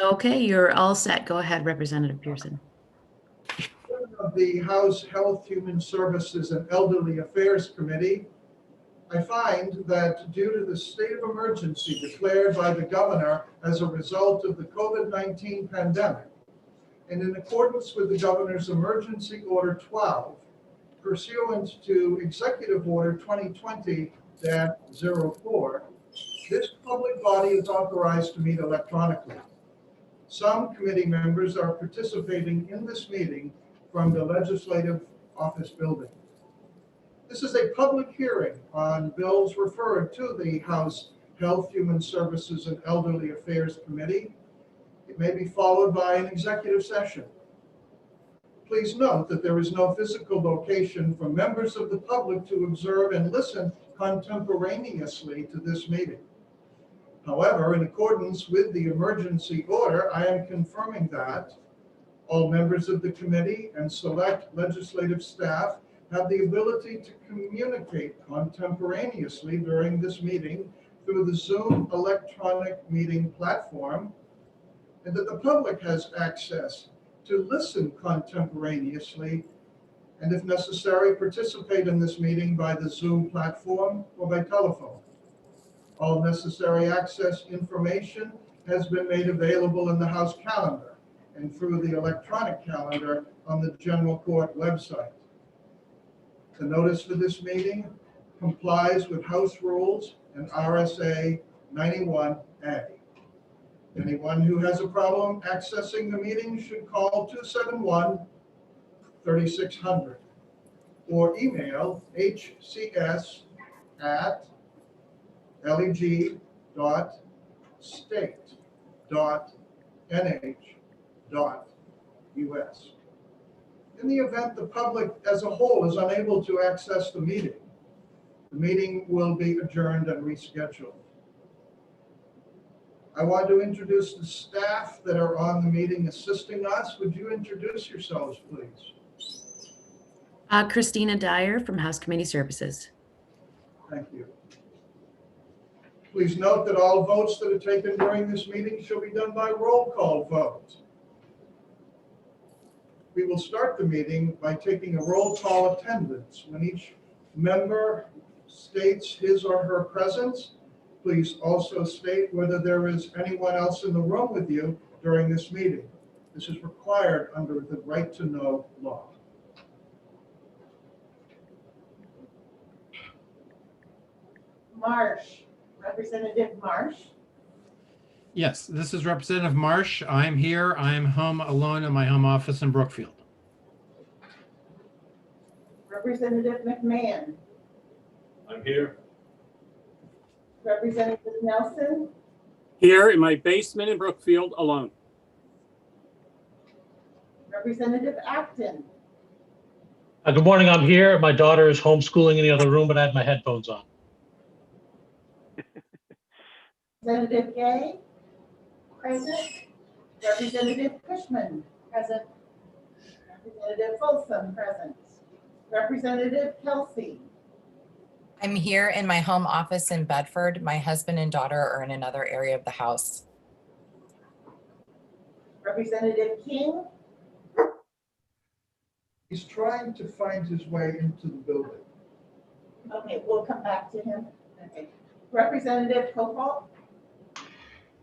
Okay, you're all set. Go ahead, Representative Pearson. Of the House Health, Human Services, and Elderly Affairs Committee, I find that due to the state of emergency declared by the governor as a result of the COVID-19 pandemic, and in accordance with the governor's emergency order 12, pursuant to Executive Order 2020-04, this public body is authorized to meet electronically. Some committee members are participating in this meeting from the Legislative Office Building. This is a public hearing on bills referred to the House Health, Human Services, and Elderly Affairs Committee. It may be followed by an executive session. Please note that there is no physical location for members of the public to observe and listen contemporaneously to this meeting. However, in accordance with the emergency order, I am confirming that all members of the committee and select legislative staff have the ability to communicate contemporaneously during this meeting through the Zoom electronic meeting platform, and that the public has access to listen contemporaneously and, if necessary, participate in this meeting by the Zoom platform or by telephone. All necessary access information has been made available in the House calendar and through the electronic calendar on the General Court website. The notice for this meeting complies with House rules and RSA 91A. Anyone who has a problem accessing the meeting should call 271-3600 or email hcs@leg.state.nh.us. In the event the public as a whole is unable to access the meeting will be adjourned and rescheduled. I want to introduce the staff that are on the meeting assisting us. Would you introduce yourselves, please? Christina Dyer from House Committee Services. Thank you. Please note that all votes that are taken during this meeting shall be done by roll call vote. We will start the meeting by taking a roll call attendance. When each member states his or her presence, please also state whether there is anyone else in the room with you during this meeting. This is required under the right to know law. Marsh, Representative Marsh. Yes, this is Representative Marsh. I'm here. I'm home alone in my home office in Brookfield. Representative McMahon. I'm here. Representative Nelson. Here in my basement in Brookfield alone. Representative Acton. Good morning. I'm here. My daughter is homeschooling in the other room, but I have my headphones on. Representative Gay. Present. Representative Cushman. Present. Representative Folsom. Present. Representative Kelsey. I'm here in my home office in Bedford. My husband and daughter are in another area of the house. Representative King. He's trying to find his way into the building. Okay, we'll come back to him. Okay. Representative Copal.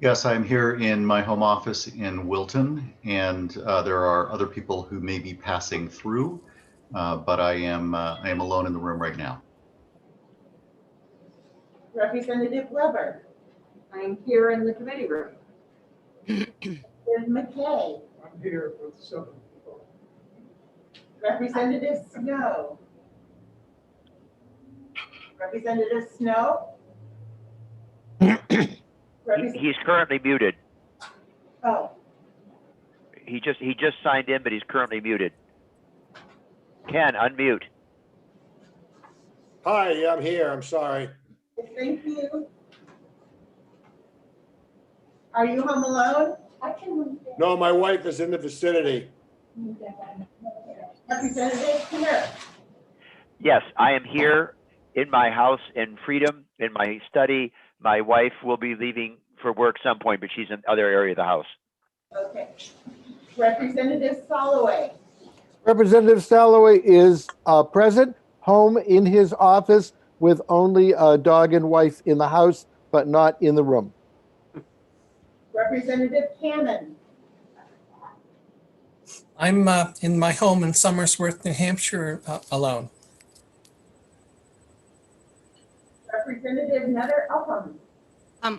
Yes, I'm here in my home office in Wilton, and there are other people who may be passing through, but I am alone in the room right now. Representative Weber. I'm here in the committee room. Representative McKay. I'm here with 7 people. Representative Snow. Representative Snow. He's currently muted. Oh, He just signed in, but he's currently muted. Ken, unmute. Hi, I'm here. I'm sorry. thank you. Are you home alone? I can. No, my wife is in the vicinity. Representative Pierce. Yes, I am here in my house in Freedom, in my study. My wife will be leaving for work some point, but she's in other area of the house. Okay. Representative Soloway. Representative Salloway is present, home in his office with only a dog and wife in the house, but not in the room. Representative Cannon. I'm in my home in Somersworth, New Hampshire, alone. Representative Nutter Upham.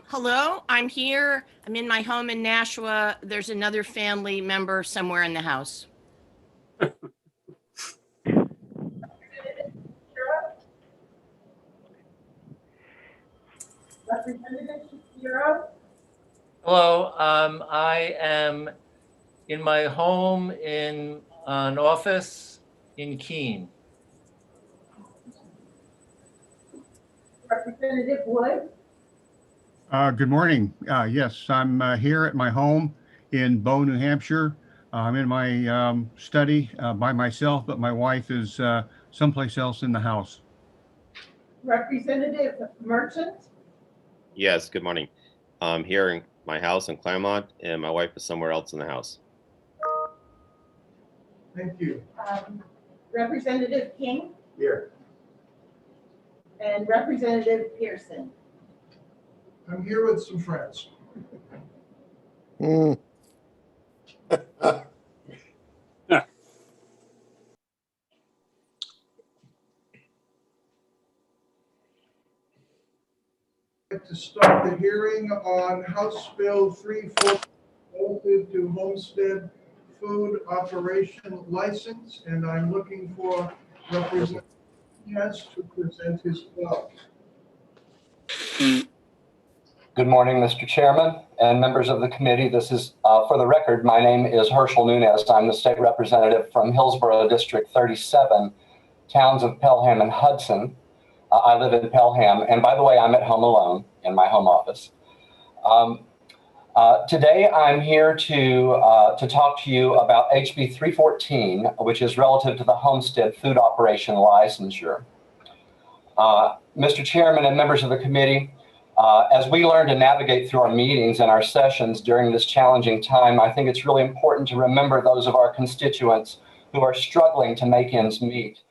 Hello, I'm here. I'm in my home in Nashua. There's another family member somewhere in the house. Representative Shapiro. Hello, I am in my home in an office in Keene. Representative Wood. Good morning. Yes, I'm here at my home in Bow, New Hampshire. I'm in my study by myself, but my wife is someplace else in the house. Representative Merchant. Yes, good morning. I'm here in my house in Claremont, and my wife is somewhere else in the house. Thank you. Representative King Here. and Representative Pearson. I'm here with some friends. To start the hearing on House Bill 340 relative to homestead food operation license, and I'm looking for Representative Diaz to present his bill. Good morning, Mr. Chairman and members of the committee. This is, for the record, my name is Herschel Nunez. I'm the state representative from Hillsborough District 37, towns of Pelham and Hudson. I live in Pelham, and by the way, I'm at home alone in my home office. Today, I'm here to talk to you about HB 314, which is relative to the homestead food operation licensure. Mr. Chairman and members of the committee, as we learn to navigate through our meetings and our sessions during this challenging time, I think it's really important to remember those of our constituents who are struggling to make ends meet.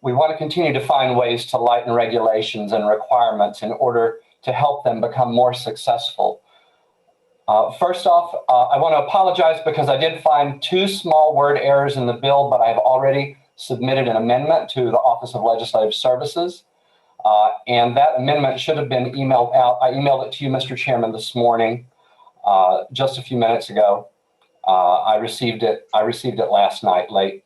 We want to continue to find ways to lighten regulations and requirements in order to help them become more successful. First off, I want to apologize because I did find 2 small word errors in the bill, but I've already submitted an amendment to the Office of Legislative Services. And that amendment should have been emailed out. I emailed it to you, Mr. Chairman, this morning, just a few minutes ago. I received it last night late.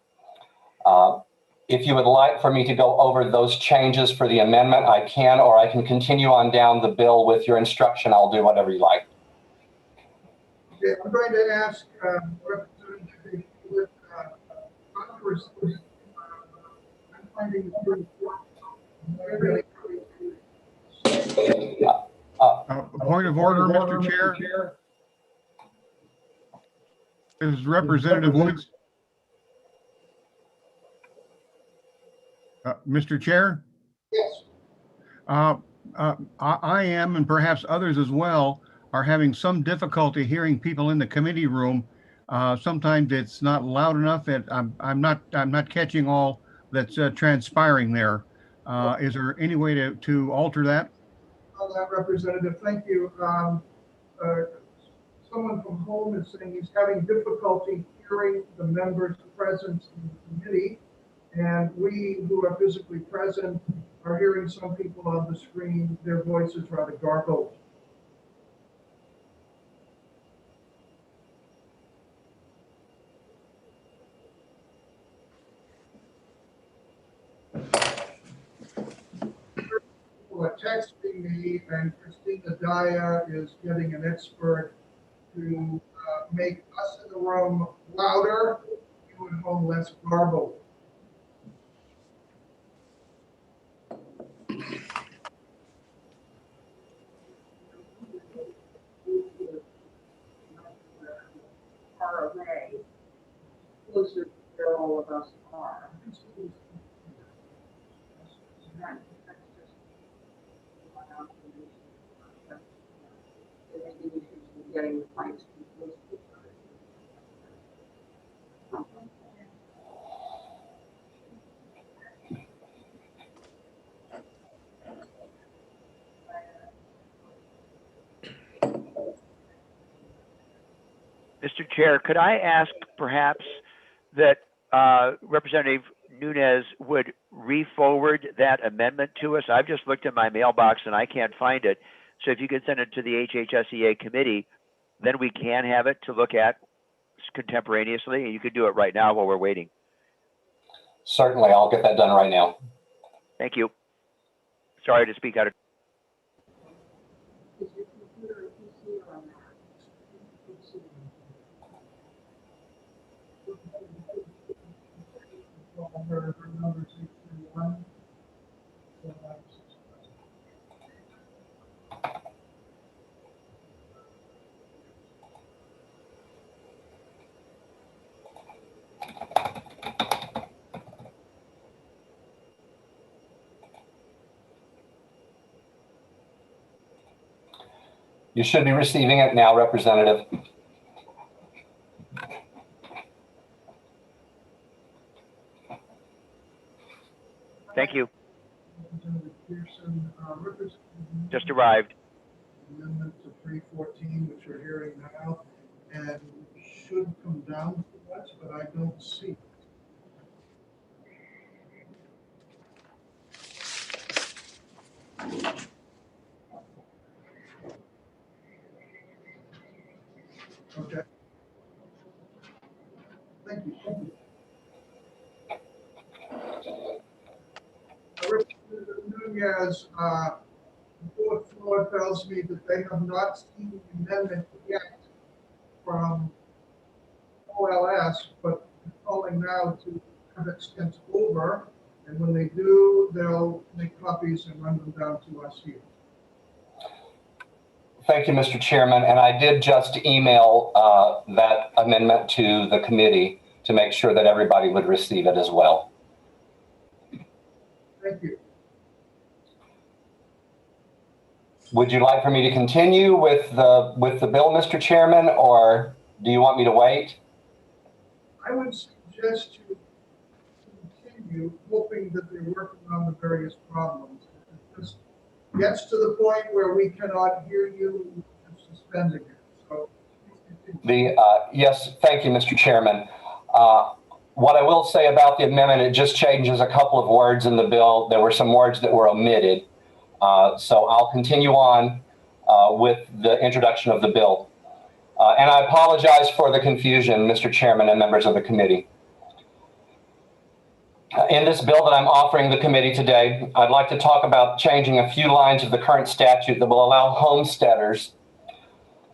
If you would like for me to go over those changes for the amendment, I can, or I can continue on down the bill with your instruction. I'll do whatever you like. Okay, I'm going to ask Representative with Congress. I'm finding Point of order, Mr. Chair. This is Representative Woods. Mr. Chair? Yes. I am, and perhaps others as well, are having some difficulty hearing people in the committee room. Sometimes it's not loud enough that I'm not catching all that's transpiring there. Is there any way to alter that? On that, Representative, thank you. Someone from home is saying he's having difficulty hearing the members present in the committee. And we who are physically present are hearing some people on the screen, their voices rather garbled. People are texting me, and Christina Daya is getting an expert to make us in the room louder, you at home less garbled. Far away, closer to where all of us are. getting the fines. Mr. Chair, could I ask perhaps that Representative Nunes would re-forward that amendment to us? I've just looked in my mailbox and I can't find it. So if you could send it to the HHSEA committee, then we can have it to look at contemporaneously, and you could do it right now while we're waiting. Certainly, I'll get that done right now. Thank you. Sorry to speak out of. Is your computer a PC or a Mac? PC. Her number is 831. You should be receiving it now, Representative. Thank you. Representative Pearson, Just arrived. Amendment to 314, which we're hearing now, and should come down to us, but I don't see. Okay. Thank you. Representative Nunes, the fourth floor tells me that they have not seen the amendment yet from OLS, but calling now to have it sent over. And when they do, they'll make copies and run them down to us here. Thank you, Mr. Chairman. And I did just email that amendment to the committee to make sure that everybody would receive it as well. Thank you. Would you like for me to continue with the bill, Mr. Chairman, or do you want me to wait? I would suggest you continue, hoping that they're working on the various problems. If it just gets to the point where we cannot hear you, we're suspending it. So, yes, thank you, Mr. Chairman. What I will say about the amendment, it just changes a couple of words in the bill. There were some words that were omitted. So I'll continue on with the introduction of the bill. And I apologize for the confusion, Mr. Chairman and members of the committee. In this bill that I'm offering the committee today, I'd like to talk about changing a few lines of the current statute that will allow homesteaders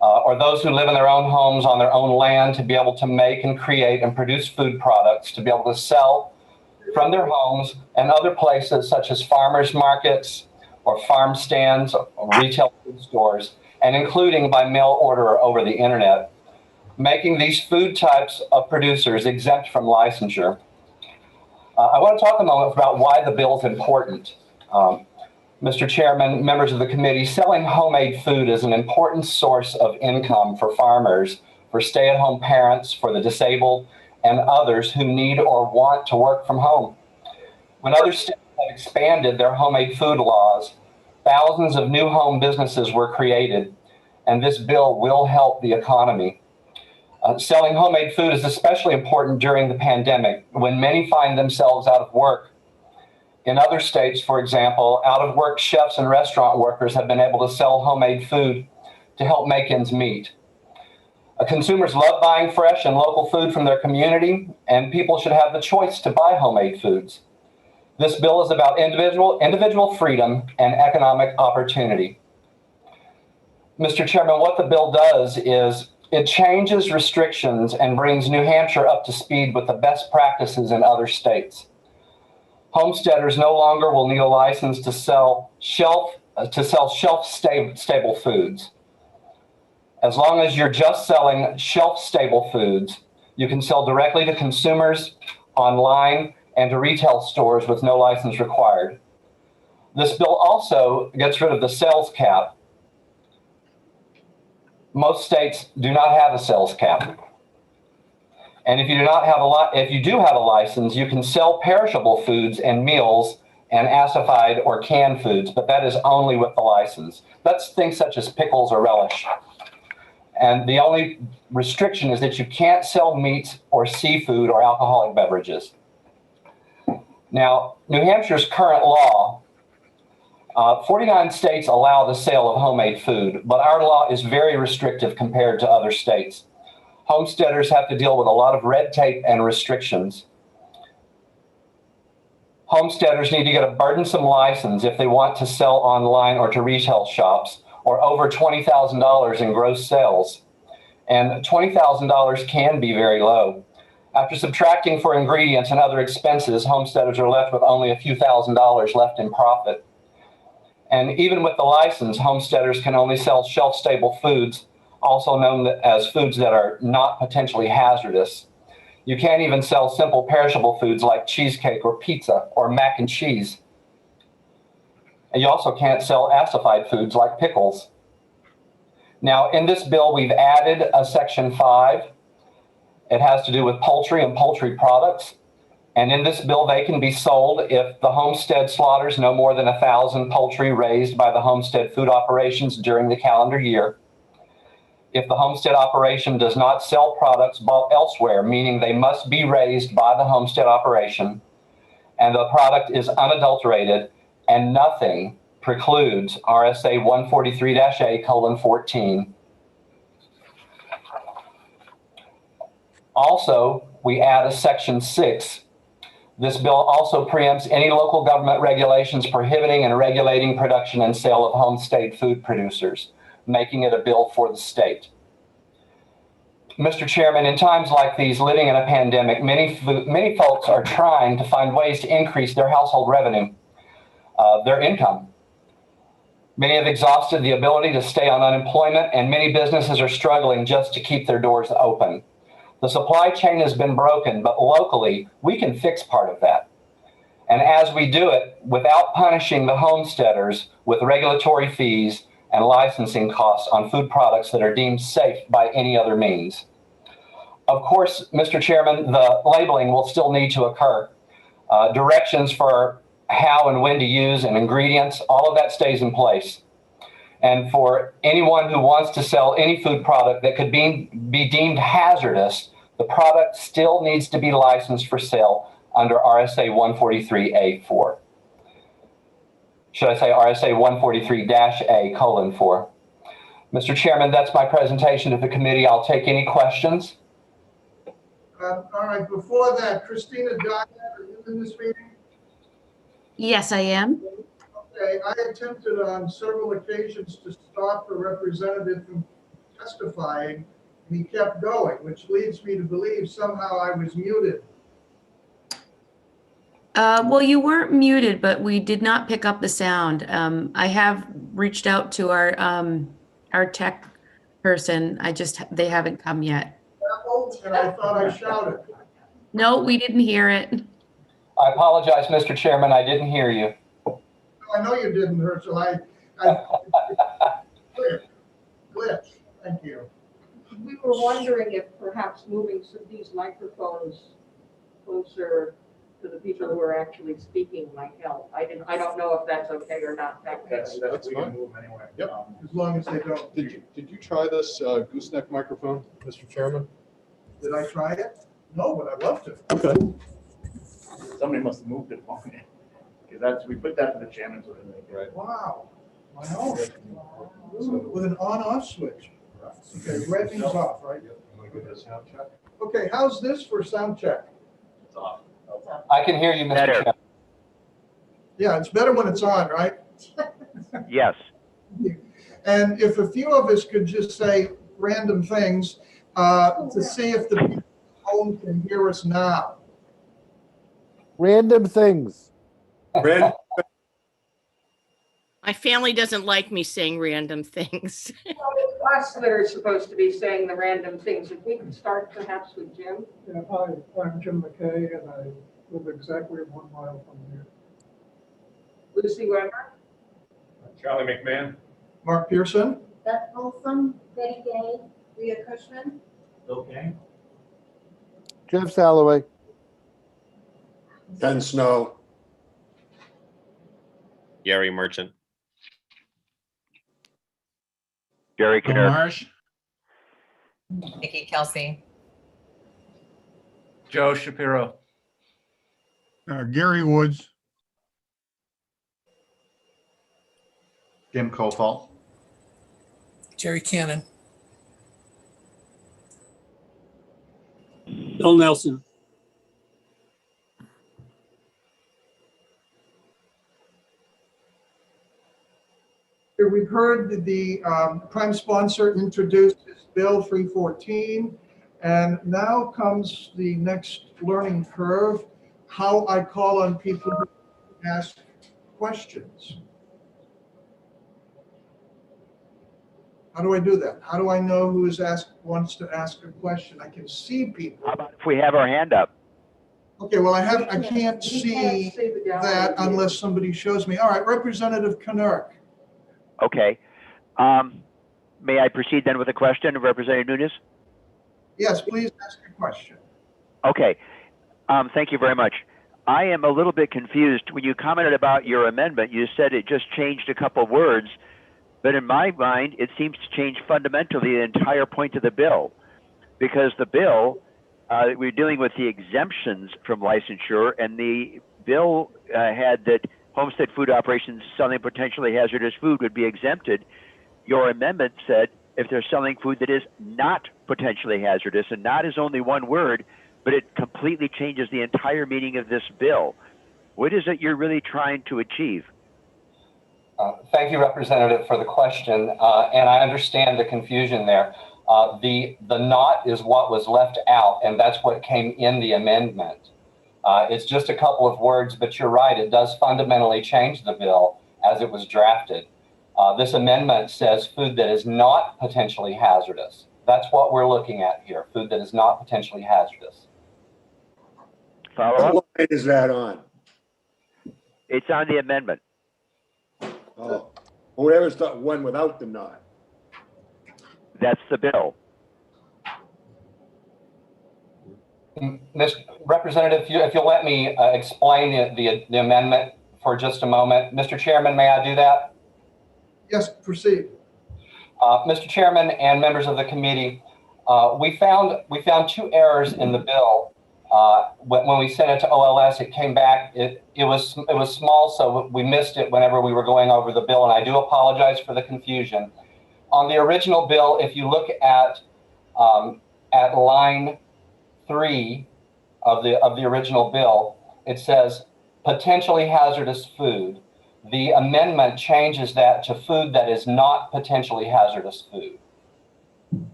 or those who live in their own homes on their own land to be able to make and create and produce food products to be able to sell from their homes and other places such as farmers markets or farm stands or retail food stores, and including by mail order or over the internet, making these food types of producers exempt from licensure. I want to talk a moment about why the bill is important. Mr. Chairman, members of the committee, selling homemade food is an important source of income for farmers, for stay-at-home parents, for the disabled, and others who need or want to work from home. When other states have expanded their homemade food laws, thousands of new home businesses were created, and this bill will help the economy. Selling homemade food is especially important during the pandemic, when many find themselves out of work. In other states, for example, out-of-work chefs and restaurant workers have been able to sell homemade food to help make ends meet. Consumers love buying fresh and local food from their community, and people should have the choice to buy homemade foods. This bill is about individual freedom and economic opportunity. Mr. Chairman, what the bill does is it changes restrictions and brings New Hampshire up to speed with the best practices in other states. Homesteaders no longer will need a license to sell shelf-stable foods. As long as you're just selling shelf-stable foods, you can sell directly to consumers, online, and to retail stores with no license required. This bill also gets rid of the sales cap. Most states do not have a sales cap. And if you do not have if you do have a license, you can sell perishable foods and meals and acidified or canned foods, but that is only with the license. That's things such as pickles or relish. And the only restriction is that you can't sell meats or seafood or alcoholic beverages. Now, New Hampshire's current law, 49 states allow the sale of homemade food, but our law is very restrictive compared to other states. Homesteaders have to deal with a lot of red tape and restrictions. Homesteaders need to get a burdensome license if they want to sell online or to retail shops, or over $20,000 in gross sales. And $20,000 can be very low. After subtracting for ingredients and other expenses, homesteaders are left with only a few $1,000s left in profit. And even with the license, homesteaders can only sell shelf-stable foods, also known as foods that are not potentially hazardous. You can't even sell simple perishable foods like cheesecake or pizza or mac and cheese. And you also can't sell acidified foods like pickles. Now, in this bill, we've added a Section 5. It has to do with poultry and poultry products. And in this bill, they can be sold if the homestead slaughters no more than 1,000 poultry raised by the homestead food operations during the calendar year. If the homestead operation does not sell products bought elsewhere, meaning they must be raised by the homestead operation, and the product is unadulterated, and nothing precludes RSA 143-A:14. Also, we add a Section 6. This bill also preempts any local government regulations prohibiting and regulating production and sale of homestead food producers, making it a bill for the state. Mr. Chairman, in times like these, living in a pandemic, many folks are trying to find ways to increase their household revenue, their income. Many have exhausted the ability to stay on unemployment, and many businesses are struggling just to keep their doors open. The supply chain has been broken, but locally, we can fix part of that. And as we do it, without punishing the homesteaders with regulatory fees and licensing costs on food products that are deemed safe by any other means. Of course, Mr. Chairman, the labeling will still need to occur. Directions for how and when to use and ingredients, all of that stays in place. And for anyone who wants to sell any food product that could be deemed hazardous, the product still needs to be licensed for sale under RSA 143-A:4. Should I say RSA 143-A:4. Mr. Chairman, that's my presentation to the committee. I'll take any questions. All right, before that, Christina Dyer, are you in this meeting? Yes, I am. Okay, I attempted on several occasions to stop the representative from testifying, and he kept going, which leads me to believe somehow I was muted. Well, you weren't muted, but we did not pick up the sound. I have reached out to our tech person. They haven't come yet. And I thought I shouted. No, we didn't hear it. I apologize, Mr. Chairman, I didn't hear you. I know you didn't, Herschel. Glitch. Thank you. We were wondering if perhaps moving some of these microphones closer to the people who are actually speaking might help. I don't know if that's okay or not. That's fine. Move anyway. Yep. As long as they don't. Did you try this gooseneck microphone, Mr. Chairman? Did I try it? No, but I'd love to. Okay. Somebody must have moved it wrong. Because we put that to the chairman's. Right. Wow. Wow. With an on-off switch. Okay, red means off, right? Okay, how's this for sound check? It's off. I can hear you, Mr. Better. Chairman. Yeah, it's better when it's on, right? Yes. And if a few of us could just say random things to see if the people at home can hear us now. Random things. My family doesn't like me saying random things. It's us that are supposed to be saying the random things. If we could start perhaps with Jim. Yeah, hi, I'm Jim McKay, and I live exactly 1 mile from here. Lucy Weber. Charlie McMahon. Mark Pearson. Beth Olson, Betty Gay, Leah Cushman, Okay. Jeff Salloway, Ken Snow, Gary Merchant. Gary Bill Knirk. Marsh, Nikki Kelsey. Joe Shapiro. Gary Woods, Jim Kofall. Jerry Cannon. Bill Nelson. Here we've heard the prime sponsor introduce his Bill 314, and now comes the next learning curve, how I call on people to ask questions. How do I do that? How do I know who wants to ask a question? I can see people. How about if we have our hand up? Okay, well, I can't see that unless somebody shows me. All right, Representative Knirk. Okay. May I proceed then with a question of Representative Nunes? Yes, please ask your question. Okay. Thank you very much. I am a little bit confused. When you commented about your amendment, you said it just changed a couple of words, but in my mind, it seems to change fundamentally the entire point of the bill, because the bill, we're dealing with the exemptions from licensure, and the bill had that homestead food operations selling potentially hazardous food would be exempted. Your amendment said if they're selling food that is not potentially hazardous, and not is only one word, but it completely changes the entire meaning of this bill. What is it you're really trying to achieve? Thank you, Representative, for the question, and I understand the confusion there. The not is what was left out, and that's what came in the amendment. It's just a couple of words, but you're right, it does fundamentally change the bill as it was drafted. This amendment says food that is not potentially hazardous. That's what we're looking at here, food that is not potentially hazardous. Follow up? what line is that on? It's on the amendment. Oh, whoever's the one without the not. That's the bill. Mr. Representative, if you'll let me explain the amendment for just a moment. Mr. Chairman, may I do that? Yes, proceed. Mr. Chairman and members of the committee, we found two errors in the bill. When we sent it to OLS, it came back. It was small, so we missed it whenever we were going over the bill, and I do apologize for the confusion. On the original bill, if you look at line 3 of the original bill, it says potentially hazardous food. The amendment changes that to food that is not potentially hazardous food.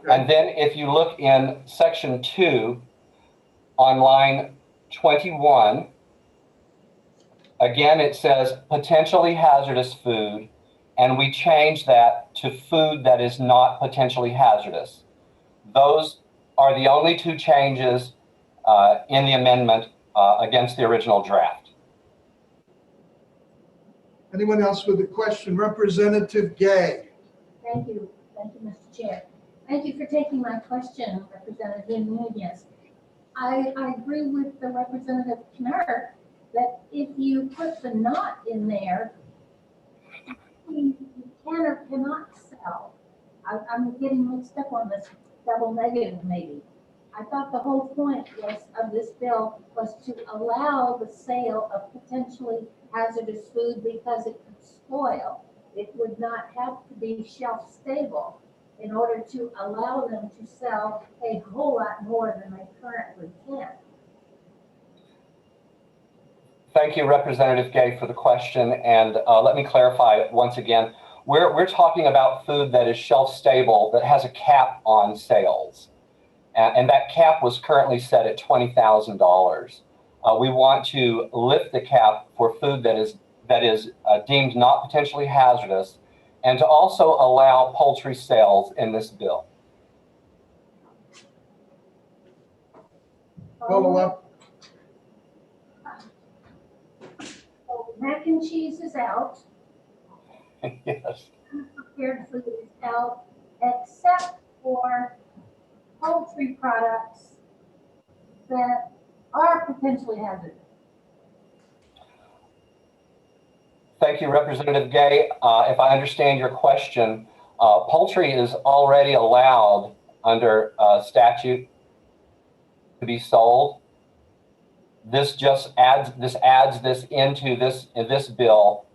And then if you look in section 2 on line 21, again, it says potentially hazardous food, and we change that to food that is not potentially hazardous. Those are the only two changes in the amendment against the original draft. Anyone else with a question? Representative Gay. Thank you, Mr. Chair. Thank you for taking my question, Representative Nunez. I agree with the Representative Knirk that if you put the not in there, you can or cannot sell. I'm getting mixed up on this double negative maybe. I thought the whole point of this bill was to allow the sale of potentially hazardous food because it could spoil. It would not have to be shelf stable in order to allow them to sell a whole lot more than they currently can. Thank you, Representative Gay, for the question. And let me clarify once again. We're talking about food that is shelf stable, that has a cap on sales. And that cap was currently set at $20,000. We want to lift the cap for food that is deemed not potentially hazardous, and to also allow poultry sales in this bill. Follow up. So mac and cheese is out. Yes. Prepared food is out, except for poultry products that are potentially hazardous. Thank you, Representative Gay. If I understand your question, poultry is already allowed under statute to be sold. This just adds this into this bill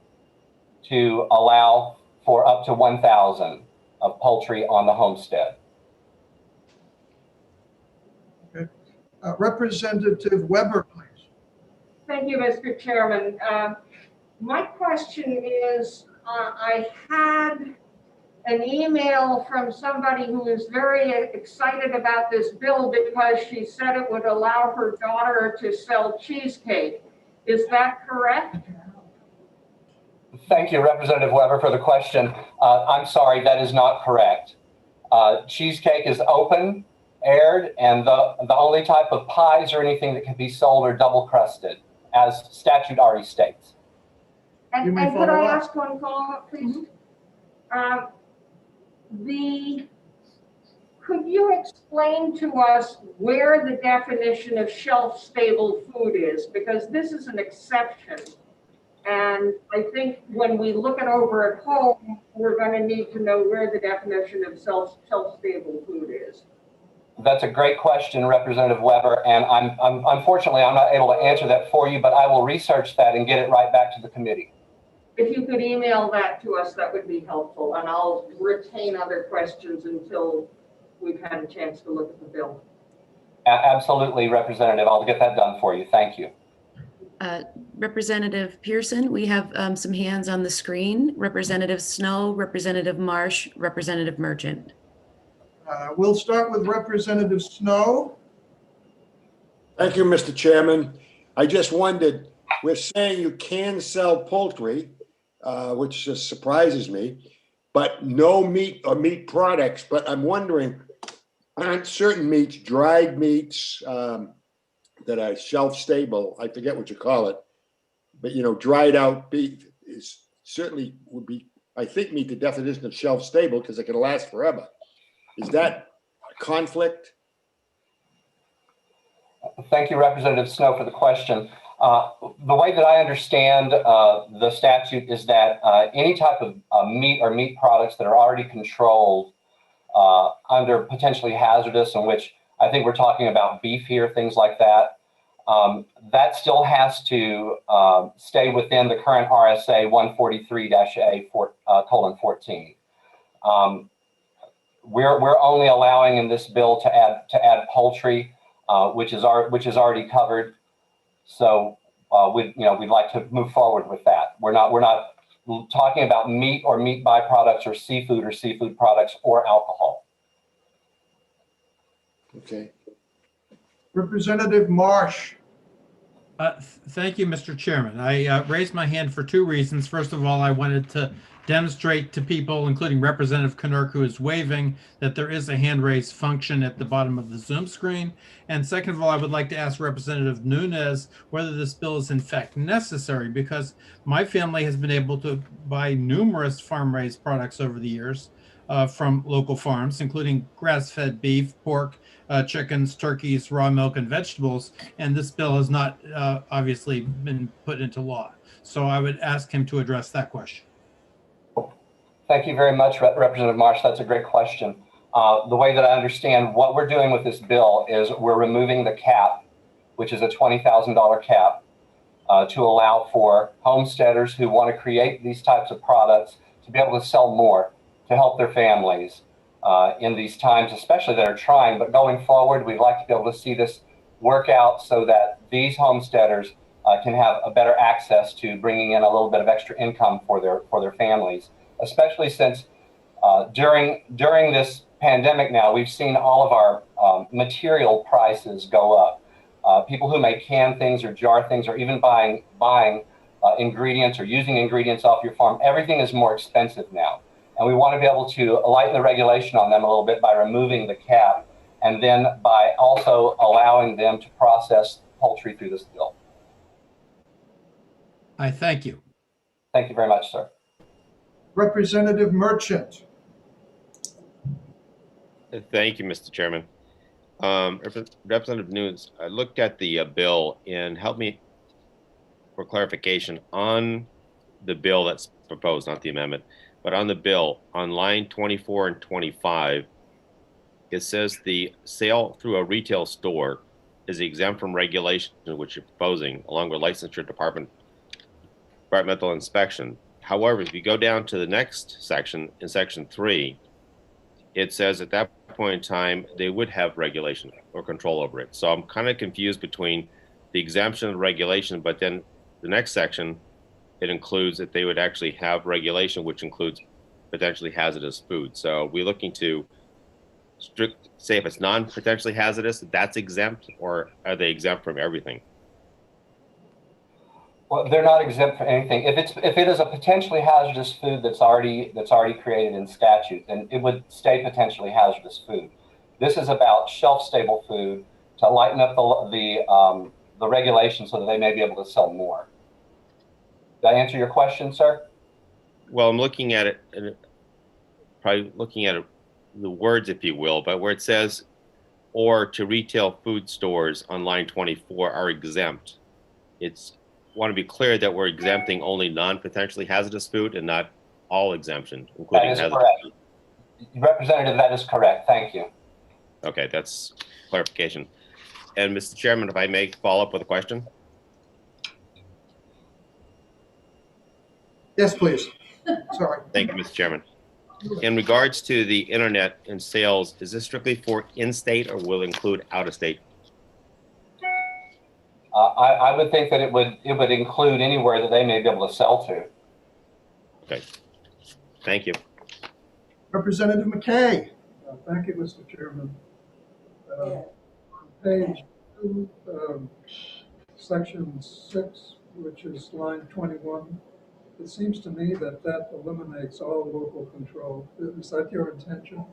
to allow for up to 1,000 of poultry on the homestead. Okay. Representative Weber, please. Thank you, Mr. Chairman. My question is, I had an email from somebody who is very excited about this bill because she said it would allow her daughter to sell cheesecake. Is that correct? Thank you, Representative Weber, for the question. I'm sorry, that is not correct. Cheesecake is open, aired, and the only type of pies or anything that can be sold are double crusted, as statute already states. And could I ask one follow-up, please? Could you explain to us where the definition of shelf-stable food is? Because this is an exception. And I think when we look it over at home, we're going to need to know where the definition of shelf-stable food is. That's a great question, Representative Weber, and unfortunately I'm not able to answer that for you, but I will research that and get it right back to the committee. If you could email that to us, that would be helpful, and I'll retain other questions until we've had a chance to look at the bill. Absolutely, Representative. I'll get that done for you. Thank you. Representative Pearson, we have some hands on the screen. Representative Snow, Representative Marsh, Representative Merchant. We'll start with Representative Snow. Thank you, Mr. Chairman. I just wondered, we're saying you can sell poultry, which just surprises me, but no meat or meat products. But I'm wondering, aren't certain meats, dried meats that are shelf-stable, I forget what you call it, but dried out beef is certainly would be, I think, meet the definition of shelf-stable because it can last forever. Is that a conflict? Thank you, Representative Snow, for the question. The way that I understand the statute is that any type of meat or meat products that are already controlled under potentially hazardous, in which I think we're talking about beef here, things like that, that still has to stay within the current RSA 143-A:14. We're only allowing in this bill to add poultry, which is already covered. So we'd like to move forward with that. We're not talking about meat or meat byproducts or seafood products or alcohol. Okay. Representative Marsh. Thank you, Mr. Chairman. I raised my hand for two reasons. First of all, I wanted to demonstrate to people, including Representative Knurk, who is waving, that there is a hand raise function at the bottom of the Zoom screen. And second of all, I would like to ask Representative Nunes whether this bill is in fact necessary, because my family has been able to buy numerous farm-raised products over the years from local farms, including grass-fed beef, pork, chickens, turkeys, raw milk, and vegetables. And this bill has not obviously been put into law. So I would ask him to address that question. Thank you very much, Representative Marsh. That's a great question. The way that I understand what we're doing with this bill is we're removing the cap, which is a $20,000 cap, to allow for homesteaders who want to create these types of products to be able to sell more, to help their families in these times, especially that are trying. But going forward, we'd like to be able to see this work out so that these homesteaders can have a better access to bringing in a little bit of extra income for their families, especially since during this pandemic now, we've seen all of our material prices go up. People who make can things or jar things or even buying ingredients or using ingredients off your farm, everything is more expensive now. And we want to be able to lighten the regulation on them a little bit by removing the cap and then by also allowing them to process poultry through this bill. I thank you. Thank you very much, sir. Representative Merchant. Thank you, Mr. Chairman. Representative Nunes, I looked at the bill and help me for clarification on the bill that's proposed, not the amendment, but on the bill on line 24 and 25, it says the sale through a retail store is exempt from regulation, which you're proposing, along with licensure departmental inspection. However, if you go down to the next section, in section 3, it says at that point in time, they would have regulation or control over it. So I'm kind of confused between the exemption and regulation, but then the next section, it includes that they would actually have regulation, which includes potentially hazardous food. So we're looking to say if it's non-potentially hazardous, that's exempt, or are they exempt from everything? Well, they're not exempt from anything. If it is a potentially hazardous food that's already created in statute, then it would stay potentially hazardous food. This is about shelf-stable food to lighten up the regulations so that they may be able to sell more. Did I answer your question, sir? Well, I'm looking at it, and probably looking at it, the words, if you will, but where it says, or to retail food stores on line 24 are exempt. Want to be clear that we're exempting only non-potentially hazardous food and not all exemption, including hazardous food. Representative, that is correct. Thank you. Okay, that's clarification. And Mr. Chairman, if I may follow up with a question? Yes, please. Sorry. Thank you, Mr. Chairman. In regards to the internet and sales, is this strictly for in-state or will it include out-of-state? I would think that it would include anywhere that they may be able to sell to. Okay. Thank you. Representative McKay. Thank you, Mr. Chairman. On page 2, section 6, which is line 21, it seems to me that eliminates all local control. Is that your intention?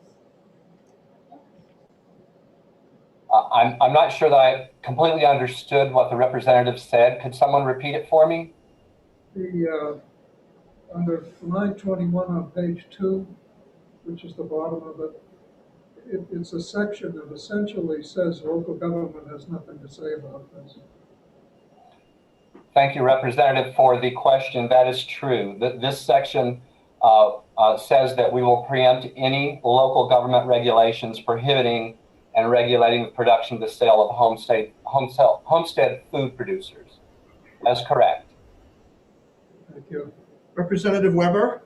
I'm not sure that I completely understood what the representative said. Could someone repeat it for me? Under line 21 on page 2, which is the bottom of it, it's a section that essentially says local government has nothing to say about this. Thank you, Representative, for the question. That is true. This section says that we will preempt any local government regulations prohibiting and regulating the production and the sale of homestead food producers. That's correct. Thank you. Representative Weber.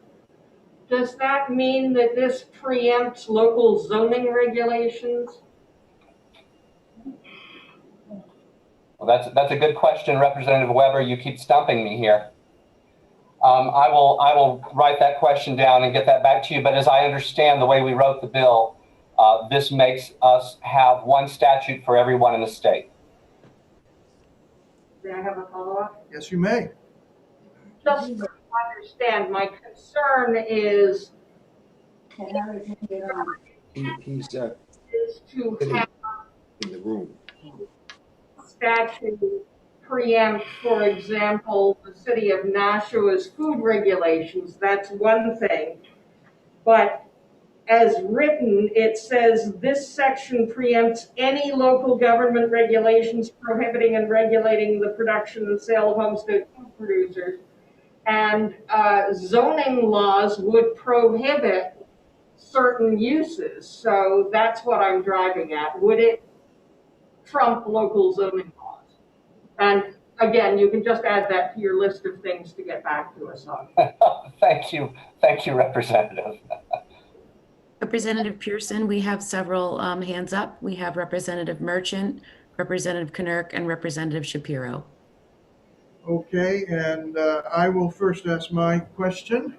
Does that mean that this preempts local zoning regulations? Well, that's a good question, Representative Weber. You keep stumping me here. I will write that question down and get that back to you. But as I understand the way we wrote the bill, this makes us have one statute for everyone in the state. May I have a follow-up? Yes, you may. Just to understand, my concern is He's to have in the room. statute preempt, for example, the city of Nashua's food regulations. That's one thing. But as written, it says this section preempts any local government regulations prohibiting and regulating the production and sale of homestead food producers. And zoning laws would prohibit certain uses. So that's what I'm driving at. Would it trump local zoning laws? And again, you can just add that to your list of things to get back to us on. Thank you, Representative. Representative Pearson, we have several hands up. We have Representative Merchant, Representative Knirk, and Representative Shapiro. Okay, and I will first ask my question.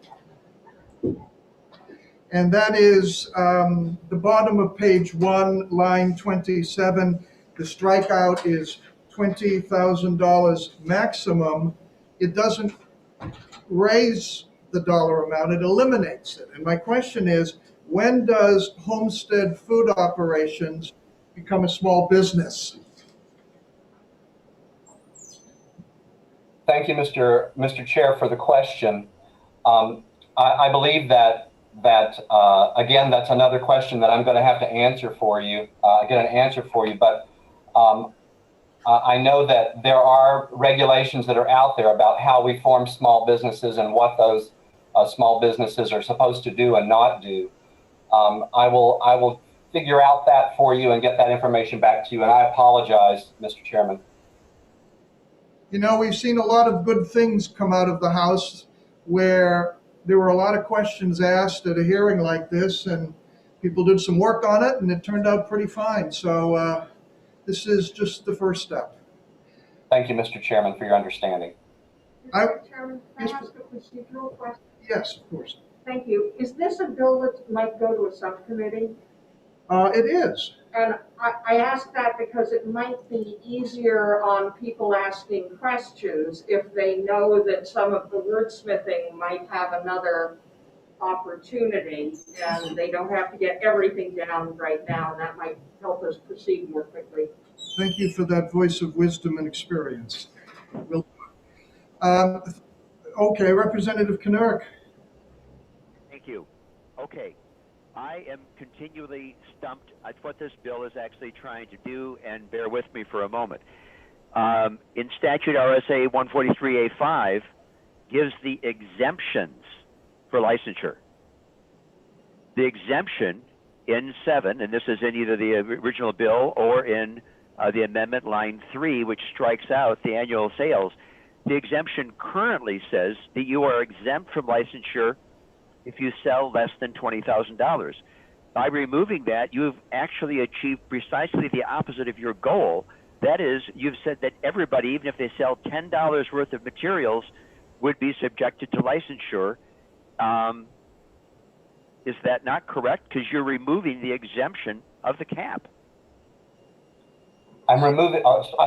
And that is the bottom of page 1, line 27. The strikeout is $20,000 maximum. It doesn't raise the dollar amount, it eliminates it. And my question is, when does homestead food operations become a small business? Thank you, Mr. Chair, for the question. I I believe that again, that's another question that I'm going to have to answer for you, get an answer for you. But I know that there are regulations that are out there about how we form small businesses and what those small businesses are supposed to do and not do. I will figure out that for you and get that information back to you. And I apologize, Mr. Chairman. You know, we've seen a lot of good things come out of the House where there were a lot of questions asked at a hearing like this, and people did some work on it, and it turned out pretty fine. So this is just the first step. Thank you, Mr. Chairman, for your understanding. Mr. Chairman, can I ask a procedural question? Yes, of course. Thank you. Is this a bill that might go to a subcommittee? It is. And I ask that because it might be easier on people asking questions if they know that some of the wordsmithing might have another opportunity and they don't have to get everything down right now. And that might help us proceed more quickly. Thank you for that voice of wisdom and experience. Okay, Representative Knurk. Thank you. Okay. I am continually stumped at what this bill is actually trying to do, and bear with me for a moment. In statute RSA 143A5 gives the exemptions for licensure. The exemption in 7, and this is in either the original bill or in the amendment line 3, which strikes out the annual sales, the exemption currently says that you are exempt from licensure if you sell less than $20,000. By removing that, you've actually achieved precisely the opposite of your goal. That is, you've said that everybody, even if they sell $10 worth of materials, would be subjected to licensure. Is that not correct? Because you're removing the exemption of the cap. I'm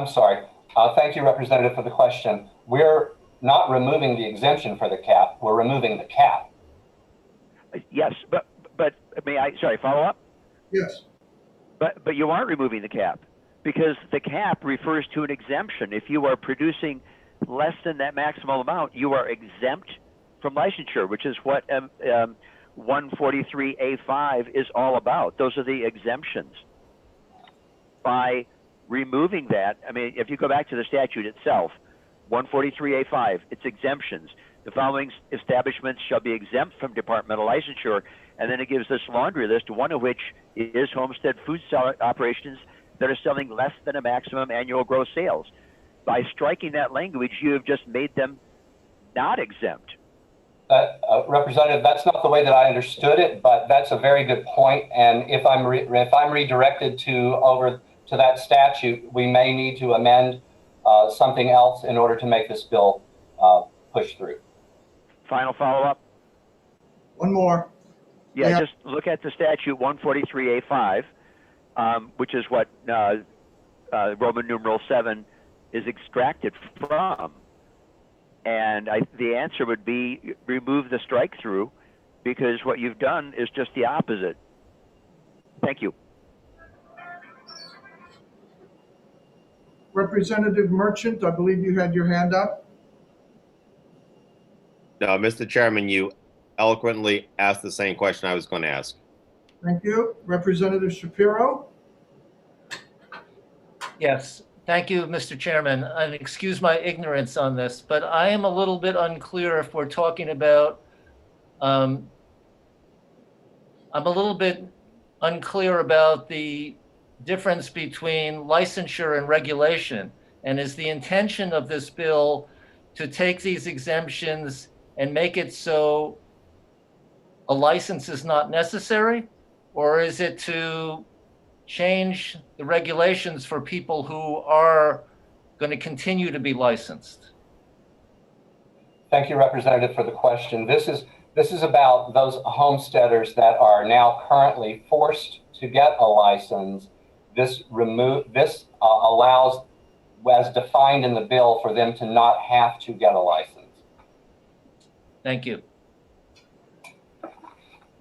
sorry. Thank you, Representative, for the question. We're not removing the exemption for the cap. We're removing the cap. Yes, but may I, sorry, follow up? Yes. But you aren't removing the cap, because the cap refers to an exemption. If you are producing less than that maximal amount, you are exempt from licensure, which is what 143A5 is all about. Those are the exemptions. By removing that, I mean, if you go back to the statute itself, 143A5, it's exemptions. The following establishments shall be exempt from departmental licensure, and then it gives this laundry list, one of which is homestead food operations that are selling less than a maximum annual gross sales. By striking that language, you have just made them not exempt. Representative, that's not the way that I understood it, but that's a very good point. And if I'm redirected to that statute, we may need to amend something else in order to make this bill push through. Final follow-up? One more. Yeah, just look at the statute 143A5, which is what Roman numeral 7 is extracted from. And the answer would be remove the strike through, because what you've done is just the opposite. Thank you. Representative Merchant, I believe you had your hand up. No, Mr. Chairman, you eloquently asked the same question I was going to ask. Thank you. Representative Shapiro. Yes, thank you, Mr. Chairman. And excuse my ignorance on this, but I am a little bit unclear if we're talking about, I'm a little bit unclear about the difference between licensure and regulation. And is the intention of this bill to take these exemptions and make it so a license is not necessary? Or is it to change the regulations for people who are going to continue to be licensed? Thank you, Representative, for the question. This is about those homesteaders that are now currently forced to get a license. This allows, as defined in the bill, for them to not have to get a license. Thank you.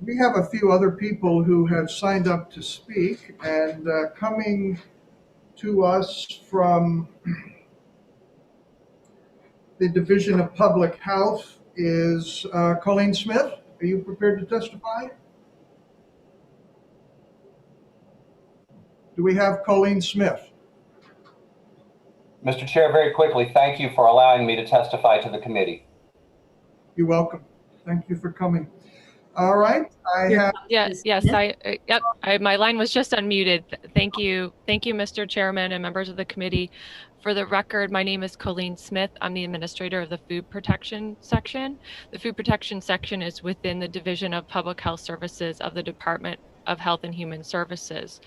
We have a few other people who have signed up to speak, and coming to us from the Division of Public Health is Colleen Smith. are you prepared to testify? Do we have Colleen Smith? Mr. Chair, very quickly, thank you for allowing me to testify to the committee. You're welcome. Thank you for coming. All right, Yes, my line was just unmuted. Thank you, Mr. Chairman and members of the committee. For the record, my name is Colleen Smith. I'm the administrator of the Food Protection Section. The Food Protection Section is within the Division of Public Health Services of the Department of Health and Human Services.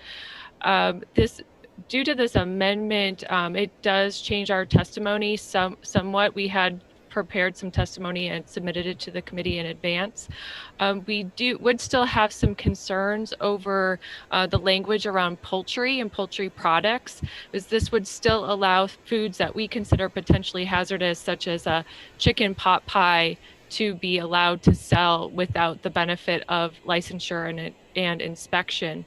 Due to this amendment, it does change our testimony somewhat. We had prepared some testimony and submitted it to the committee in advance. We would still have some concerns over the language around poultry and poultry products, because this would still allow foods that we consider potentially hazardous, such as a chicken pot pie, to be allowed to sell without the benefit of licensure and inspection.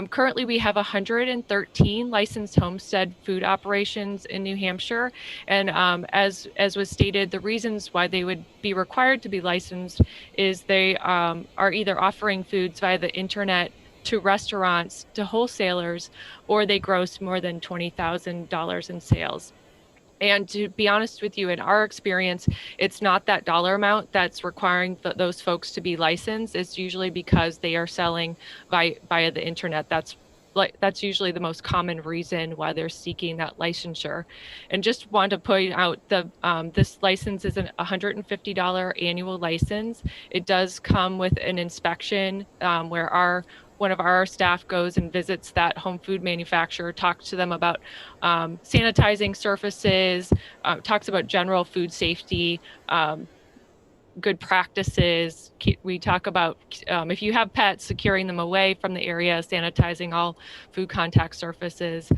Currently, we have 113 licensed homestead food operations in New Hampshire. And as was stated, the reasons why they would be required to be licensed is they are either offering foods via the internet to restaurants, to wholesalers, or they gross more than $20,000 in sales. And to be honest with you, in our experience, it's not that dollar amount that's requiring those folks to be licensed. It's usually because they are selling via the internet. That's usually the most common reason why they're seeking that licensure. And just want to point out this license is a $150 annual license. It does come with an inspection where one of our staff goes and visits that home food manufacturer, talks to them about sanitizing surfaces, talks about general food safety, good practices. We talk about if you have pets, securing them away from the area, sanitizing all food contact surfaces,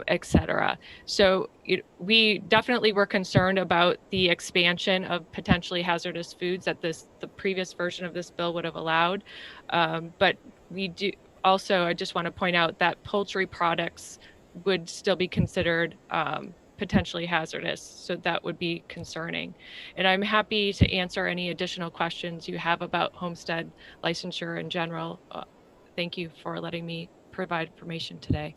etc. So we definitely were concerned about the expansion of potentially hazardous foods that the previous version of this bill would have allowed, but we do also, I just want to point out that poultry products would still be considered potentially hazardous. So that would be concerning. And I'm happy to answer any additional questions you have about homestead licensure in general. Thank you for letting me provide information today.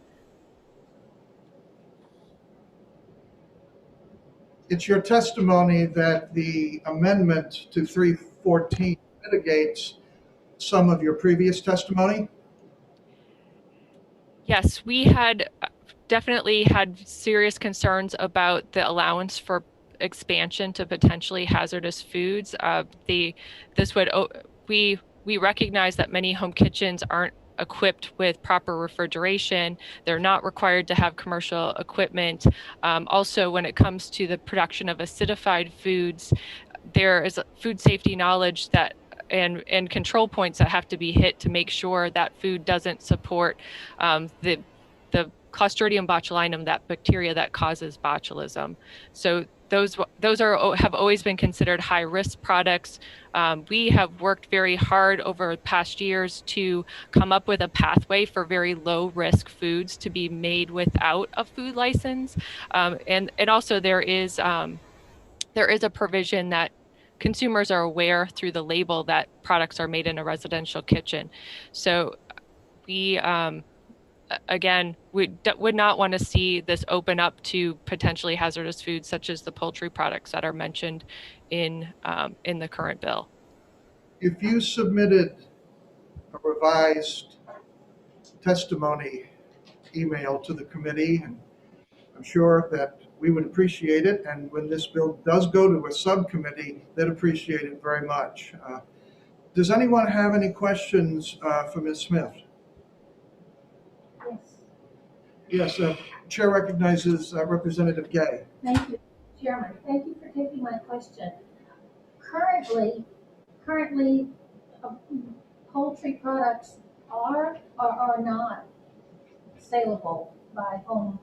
It's your testimony that the amendment to 314 mitigates some of your previous testimony? Yes, we had definitely had serious concerns about the allowance for expansion to potentially hazardous foods. We recognize that many home kitchens aren't equipped with proper refrigeration. They're not required to have commercial equipment. Also, when it comes to the production of acidified foods, there is food safety knowledge that and control points that have to be hit to make sure that food doesn't support the Clostridium botulinum, that bacteria that causes botulism. So those have always been considered high-risk products. We have worked very hard over past years to come up with a pathway for very low-risk foods to be made without a food license, and also there is a provision that consumers are aware through the label that products are made in a residential kitchen. So we, again, would not want to see this open up to potentially hazardous foods such as the poultry products that are mentioned in the current bill. If you submitted a revised testimony email to the committee, and I'm sure that we would appreciate it, and when this bill does go to a subcommittee, they'd appreciate it very much. Does anyone have any questions for Ms. Smith? Yes. Yes, Chair recognizes Representative Gay. Thank you, Chairman. Thank you for taking my question. Currently, poultry products are or are not saleable by home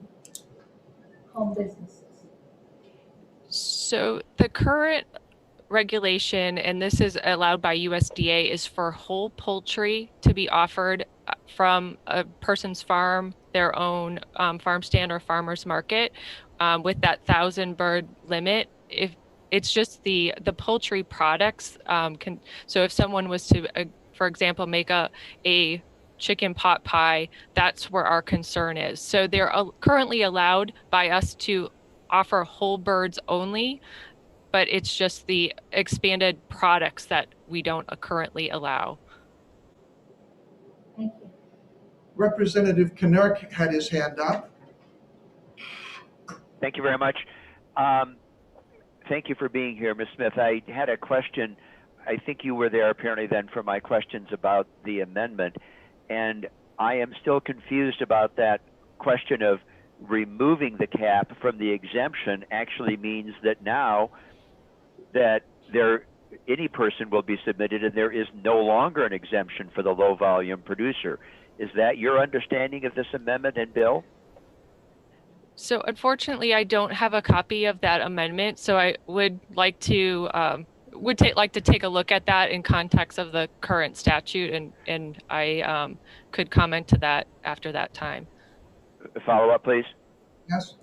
businesses. So the current regulation, and this is allowed by USDA, is for whole poultry to be offered from a person's farm, their own farm stand or farmer's market, with that 1,000 bird limit. it's just the poultry products so if someone was to, for example, make a chicken pot pie, that's where our concern is. So they're currently allowed by us to offer whole birds only, but it's just the expanded products that we don't currently allow. Thank you. Representative Knirk had his hand up. Thank you very much. Thank you for being here, Ms. Smith. I had a question. I think you were there apparently then for my questions about the amendment. And I am still confused about that question of removing the cap from the exemption actually means that now that any person will be submitted and there is no longer an exemption for the low volume producer. Is that your understanding of this amendment and bill? So unfortunately, I don't have a copy of that amendment. So I would like to take a look at that in context of the current statute, and I could comment to that after that time. Follow up, please. Yes.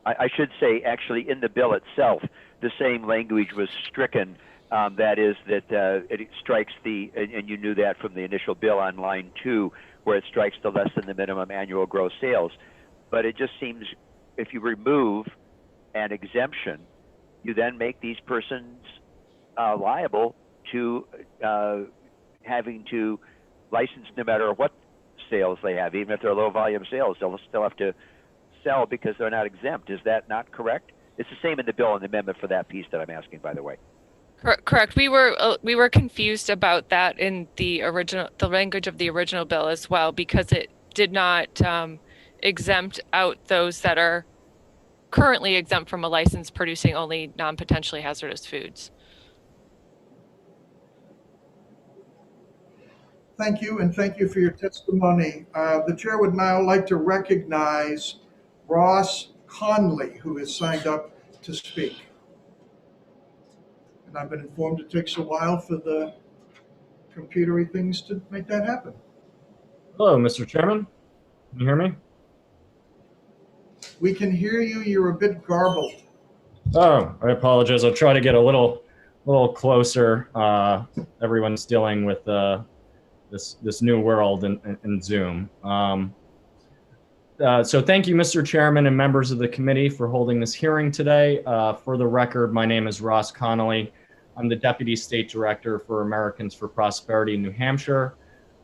I should say, actually, in the bill itself, the same language was stricken. That is that it strikes and you knew that from the initial bill on line 2, where it strikes the less than the minimum annual gross sales. But it just seems if you remove an exemption, you then make these persons liable to having to license no matter what sales they have, even if they're low volume sales, they'll still have to sell because they're not exempt. Is that not correct? It's the same in the bill and the amendment for that piece that I'm asking, by the way. Correct. We were confused about that in the language of the original bill as well, because it did not exempt out those that are currently exempt from a license producing only non-potentially hazardous foods. Thank you, and thank you for your testimony. The chair would now like to recognize Ross Conley, who has signed up to speak. And I've been informed it takes a while for the computery things to make that happen. Hello, Mr. Chairman. Can you hear me? We can hear you. You're a bit garbled. Oh, I apologize. I'll try to get a little closer. Everyone's dealing with this new world in Zoom. So thank you, Mr. Chairman and members of the committee, for holding this hearing today. For the record, my name is Ross Connolly. I'm the Deputy State Director for Americans for Prosperity in New Hampshire.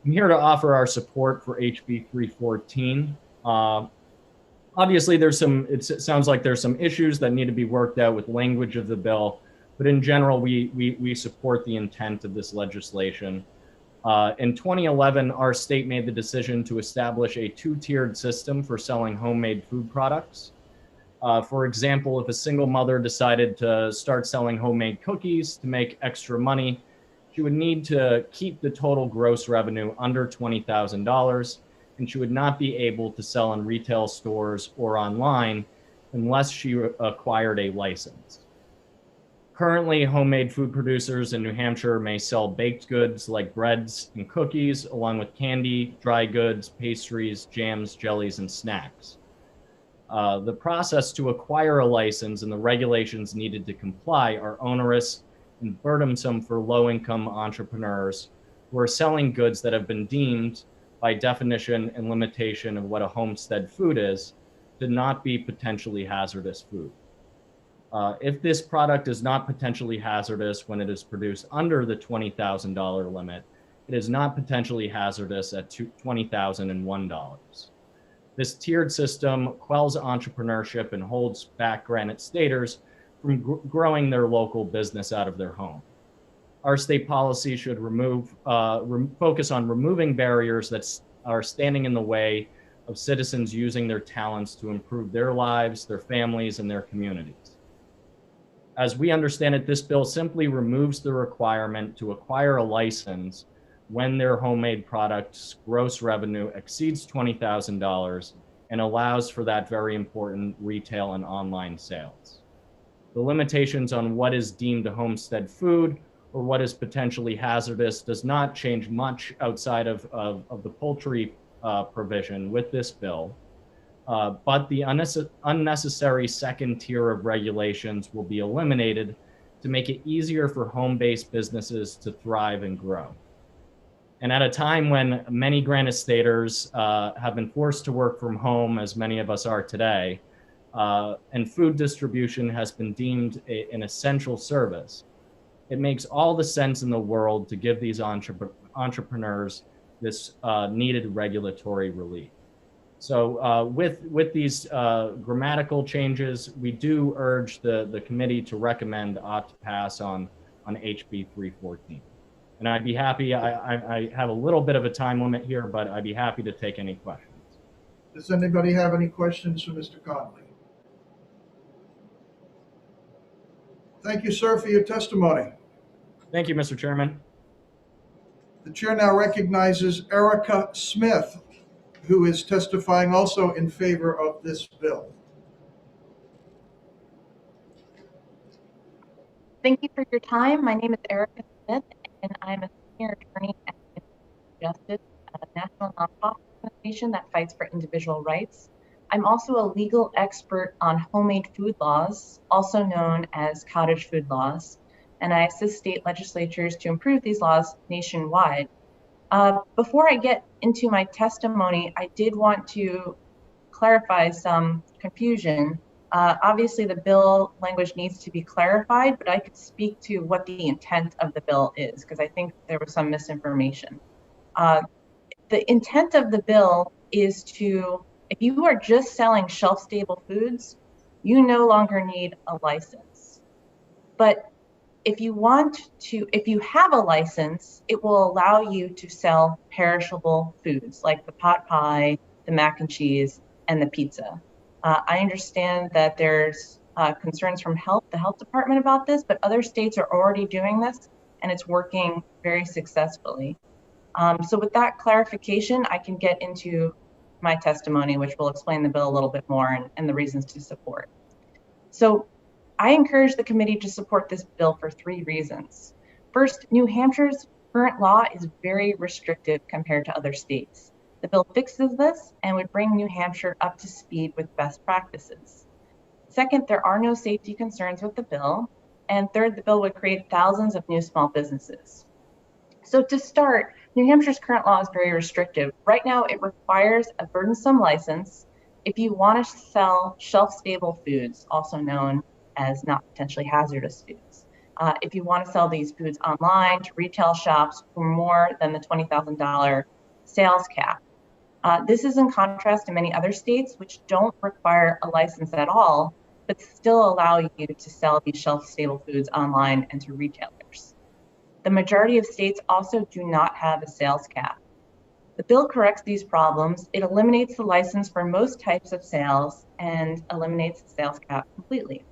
I'm here to offer our support for HB 314. Obviously, it sounds like there's some issues that need to be worked out with language of the bill, but in general, we support the intent of this legislation. In 2011, our state made the decision to establish a 2-tiered system for selling homemade food products. For example, if a single mother decided to start selling homemade cookies to make extra money, she would need to keep the total gross revenue under $20,000, and she would not be able to sell in retail stores or online unless she acquired a license. Currently, homemade food producers in New Hampshire may sell baked goods like breads and cookies, along with candy, dry goods, pastries, jams, jellies, and snacks. The process to acquire a license and the regulations needed to comply are onerous and burdensome for low-income entrepreneurs who are selling goods that have been deemed, by definition and limitation of what a homestead food is, to not be potentially hazardous food. If this product is not potentially hazardous when it is produced under the $20,000 limit, it is not potentially hazardous at $20,001. This tiered system quells entrepreneurship and holds back Granite Staters from growing their local business out of their home. Our state policy should focus on removing barriers that are standing in the way of citizens using their talents to improve their lives, their families, and their communities. As we understand it, this bill simply removes the requirement to acquire a license when their homemade product's gross revenue exceeds $20,000 and allows for that very important retail and online sales. The limitations on what is deemed a homestead food or what is potentially hazardous does not change much outside of the poultry provision with this bill. but the unnecessary second tier of regulations will be eliminated to make it easier for home-based businesses to thrive and grow. And at a time when many Granite Staters have been forced to work from home, as many of us are today, and food distribution has been deemed an essential service, it makes all the sense in the world to give these entrepreneurs this needed regulatory relief. So with these grammatical changes, we do urge the committee to recommend ought to pass on HB 314. And I'd be happy, I have a little bit of a time limit here, but I'd be happy to take any questions. Does anybody have any questions for Mr. Connolly? Thank you, sir, for your testimony. Thank you, Mr. Chairman. The chair now recognizes Erica Smith, who is testifying also in favor of this bill. Thank you for your time. My name is Erica Smith, and I'm a senior attorney at Justice, a national nonprofit organization that fights for individual rights. I'm also a legal expert on homemade food laws, also known as cottage food laws, and I assist state legislatures to improve these laws nationwide. Before I get into my testimony, I did want to clarify some confusion. Obviously, the bill language needs to be clarified, but I could speak to what the intent of the bill is, because I think there was some misinformation. The intent of the bill is to, if you are just selling shelf-stable foods, you no longer need a license. But if you have a license, it will allow you to sell perishable foods like the pot pie, the mac and cheese, and the pizza. I understand that there's concerns from the health department about this, but other states are already doing this, and it's working very successfully. So with that clarification, I can get into my testimony, which will explain the bill a little bit more and the reasons to support. So I encourage the committee to support this bill for 3 reasons. First, New Hampshire's current law is very restrictive compared to other states. The bill fixes this and would bring New Hampshire up to speed with best practices. Second, there are no safety concerns with the bill. And third, the bill would create thousands of new small businesses. So to start, New Hampshire's current law is very restrictive. Right now, it requires a burdensome license if you want to sell shelf-stable foods, also known as not potentially hazardous foods. If you want to sell these foods online to retail shops for more than the $20,000 sales cap. This is in contrast to many other states which don't require a license at all, but still allow you to sell these shelf-stable foods online and to retailers. The majority of states also do not have a sales cap. The bill corrects these problems. It eliminates the license for most types of sales and eliminates the sales cap completely.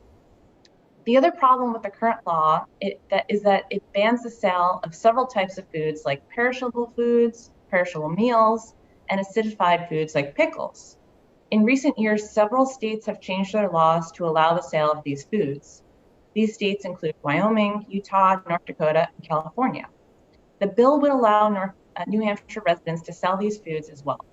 The other problem with the current law is that it bans the sale of several types of foods like perishable foods, perishable meals, and acidified foods like pickles. In recent years, several states have changed their laws to allow the sale of these foods. These states include Wyoming, Utah, North Dakota, and California. The bill would allow New Hampshire residents to sell these foods as well.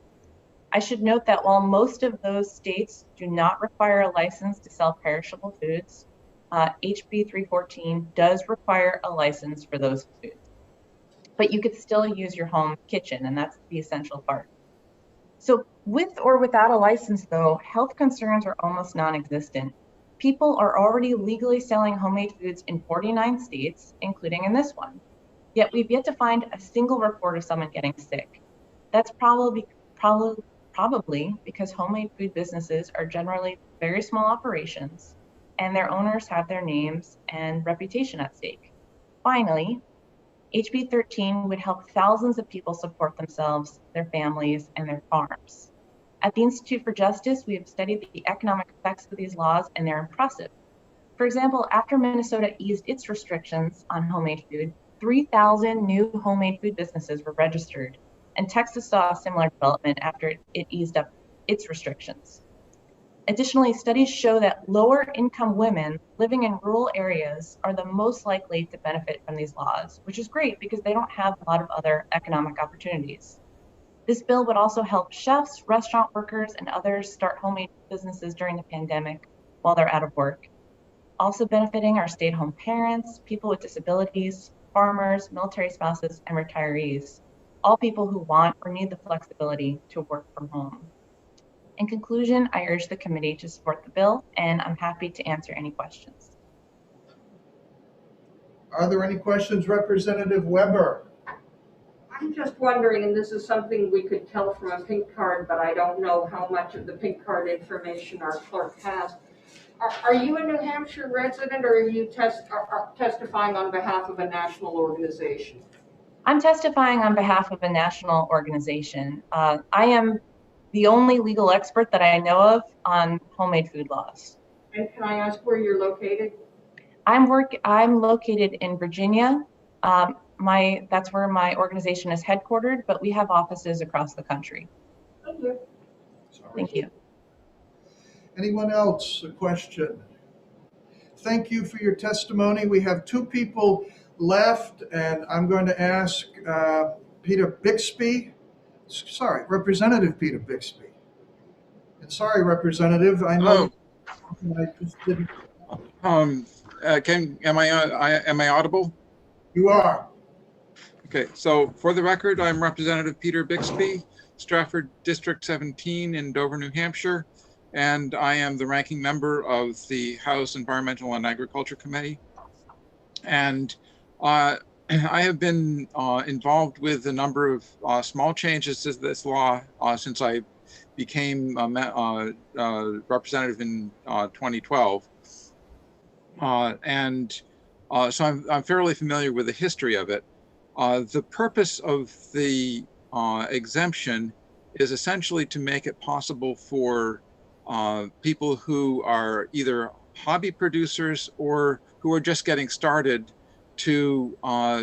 I should note that while most of those states do not require a license to sell perishable foods, HB 314 does require a license for those foods. But you could still use your home kitchen, and that's the essential part. So with or without a license, though, health concerns are almost non-existent. People are already legally selling homemade foods in 49 states, including in this one. Yet we've yet to find a single report of someone getting sick. That's probably because homemade food businesses are generally very small operations, and their owners have their names and reputation at stake. Finally, HB 13 would help thousands of people support themselves, their families, and their farms. At the Institute for Justice, we have studied the economic effects of these laws, and they're impressive. For example, after Minnesota eased its restrictions on homemade food, 3,000 new homemade food businesses were registered, and Texas saw a similar development after it eased up its restrictions. Additionally, studies show that lower income women living in rural areas are the most likely to benefit from these laws, which is great because they don't have a lot of other economic opportunities. This bill would also help chefs, restaurant workers, and others start homemade businesses during the pandemic while they're out of work. Also benefiting our stay-at-home parents, people with disabilities, farmers, military spouses, and retirees, all people who want or need the flexibility to work from home. In conclusion, I urge the committee to support the bill, and I'm happy to answer any questions. Are there any questions, Representative Weber? I'm just wondering, and this is something we could tell from a pink card, but I don't know how much of the pink card information our clerk has. Are you a New Hampshire resident, or are you testifying on behalf of a national organization? I'm testifying on behalf of a national organization. I am the only legal expert that I know of on homemade food laws. And can I ask where you're located? I'm located in Virginia. That's where my organization is headquartered, but we have offices across the country. Thank you. Thank you. Anyone else? A question? Thank you for your testimony. We have two people left, and I'm going to ask Peter Bixby. Sorry, Representative Peter Bixby. And sorry, Representative, I know I just didn't. Am I audible? You are. Okay, so for the record, I'm Representative Peter Bixby, Stratford District 17 in Dover, New Hampshire, and I am the ranking member of the House Environmental and Agriculture Committee. And I have been involved with a number of small changes to this law since I became a representative in 2012. So I'm fairly familiar with the history of it. The purpose of the exemption is essentially to make it possible for people who are either hobby producers or who are just getting started to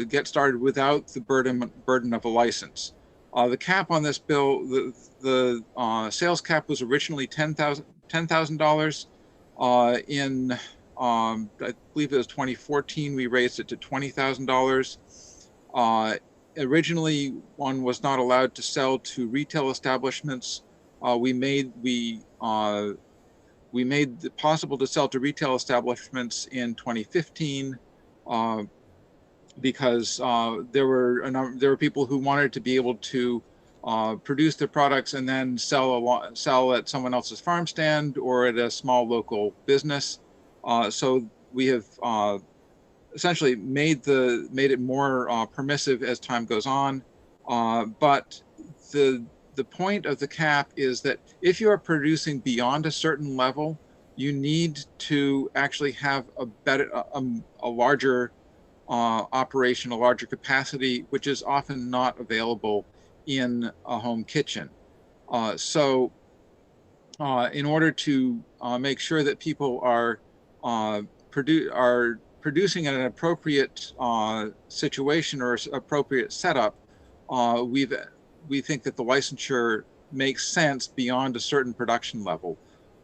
get started without the burden of a license. The cap on this bill, the sales cap was originally $10,000. In I believe it was 2014, we raised it to $20,000. Originally, one was not allowed to sell to retail establishments. We made it possible to sell to retail establishments in 2015 because there were people who wanted to be able to produce their products and then sell at someone else's farm stand or at a small local business. So we have essentially made it more permissive as time goes on. But the point of the cap is that if you are producing beyond a certain level, you need to actually have a larger operation, a larger capacity, which is often not available in a home kitchen. So in order to make sure that people are producing in an appropriate situation or appropriate setup, we think that the licensure makes sense beyond a certain production level.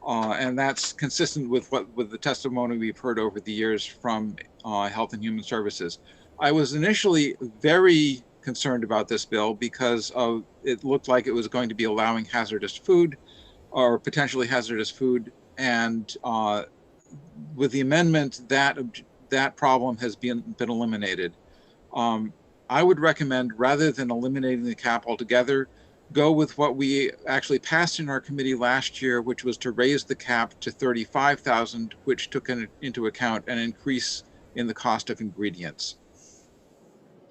And that's consistent with the testimony we've heard over the years from Health and Human Services. I was initially very concerned about this bill because it looked like it was going to be allowing hazardous food or potentially hazardous food. And with the amendment, that problem has been eliminated. I would recommend, rather than eliminating the cap altogether, go with what we actually passed in our committee last year, which was to raise the cap to $35,000, which took into account an increase in the cost of ingredients.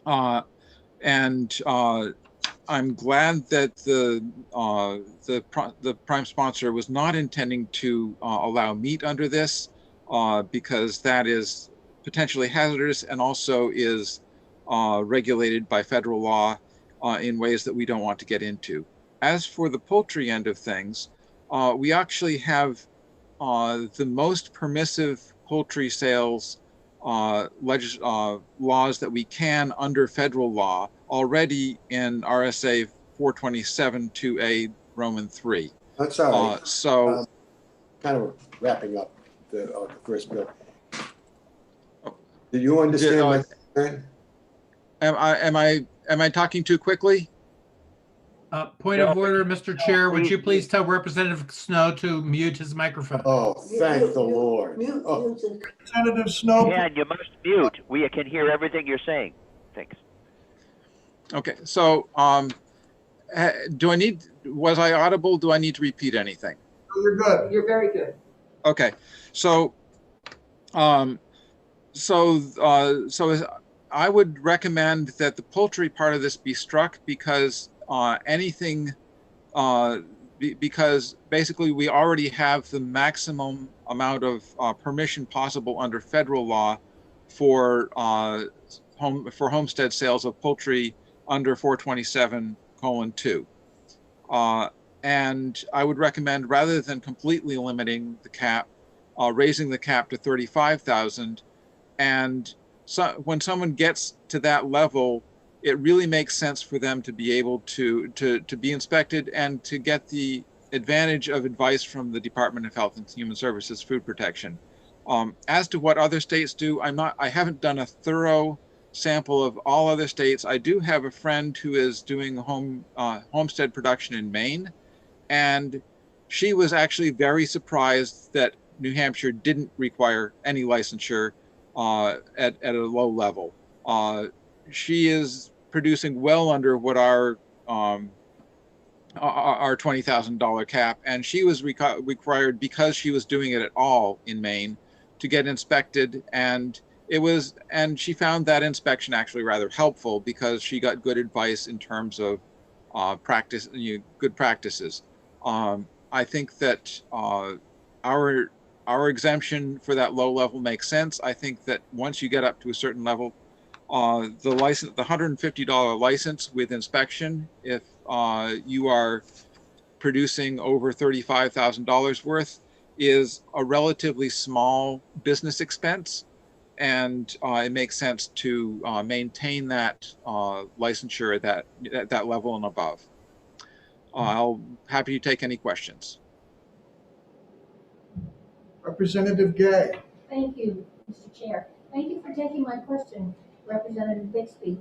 I'm glad that the prime sponsor was not intending to allow meat under this, because that is potentially hazardous and also is regulated by federal law in ways that we don't want to get into. As for the poultry end of things, we actually have the most permissive poultry sales laws that we can under federal law already in RSA 427 2A Roman 3. That's all right. So kind of wrapping up the first bill. Do you understand my concern? Am I talking too quickly? Point of order, Mr. Chair, would you please tell Representative Snow to mute his microphone? Oh, thank the Lord. Oh. Representative Snow. Ken, you must mute. We can hear everything you're saying. Thanks. Okay, so was I audible? Do I need to repeat anything? You're good. You're very good. Okay, so I would recommend that the poultry part of this be struck because because basically we already have the maximum amount of permission possible under federal law for homestead sales of poultry under 427:2. And I would recommend, rather than completely limiting the cap, raising the cap to 35,000. And so when someone gets to that level, it really makes sense for them to be able to be inspected and to get the advantage of advice from the Department of Health and Human Services Food Protection. As to what other states do, I haven't done a thorough sample of all other states. I do have a friend who is doing homestead production in Maine, and she was actually very surprised that New Hampshire didn't require any licensure at a low level. She is producing well under what our $20,000 cap, and she was required, because she was doing it at all in Maine, to get inspected, and she found that inspection actually rather helpful because she got good advice in terms of good practices. I think that our exemption for that low level makes sense. I think that once you get up to a certain level, the $150 license with inspection, if you are producing over $35,000 worth, is a relatively small business expense, and it makes sense to maintain that licensure at that level and above. I'll happy to take any questions. Representative Gay. Thank you, Mr. Chair. Thank you for taking my question, Representative Bixby.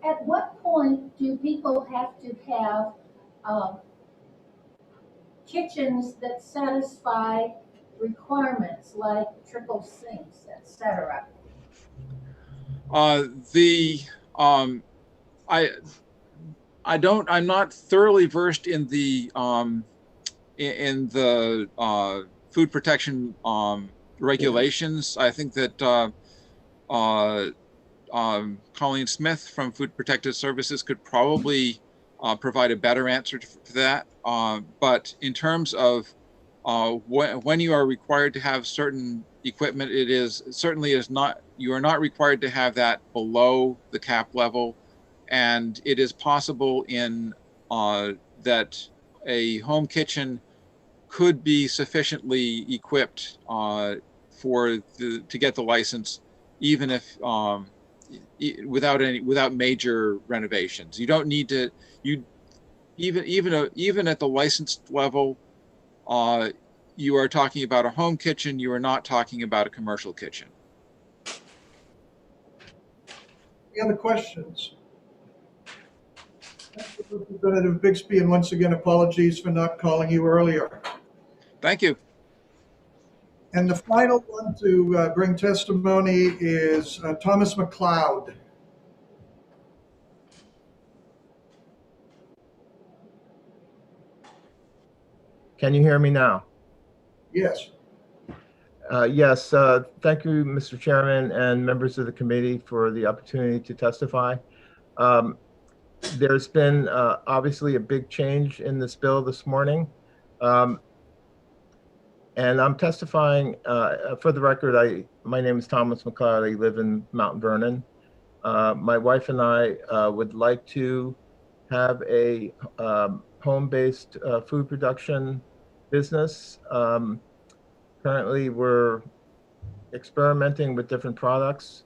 At what point do people have to have kitchens that satisfy requirements like triple sinks, etc.? I'm not thoroughly versed in the food protection regulations. I think that Colleen Smith from Food Protective Services could probably provide a better answer to that. But in terms of when you are required to have certain equipment, you are not required to have that below the cap level, and it is possible that a home kitchen could be sufficiently equipped to get the license, even if without major renovations. You don't need to. Even at the licensed level, you are talking about a home kitchen. You are not talking about a commercial kitchen. Any other questions? Thank you, Representative Bixby, and once again, apologies for not calling you earlier. Thank you. And the final one to bring testimony is Thomas McLeod. Can you hear me now? Yes. Yes. Thank you, Mr. Chairman and members of the committee, for the opportunity to testify. There's been obviously a big change in this bill this morning. And I'm testifying, for the record, my name is Thomas McLeod. I live in Mount Vernon. My wife and I would like to have a home-based food production business. Currently, we're experimenting with different products.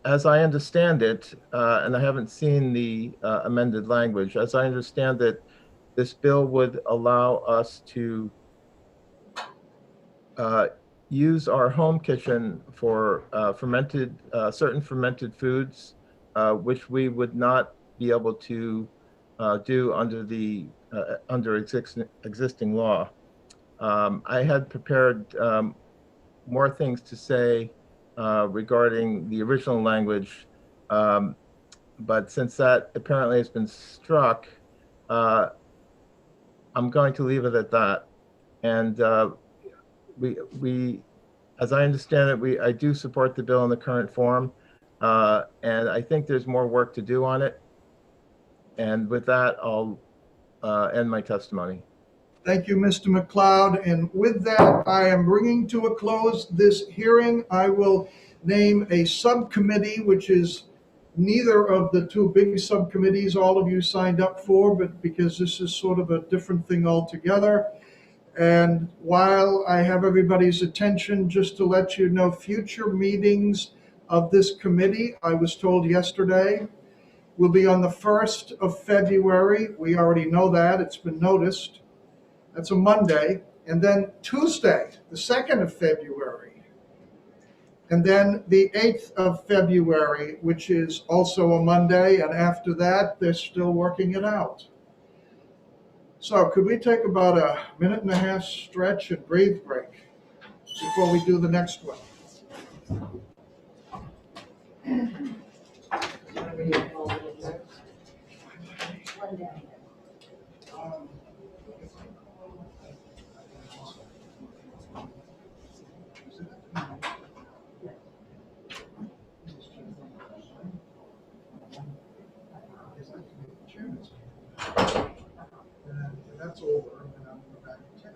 As I understand it, and I haven't seen the amended language, as I understand it, this bill would allow us to use our home kitchen for certain fermented foods, which we would not be able to do under the under existing law. I had prepared more things to say regarding the original language, but since that apparently has been struck, I'm going to leave it at that. And we, as I understand it, I do support the bill in the current form, and I think there's more work to do on it. And with that, I'll end my testimony. Thank you, Mr. McLeod. And with that, I am bringing to a close this hearing. I will name a subcommittee, which is neither of the two big subcommittees all of you signed up for, but because this is sort of a different thing altogether. And while I have everybody's attention, just to let you know, future meetings of this committee, I was told yesterday, will be on the 1st of February. We already know that. It's been noticed. That's a Monday. And then Tuesday, the 2nd of February. And then the 8th of February, which is also a Monday. And after that, they're still working it out. So could we take about a 1.5-minute stretch and breathe break before we do the next one? That's over, and I'm going back to 10.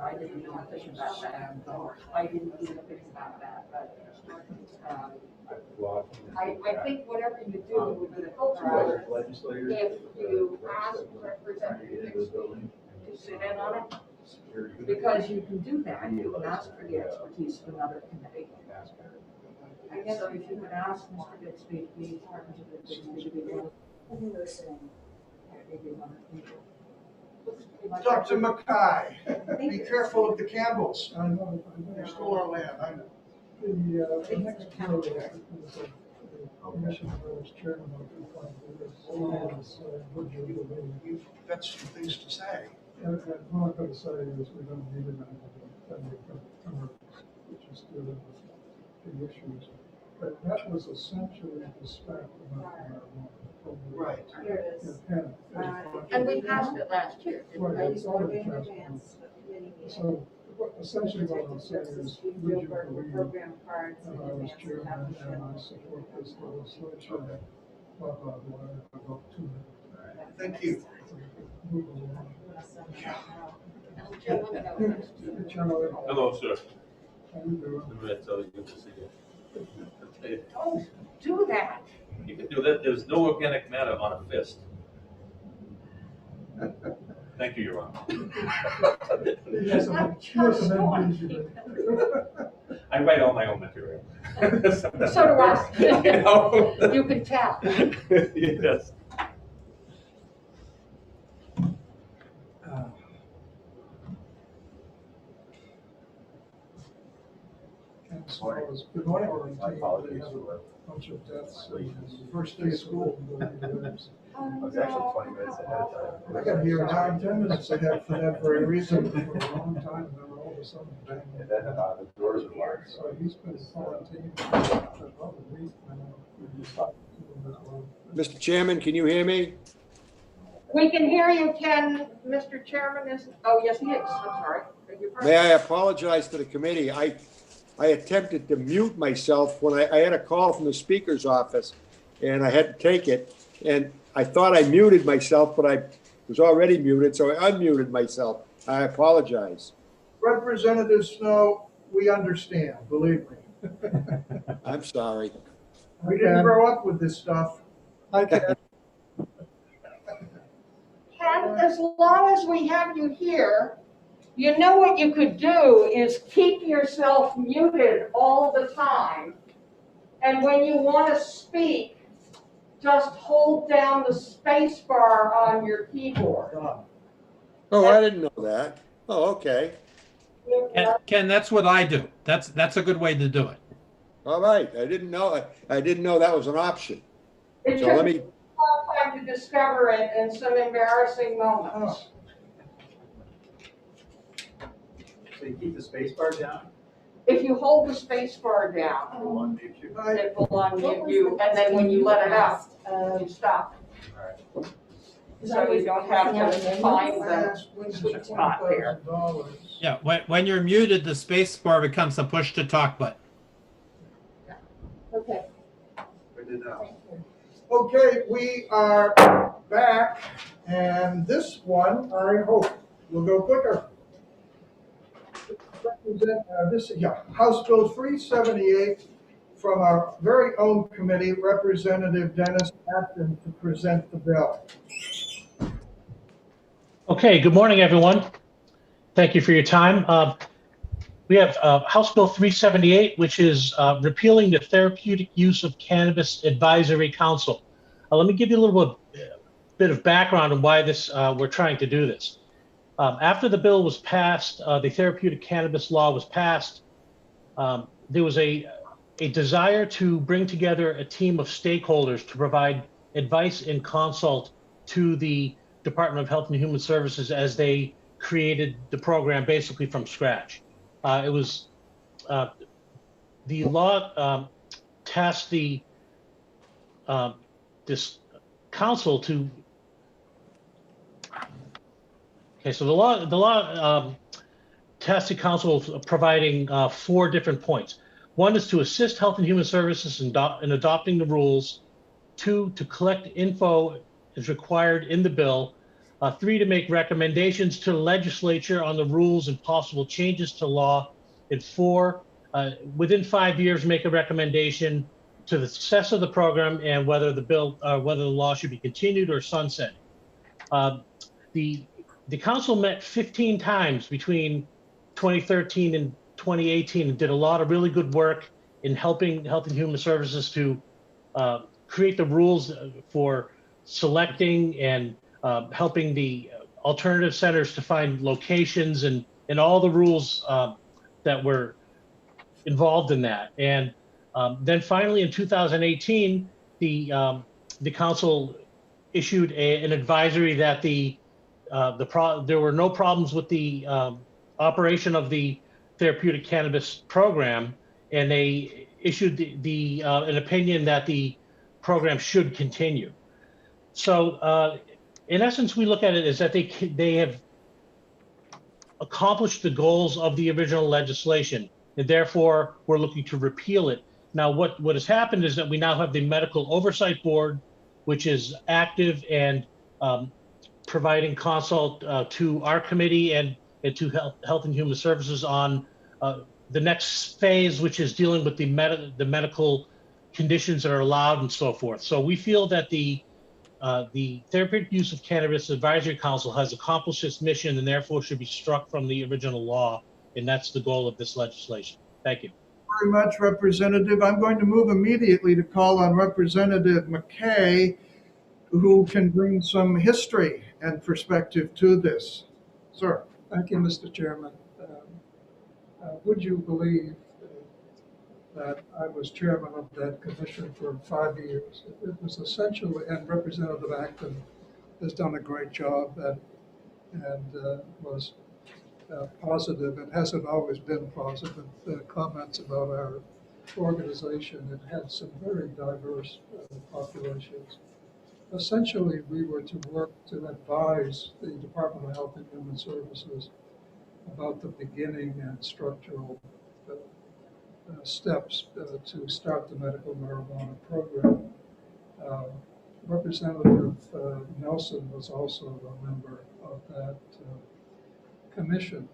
I didn't know anything about that. I didn't do anything about that, but I think whatever you do with the culture, if you ask Representative to sit in on it, because you can do that, you can ask for the expertise of another committee. I guess so if you could ask Mr. Bixby to be Representative Bixby to be one of the listening, maybe one of the people. Dr. Mackay, be careful of the candles. They're still our land, I know. The next bill is the Commission Village Chairman of the You've got some things to say. And what I'm going to say is we don't need an amendment, which is still the issues. But that was essentially the spec of marijuana. Right. Here it is. And we passed it last year. Right, it's already passed. So essentially what I'm saying is, would you believe that I was chairman and I support this legislation, blah, blah, blah, I vote to it. Thank you. Move along. Hello, sir. How you doing? I'm going to tell you to see you. Don't do that. You can do that. There's no organic matter on a fist. Thank you, Your Honor. Yes, I write all my own material. So do I. You know? You can tell. Yes. Good morning. My apologies for a bunch of deaths. First day of school. I was actually 20 minutes ahead of time. I got here an hour and 10 minutes ahead for that very reason. For a long time, then all of a sudden, bang. And then the doors are locked. So he's been quarantined for about a week now. Mr. Chairman, can you hear me? We can hear you, Ken. Mr. Chairman is, oh, yes, he is. I'm sorry. Beg your pardon. May I apologize to the committee? I attempted to mute myself when I had a call from the speaker's office and I had to take it. And I thought I muted myself, but I was already muted, so I unmuted myself. I apologize. Representative Snow, we understand, believe me. I'm sorry. We didn't grow up with this stuff. Ken, as long as we have you here, you know what you could do is keep yourself muted all the time. And when you want to speak, just hold down the space bar on your keyboard. Oh, I didn't know that. Oh, okay. Ken, that's what I do. That's a good way to do it. All right, I didn't know that was an option. It So took let me me, a long time to discover it and some embarrassing moments. So you keep the space bar down? If you hold the space bar down, it will unmute you, and then when you let it out, you stop. So you don't have to find the sweet spot there. Yeah, when you're muted, the space bar becomes a push to talk button. Okay. Okay, we are back, and this one, I hope, will go quicker. House Bill 378 from our very own committee, Representative Dennis Acton, to present the bill. Okay, good morning, everyone. Thank you for your time. We have House Bill 378, which is repealing the Therapeutic Use of Cannabis Advisory Council. Let me give you a little bit of background on why we're trying to do this. After the bill was passed, the therapeutic cannabis law was passed, there was a desire to bring together a team of stakeholders to provide advice and consult to the Department of Health and Human Services as they created the program basically from scratch. It was the law tasked this council to. Okay, so the law tasked the council of providing 4 different points. 1 is to assist Health and Human Services in adopting the rules. 2, to collect info as required in the bill. 3, to make recommendations to the legislature on the rules and possible changes to law. And 4, within 5 years, make a recommendation to the success of the program and whether the law should be continued or sunset. The council met 15 times between 2013 and 2018 and did a lot of really good work in helping Health and Human Services to create the rules for selecting and helping the alternative centers to find locations and all the rules that were involved in that. And then finally in 2018, the council issued an advisory that there were no problems with the operation of the therapeutic cannabis program, and they issued an opinion that the program should continue. So in essence, we look at it as that they have accomplished the goals of the original legislation, and therefore we're looking to repeal it. Now, what has happened is that we now have the Medical Oversight Board, which is active and providing consult to our committee and to Health and Human Services on the next phase, which is dealing with the medical conditions that are allowed and so forth. So we feel that the Therapeutic Use of Cannabis Advisory Council has accomplished its mission and therefore should be struck from the original law, and that's the goal of this legislation. Thank you. Very much, Representative. I'm going to move immediately to call on Representative McKay, who can bring some history and perspective to this. Sir. Thank you, Mr. Chairman. Would you believe that I was chairman of that commission for 5 years? It was essentially, and Representative Acton has done a great job and was positive. It hasn't always been positive comments about our organization. It had some very diverse populations. Essentially, we were to work to advise the Department of Health and Human Services about the beginning and structural steps to start the medical marijuana program. Representative Nelson was also a member of that commission.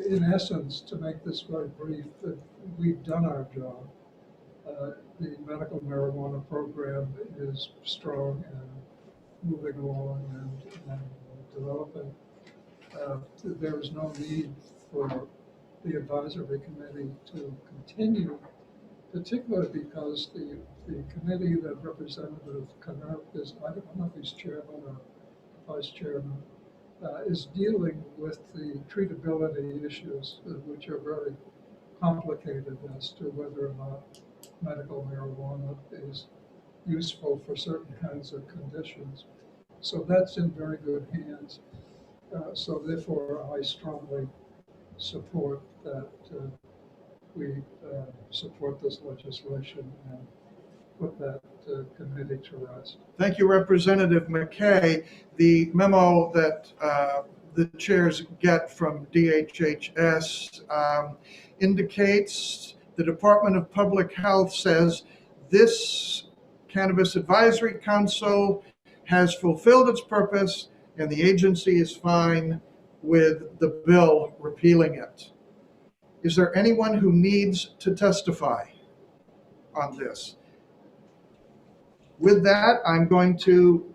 In essence, to make this very brief, we've done our job. The medical marijuana program is strong and moving along and developing. There is no need for the advisory committee to continue, particularly because the committee that Representative Knurp is, I don't know if he's chairman or vice chairman, is dealing with the treatability issues, which are very complicated as to whether or not medical marijuana is useful for certain kinds of conditions. So that's in very good hands. So therefore, I strongly support that we support this legislation and put that committee to rest. Thank you, Representative McKay. The memo that the chairs get from DHHS indicates the Department of Public Health says this Cannabis Advisory Council has fulfilled its purpose and the agency is fine with the bill repealing it. Is there anyone who needs to testify on this? With that, I'm going to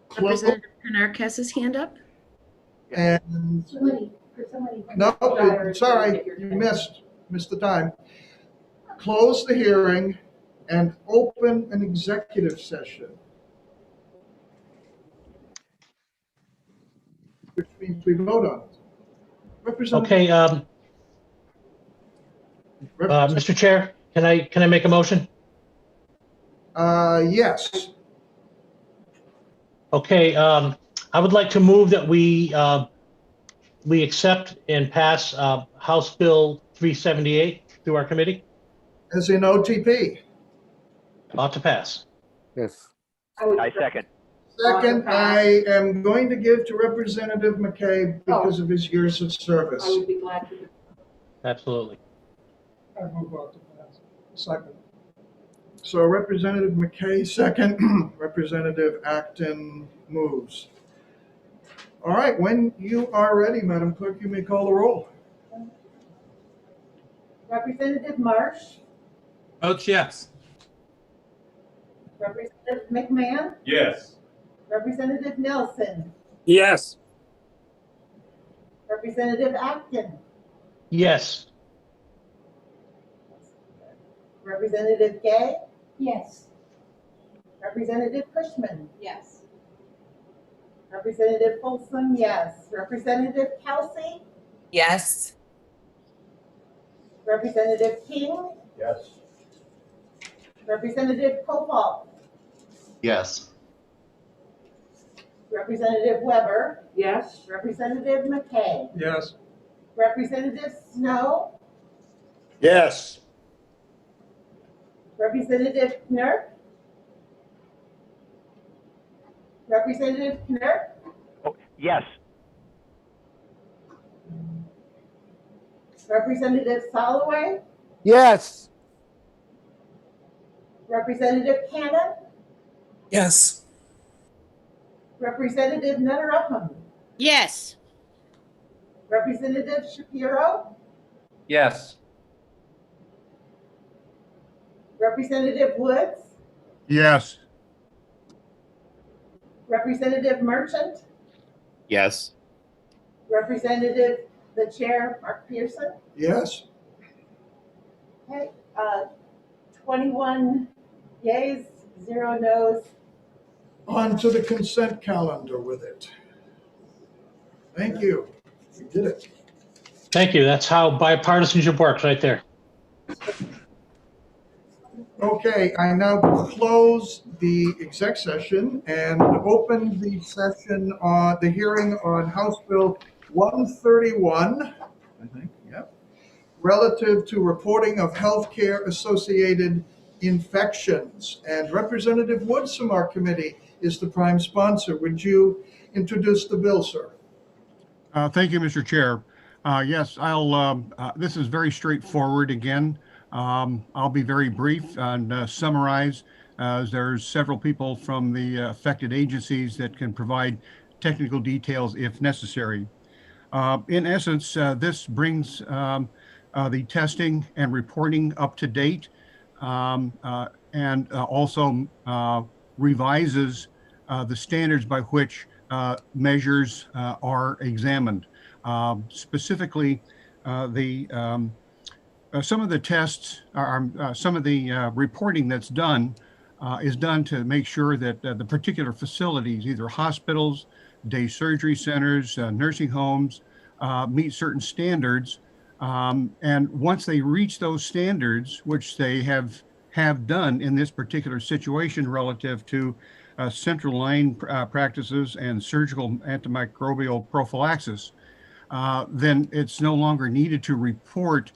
close. Representative Knirk has his hand up. And no, sorry, you missed the time. Close the hearing and open an executive session. Which means we vote on it. Okay, Mr. Chair, can I make a motion? Yes. Okay, I would like to move that we accept and pass House Bill 378 through our committee. As in OTP. Ought to pass. Yes. I second. Second, I am going to give to Representative McKay because of his years of service. I would be glad to. Absolutely. I move on to pass. Second. So Representative McKay, second. Representative Acton moves. All right, when you are ready, Madam Clerk, you may call the roll. Representative Marsh, Votes yes. Representative McMahon, Yes. Representative Nelson, Yes. Representative Acton, Yes. Representative Gay, Yes. Representative Cushman, Yes. Representative Folsom, yes. Representative Kelsey, Yes. Representative King, Yes. Representative Copal, Yes. Representative Weber, Yes. Representative McKay, Yes. Representative Snow, Yes. Representative Knirk, Representative Knirk, Oh, yes. Representative Soloway, Yes. Representative Cannon, Yes. Representative Nutter-Upham, Yes. Representative Shapiro, Yes. Representative Woods, Yes. Representative Merchant, Yes. Representative, the Chair, Mark Pearson. Yes. Okay, 21 yeas, 0 noes. On to the consent calendar with it. Thank you. We did it. Thank you. That's how bipartisanship works right there. Okay, I now close the exec session and open the session on the hearing on House Bill 131, I think, yep, relative to reporting of healthcare associated infections. And Representative Woods from our committee is the prime sponsor. Would you introduce the bill, sir? Thank you, Mr. Chair. Yes, this is very straightforward again. I'll be very brief and summarize, as there's several people from the affected agencies that can provide technical details if necessary. In essence, this brings the testing and reporting up to date, and also revises the standards by which measures are examined. Specifically, some of the tests some of the reporting that's done is done to make sure that the particular facilities, either hospitals, day surgery centers, nursing homes meet certain standards. And once they reach those standards, which they have done in this particular situation relative to central line practices and surgical antimicrobial prophylaxis, then it's no longer needed to report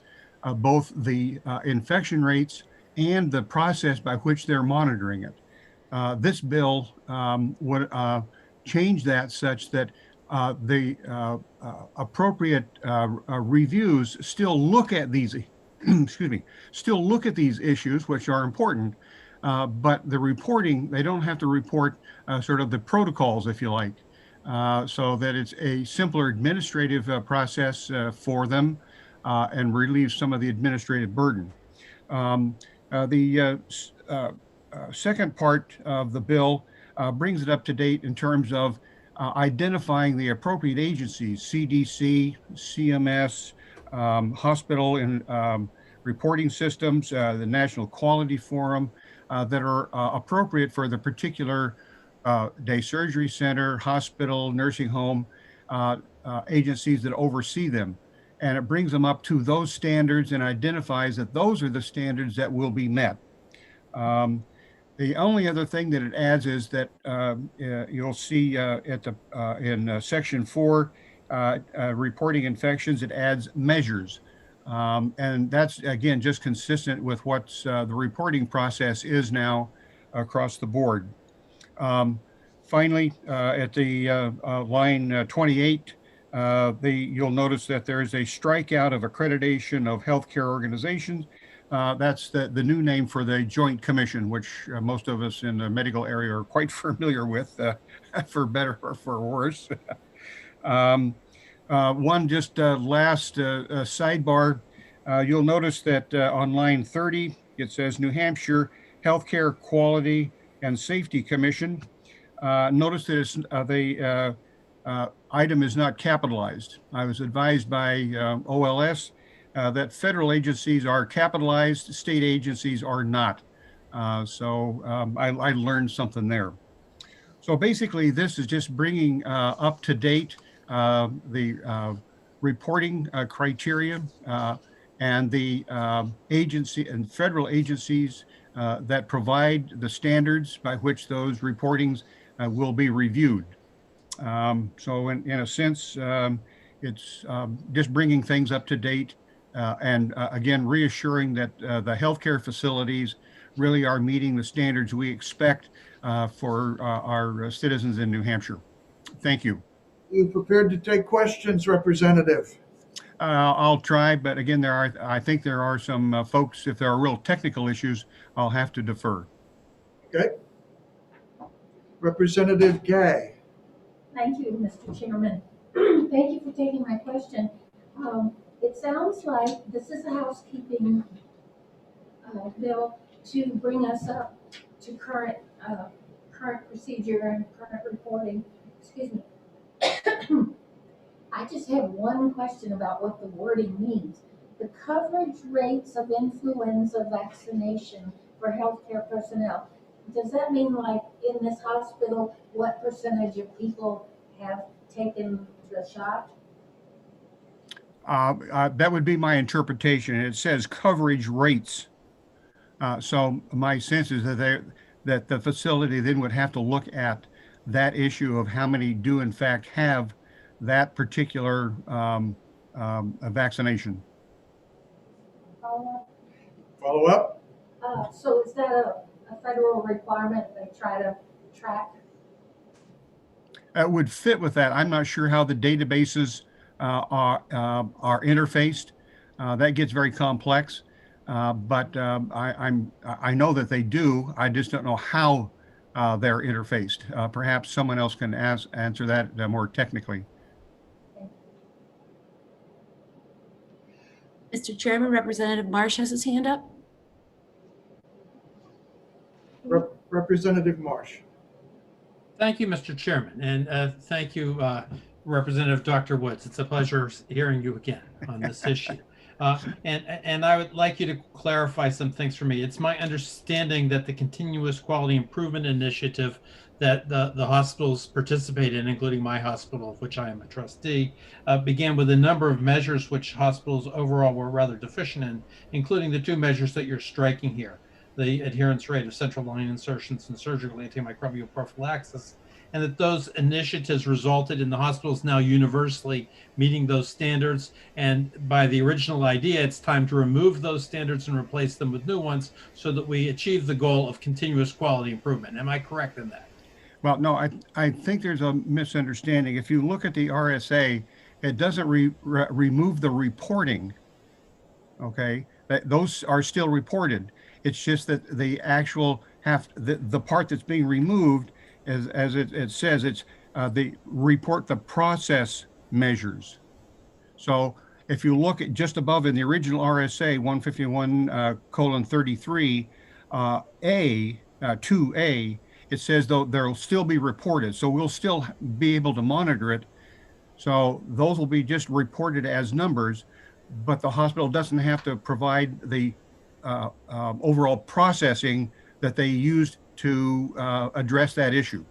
both the infection rates and the process by which they're monitoring it. This bill would change that such that the appropriate reviews still look at these, excuse me, still look at these issues, which are important, but the reporting, they don't have to report sort of the protocols, if you like, so that it's a simpler administrative process for them and relieves some of the administrative burden. The second part of the bill brings it up to date in terms of identifying the appropriate agencies, CDC, CMS, hospital and reporting systems, the National Quality Forum, that are appropriate for the particular day surgery center, hospital, nursing home, agencies that oversee them. And it brings them up to those standards and identifies that those are the standards that will be met. The only other thing that it adds is that you'll see at the in section 4, reporting infections, it adds measures. And that's, again, just consistent with what the reporting process is now across the board. Finally, at the line 28, you'll notice that there is a strikeout of accreditation of healthcare organizations. That's the new name for the Joint Commission, which most of us in the medical area are quite familiar with, for better or for worse. One just last sidebar, you'll notice that on line 30, it says New Hampshire Healthcare Quality and Safety Commission. Notice that it's, the item is not capitalized. I was advised by OLS that federal agencies are capitalized, state agencies are not. So I learned something there. So basically, this is just bringing up to date the reporting criteria and the agency and federal agencies that provide the standards by which those reportings will be reviewed. So in a sense, it's just bringing things up to date and again, reassuring that the healthcare facilities really are meeting the standards we expect for our citizens in New Hampshire. Thank you. You prepared to take questions, Representative? I'll try, but again, I think there are some folks, if there are real technical issues, I'll have to defer. Okay. Representative Gay. Thank you, Mr. Chairman. Thank you for taking my question. It sounds like this is a housekeeping bill to bring us up to current procedure and current reporting. Excuse me. I just have one question about what the wording means. The coverage rates of influenza vaccination for healthcare personnel. Does that mean, like, in this hospital, what percentage of people have taken the shot? That would be my interpretation. It says coverage rates. So my sense is that the facility then would have to look at that issue of how many do in fact have that particular vaccination. Follow up? So is that a federal requirement they try to track? It would fit with that. I'm not sure how the databases are interfaced. That gets very complex, but I know that they do. I just don't know how they're interfaced. Perhaps someone else can answer that more technically. Mr. Chairman, Representative Marsh has his hand up. Representative Marsh. Thank you, Mr. Chairman, and thank you, Representative Dr. Woods. It's a pleasure hearing you again on this issue. And I would like you to clarify some things for me. It's my understanding that the Continuous Quality Improvement Initiative that the hospitals participate in, including my hospital, of which I am a trustee, began with a number of measures which hospitals overall were rather deficient in, including the two measures that you're striking here: the adherence rate of central line insertions and surgical antimicrobial prophylaxis, and that those initiatives resulted in the hospitals now universally meeting those standards. And by the original idea, it's time to remove those standards and replace them with new ones so that we achieve the goal of continuous quality improvement. Am I correct in that? Well, no, I think there's a misunderstanding. If you look at the RSA, it doesn't remove the reporting. Okay, those are still reported. It's just that the actual the part that's being removed, as it says, it's the report the process measures. So if you look at just above in the original RSA 151:33 A 2A, it says though there will still be reported. So we'll still be able to monitor it. So those will be just reported as numbers, but the hospital doesn't have to provide the overall processing that they used to address that issue.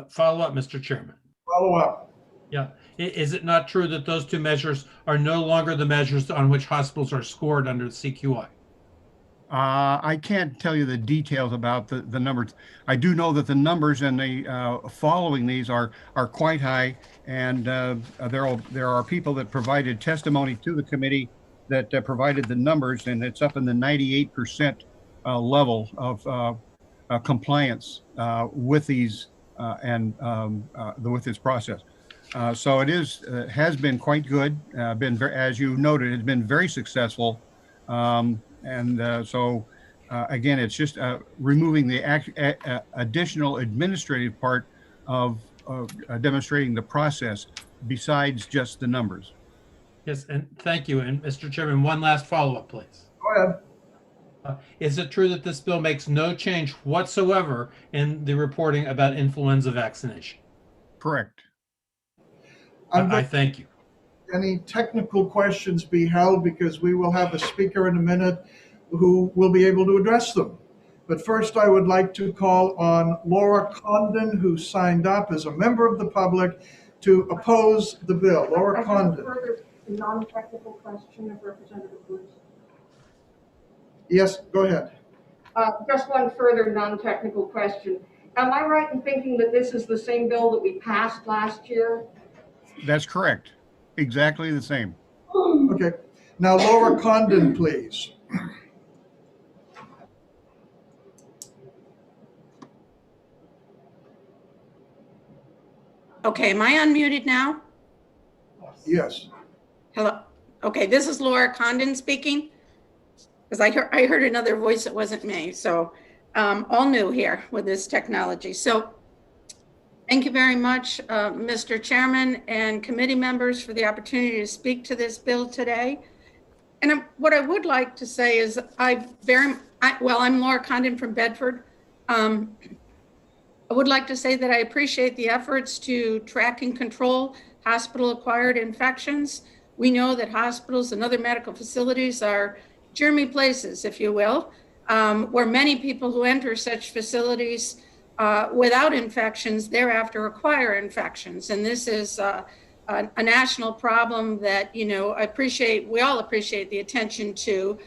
Follow up, Mr. Chairman. Follow up. Yeah. Is it not true that those two measures are no longer the measures on which hospitals are scored under the CQI? I can't tell you the details about the numbers. I do know that the numbers and the following these are quite high, and there are people that provided testimony to the committee that provided the numbers, and it's up in the 98% level of compliance with these with this process. So it has been quite good. As you noted, it's been very successful. Again, it's just removing the additional administrative part of demonstrating the process besides just the numbers. Yes, and thank you. And Mr. Chairman, one last follow-up, please. Go ahead. Is it true that this bill makes no change whatsoever in the reporting about influenza vaccination? Correct. I thank you. Any technical questions be held, because we will have a speaker in a minute who will be able to address them. But first, I would like to call on Laura Condon, who signed up as a member of the public to oppose the bill. Laura Condon. Further non-technical question of Representative Bruce. Yes, go ahead. Just one further non-technical question. Am I right in thinking that this is the same bill that we passed last year? That's correct. Exactly the same. Okay. Now, Laura Condon, please. Okay, am I unmuted now? Yes. Hello. Okay, this is Laura Condon speaking, because I heard another voice that wasn't me. So all new here with this technology. So thank you very much, Mr. Chairman and committee members, for the opportunity to speak to this bill today. And what I would like to say is I'm Laura Condon from Bedford. I would like to say that I appreciate the efforts to track and control hospital-acquired infections. We know that hospitals and other medical facilities are germy places, if you will, where many people who enter such facilities without infections thereafter acquire infections. And this is a national problem that, we all appreciate the attention to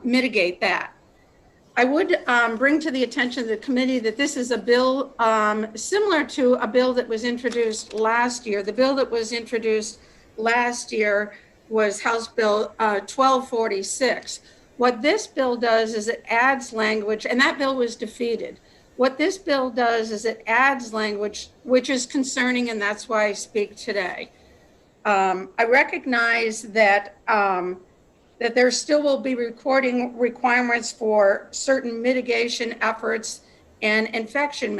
mitigate that. I would bring to the attention of the committee that this is a bill similar to a bill that was introduced last year. The bill that was introduced last year was House Bill 1246. What this bill does is it adds language, and that bill was defeated. What this bill does is it adds language which is concerning, and that's why I speak today. I recognize that that there still will be recording requirements for certain mitigation efforts and infection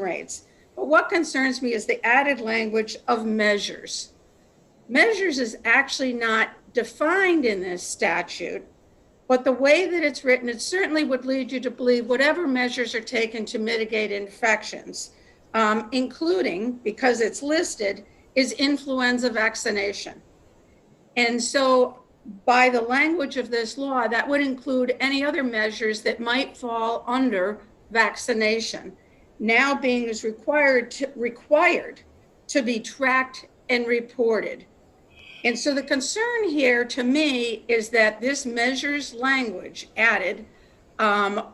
rates. But what concerns me is the added language of measures. Measures is actually not defined in this statute, but the way that it's written, it certainly would lead you to believe whatever measures are taken to mitigate infections, including, because it's listed, is influenza vaccination. And so by the language of this law, that would include any other measures that might fall under vaccination now being is required to be tracked and reported. And so the concern here to me is that this measures language added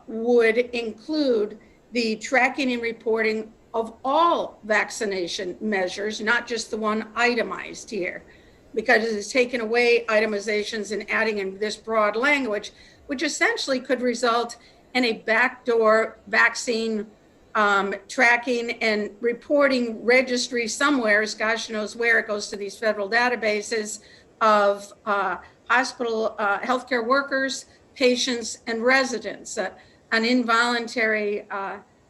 would include the tracking and reporting of all vaccination measures, not just the one itemized here, because it has taken away itemizations and adding in this broad language, which essentially could result in a backdoor vaccine tracking and reporting registry somewhere, gosh knows where. It goes to these federal databases of hospital healthcare workers, patients, and residents, an involuntary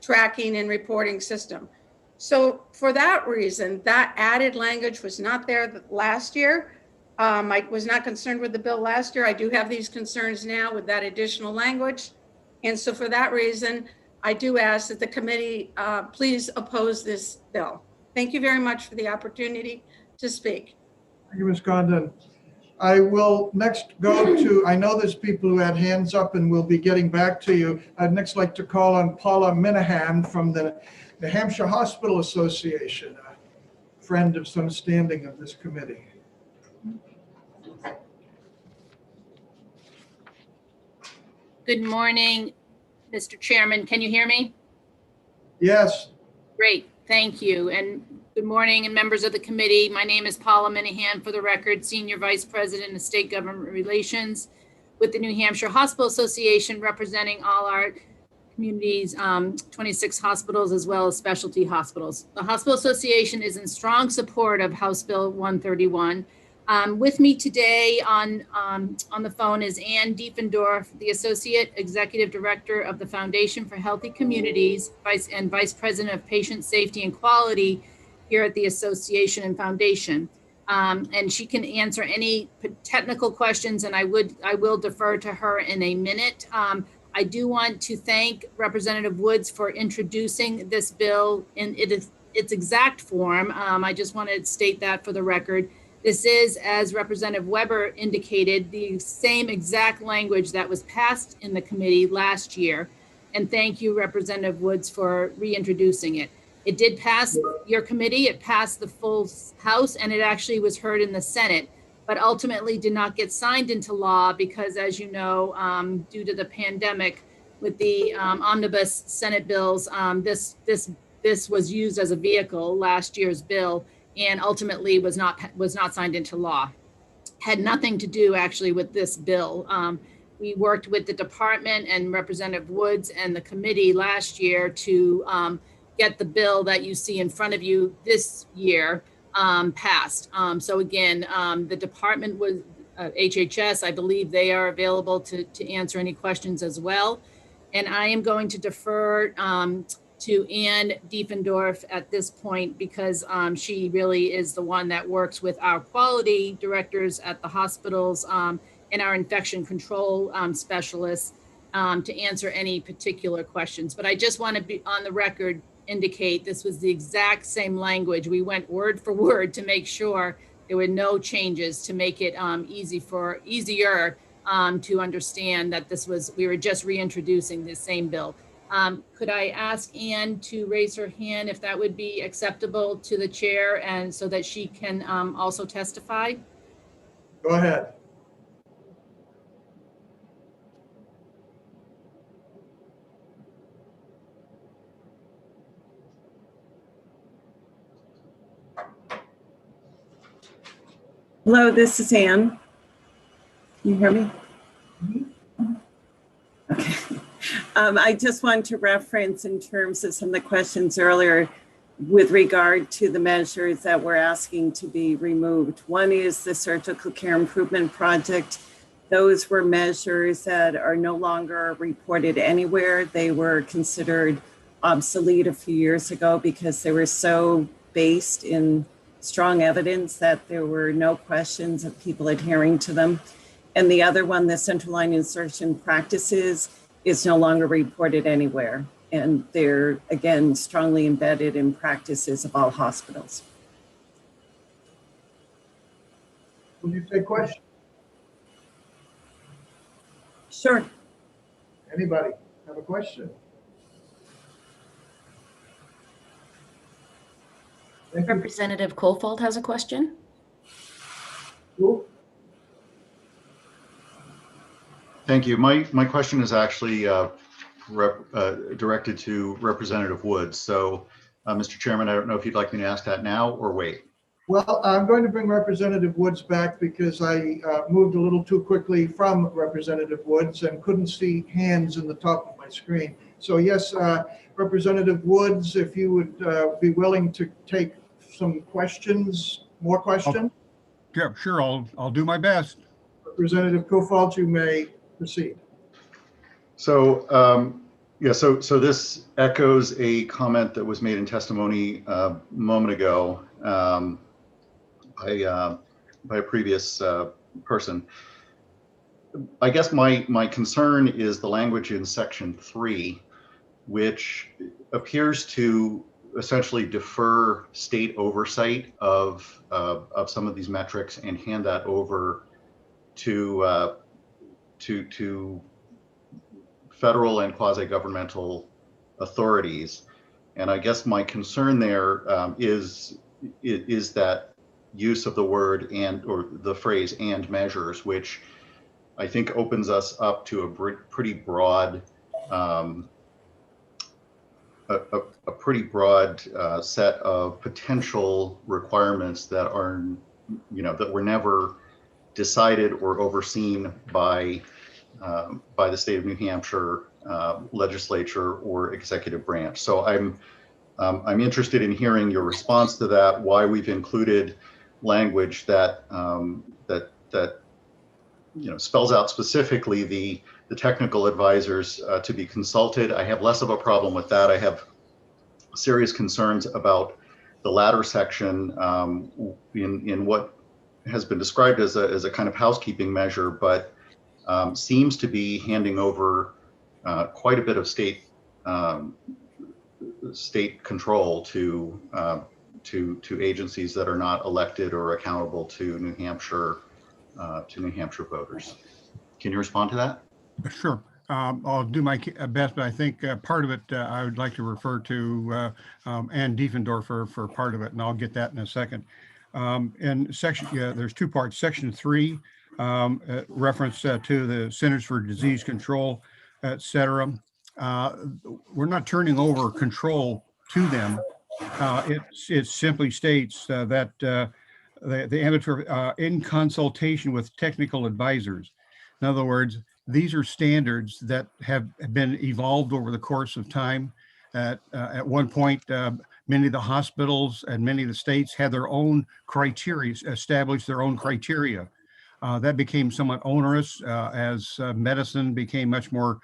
tracking and reporting system. So for that reason, that added language was not there last year. I was not concerned with the bill last year. I do have these concerns now with that additional language. And so for that reason, I do ask that the committee please oppose this bill. Thank you very much for the opportunity to speak. Thank you, Ms. Condon. I will next go to, I know there's people who had hands up and we'll be getting back to you. I'd next like to call on Paula Minahan from the New Hampshire Hospital Association, a friend of some standing of this committee. Good morning, Mr. Chairman. Can you hear me? Yes. Great, thank you. And good morning, and members of the committee. My name is Paula Minahan, for the record, Senior Vice President of State Government Relations with the New Hampshire Hospital Association, representing all our communities, 26 hospitals, as well as specialty hospitals. The Hospital Association is in strong support of House Bill 131. With me today on the phone is Ann Diefendorf, the Associate Executive Director of the Foundation for Healthy Communities and Vice President of Patient Safety and Quality here at the Association and Foundation. And she can answer any technical questions, and I will defer to her in a minute. I do want to thank Representative Woods for introducing this bill in its exact form. I just want to state that for the record. This is, as Representative Weber indicated, the same exact language that was passed in the committee last year. And thank you, Representative Woods, for reintroducing it. It did pass your committee, it passed the full House, and it actually was heard in the Senate, but ultimately did not get signed into law because, as you know, due to the pandemic with the omnibus Senate bills, this was used as a vehicle, last year's bill, and ultimately was not signed into law. Had nothing to do actually with this bill. We worked with the department and Representative Woods and the committee last year to get the bill that you see in front of you this year passed. So again, the department was HHS, I believe they are available to answer any questions as well. And I am going to defer to Ann Diefendorf at this point because she really is the one that works with our quality directors at the hospitals and our infection control specialists to answer any particular questions. But I just want to be on the record, indicate this was the exact same language. We went word for word to make sure there were no changes to make it easier to understand that we were just reintroducing the same bill. Could I ask Ann to raise her hand if that would be acceptable to the chair and so that she can also testify? Go ahead. Hello, this is Ann. Can you hear me? Okay. I just want to reference in terms of some of the questions earlier with regard to the measures that we're asking to be removed. One is the Surgical Care Improvement Project. Those were measures that are no longer reported anywhere. They were considered obsolete a few years ago because they were so based in strong evidence that there were no questions of people adhering to them. And the other one, the central line insertion practices, is no longer reported anywhere. And they're, again, strongly embedded in practices of all hospitals. Will you take questions? Sure. Anybody have a question? Representative Kofold has a question. Thank you. My question is actually directed to Representative Woods. So, Mr. Chairman, I don't know if you'd like me to ask that now or wait. Well, I'm going to bring Representative Woods back because I moved a little too quickly from Representative Woods and couldn't see hands in the top of my screen. So yes, Representative Woods, if you would be willing to take some questions, more questions? Yeah, sure, I'll do my best. Representative Kofold, you may proceed. So, yeah, so this echoes a comment that was made in testimony a moment ago by a previous person. I guess my concern is the language in section 3, which appears to essentially defer state oversight of some of these metrics and hand that over to federal and quasi-governmental authorities. And I guess my concern there is that use of the word and, or the phrase "and measures," which I think opens us up to a pretty broad set of potential requirements that are, that were never decided or overseen by the state of New Hampshire legislature or executive branch. So I'm interested in hearing your response to that. Why we've included language that spells out specifically the technical advisors to be consulted. I have less of a problem with that. I have serious concerns about the latter section in what has been described as a kind of housekeeping measure, but seems to be handing over quite a bit of state control to agencies that are not elected or accountable to New Hampshire voters. Can you respond to that? Sure. I'll do my best, but I think part of it I would like to refer to Ann Diefendorfer for part of it, and I'll get that in a second. In section, there's two parts. Section 3, reference to the Centers for Disease Control, etc. We're not turning over control to them. It simply states that the amateur in consultation with technical advisors. In other words, these are standards that have been evolved over the course of time. At one point, many of the hospitals and many of the states had their own criteria, established their own criteria. That became somewhat onerous as medicine became much more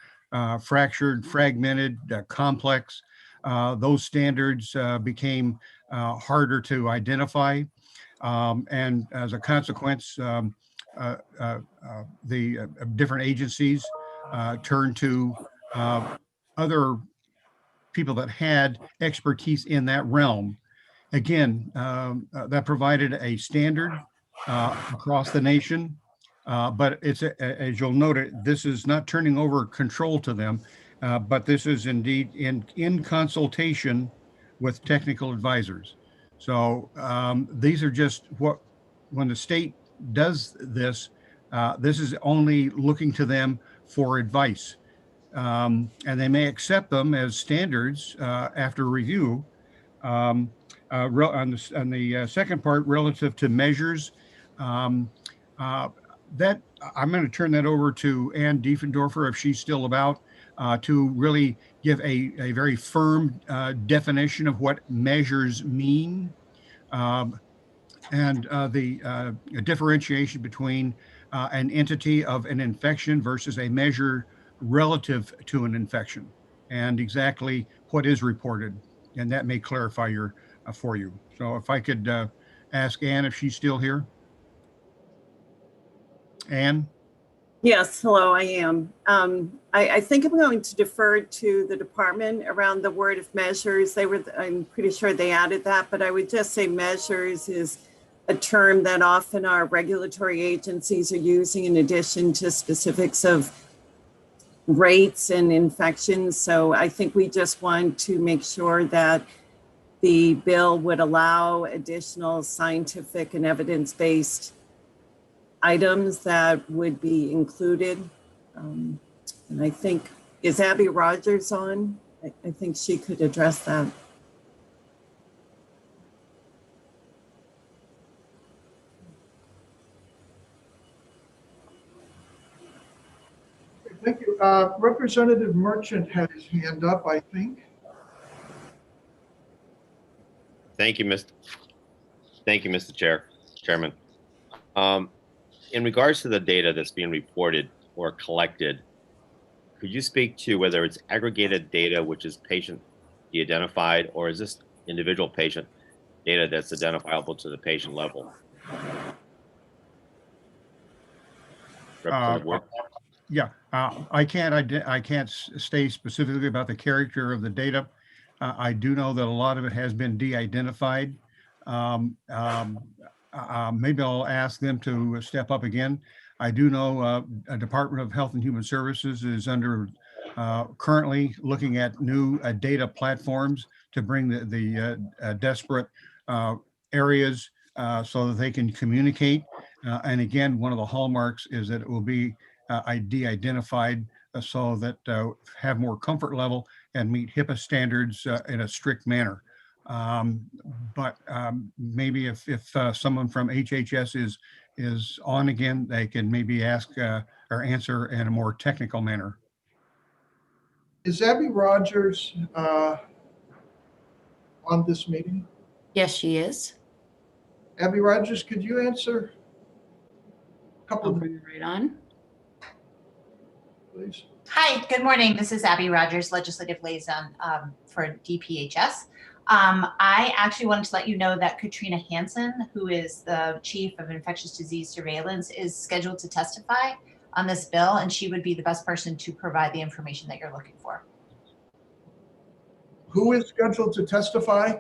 fractured, fragmented, complex. Those standards became harder to identify. And as a consequence, the different agencies turned to other people that had expertise in that realm. Again, that provided a standard across the nation, but it's, as you'll note, this is not turning over control to them, but this is indeed in consultation with technical advisors. So these are just when the state does this, this is only looking to them for advice. And they may accept them as standards after review. On the second part, relative to measures, that I'm going to turn that over to Ann Diefendorfer, if she's still about, to really give a very firm definition of what measures mean, and the differentiation between an entity of an infection versus a measure relative to an infection, and exactly what is reported. And that may clarify for you. So if I could ask Ann if she's still here. Ann? Yes, hello, I am. I think I'm going to defer to the department around the word of measures. I'm pretty sure they added that, but I would just say measures is a term that often our regulatory agencies are using in addition to specifics of rates and infections. So I think we just want to make sure that the bill would allow additional scientific and evidence-based items that would be included. And I think, is Abby Rogers on? I think she could address that. Thank you. Representative Merchant had his hand up, I think. Thank you, Mr. Chairman. In regards to the data that's being reported or collected, could you speak to whether it's aggregated data, which is patient de-identified, or is this individual patient data that's identifiable to the patient level? Yeah, I can't say specifically about the character of the data. I do know that a lot of it has been de-identified. Maybe I'll ask them to step up again. I do know a Department of Health and Human Services is currently looking at new data platforms to bring the desperate areas so that they can communicate. And again, one of the hallmarks is that it will be de-identified so that have more comfort level and meet HIPAA standards in a strict manner. But maybe if someone from HHS is on again, they can maybe ask or answer in a more technical manner. Is Abby Rogers on this meeting? Yes, she is. Abby Rogers, could you answer a couple I'll of bring it right on. please? Hi, good morning. This is Abby Rogers, Legislative Liaison for DPHS. I actually wanted to let you know that Katrina Hansen, who is the Chief of Infectious Disease Surveillance, is scheduled to testify on this bill, and she would be the best person to provide the information that you're looking for. Who is scheduled to testify?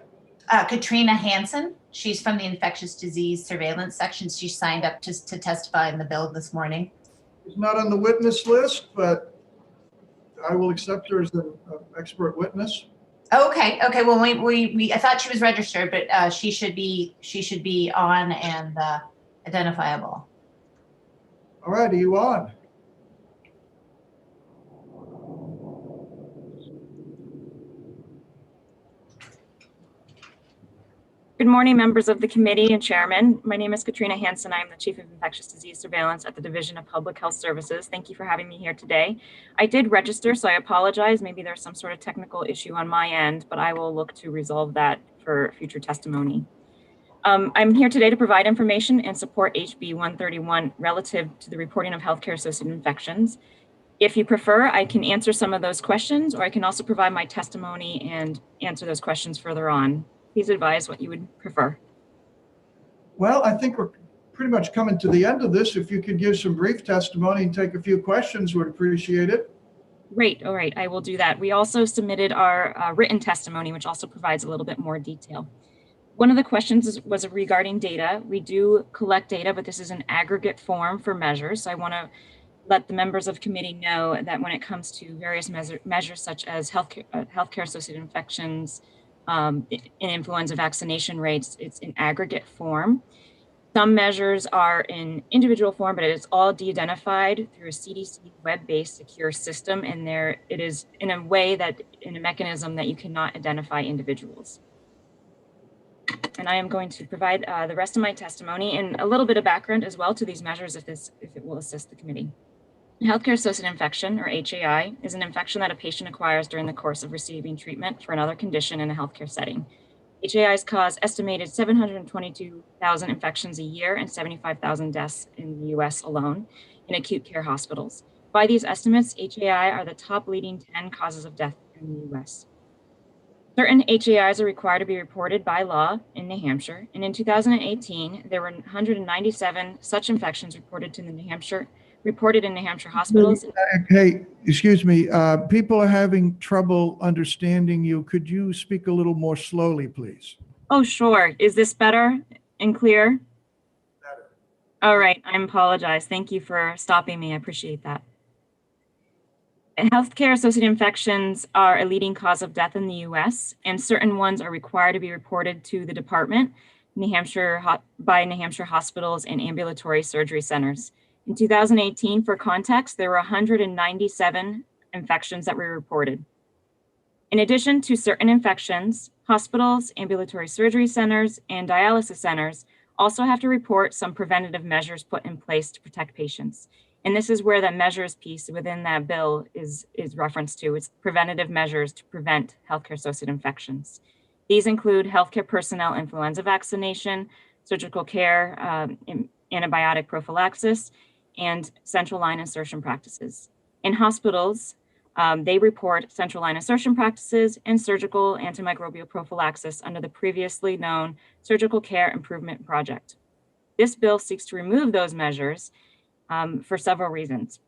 Katrina Hansen. She's from the Infectious Disease Surveillance section. She signed up to testify in the bill this morning. She's not on the witness list, but I will accept her as an expert witness. Okay. Well, I thought she was registered, but she should be on and identifiable. All right, are you on? Good morning, members of the committee and chairman. My name is Katrina Hansen. I'm the Chief of Infectious Disease Surveillance at the Division of Public Health Services. Thank you for having me here today. I did register, so I apologize. Maybe there's some sort of technical issue on my end, but I will look to resolve that for future testimony. I'm here today to provide information and support HB 131 relative to the reporting of healthcare-associated infections. If you prefer, I can answer some of those questions, or I can also provide my testimony and answer those questions further on. Please advise what you would prefer. Well, I think we're pretty much coming to the end of this. If you could give some brief testimony and take a few questions, we'd appreciate it. Great. All right, I will do that. We also submitted our written testimony, which also provides a little bit more detail. One of the questions was regarding data. We do collect data, but this is an aggregate form for measures. So I want to let the members of committee know that when it comes to various measures such as healthcare-associated infections, and influenza vaccination rates, it's in aggregate form. Some measures are in individual form, but it is all de-identified through a CDC web-based secure system, and it is in a way that, in a mechanism that you cannot identify individuals. And I am going to provide the rest of my testimony and a little bit of background as well to these measures if it will assist the committee. Healthcare-associated infection, or HAI, is an infection that a patient acquires during the course of receiving treatment for another condition in a healthcare setting. HAIs cause estimated 722,000 infections a year and 75,000 deaths in the US alone in acute care hospitals. By these estimates, HAI are the top leading 10 causes of death in the US. Certain HAIs are required to be reported by law in New Hampshire, and in 2018, there were 197 such infections reported in New Hampshire hospitals. Hey, excuse me. People are having trouble understanding you. Could you speak a little more slowly, please? Oh, sure. Is this better and clear? Better. All right. I apologize. Thank you for stopping me. I appreciate that. Healthcare associated infections are a leading cause of death in the US, and certain ones are required to be reported to the department, by New Hampshire hospitals and ambulatory surgery centers. In 2018, for context, there were 197 infections that were reported. In addition to certain infections, hospitals, ambulatory surgery centers, and dialysis centers also have to report some preventative measures put in place to protect patients. And this is where the measures piece within that bill is referenced to. It's preventative measures to prevent healthcare associated infections. These include healthcare personnel influenza vaccination, surgical care, antibiotic prophylaxis, and central line insertion practices. In hospitals, they report central line insertion practices and surgical antimicrobial prophylaxis under the previously known Surgical Care Improvement Project. This bill seeks to remove those measures for several reasons.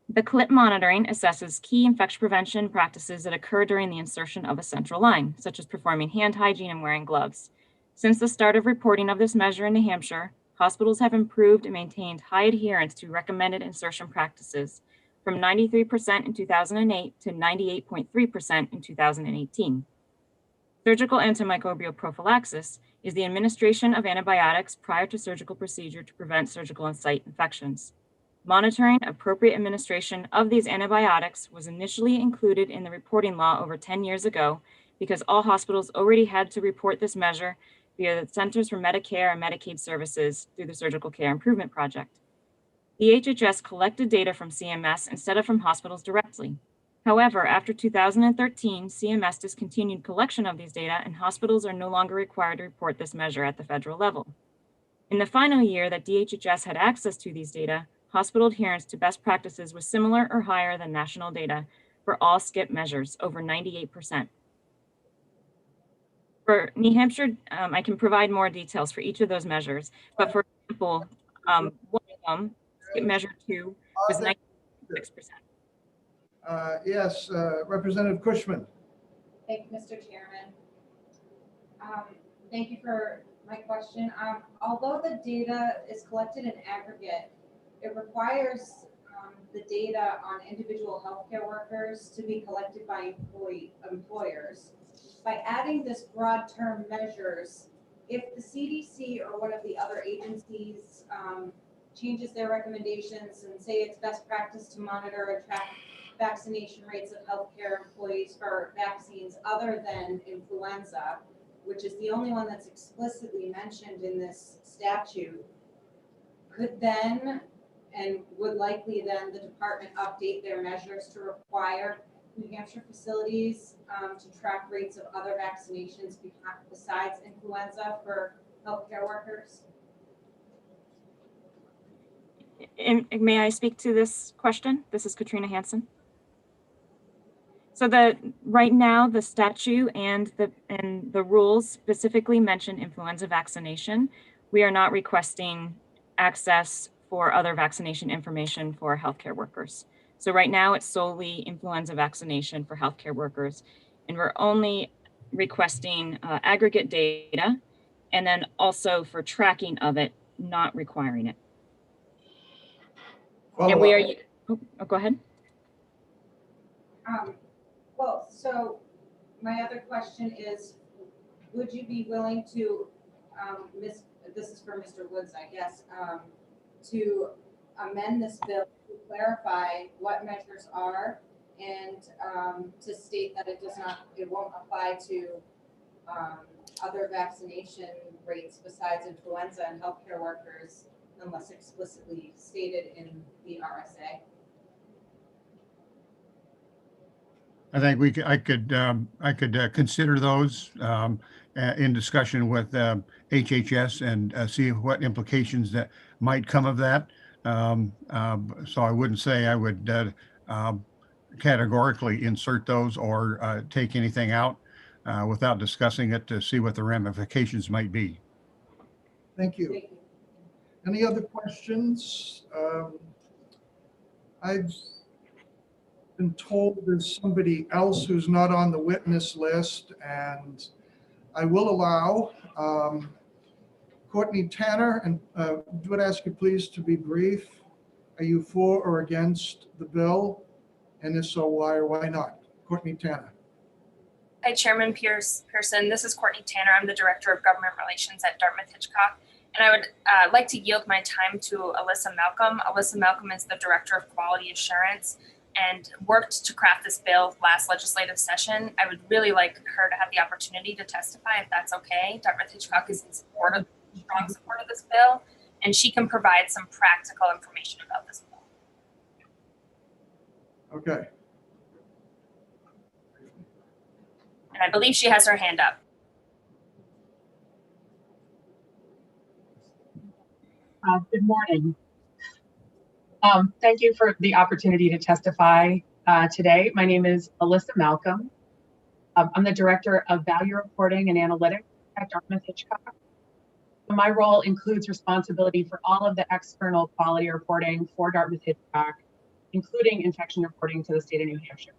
The CLIP monitoring assesses key infection prevention practices that occur during the insertion of a central line, such as performing hand hygiene and wearing gloves. Since the start of reporting of this measure in New Hampshire, hospitals have improved and maintained high adherence to recommended insertion practices, from 93% in 2008 to 98.3% in 2018. Surgical antimicrobial prophylaxis is the administration of antibiotics prior to surgical procedure to prevent surgical and site infections. Monitoring appropriate administration of these antibiotics was initially included in the reporting law over 10 years ago because all hospitals already had to report this measure via the Centers for Medicare and Medicaid Services through the Surgical Care Improvement Project. The HHS collected data from CMS instead of from hospitals directly. However, after 2013, CMS discontinued collection of these data and hospitals are no longer required to report this measure at the federal level. In the final year that DHHS had access to these data, hospital adherence to best practices was similar or higher than national data for all SCIP measures, over 98%. For New Hampshire, I can provide more details for each of those measures, but for example, one of them, SCIP measure 2, was 96%. Yes, Representative Cushman. Thank you, Mr. Chairman. Thank you for my question. Although the data is collected in aggregate, it requires the data on individual healthcare workers to be collected by employers. By adding this broad term measures, if the CDC or one of the other agencies changes their recommendations and say it's best practice to monitor and track vaccination rates of healthcare employees for vaccines other than influenza, which is the only one that's explicitly mentioned in this statute, could then and would likely then the department update their measures to require New Hampshire facilities to track rates of other vaccinations besides influenza for healthcare workers? And may I speak to this question? This is Katrina Hansen. So right now the statute and the rules specifically mention influenza vaccination. We are not requesting access for other vaccination information for healthcare workers. So right now it's solely influenza vaccination for healthcare workers, and we're only requesting aggregate data, and then also for tracking of it, not requiring it. And we are. Oh, go ahead. Well, so my other question is, would you be willing to, this is for Mr. Woods, I guess, to amend this bill to clarify what measures are and to state that it won't apply to other vaccination rates besides influenza and healthcare workers unless explicitly stated in the RSA? I think I could consider those in discussion with HHS and see what implications that might come of that. So I wouldn't say I would categorically insert those or take anything out without discussing it to see what the ramifications might be. Thank you. Any other questions? I've been told there's somebody else who's not on the witness list, and I will allow Courtney Tanner, and would ask you please to be brief. Are you for or against the bill? And if so, why or why not? Courtney Tanner. Hi, Chairman Pearson. This is Courtney Tanner. I'm the Director of Government Relations at Dartmouth Hitchcock. And I would like to yield my time to Alyssa Malcolm. Alyssa Malcolm is the Director of Quality Assurance and worked to craft this bill last legislative session. I would really like her to have the opportunity to testify if that's okay. Dartmouth Hitchcock is in strong support of this bill, and she can provide some practical information about this bill. Okay. And I believe she has her hand up. Good morning. Thank you for the opportunity to testify today. My name is Alyssa Malcolm. I'm the Director of Value Reporting and Analytics at Dartmouth Hitchcock. My role includes responsibility for all of the external quality reporting for Dartmouth Hitchcock, including infection reporting to the state of New Hampshire.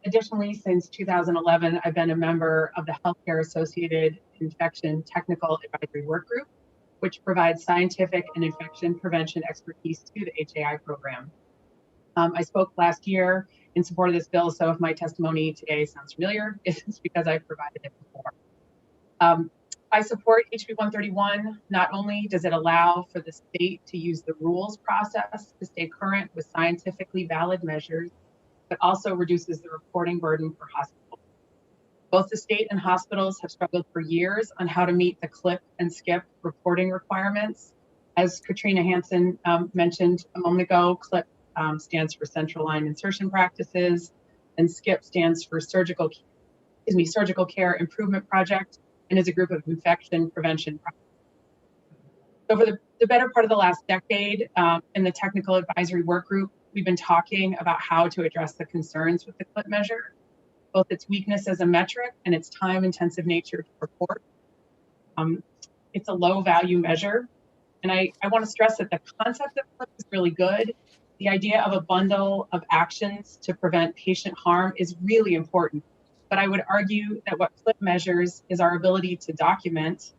Additionally, since 2011, I've been a member of the Healthcare Associated Infection Technical Advisory Work Group, which provides scientific and infection prevention expertise to the HAI program. I spoke last year in support of this bill, so if my testimony today sounds familiar, it's because I've provided it before. I support HB 131. Not only does it allow for the state to use the rules process to stay current with scientifically valid measures, but also reduces the reporting burden for hospitals. Both the state and hospitals have struggled for years on how to meet the CLIP and SCIP reporting requirements. As Katrina Hansen mentioned a moment ago, CLIP stands for Central Line Insertion Practices, and SCIP stands for Surgical Care Improvement Project, and is a group of infection prevention projects. Over the better part of the last decade, in the Technical Advisory Work Group, we've been talking about how to address the concerns with the CLIP measure, both its weakness as a metric and its time-intensive nature to report. It's a low-value measure, and I want to stress that the concept of CLIP is really good. The idea of a bundle of actions to prevent patient harm is really important, but I would argue that what CLIP measures is our ability to document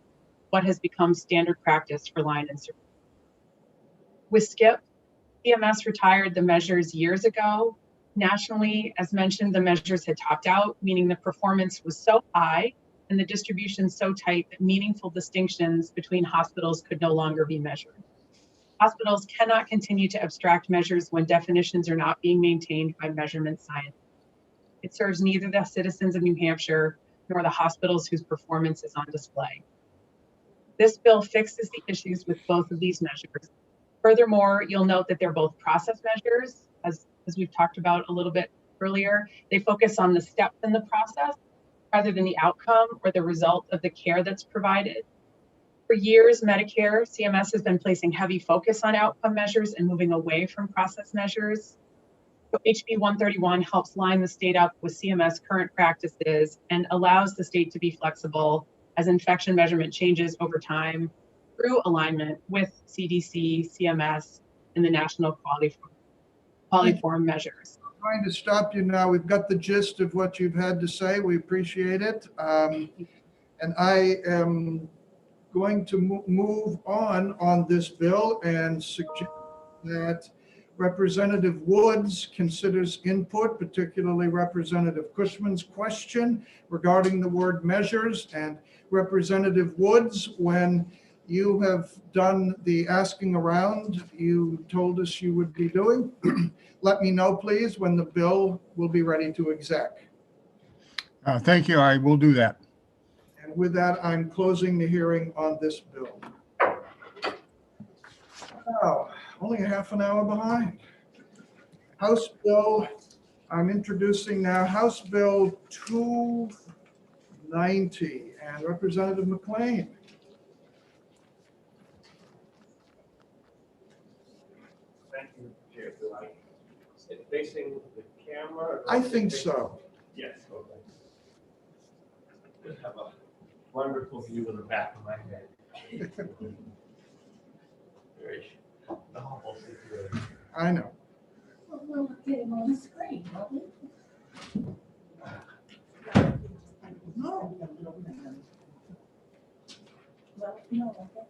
what has become standard practice for line insertion. With SCIP, CMS retired the measures years ago. Nationally, as mentioned, the measures had topped out, meaning the performance was so high and the distribution so tight that meaningful distinctions between hospitals could no longer be measured. Hospitals cannot continue to abstract measures when definitions are not being maintained by measurement science. It serves neither the citizens of New Hampshire nor the hospitals whose performance is on display. This bill fixes the issues with both of these measures. Furthermore, you'll note that they're both process measures, as we've talked about a little bit earlier. They focus on the steps in the process rather than the outcome or the result of the care that's provided. For years, Medicare, CMS has been placing heavy focus on outcome measures and moving away from process measures. So HB 131 helps line the state up with CMS current practices and allows the state to be flexible as infection measurement changes over time through alignment with CDC, CMS, and the National Quality Forum measures. I'm going to stop you now. We've got the gist of what you've had to say. We appreciate it. And I am going to move on this bill and suggest that Representative Woods considers input, particularly Representative Cushman's question regarding the word measures. And Representative Woods, when you have done the asking around you told us you would be doing, let me know, please, when the bill will be ready to exec. Thank you. I will do that. And with that, I'm closing the hearing on this bill. Now, only a half an hour behind. House Bill, I'm introducing now House Bill 290 and Representative McLean. Thank you, Chair. Do I sit facing the camera? I think so. Yes, okay. Just have a wonderful view of the back of my head. Very novel situation. I know. Well, we'll get him on the screen, won't we? No. Well, no, okay.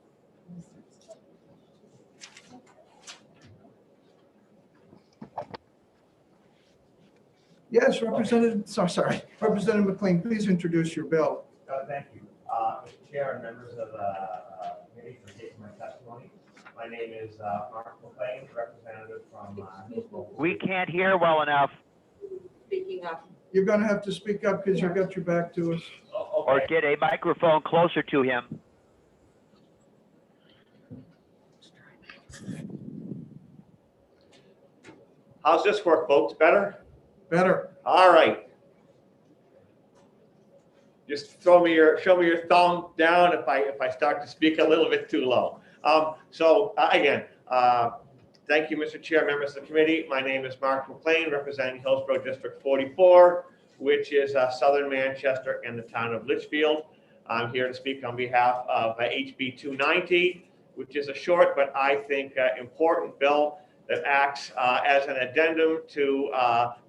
Yes, Representative, sorry, Representative McLean, please introduce your bill. Thank you. Mr. Chair and members of the committee for taking my testimony. My name is Mark McLean, representative from Hillsborough. We can't hear well enough. Speaking up. You're gonna have to speak up because you've got your back to us. Or get a microphone closer to him. How's this work, folks? Better? Better. All right. Just show me your thumb down if I start to speak a little bit too low. Again, thank you, Mr. Chair, members of the committee. My name is Mark McLean, representing Hillsborough District 44, which is southern Manchester and the town of Litchfield. I'm here to speak on behalf of HB 290, which is a short but I think important bill that acts as an addendum to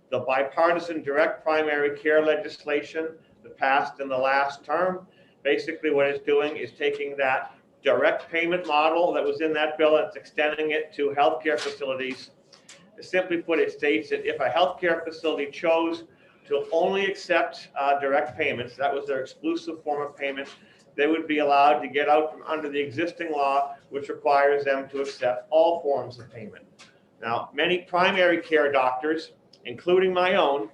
the bipartisan direct primary care legislation that passed in the last term. Basically what it's doing is taking that direct payment model that was in that bill and it's extending it to healthcare facilities. Simply put, it states that if a healthcare facility chose to only accept direct payments, that was their exclusive form of payment, they would be allowed to get out from under the existing law, which requires them to accept all forms of payment. Now, many primary care doctors, including my own,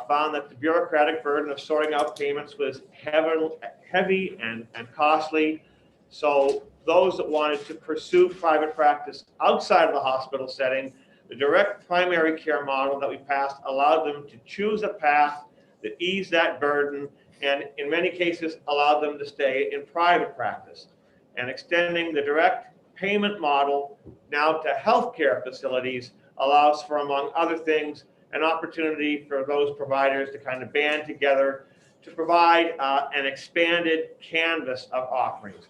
found that the bureaucratic burden of sorting out payments was heavy and costly. So those that wanted to pursue private practice outside of the hospital setting, the direct primary care model that we passed allowed them to choose a path that eased that burden and in many cases allowed them to stay in private practice. And extending the direct payment model now to healthcare facilities allows for, among other things, an opportunity for those providers to kind of band together to provide an expanded canvas of offerings.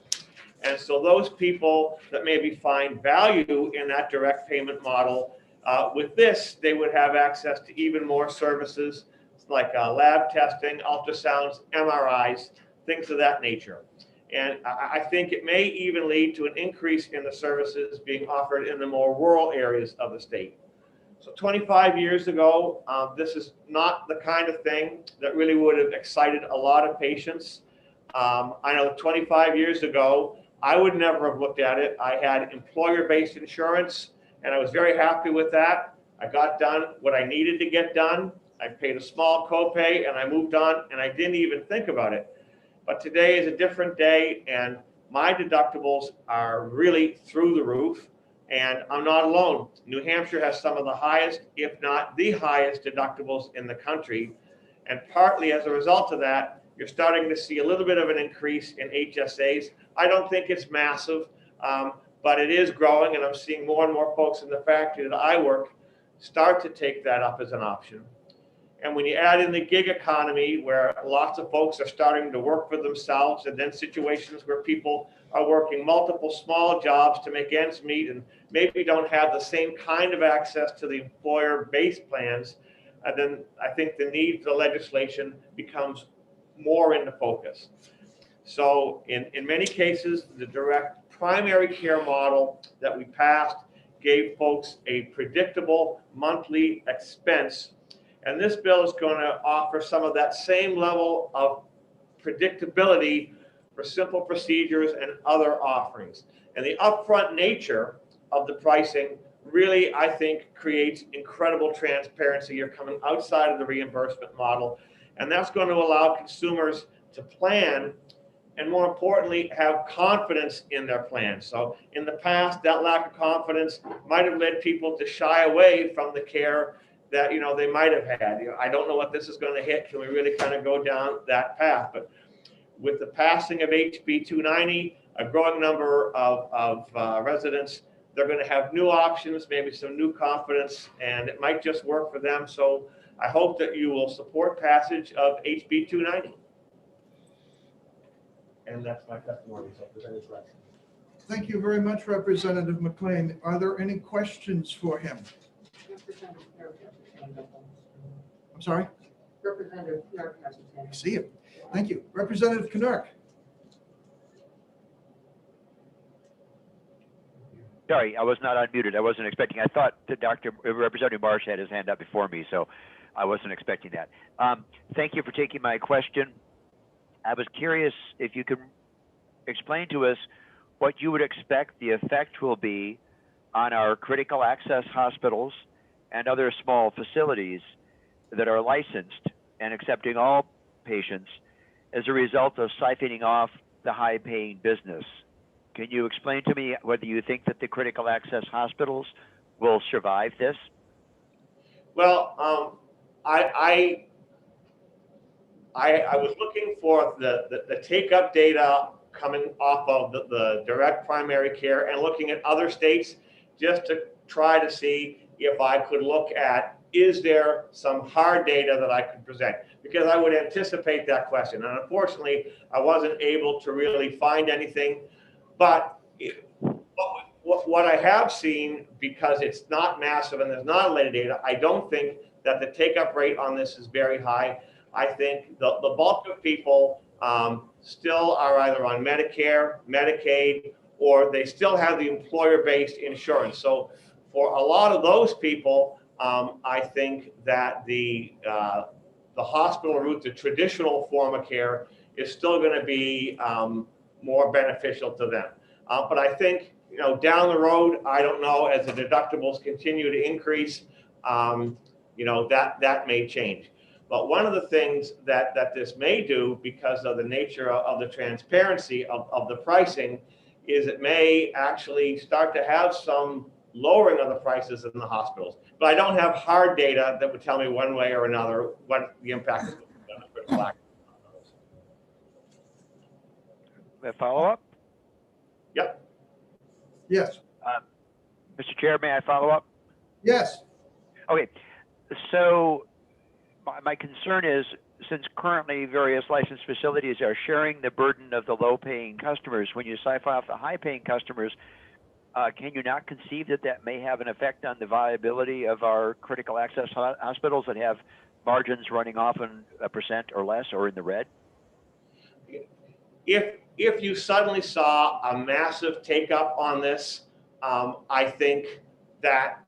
And so those people that maybe find value in that direct payment model, with this, they would have access to even more services like lab testing, ultrasounds, MRIs, things of that nature. And I think it may even lead to an increase in the services being offered in the more rural areas of the state. So 25 years ago, this is not the kind of thing that really would have excited a lot of patients. I know 25 years ago, I would never have looked at it. I had employer-based insurance, and I was very happy with that. I got done what I needed to get done. I paid a small copay, and I moved on, and I didn't even think about it. But today is a different day, and my deductibles are really through the roof, and I'm not alone. New Hampshire has some of the highest, if not the highest, deductibles in the country. And partly as a result of that, you're starting to see a little bit of an increase in HSAs. I don't think it's massive, but it is growing, and I'm seeing more and more folks in the factory that I work start to take that up as an option. And when you add in the gig economy, where lots of folks are starting to work for themselves, and then situations where people are working multiple small jobs to make ends meet and maybe don't have the same kind of access to the employer-based plans, then I think the need for legislation becomes more into focus. So in many cases, the direct primary care model that we passed gave folks a predictable monthly expense. And this bill is going to offer some of that same level of predictability for simple procedures and other offerings. And the upfront nature of the pricing really, I think, creates incredible transparency. You're coming outside of the reimbursement model, and that's going to allow consumers to plan and, more importantly, have confidence in their plans. So in the past, that lack of confidence might have led people to shy away from the care that they might have had. I don't know what this is going to hit. Can we really kind of go down that path? But with the passing of HB 290, a growing number of residents, they're going to have new options, maybe some new confidence, and it might just work for them. So I hope that you will support passage of HB 290. And that's my testimony. So if there's any questions. Thank you very much, Representative McLean. Are there any questions for him? I'm sorry? Representative Knurk has his hand. I see it. Thank you. Representative Knurk. Sorry, I was not unmuted. I wasn't expecting. I thought that Representative Marsh had his hand up before me, so I wasn't expecting that. Thank you for taking my question. I was curious if you could explain to us what you would expect the effect will be on our critical access hospitals and other small facilities that are licensed and accepting all patients as a result of siphoning off the high-paying business. Can you explain to me whether you think that the critical access hospitals will survive this? Well, I was looking for the take-up data coming off of the direct primary care and looking at other states just to try to see if I could look at, is there some hard data that I could present? Because I would anticipate that question. And unfortunately, I wasn't able to really find anything. But what I have seen, because it's not massive and there's not a lot of data, I don't think that the take-up rate on this is very high. I think the bulk of people still are either on Medicare, Medicaid, or they still have the employer-based insurance. So for a lot of those people, I think that the hospital route, the traditional form of care, is still going to be more beneficial to them. But I think, you know, down the road, I don't know, as the deductibles continue to increase, you know, that may change. But one of the things that this may do, because of the nature of the transparency of the pricing, is it may actually start to have some lowering of the prices in the hospitals. But I don't have hard data that would tell me one way or another what the impact is on the critical access. A follow-up? Yep. Yes. Mr. Chair, may I follow up? Yes. Okay, so my concern is, since currently various licensed facilities are sharing the burden of the low-paying customers, when you siphon off the high-paying customers, can you not conceive that that may have an effect on the viability of our critical access hospitals that have margins running off in 1% or less or in the red? If you suddenly saw a massive take-up on this, I think that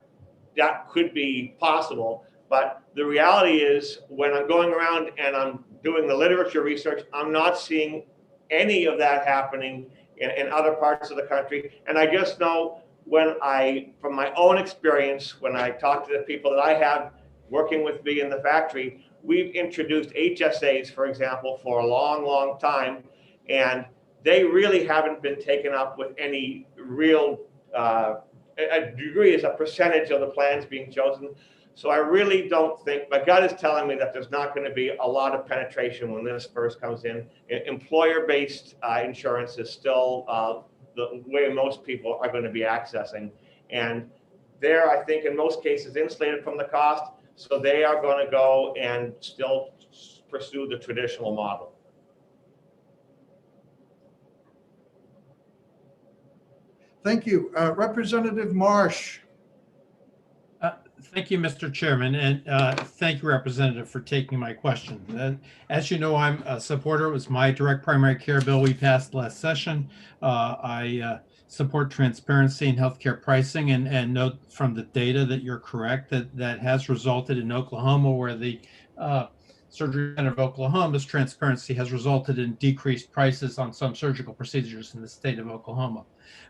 could be possible. But the reality is, when I'm going around and I'm doing the literature research, I'm not seeing any of that happening in other parts of the country. And I just know, from my own experience, when I talk to the people that I have working with me in the factory, we've introduced HSAs, for example, for a long, long time. And they really haven't been taken up with any real a degree as a percentage of the plans being chosen. So I really don't think, my gut is telling me that there's not going to be a lot of penetration when this first comes in. Employer-based insurance is still the way most people are going to be accessing. And they're, I think, in most cases, insulated from the cost. So they are going to go and still pursue the traditional model. Thank you. Representative Marsh. Thank you, Mr. Chairman, and thank you, Representative, for taking my question. As you know, I'm a supporter. It was my direct primary care bill we passed last session. I support transparency in healthcare pricing, and note from the data that you're correct that has resulted in Oklahoma, where the Surgery Center of Oklahoma's transparency has resulted in decreased prices on some surgical procedures in the state of Oklahoma.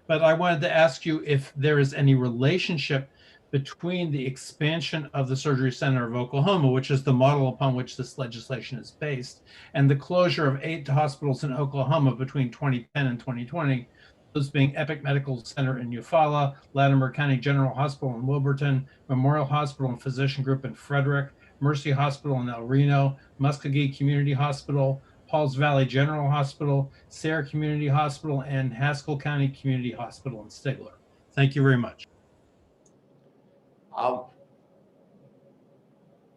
But I wanted to ask you if there is any relationship between the expansion of the Surgery Center of Oklahoma, which is the model upon which this legislation is based, and the closure of 8 hospitals in Oklahoma between 2010 and 2020, those being Epic Medical Center in Eufaula, Latimer County General Hospital in Wilburton, Memorial Hospital and Physician Group in Frederick, Mercy Hospital in El Reno, Muskogee Community Hospital, Pauls Valley General Hospital, Sayre Community Hospital, and Haskell County Community Hospital in Stigler. Thank you very much.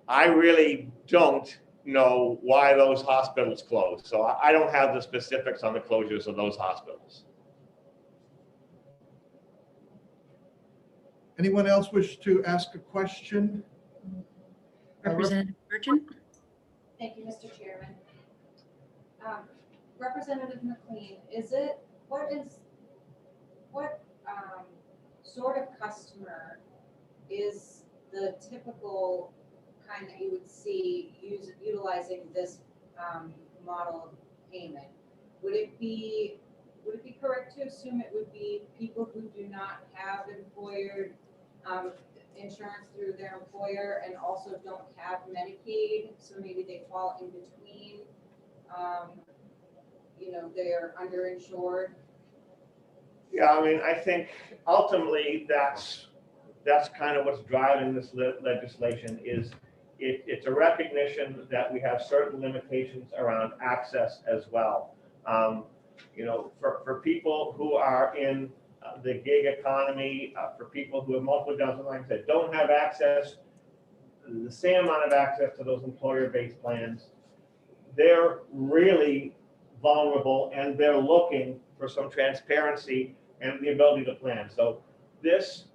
I really don't know why those hospitals closed. So I don't have the specifics on the closures of those hospitals. Anyone else wish to ask a question? Representative Merchant? Thank you, Mr. Chairman. Representative McLean, what sort of customer is the typical kind that you would see utilizing this model of payment. Would it be correct to assume it would be people who do not have employer insurance through their employer and also don't have Medicaid, so maybe they fall in between, they're underinsured? Yeah, I mean, I think ultimately that's kind of what's driving this legislation is it's a recognition that we have certain limitations around access as well. For people who are in the gig economy, for people who have multiple jobs, like I said, don't have access, the same amount of access to those employer-based plans, they're really vulnerable and they're looking for some transparency and the ability to plan. So this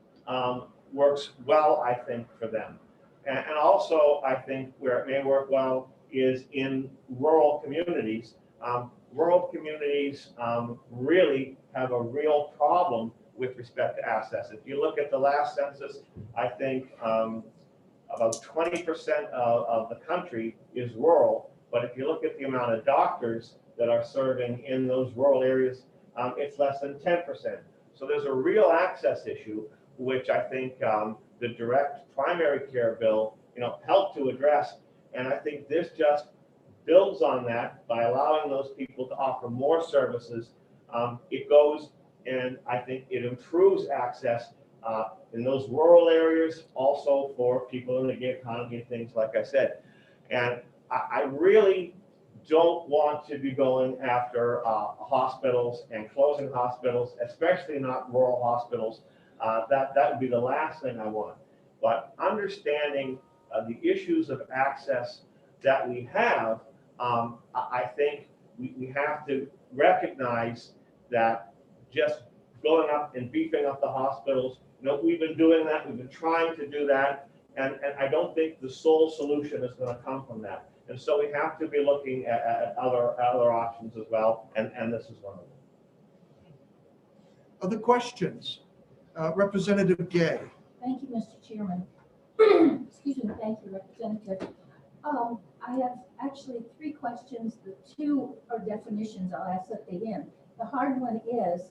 works well, I think, for them. And also, I think where it may work well is in rural communities. Rural communities really have a real problem with respect to access. If you look at the last census, I think about 20% of the country is rural. But if you look at the amount of doctors that are serving in those rural areas, it's less than 10%. So there's a real access issue, which I think the direct primary care bill, helped to address. And I think this just builds on that by allowing those people to offer more services. It goes and I think it improves access in those rural areas, also for people in the gig economy and things like I said. And I really don't want to be going after hospitals and closing hospitals, especially not rural hospitals. That would be the last thing I want. But understanding the issues of access that we have, I think we have to recognize that just going up and beefing up the hospitals, we've been doing that, we've been trying to do that, and I don't think the sole solution is going to come from that. And so we have to be looking at other options as well, and this is one of them. Other questions? Representative Gay. Thank you, Mr. Chairman. Excuse me, thank you, Representative. I have actually 3 questions. The 2 are definitions. I'll ask at the end. The hard one is,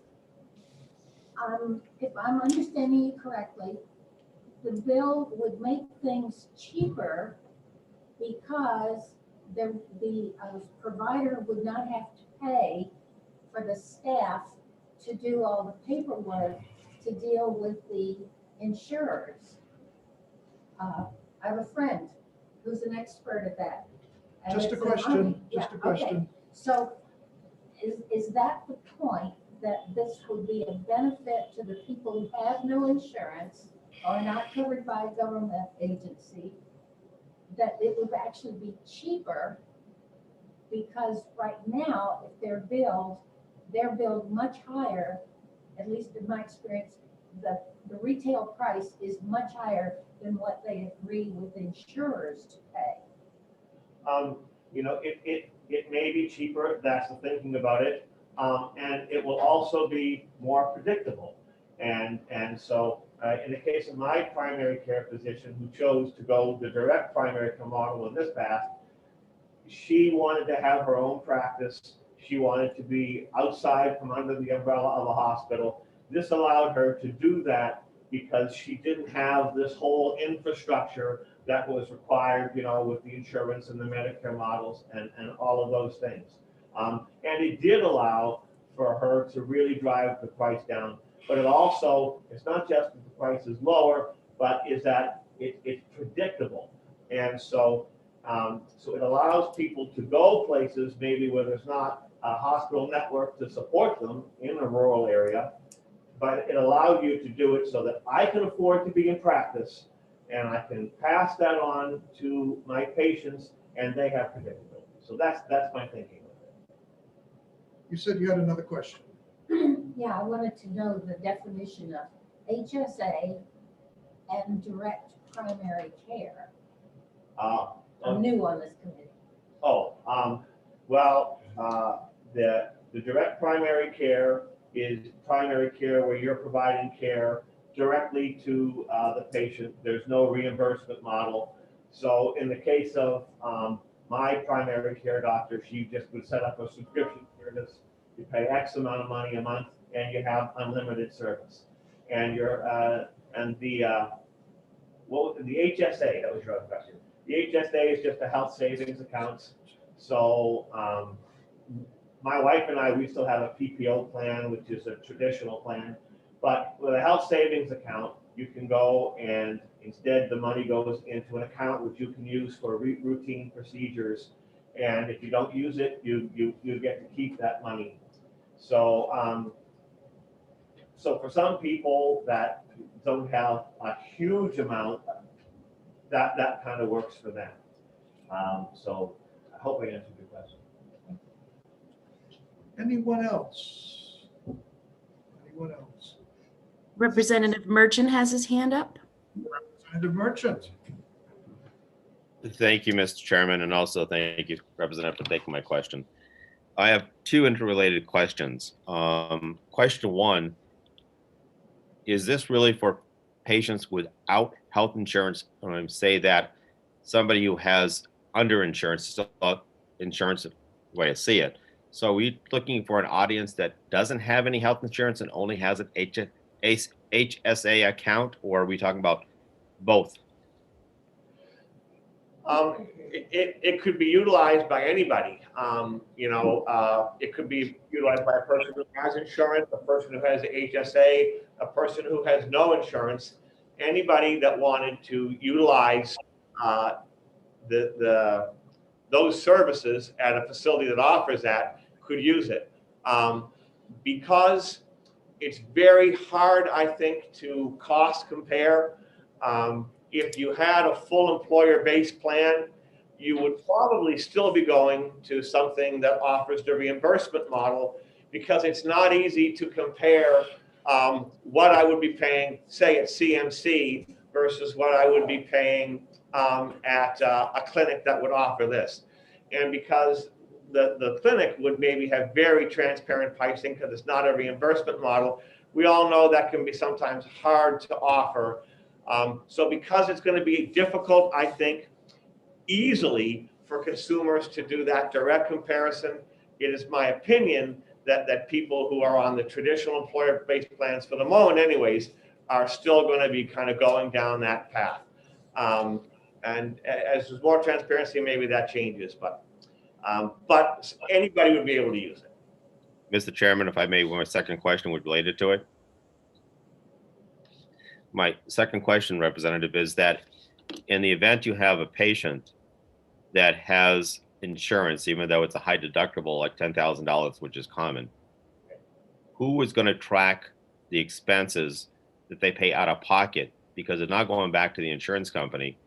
if I'm understanding you correctly, the bill would make things cheaper because the provider would not have to pay for the staff to do all the paperwork to deal with the insurers. I have a friend who's an expert at that. And Just a it's an question, Army. just Yeah, a question. okay. So is that the point, that this would be a benefit to the people who have no insurance or are not covered by a government agency, that it would actually be cheaper? Because right now, if they're billed much higher, at least in my experience, the retail price is much higher than what they agree with insurers to pay. It may be cheaper, that's the thinking about it, and it will also be more predictable. And so in the case of my primary care physician who chose to go the direct primary care model in this path, she wanted to have her own practice. She wanted to be outside from under the umbrella of a hospital. This allowed her to do that because she didn't have this whole infrastructure that was required, with the insurance and the Medicare models and all of those things. And it did allow for her to really drive the price down. But it also, it's not just that the price is lower, but is that it's predictable. And so, so it allows people to go places maybe where there's not a hospital network to support them in a rural area, but it allowed you to do it so that I can afford to be in practice and I can pass that on to my patients and they have predictability. So that's my thinking. You said you had another question. Yeah, I wanted to know the definition of HSA and direct primary care. I'm new on this committee. The direct primary care is primary care where you're providing care directly to the patient. There's no reimbursement model. So in the case of my primary care doctor, she just would set up a subscription service. You pay X amount of money a month, and you have unlimited service. And your the HSA, that was your other question. The HSA is just a health savings account. So my wife and I, we still have a PPO plan, which is a traditional plan. But with a health savings account, you can go and instead the money goes into an account which you can use for routine procedures. And if you don't use it, you get to keep that money. So so for some people that don't have a huge amount, that kind of works for them. So I hope I answered your question. Anyone else? Anyone else? Representative Merchant has his hand up. Representative Merchant. Thank you, Mr. Chairman, and also thank you, Representative, for taking my question. I have two interrelated questions. Question one, is this really for patients without health insurance? When I say that, somebody who has underinsurance, still insurance, the way I see it. So are we looking for an audience that doesn't have any health insurance and only has an HSA account, or are we talking about both? It could be utilized by anybody. It could be utilized by a person who has insurance, a person who has HSA, a person who has no insurance. Anybody that wanted to utilize those services at a facility that offers that could use it. Because it's very hard, I think, to cost compare. If you had a full employer-based plan, you would probably still be going to something that offers the reimbursement model, because it's not easy to compare what I would be paying, say, at CMC versus what I would be paying at a clinic that would offer this. And because the clinic would maybe have very transparent pricing because it's not a reimbursement model, we all know that can be sometimes hard to offer. So because it's going to be difficult, I think, easily for consumers to do that direct comparison, it is my opinion that people who are on the traditional employer-based plans, for the moment anyways, are still going to be kind of going down that path. And as there's more transparency, maybe that changes, but anybody would be able to use it. Mr. Chairman, if I may, one second question would related to it. My second question, Representative, is that in the event you have a patient that has insurance, even though it's a high deductible, like $10,000, which is common, who is going to track the expenses that they pay out of pocket? Because they're not going back to the insurance company.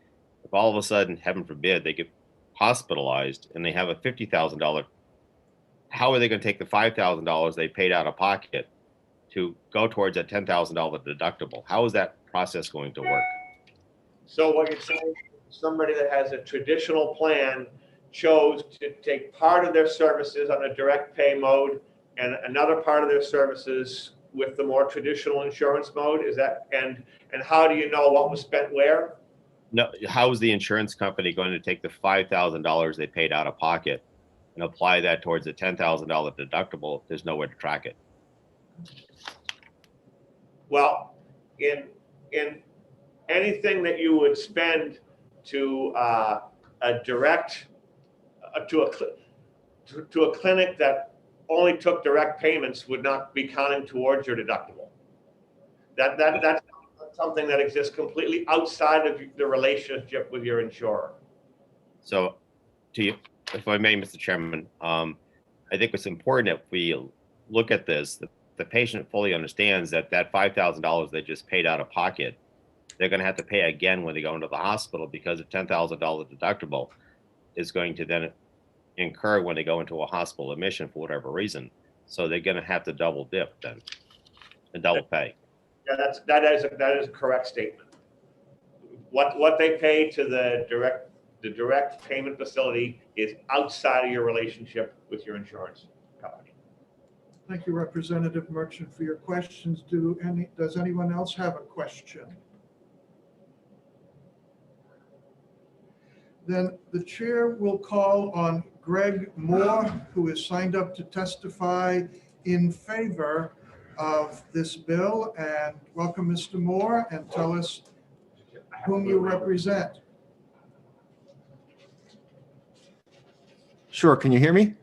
If all of a sudden, heaven forbid, they get hospitalized and they have a $50,000, how are they going to take the $5,000 they paid out of pocket to go towards that $10,000 deductible? How is that process going to work? So what you're saying, somebody that has a traditional plan chose to take part of their services on a direct pay mode and another part of their services with the more traditional insurance mode? Is that, and how do you know what was spent where? No, how is the insurance company going to take the $5,000 they paid out of pocket and apply that towards a $10,000 deductible if there's no way to track it? Well, in anything that you would spend to a direct to a clinic that only took direct payments would not be counting towards your deductible. That's something that exists completely outside of the relationship with your insurer. So, to you, if I may, Mr. Chairman, I think it's important if we look at this, the patient fully understands that that $5,000 they just paid out of pocket, they're going to have to pay again when they go into the hospital, because a $10,000 deductible is going to then incur when they go into a hospital admission for whatever reason. So they're going to have to double dip then and double pay. Yeah, that is a correct statement. What they pay to the direct payment facility is outside of your relationship with your insurance company. Thank you, Representative Merchant, for your questions. Does anyone else have a question? then the chair will call on Greg Moore, who is signed up to testify in favor of this bill. And welcome, Mr. Moore, and tell us whom you represent. Sure. Can you hear me?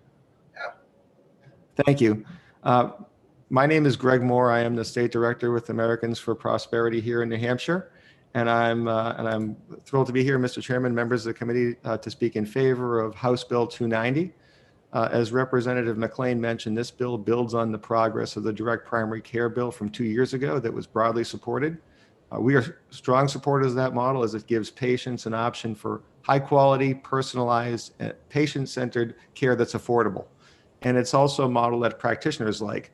Thank you. My name is Greg Moore. I am the state director with Americans for Prosperity here in New Hampshire. And I'm thrilled to be here, Mr. Chairman, members of the committee, to speak in favor of House Bill 290. As Representative McLean mentioned, this bill builds on the progress of the direct primary care bill from 2 years ago that was broadly supported. We are strong supporters of that model as it gives patients an option for high quality, personalized, patient-centered care that's affordable. And it's also a model that practitioners like.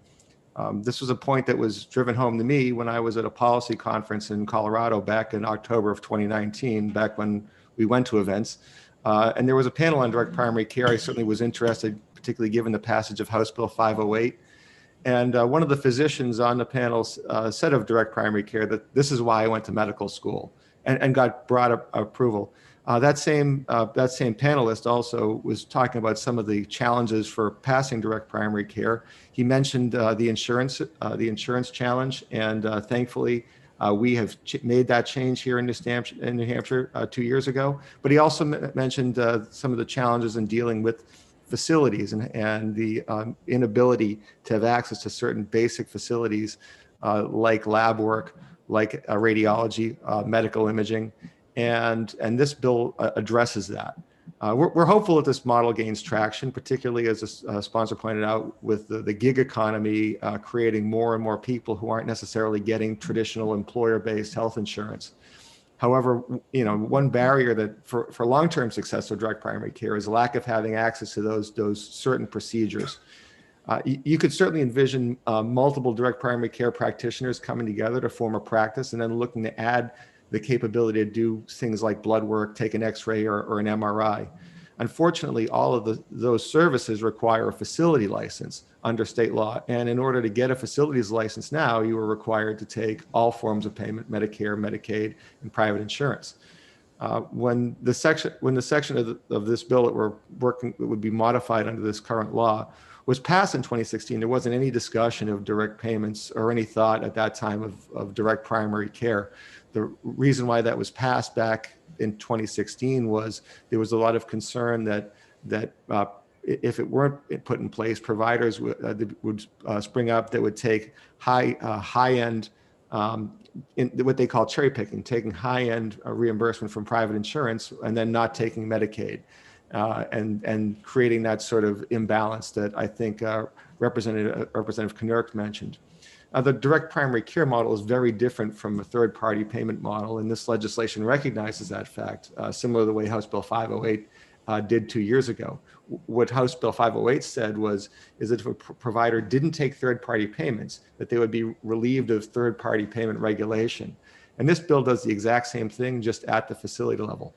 This was a point that was driven home to me when I was at a policy conference in Colorado back in October of 2019, back when we went to events. And there was a panel on direct primary care. I certainly was interested, particularly given the passage of House Bill 508. And one of the physicians on the panel said of direct primary care that this is why I went to medical school, and got broad approval. That same panelist also was talking about some of the challenges for passing direct primary care. He mentioned the insurance challenge, and thankfully we have made that change here in New Hampshire 2 years ago. But he also mentioned some of the challenges in dealing with facilities and the inability to have access to certain basic facilities like lab work, like radiology, medical imaging. And this bill addresses that. We're hopeful that this model gains traction, particularly as a sponsor pointed out, with the gig economy creating more and more people who aren't necessarily getting traditional employer-based health insurance. However, one barrier that for long-term success of direct primary care is lack of having access to those certain procedures. You could certainly envision multiple direct primary care practitioners coming together to form a practice and then looking to add the capability to do things like blood work, take an X-ray or an MRI. Unfortunately, all of those services require a facility license under state law. And in order to get a facilities license now, you are required to take all forms of payment, Medicare, Medicaid, and private insurance. When the section of this bill that we're working that would be modified under this current law was passed in 2016, there wasn't any discussion of direct payments or any thought at that time of direct primary care. The reason why that was passed back in 2016 was there was a lot of concern that if it weren't put in place, providers would spring up that would take high-end, in what they call cherry picking, taking high-end reimbursement from private insurance and then not taking Medicaid, and creating that sort of imbalance that I think Representative Knurk mentioned. The direct primary care model is very different from a third-party payment model, and this legislation recognizes that fact, similar to the way House Bill 508 did 2 years ago. What House Bill 508 said is that if a provider didn't take third-party payments, that they would be relieved of third-party payment regulation. And this bill does the exact same thing, just at the facility level.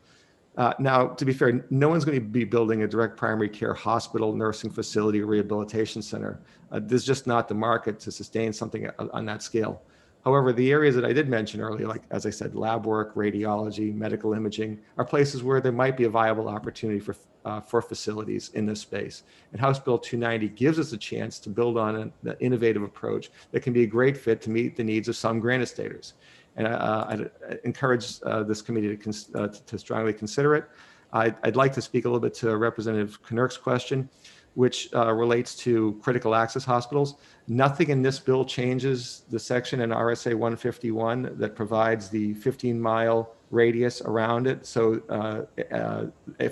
Now, to be fair, no one's going to be building a direct primary care hospital, nursing facility, or rehabilitation center. There's just not the market to sustain something on that scale. However, the areas that I did mention earlier, like, as I said, lab work, radiology, medical imaging, are places where there might be a viable opportunity for facilities in this space. And House Bill 290 gives us a chance to build on an innovative approach that can be a great fit to meet the needs of some grant estaters. And I'd encourage this committee to strongly consider it. I'd like to speak a little bit to Representative Knurk's question, which relates to critical access hospitals. Nothing in this bill changes the section in RSA 151 that provides the 15-mile radius around it. So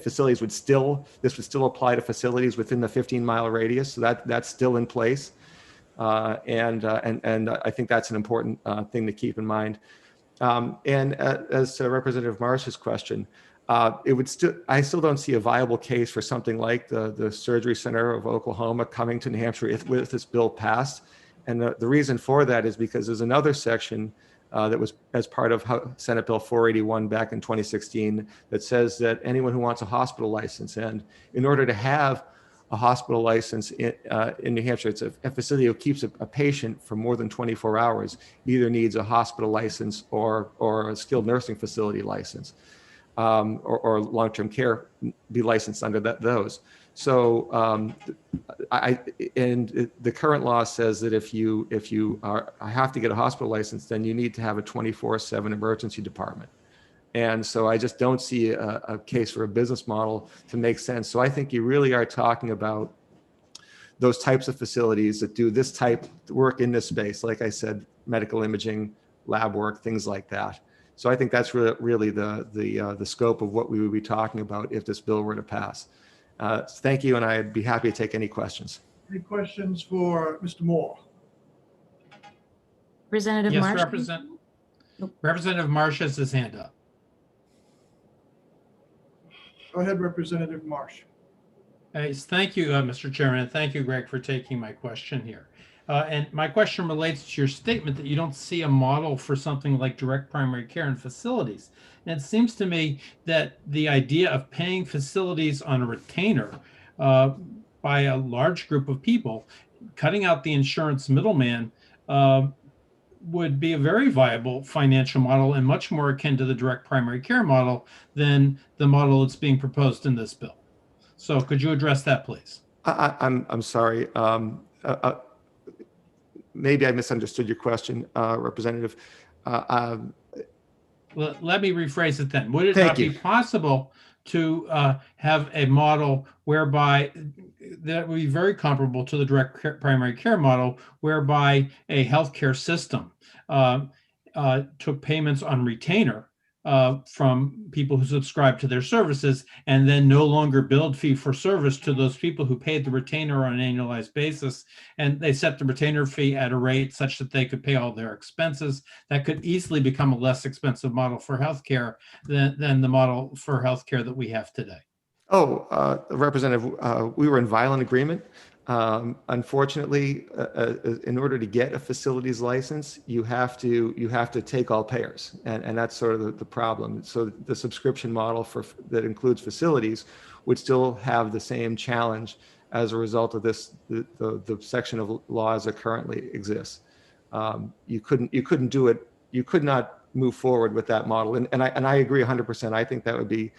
facilities this would still apply to facilities within the 15-mile radius. So that's still in place. And I think that's an important thing to keep in mind. And as to Representative Marsh's question, I still don't see a viable case for something like the Surgery Center of Oklahoma coming to New Hampshire if this bill passed. And the reason for that is because there's another section that was as part of Senate Bill 481 back in 2016 that says that anyone who wants a hospital license, and in order to have a hospital license in New Hampshire, it's a facility that keeps a patient for more than 24 hours, either needs a hospital license or a skilled nursing facility license. or long-term care be licensed under those. So the current law says that if you have to get a hospital license, then you need to have a 24/7 emergency department. And so I just don't see a case for a business model to make sense. So I think you really are talking about those types of facilities that do this type of work in this space. Like I said, medical imaging, lab work, things like that. So I think that's really the scope of what we would be talking about if this bill were to pass. Thank you, and I'd be happy to take any questions. Any questions for Mr. Moore? Representative Yes, Marsh? Representative Marsh has his hand up. Go ahead, Representative Marsh. Thank you, Mr. Chairman, and thank you, Greg, for taking my question here. And my question relates to your statement that you don't see a model for something like direct primary care in facilities. And it seems to me that the idea of paying facilities on a retainer by a large group of people, cutting out the insurance middleman, would be a very viable financial model and much more akin to the direct primary care model than the model that's being proposed in this bill. So could you address that, please? I'm sorry. Maybe I misunderstood your question, Representative. Let me rephrase it then. Would it not be possible to have a model whereby that would be very comparable to the direct primary care model, whereby a healthcare system took payments on retainer from people who subscribe to their services and then no longer billed fee for service to those people who paid the retainer on an annualized basis, and they set the retainer fee at a rate such that they could pay all their expenses? That could easily become a less expensive model for healthcare than the model for healthcare that we have today. Oh, Representative, we were in violent agreement. Unfortunately, in order to get a facilities license, you have to take all payers, and that's sort of the problem. So the subscription model that includes facilities would still have the same challenge as a result of this the section of laws that currently exists. You couldn't do it. You could not move forward with that model, and I agree 100%. I think that would be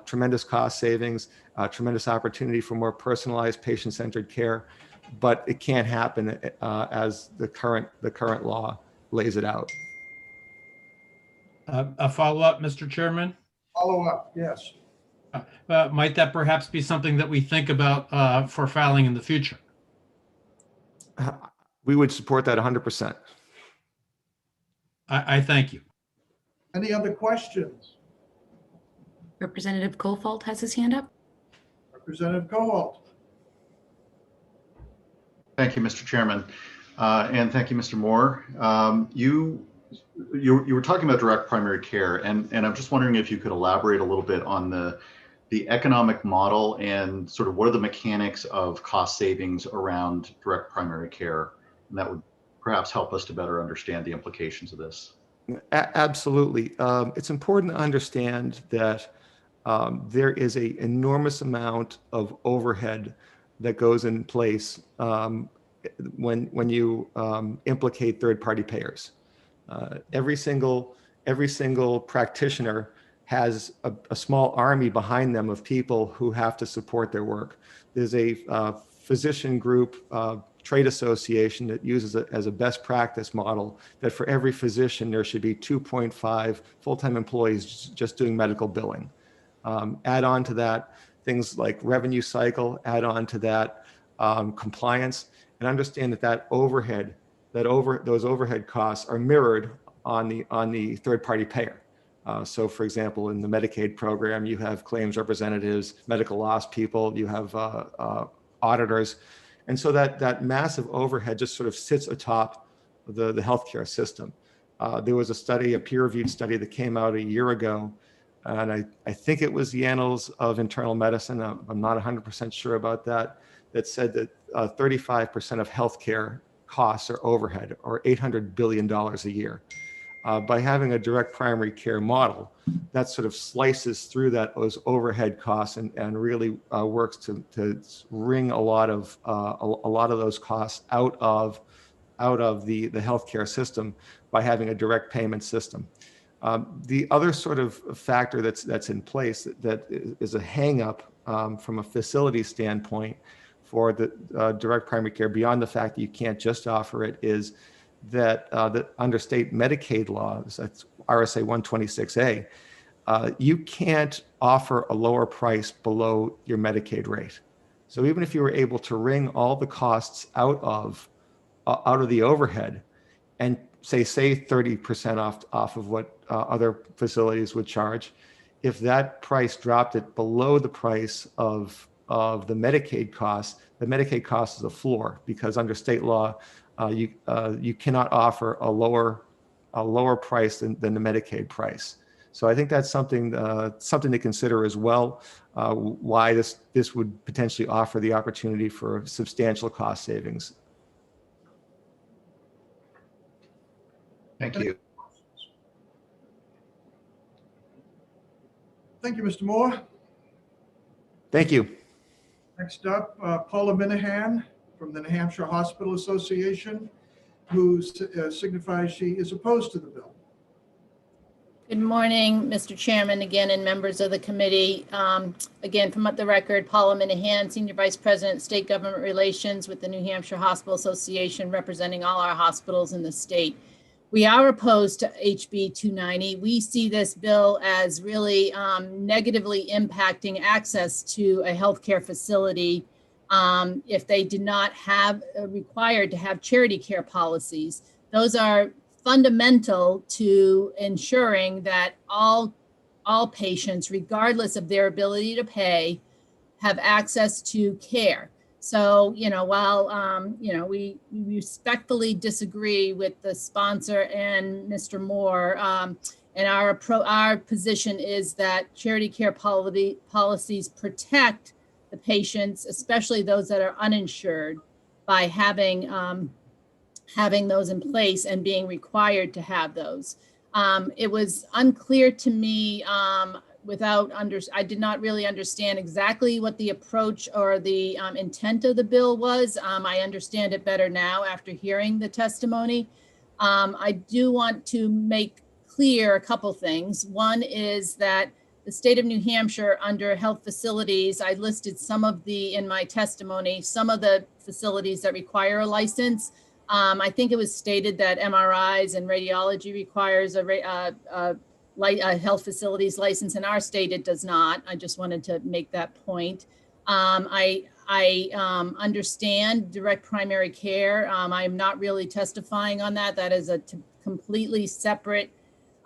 tremendous cost savings, tremendous opportunity for more personalized patient-centered care, but it can't happen as the current law lays it out. A follow-up, Mr. Chairman? Follow-up, yes. Might that perhaps be something that we think about for filing in the future? We would support that 100%. I thank you. Any other questions? Representative Kohlfeld has his hand up. Representative Kohalt. Thank you, Mr. Chairman. And thank you, Mr. Moore. You were talking about direct primary care, and I'm just wondering if you could elaborate a little bit on the economic model and sort of what are the mechanics of cost savings around direct primary care, and that would perhaps help us to better understand the implications of this. Absolutely. It's important to understand that there is an enormous amount of overhead that goes in place when you implicate third-party payers. Every single practitioner has a small army behind them of people who have to support their work. There's a physician group trade association that uses it as a best practice model that for every physician there should be 2.5 full-time employees just doing medical billing. Add on to that things like revenue cycle, add on to that compliance, and understand that those overhead costs are mirrored on the third-party payer. So, for example, in the Medicaid program, you have claims representatives, medical loss people, you have auditors, and so that massive overhead just sort of sits atop the healthcare system. There was a peer-reviewed study that came out a year ago, and I think it was the Annals of Internal Medicine. I'm not 100% sure about that. That said that 35% of healthcare costs are overhead, or $800 billion a year. By having a direct primary care model, that sort of slices through those overhead costs and really works to wring a lot of those costs out of the healthcare system by having a direct payment system. The other sort of factor that's in place that is a hangup from a facility standpoint for the direct primary care, beyond the fact that you can't just offer it, is that under state Medicaid laws, that's RSA 126A, you can't offer a lower price below your Medicaid rate. So even if you were able to wring all the costs out of the overhead and say 30% off of what other facilities would charge, if that price dropped it below the price of the Medicaid cost is a floor, because under state law, you cannot offer a lower price than the Medicaid price. So I think that's something to consider as well. Why this would potentially offer the opportunity for substantial cost savings. Thank you. Thank you, Mr. Moore. Thank you. Next up, Paula Minahan from the New Hampshire Hospital Association, who signifies she is opposed to the bill. Good morning, Mr. Chairman, again, and members of the committee. Again, from the record, Paula Minahan, Senior Vice President, State Government Relations with the New Hampshire Hospital Association, representing all our hospitals in the state. We are opposed to HB 290. We see this bill as really negatively impacting access to a healthcare facility if they did not have required to have charity care policies. Those are fundamental to ensuring that all patients, regardless of their ability to pay, have access to care. So, while, we respectfully disagree with the sponsor and Mr. Moore, and our position is that charity care policies protect the patients, especially those that are uninsured, by having those in place and being required to have those. It was unclear to me I did not really understand exactly what the approach or the intent of the bill was. I understand it better now after hearing the testimony. I do want to make clear a couple things. One is that the state of New Hampshire, under health facilities, I listed in my testimony, some of the facilities that require a license. I think it was stated that MRIs and radiology requires a health facilities license. In our state, it does not. I just wanted to make that point. I understand direct primary care. I'm not really testifying on that. That is a completely separate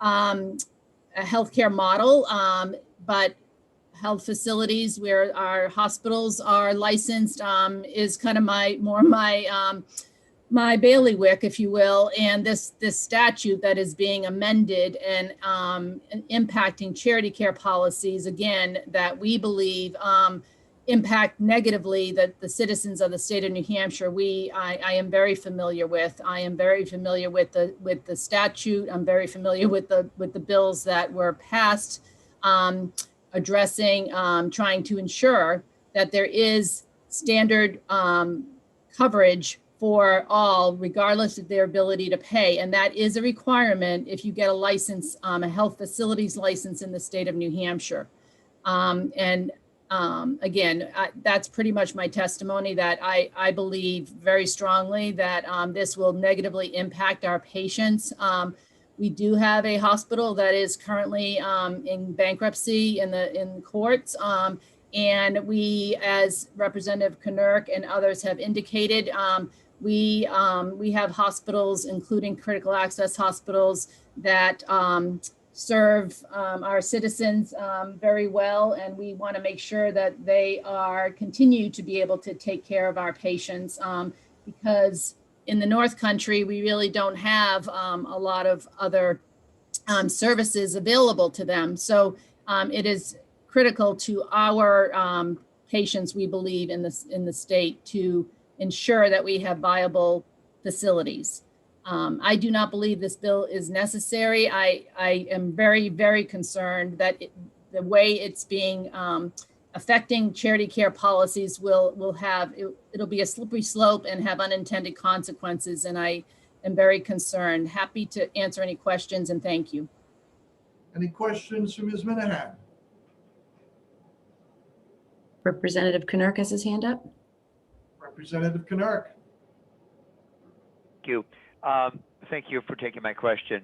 healthcare model. But health facilities where our hospitals are licensed is kind of my bailiwick, if you will, and this statute that is being amended and impacting charity care policies, again, that we believe impact negatively the citizens of the state of New Hampshire. I am very familiar with. I am very familiar with the statute. I'm very familiar with the bills that were passed addressing, trying to ensure that there is standard coverage for all, regardless of their ability to pay. And that is a requirement if you get a license, a health facilities license in the state of New Hampshire. Again, that's pretty much my testimony, that I believe very strongly that this will negatively impact our patients. We do have a hospital that is currently in bankruptcy in the courts. And we, as Representative Knurk and others have indicated, we have hospitals, including critical access hospitals, that serve our citizens very well, and we want to make sure that they continue to be able to take care of our patients, because in the North Country we really don't have a lot of other services available to them. So it is critical to our patients, we believe, in the state, to ensure that we have viable facilities. I do not believe this bill is necessary. I am very, very concerned that the way it's being affecting charity care policies will have, it'll be a slippery slope and have unintended consequences. And I am very concerned. Happy to answer any questions, and thank you. Any questions for Ms. Minahan? Representative Knirk has his hand up. Representative Knirk? Thank you. Thank you for taking my question.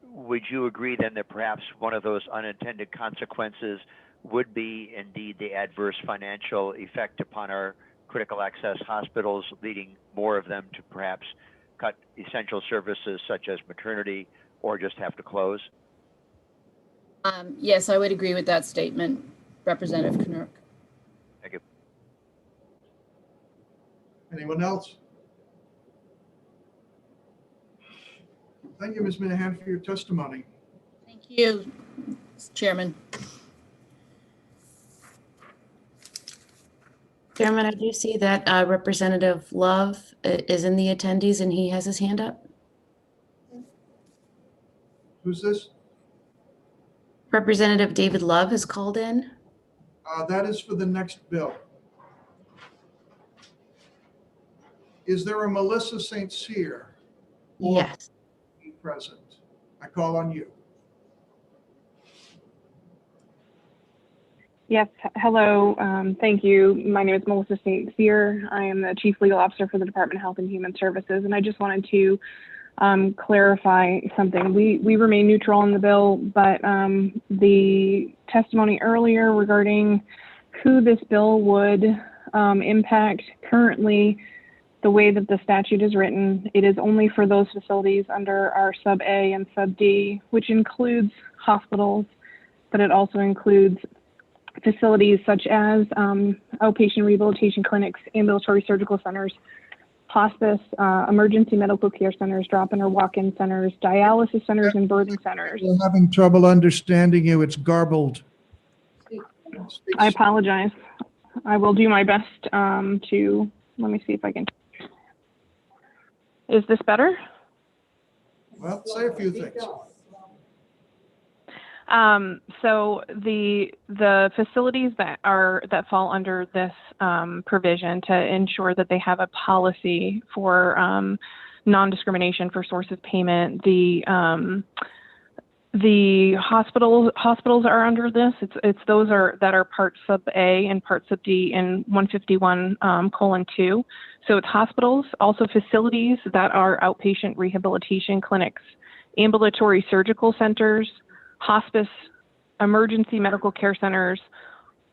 Would you agree then that perhaps one of those unintended consequences would be indeed the adverse financial effect upon our critical access hospitals, leading more of them to perhaps cut essential services such as maternity or just have to close? Yes, I would agree with that statement, Representative Knirk. Thank you. Anyone else? Thank you, Ms. Minahan, for your testimony. Thank you, Chairman. Chairman, I do see that Representative Love is in the attendees and he has his hand up. Who's this? Representative David Love has called in. That is for the next bill. Is there a Melissa St. Cyr? Yes. Present. I call on you. Yes, hello. Thank you. My name is Melissa St. Cyr. I am the Chief Legal Officer for the Department of Health and Human Services, and I just wanted to clarify something. We remain neutral on the bill, but the testimony earlier regarding who this bill would impact currently, the way that the statute is written, it is only for those facilities under our sub A and sub D, which includes hospitals, but it also includes facilities such as outpatient rehabilitation clinics, ambulatory surgical centers, hospice, emergency medical care centers, drop-in or walk-in centers, dialysis centers, and birthing centers. I'm having trouble understanding you. It's garbled. I apologize. I will do my best to, let me see if I can. Is this better? Well, say a few things. So the facilities that fall under this provision to ensure that they have a policy for non-discrimination for source of payment, the hospitals are under this. It's those that are part sub A and part sub D in 151:2. So it's hospitals, also facilities that are outpatient rehabilitation clinics, ambulatory surgical centers, hospice, emergency medical care centers,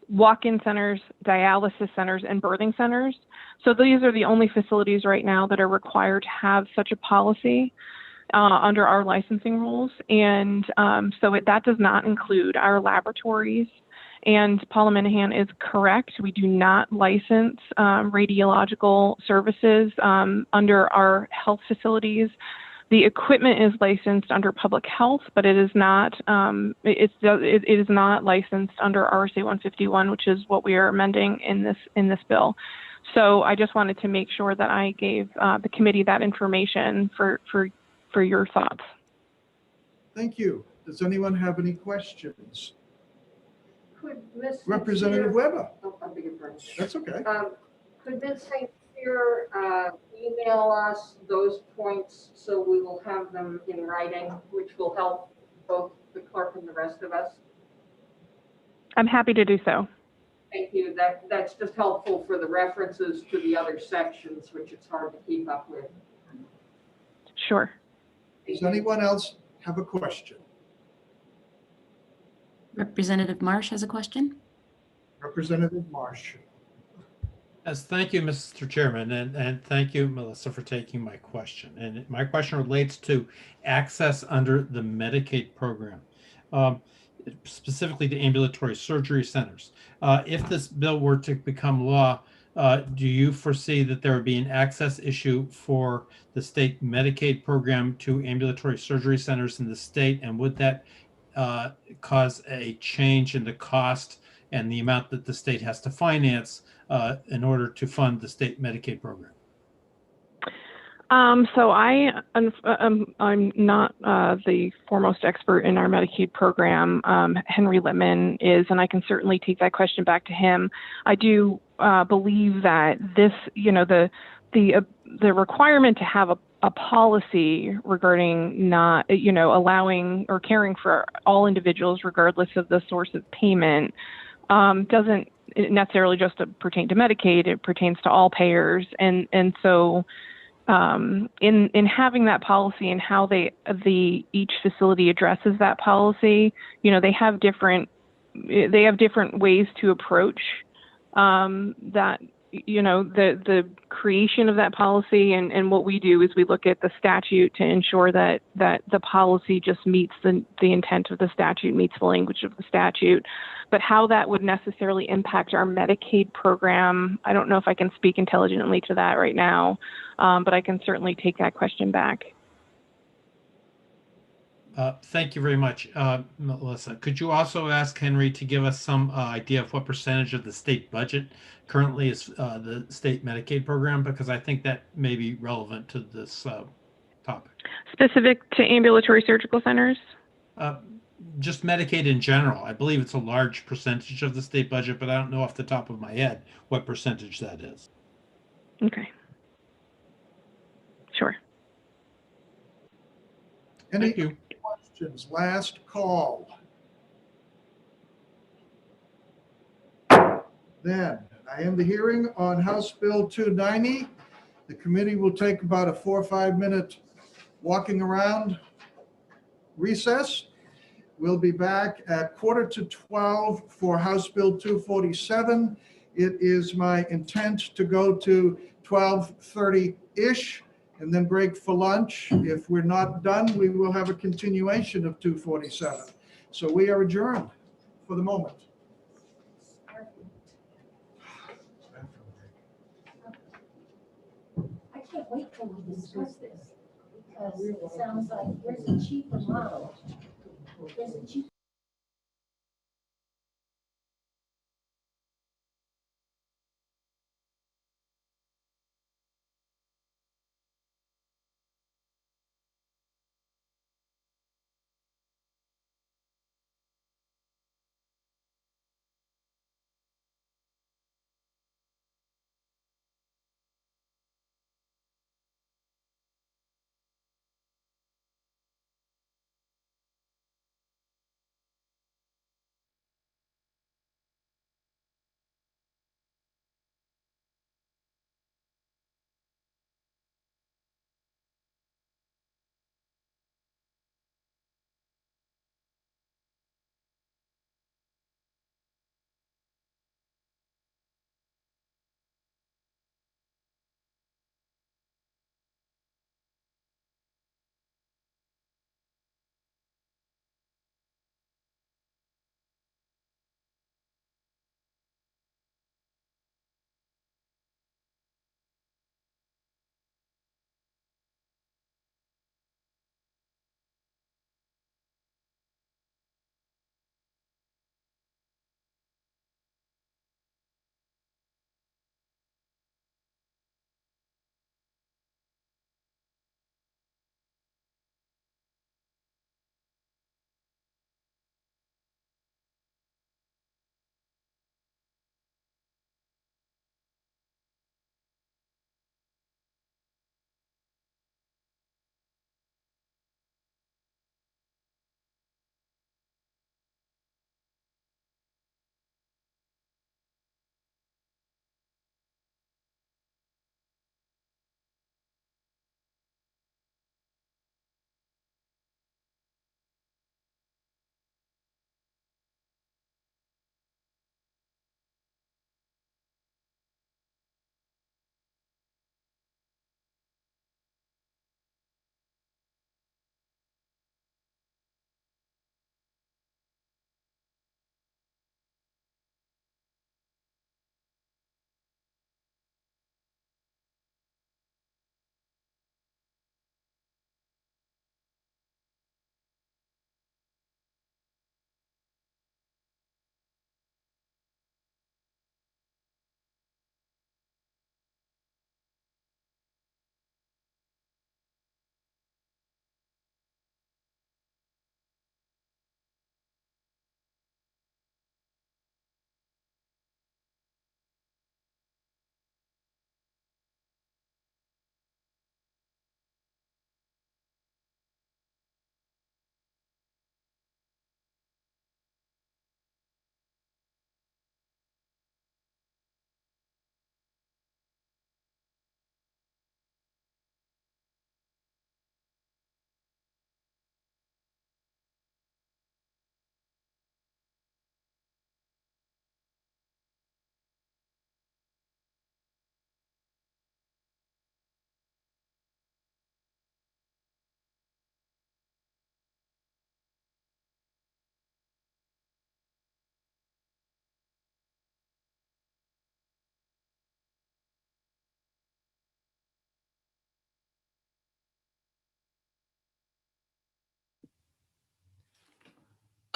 walk-in centers, dialysis centers, and birthing centers. So these are the only facilities right now that are required to have such a policy under our licensing rules. And that does not include our laboratories. And Paula Minahan is correct. We do not license radiological services under our health facilities. The equipment is licensed under public health, but it is not. It is not licensed under RSA 151, which is what we are amending in this bill. So I just wanted to make sure that I gave the committee that information for your thoughts. Thank you. Does anyone have any questions? Could Ms. Representative Weber. Oh, I beg your pardon. That's okay. Could Ms. St. Cyr email us those points so we will have them in writing, which will help both the clerk and the rest of us? I'm happy to do so. Thank you. That's just helpful for the references to the other sections, which it's hard to keep up with. Sure. Does anyone else have a question? Representative Marsh has a question. Representative Marsh. Yes, thank you, Mr. Chairman, and thank you, Melissa, for taking my question. And my question relates to access under the Medicaid program, specifically to ambulatory surgery centers. If this bill were to become law, do you foresee that there would be an access issue for the state Medicaid program to ambulatory surgery centers in the state? And would that cause a change in the cost and the amount that the state has to finance in order to fund the state Medicaid program? So I'm not the foremost expert in our Medicaid program. Henry Littman is, and I can certainly take that question back to him. I do believe that this, the requirement to have a policy regarding not, allowing or caring for all individuals regardless of the source of payment doesn't necessarily just pertain to Medicaid. It pertains to all payers, and so in having that policy and how each facility addresses that policy, they have different ways to approach that, the creation of that policy. And what we do is we look at the statute to ensure that the policy just meets the intent of the statute, meets the language of the statute. But how that would necessarily impact our Medicaid program, I don't know if I can speak intelligently to that right now, but I can certainly take that question back. Thank you very much, Melissa. Could you also ask Henry to give us some idea of what percentage of the state budget currently is the state Medicaid program? Because I think that may be relevant to this topic. Specific to ambulatory surgical centers? Just Medicaid in general. I believe it's a large percentage of the state budget, but I don't know off the top of my head what percentage that is. Okay. Sure. Any questions? Last call. Then I end the hearing on House Bill 290. The committee will take about a 4 or 5 minute walking around recess. We'll be back at 11:45 for House Bill 247. It is my intent to go to 12:30-ish and then break for lunch. If we're not done, we will have a continuation of 247. So we are adjourned for the moment. I can't wait till we discuss this, because it sounds like there's a cheaper model. There's a cheaper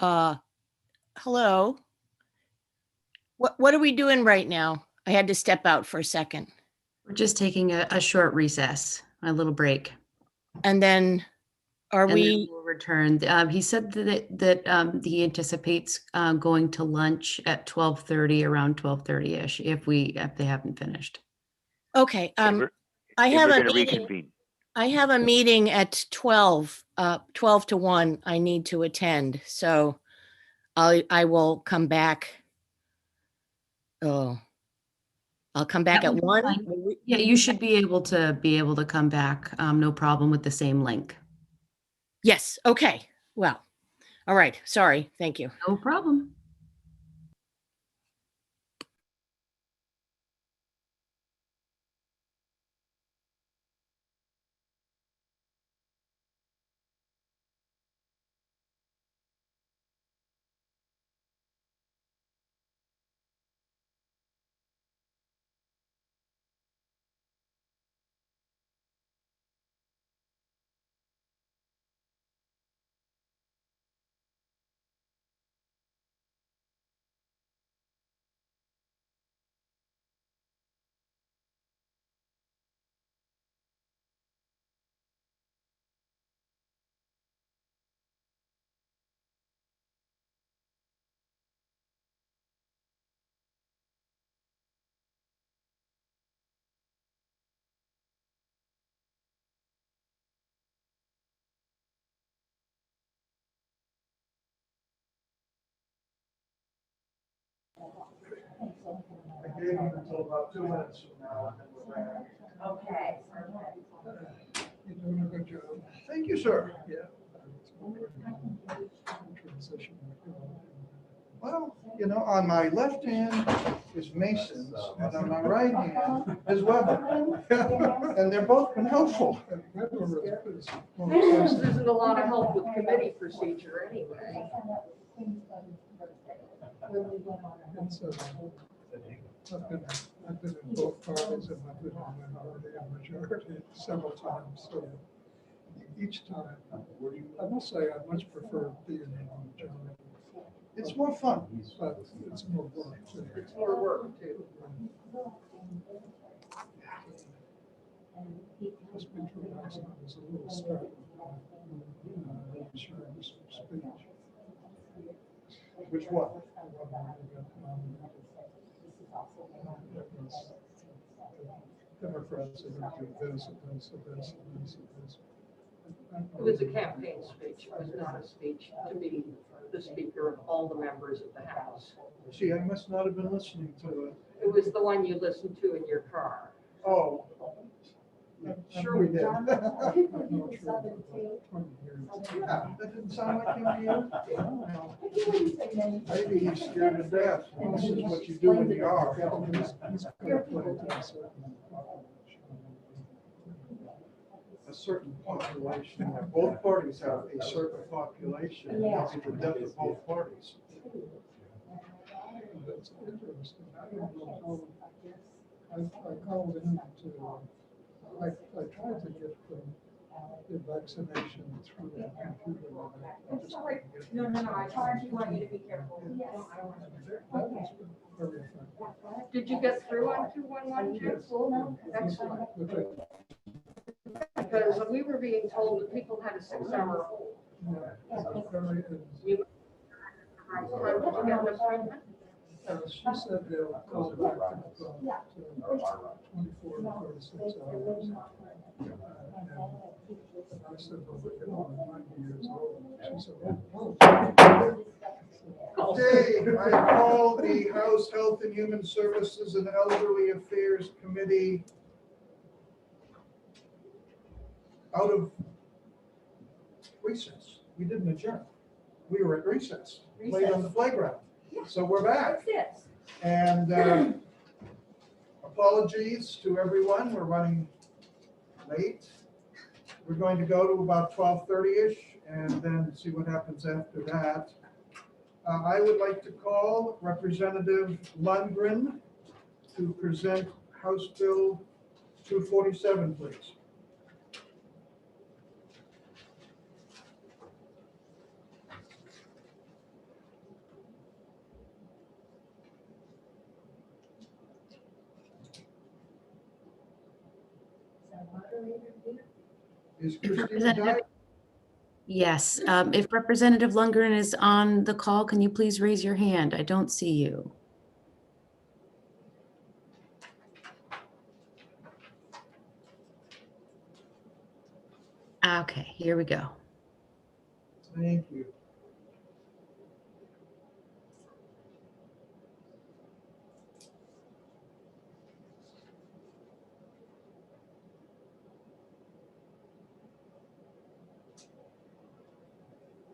Hello. What are we doing right now? I had to step out for a second. We're just taking a short recess, a little break. And then are And then we, we'll return. He said that he anticipates going to lunch at 12:30, around 12:30-ish, if they haven't finished. okay, I And have we're a going to meeting. reconvene. I have a meeting at 12 to 1 I need to attend, so I will come back. Oh, I'll come back That at would be 1. fine. Yeah, you should be able to come back. No problem with the same link. Yes, okay. Well, all right. Sorry. Thank you. No problem. I gave you until about 2 minutes from now, and then we're back. Okay. You're doing a good job. Thank you, sir. Yeah. Well, on my left hand is Mason's, and on my right hand is Weber. And they're both been helpful. Mason's isn't a lot of help with committee procedure anyway. I've been in both parties and I've been in minority and majority several times. So each time, I must say, I much prefer being in the majority. It's more fun. But it's more work too. It's more work too. Just between us, I was a little startled. Sharon's speech. Which one? Democrats are going to do this and this and this and this and this. It was a campaign speech. It was not a speech to be the speaker of all the members of the House. See, I must not have been listening to it. It was the one you listened to in your car. Oh. Sure we did. Yeah, that didn't sound like him to you? Maybe he's scared to death. This is what you do when you are. A certain population. Both parties have a certain population. That's the death of both parties. That's interesting. I don't know how, I called in to, I tried to get the vaccination through the computer. I just couldn't get it. No, I charge you, want you to be careful. That was very effective. Did you get through on 2112? Excellent. Because we were being told that people had a 6-hour hold. Did you get an appointment? She said they'll call back to 24 to 36 hours. And I said, well, I'm 90 years old. She said, oh. Okay, I call the House Health and Human Services and Elderly Affairs Committee out of recess. We didn't adjourn. We were at recess, played on the playground. So we're back. And apologies to everyone. We're running late. We're going to go to about 12:30-ish and then see what happens after that. I would like to call Representative Lundgren to present House Bill 247, please. Is Christina Representative- Dyer? Yes, if Representative Lundgren is on the call, can you please raise your hand? I don't see you. Okay, here we go. Thank you.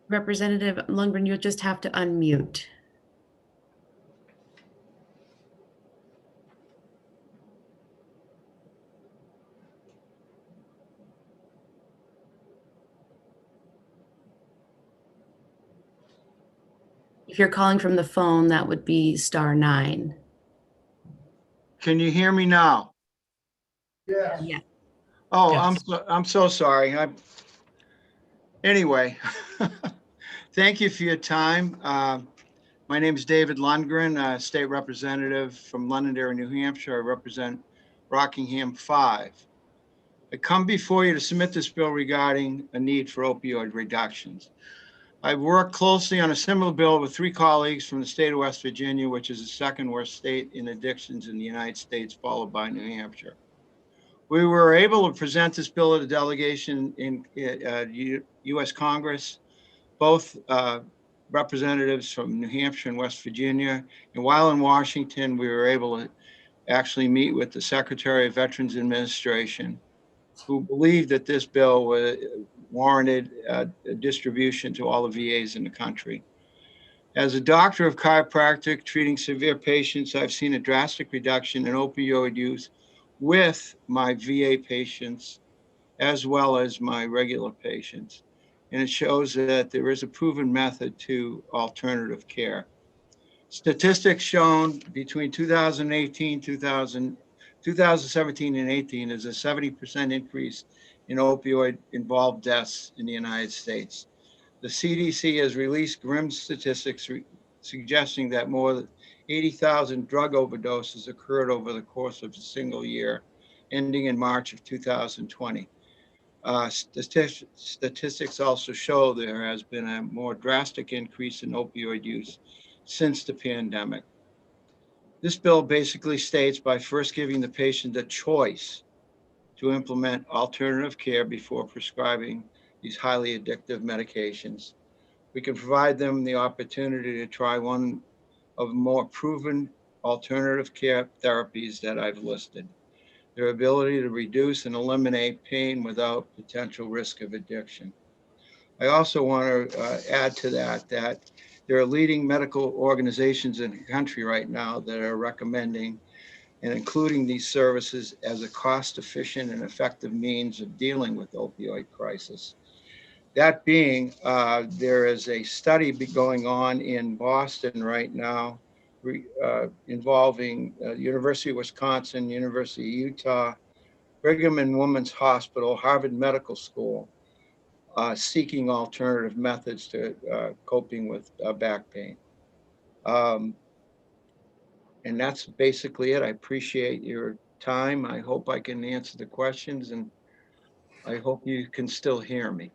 Representative Lundgren, you'll just have to unmute. If you're calling from the phone, that would be *9. Can you hear me now? Yes. Yeah. Oh, Yes. I'm so sorry. Anyway, thank you for your time. My name is David Lundgren, state representative from Londonderry, New Hampshire. I represent Rockingham 5. I come before you to submit this bill regarding a need for opioid reductions. I've worked closely on a similar bill with 3 colleagues from the state of West Virginia, which is the second worst state in addictions in the United States, followed by New Hampshire. We were able to present this bill at a delegation in U.S. Congress, both representatives from New Hampshire and West Virginia. And while in Washington, we were able to actually meet with the Secretary of Veterans Administration, who believed that this bill warranted a distribution to all the VAs in the country. As a doctor of chiropractic treating severe patients, I've seen a drastic reduction in opioid use with my VA patients as well as my regular patients. And it shows that there is a proven method to alternative care. Statistics shown between 2017 and 18 is a 70% increase in opioid-involved deaths in the United States. The CDC has released grim statistics suggesting that more than 80,000 drug overdoses occurred over the course of a single year, ending in March of 2020. Statistics also show there has been a more drastic increase in opioid use since the pandemic. This bill basically states by first giving the patient a choice to implement alternative care before prescribing these highly addictive medications, we can provide them the opportunity to try one of more proven alternative care therapies that I've listed. Their ability to reduce and eliminate pain without potential risk of addiction. I also want to add to that there are leading medical organizations in the country right now that are recommending and including these services as a cost-efficient and effective means of dealing with the opioid crisis. That being, there is a study going on in Boston right now involving University of Wisconsin, University of Utah, Brigham and Women's Hospital, Harvard Medical School, seeking alternative methods to coping with back pain. And that's basically it. I appreciate your time. I hope I can answer the questions, and I hope you can still hear me.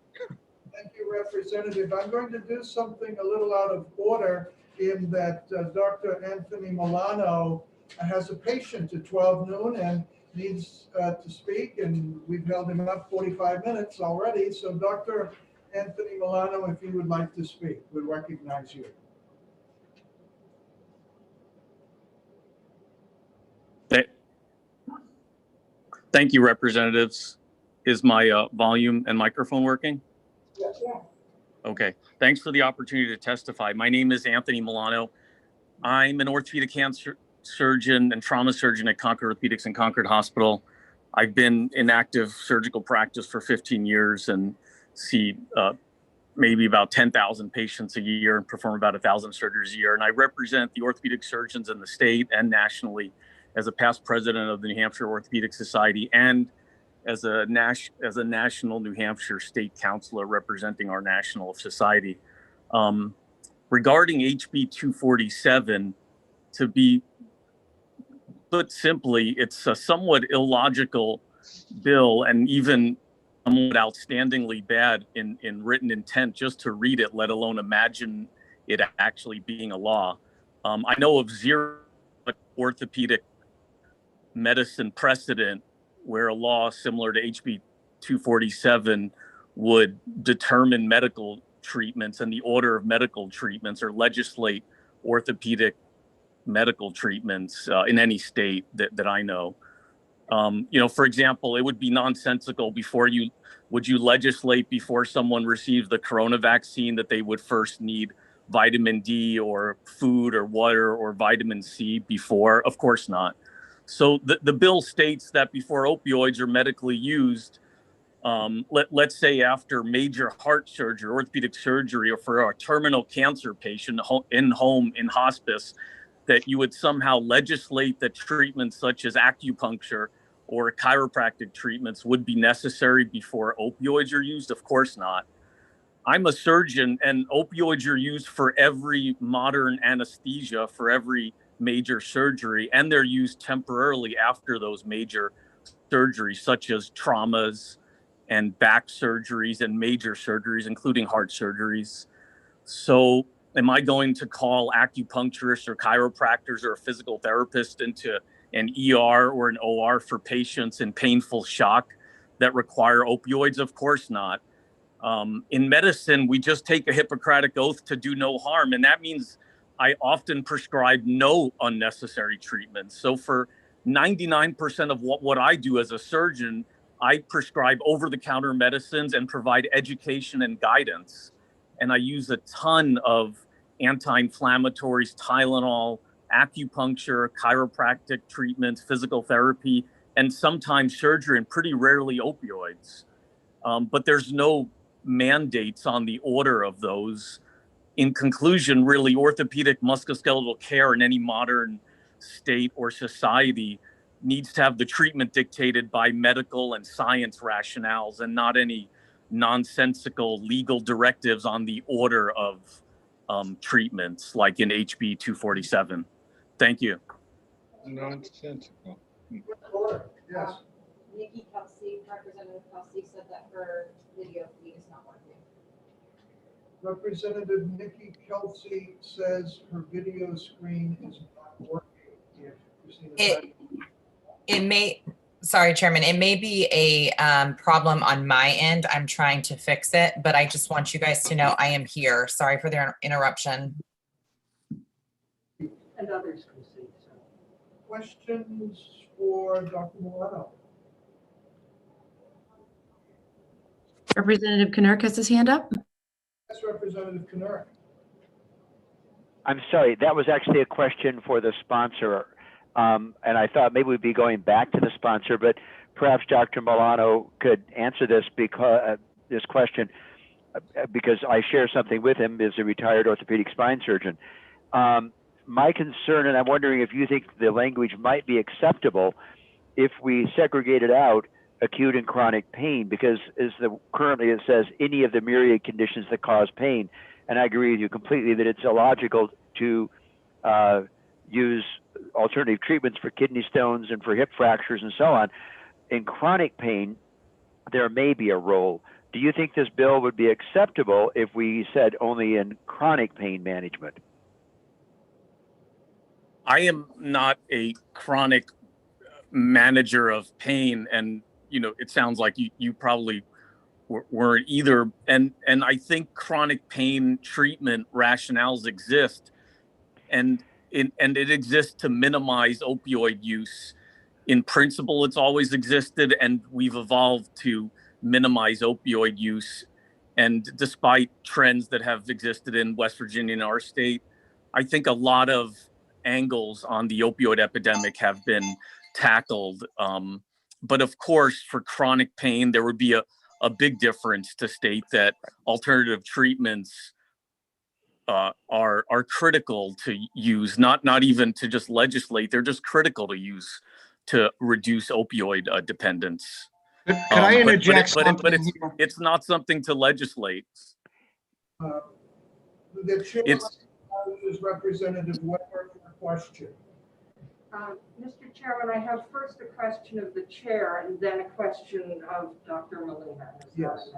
Thank you, Representative. I'm going to do something a little out of order in that Dr. Anthony Milano has a patient at 12 noon and needs to speak, and we've held him up 45 minutes already. So Dr. Anthony Milano, if you would like to speak, we recognize you. Thank you, representatives. Is my volume and microphone working? Yes. Okay. Thanks for the opportunity to testify. My name is Anthony Milano. I'm an orthopedic cancer surgeon and trauma surgeon at Concord Orthopedics and Concord Hospital. I've been in active surgical practice for 15 years and see maybe about 10,000 patients a year and perform about 1,000 surgeries a year. And I represent the orthopedic surgeons in the state and nationally as a past president of the New Hampshire Orthopedic Society and as a national New Hampshire state counselor representing our national society. Regarding HB 247, to be put simply, it's a somewhat illogical bill, and even somewhat outstandingly bad in written intent just to read it, let alone imagine it actually being a law. I know of zero orthopedic medicine precedent where a law similar to HB 247 would determine medical treatments and the order of medical treatments or legislate orthopedic medical treatments in any state that I know. For example, it would be nonsensical would you legislate before someone receives the corona vaccine that they would first need vitamin D or food or water or vitamin C before? Of course not. So the bill states that before opioids are medically used, let's say after major heart surgery, orthopedic surgery, or for a terminal cancer patient in hospice, that you would somehow legislate that treatments such as acupuncture or chiropractic treatments would be necessary before opioids are used? Of course not. I'm a surgeon, and opioids are used for every modern anesthesia, for every major surgery, and they're used temporarily after those major surgeries, such as traumas and back surgeries and major surgeries, including heart surgeries. So am I going to call acupuncturists or chiropractors or a physical therapist into an ER or an OR for patients in painful shock that require opioids? Of course not. In medicine, we just take a Hippocratic oath to do no harm, and that means I often prescribe no unnecessary treatments. So for 99% of what I do as a surgeon, I prescribe over-the-counter medicines and provide education and guidance. And I use a ton of anti-inflammatories, Tylenol, acupuncture, chiropractic treatments, physical therapy, and sometimes surgery, and pretty rarely opioids. But there's no mandates on the order of those. In conclusion, really, orthopedic musculoskeletal care in any modern state or society needs to have the treatment dictated by medical and science rationales and not any nonsensical legal directives on the order of treatments like in HB 247. Thank you. Nonsensical. Yes. Nikki Kelsey, Representative Kelsey said that her video feed is not working. Representative Nikki Kelsey says her video screen is not working. If Christina It may, sorry, Chairman, it may be a problem on my end. I'm trying to fix it, but I just want you guys to know I am here. Sorry for the interruption. And others can see. So. Questions for Dr. Milano? Representative Knurk has his hand up. Yes, Representative Knurk. I'm sorry, that was actually a question for the sponsor. And I thought maybe we'd be going back to the sponsor, but perhaps Dr. Milano could answer this question because I share something with him as a retired orthopedic spine surgeon. My concern, and I'm wondering if you think the language might be acceptable if we segregated out acute and chronic pain, because currently it says any of the myriad conditions that cause pain. And I agree with you completely that it's illogical to use alternative treatments for kidney stones and for hip fractures and so on. In chronic pain, there may be a role. Do you think this bill would be acceptable if we said only in chronic pain management? I am not a chronic manager of pain, and it sounds like you probably weren't either. And I think chronic pain treatment rationales exist, and it exists to minimize opioid use. In principle, it's always existed, and we've evolved to minimize opioid use. And despite trends that have existed in West Virginia and our state, I think a lot of angles on the opioid epidemic have been tackled. But of course, for chronic pain, there would be a big difference to state that alternative treatments are critical to use, not even to just legislate. They're just critical to use to reduce opioid dependence. Could I interject something but here? it's not something to legislate. The chair is Representative Weber for question. Mr. Chairman, I have first a question of the chair and then a question of Dr. Molina. Yes.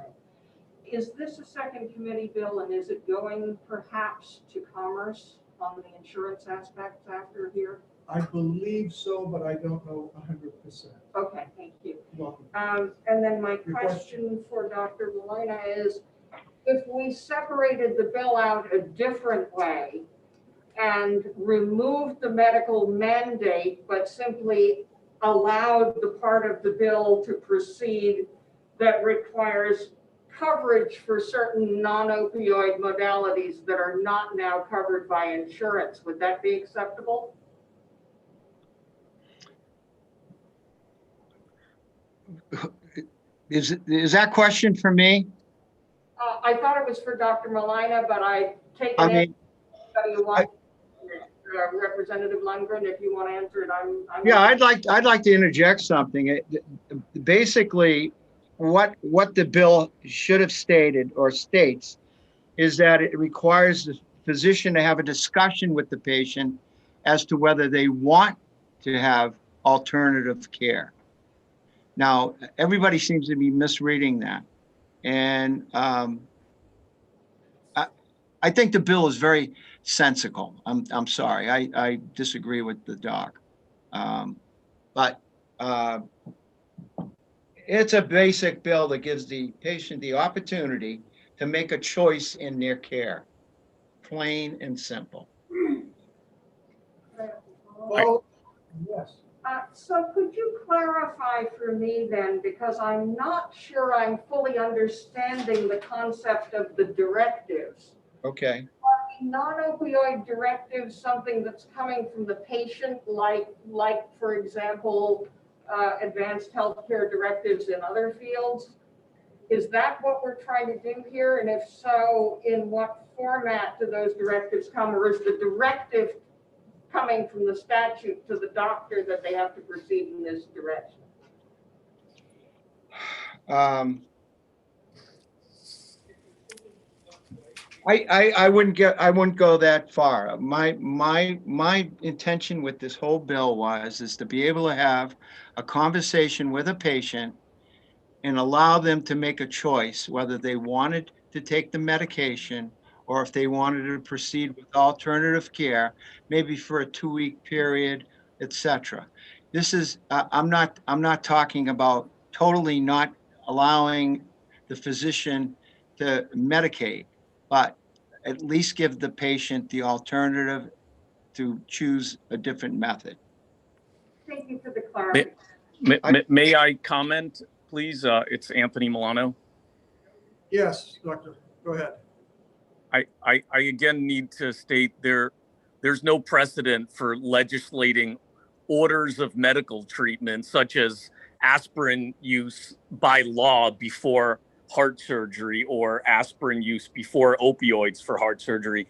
Is this a second committee bill and is it going perhaps to commerce on the insurance aspects after here? I believe so, but I don't know 100%. Okay, thank you. Welcome. And then my Your question for Dr. Molina is, if we separated the bill out a different way and removed the medical mandate, but simply allowed the part of the bill to proceed that requires coverage for certain non-opioid modalities that are not now covered by insurance, would that be acceptable? Is that question for me? I thought it was for Dr. Molina, but I take I it mean, in. You want, Representative Lundgren, if you want to answer it, I'm. Yeah, I'd like to interject something. Basically, what the bill should have stated or states is that it requires the physician to have a discussion with the patient as to whether they want to have alternative care. Now, everybody seems to be misreading that. And I think the bill is very sensical. I'm sorry, I disagree with the doc. But it's a basic bill that gives the patient the opportunity to make a choice in their care. Plain and simple. Well, yes. So could you clarify for me then, because I'm not sure I'm fully understanding the concept of the directives. Okay. Are the non-opioid directives something that's coming from the patient, like for example, advanced healthcare directives in other fields? Is that what we're trying to do here? And if so, in what format do those directives come, or is the directive coming from the statute to the doctor that they have to proceed in this direction? I wouldn't go that far. My intention with this whole bill is to be able to have a conversation with a patient and allow them to make a choice whether they wanted to take the medication or if they wanted to proceed with alternative care, maybe for a 2-week period, etc. This is I'm not talking about totally not allowing the physician to medicate, but at least give the patient the alternative to choose a different method. Thank you for the clarity. May I comment, please? It's Anthony Milano. Yes, doctor, go ahead. I again need to state there's no precedent for legislating orders of medical treatment such as aspirin use by law before heart surgery or aspirin use before opioids for heart surgery,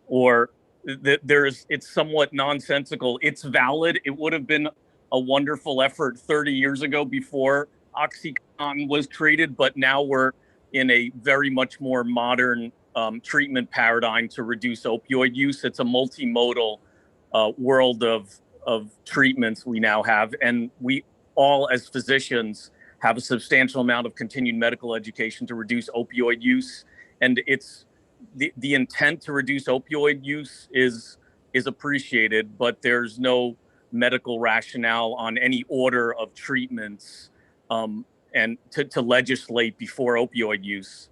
or it's somewhat nonsensical. It's valid. It would have been a wonderful effort 30 years ago before OxyContin was created, but now we're in a very much more modern treatment paradigm to reduce opioid use. It's a multimodal world of treatments we now have, and we all as physicians have a substantial amount of continued medical education to reduce opioid use. And it's the intent to reduce opioid use is appreciated, but there's no medical rationale on any order of treatments and to legislate before opioid use.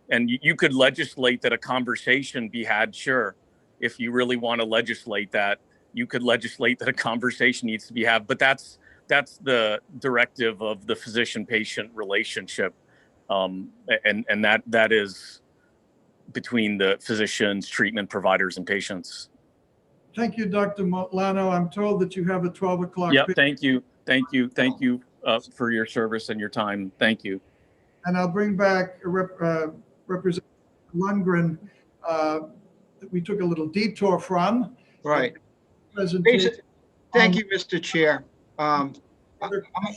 And you could legislate that a conversation be had, sure. If you really want to legislate that, you could legislate that a conversation needs to be had, but that's the directive of the physician-patient relationship. And that is between the physicians, treatment providers, and patients. Thank you, Dr. Milano. I'm told that you have a 12 o'clock. Yeah, thank you for your service and your time. Thank you. And I'll bring back Representative Lundgren that we took a little detour from. Right. Presentation. Thank you, Mr. Chair. I'm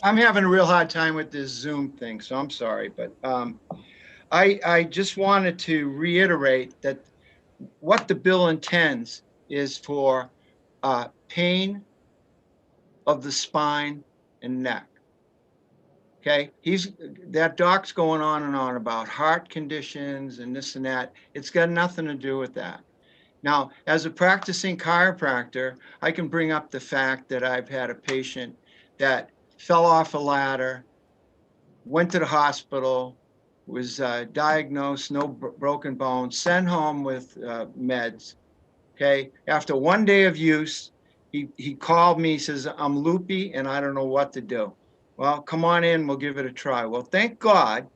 having a real hard time with this Zoom thing, so I'm sorry, but I just wanted to reiterate that what the bill intends is for pain of the spine and neck. Okay, that doc's going on and on about heart conditions and this and that. It's got nothing to do with that. Now, as a practicing chiropractor, I can bring up the fact that I've had a patient that fell off a ladder, went to the hospital, was diagnosed, no broken bones, sent home with meds. Okay, after 1 day of use, he called me, says, I'm loopy and I don't know what to do. Well, come on in, we'll give it a try. Well, thank God,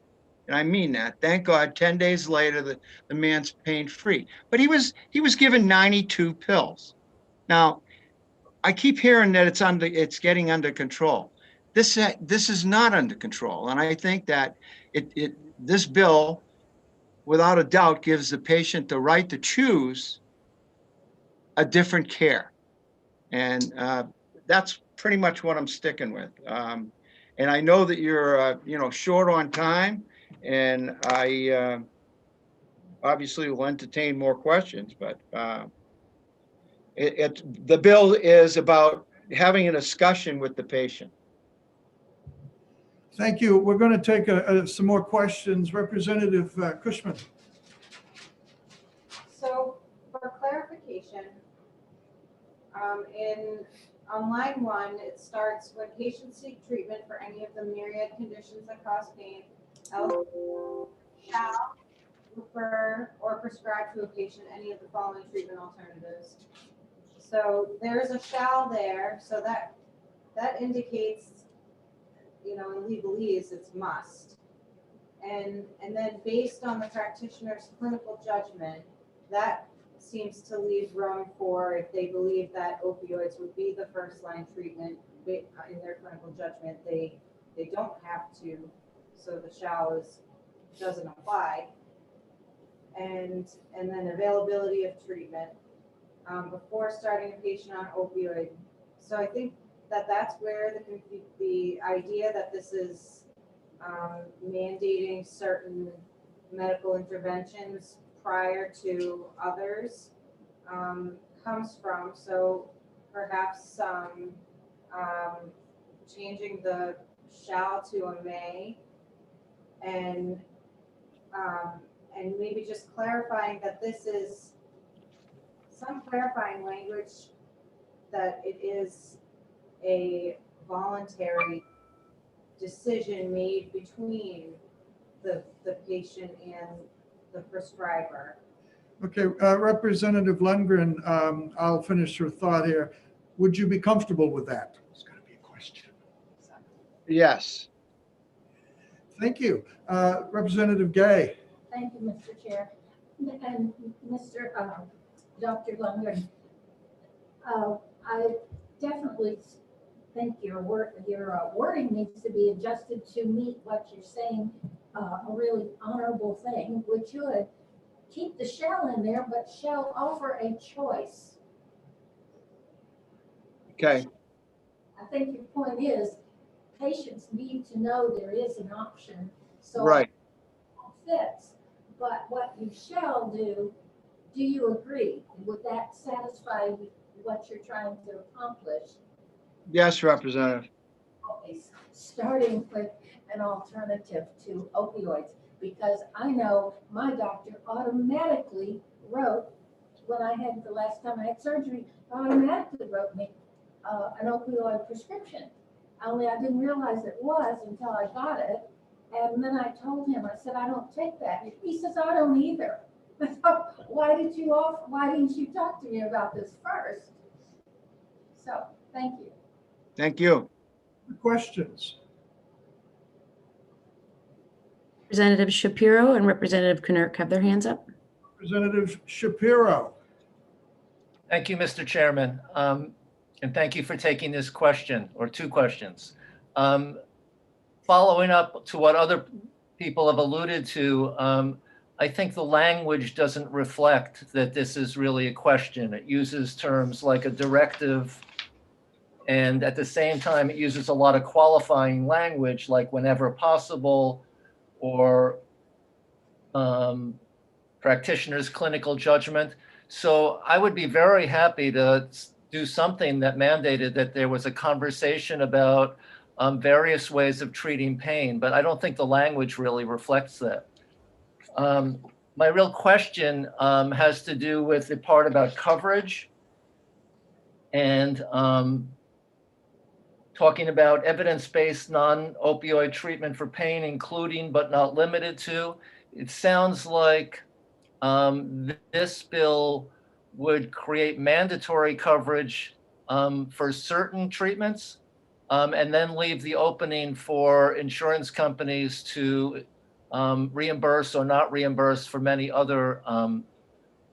and I mean that, thank God, 10 days later, the man's pain-free. But he was given 92 pills. Now, I keep hearing that it's getting under control. This is not under control. And I think that this bill, without a doubt, gives the patient the right to choose a different care. And that's pretty much what I'm sticking with. And I know that you're, short on time, and I obviously will entertain more questions, but the bill is about having a discussion with the patient. Thank you. We're going to take some more questions. Representative Cushman. So for clarification, on line 1, it starts when patients seek treatment for any of the myriad conditions that cause pain, shall refer or prescribe to a patient any of the following treatment alternatives. So there's a shall there, so that indicates, in legalese, it's must. And then based on the practitioner's clinical judgment, that seems to leave room for, if they believe that opioids would be the first line treatment in their clinical judgment, they don't have to, so the shall doesn't apply. And then availability of treatment before starting a patient on opioid. So I think that's where the idea that this is mandating certain medical interventions prior to others comes from. So perhaps changing the shall to a may, and maybe just clarifying that this is some clarifying language that it is a voluntary decision made between the patient and the prescriber. Okay, Representative Lundgren, I'll finish your thought here. Would you be comfortable with that? It's going to be a question. Yes. Thank you. Representative Gay. Thank you, Mr. Chair. And Mr. Dr. Lundgren, I definitely think your wording needs to be adjusted to meet what you're saying, a really honorable thing, which would keep the shall in there, but shall offer a choice. Okay. I think your point is patients need to know there is an option. So right. It fits. But what you shall do you agree? Would that satisfy what you're trying to accomplish? Yes, Representative. Okay, starting with an alternative to opioids, because I know my doctor automatically wrote, when I had the last time I had surgery, automatically wrote me an opioid prescription. Only I didn't realize it was until I got it. And then I told him, I said, I don't take that. He says, I don't either. I thought, why didn't you talk to me about this first? So, thank you. Thank you. Questions? Representative Shapiro and Representative Knirk have their hands up. Representative Shapiro. Thank you, Mr. Chairman. And thank you for taking this question, or two questions. Following up to what other people have alluded to, I think the language doesn't reflect that this is really a question. It uses terms like a directive, and at the same time, it uses a lot of qualifying language like whenever possible, or practitioner's clinical judgment. So I would be very happy to do something that mandated that there was a conversation about various ways of treating pain, but I don't think the language really reflects that. My real question has to do with the part about coverage and talking about evidence-based non-opioid treatment for pain, including but not limited to. It sounds like this bill would create mandatory coverage for certain treatments and then leave the opening for insurance companies to reimburse or not reimburse for many other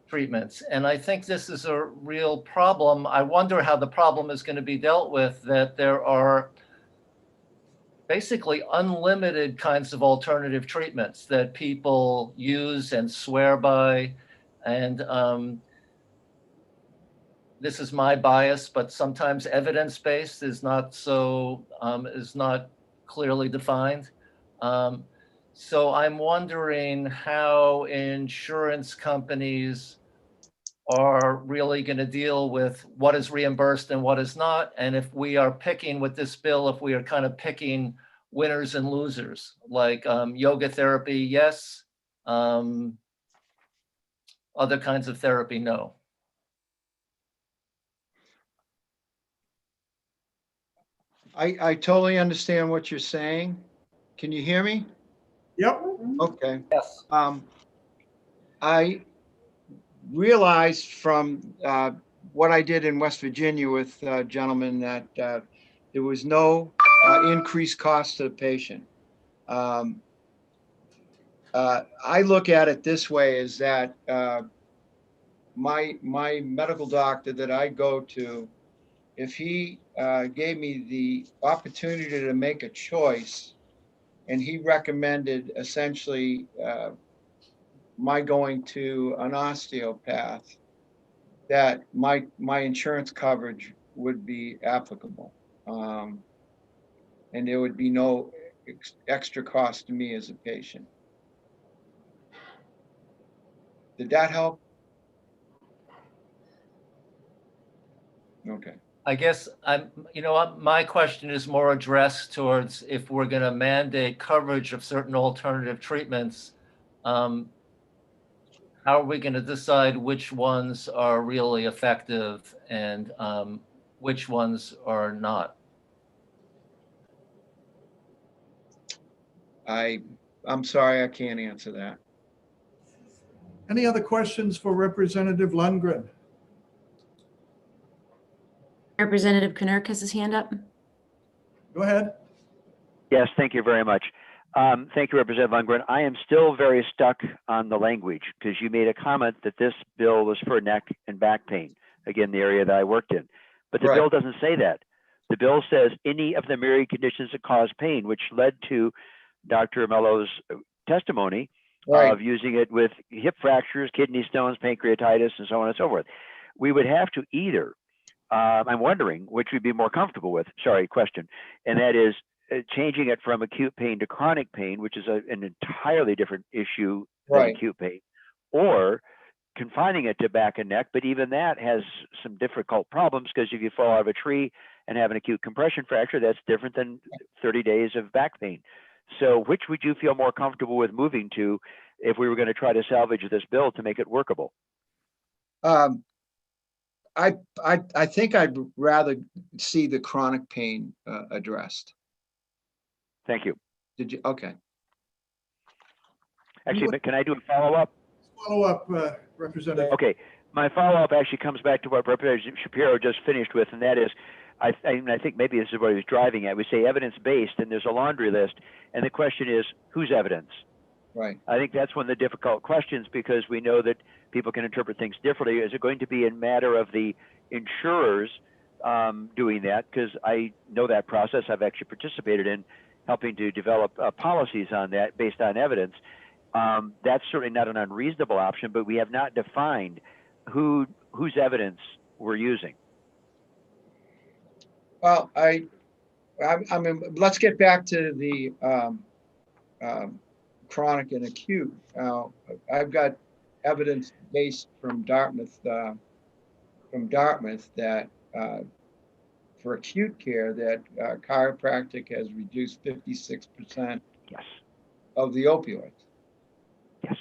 treatments. And I think this is a real problem. I wonder how the problem is going to be dealt with, that there are basically unlimited kinds of alternative treatments that people use and swear by. And this is my bias, but sometimes evidence-based is not so, is not clearly defined. So I'm wondering how insurance companies are really going to deal with what is reimbursed and what is not. And if we are picking with this bill, if we are kind of picking winners and losers, like yoga therapy, yes. Other kinds of therapy, no. I totally understand what you're saying. Can you hear me? Yep. Okay. Yes. I realized from what I did in West Virginia with gentlemen that there was no increased cost to the patient. I look at it this way, is that my medical doctor that I go to, if he gave me the opportunity to make a choice, and he recommended essentially my going to an osteopath, that my insurance coverage would be applicable. And there would be no extra cost to me as a patient. Did that help? Okay. I guess my question is more addressed towards if we're going to mandate coverage of certain alternative treatments, how are we going to decide which ones are really effective and which ones are not? I'm sorry, I can't answer that. Any other questions for Representative Lundgren? Representative Knirk has his hand up. Go ahead. Yes, thank you very much. Thank you, Representative Lundgren. I am still very stuck on the language because you made a comment that this bill was for neck and back pain, again, the area that I worked in. But the Right. bill doesn't say that. The bill says any of the myriad conditions that cause pain, which led to Dr. Mello's testimony Right. of using it with hip fractures, kidney stones, pancreatitis, and so on and so forth. We would have to either, I'm wondering which we'd be more comfortable with, question, and that is changing it from acute pain to chronic pain, which is an entirely different issue than Right. acute pain, or confining it to back and neck. But even that has some difficult problems because if you fall out of a tree and have an acute compression fracture, that's different than 30 days of back pain. So which would you feel more comfortable with moving to if we were going to try to salvage this bill to make it workable? I think I'd rather see the chronic pain addressed. Thank you. Did you? Okay. Actually, can I do a follow-up? Follow up, Representative. Okay, my follow-up actually comes back to what Representative Shapiro just finished with, and that is, I think maybe this is what he was driving at. We say evidence-based, and there's a laundry list, and the question is, whose evidence? Right. I think that's one of the difficult questions because we know that people can interpret things differently. Is it going to be a matter of the insurers doing that? Because I know that process. I've actually participated in helping to develop policies on that based on evidence. That's certainly not an unreasonable option, but we have not defined whose evidence we're using. Well, I mean, let's get back to the chronic and acute. I've got evidence based from Dartmouth that for acute care that chiropractic has reduced 56% Yes. of the opioids. Yes.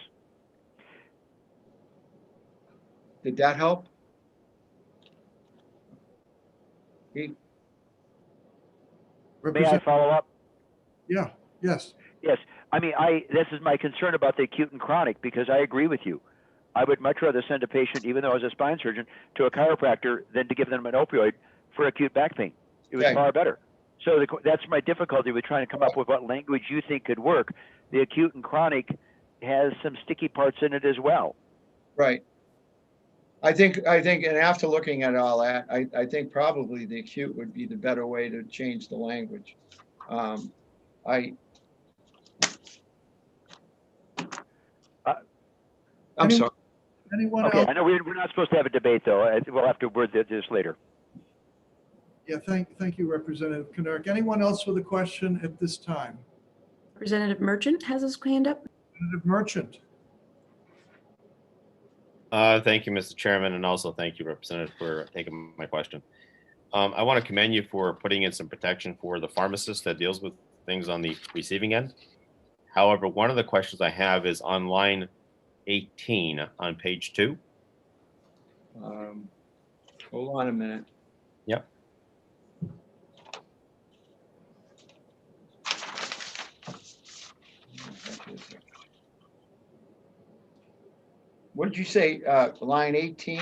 Did that help? He- May I follow up? Yeah, yes. Yes. I mean, this is my concern about the acute and chronic, because I agree with you. I would much rather send a patient, even though I was a spine surgeon, to a chiropractor than to give them an opioid for acute back pain. It was Okay. far better. So that's my difficulty with trying to come up with what language you think could work. The acute and chronic has some sticky parts in it as well. Right. I think, and after looking at all that, I think probably the acute would be the better way to change the language. I'm sorry. Anyone Okay, else? I know we're not supposed to have a debate, though. We'll have to word this later. Yeah, thank you, Representative Knurk. Anyone else with a question at this time? Representative Merchant has his hand up. Representative Merchant. Thank you, Mr. Chairman, and also thank you, Representative, for taking my question. I want to commend you for putting in some protection for the pharmacist that deals with things on the receiving end. However, one of the questions I have is on line 18 on page 2. Hold on a minute. Yep. What did you say, line 18?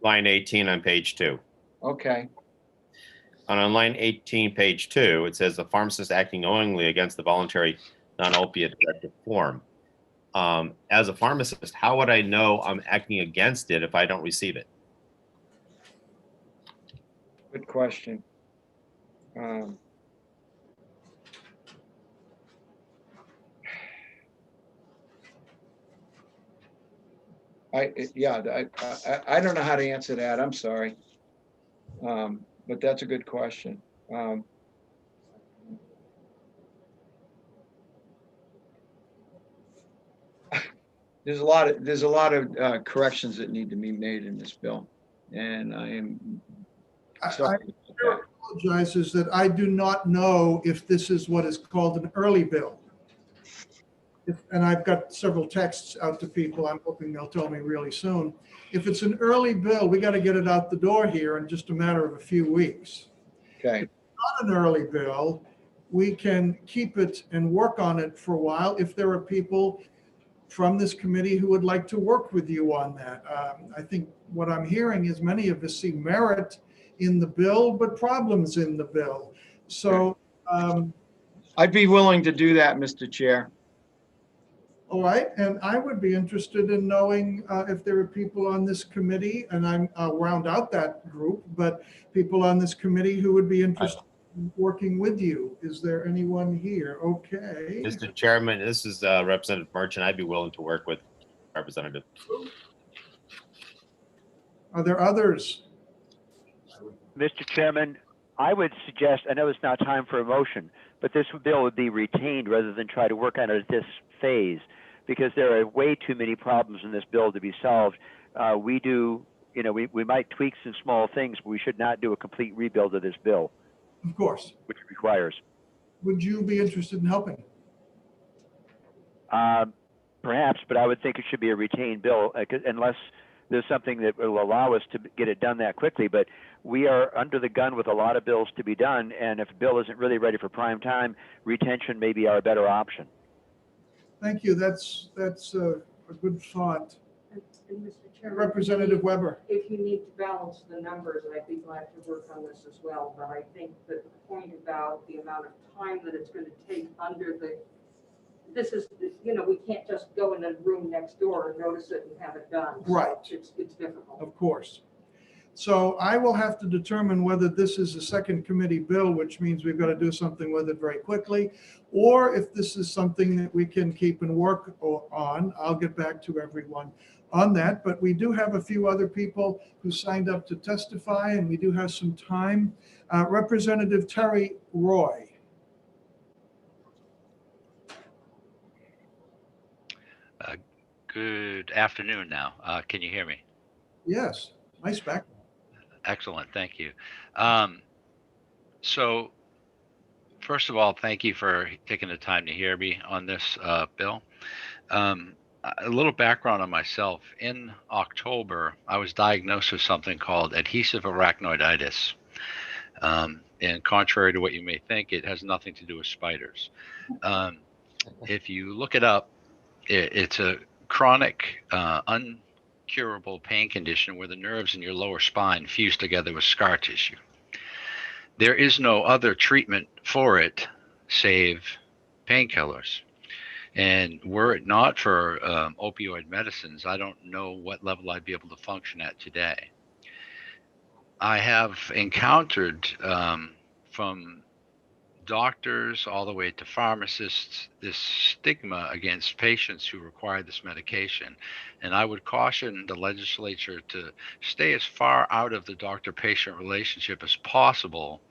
Line 18 on page 2. Okay. And on line 18, page 2, it says the pharmacist acting knowingly against the voluntary non-opiate directive form. As a pharmacist, how would I know I'm acting against it if I don't receive it? Good question. I don't know how to answer that. I'm sorry. But that's a good question. There's a lot of corrections that need to be made in this bill, and I am sorry. I apologize, is that I do not know if this is what is called an early bill. And I've got several texts out to people. I'm hoping they'll tell me really soon. If it's an early bill, we got to get it out the door here in just a matter of a few weeks. Okay. If it's not an early bill, we can keep it and work on it for a while if there are people from this committee who would like to work with you on that. I think what I'm hearing is many of us see merit in the bill, but problems in the bill. So I'd be willing to do that, Mr. Chair. all right, and I would be interested in knowing if there are people on this committee, and I'll round out that group, but people on this committee who would be interested in working with you. Is there anyone here? Okay. Mr. Chairman, this is Representative Merchant. I'd be willing to work with Representative. Are there others? Mr. Chairman, I would suggest, I know it's not time for a motion, but this bill would be retained rather than try to work on it at this phase, because there are way too many problems in this bill to be solved. We might tweak some small things, but we should not do a complete rebuild of this bill. Of course. Which it requires. Would you be interested in helping? Perhaps, but I would think it should be a retained bill, unless there's something that will allow us to get it done that quickly. But we are under the gun with a lot of bills to be done, and if a bill isn't really ready for prime time, retention may be our better option. Thank you. That's a good thought. And Mr. Chairman, Representative Weber. if you need to balance the numbers, I'd be glad to work on this as well. But I think that the point about the amount of time that it's going to take this is, we can't just go in the room next door and notice it and have it done. Right. So it's difficult. Of course. So I will have to determine whether this is a second committee bill, which means we've got to do something with it very quickly, or if this is something that we can keep and work on. I'll get back to everyone on that, but we do have a few other people who signed up to testify, and we do have some time. Representative Terry Roy. Good afternoon now. Can you hear me? Yes, nice background. Excellent, thank you. So first of all, thank you for taking the time to hear me on this bill. A little background on myself. In October, I was diagnosed with something called adhesive arachnoiditis. And contrary to what you may think, it has nothing to do with spiders. If you look it up, it's a chronic, uncurable pain condition where the nerves in your lower spine fuse together with scar tissue. There is no other treatment for it save painkillers. And were it not for opioid medicines, I don't know what level I'd be able to function at today. I have encountered from doctors all the way to pharmacists this stigma against patients who require this medication. And I would caution the legislature to stay as far out of the doctor-patient relationship as possible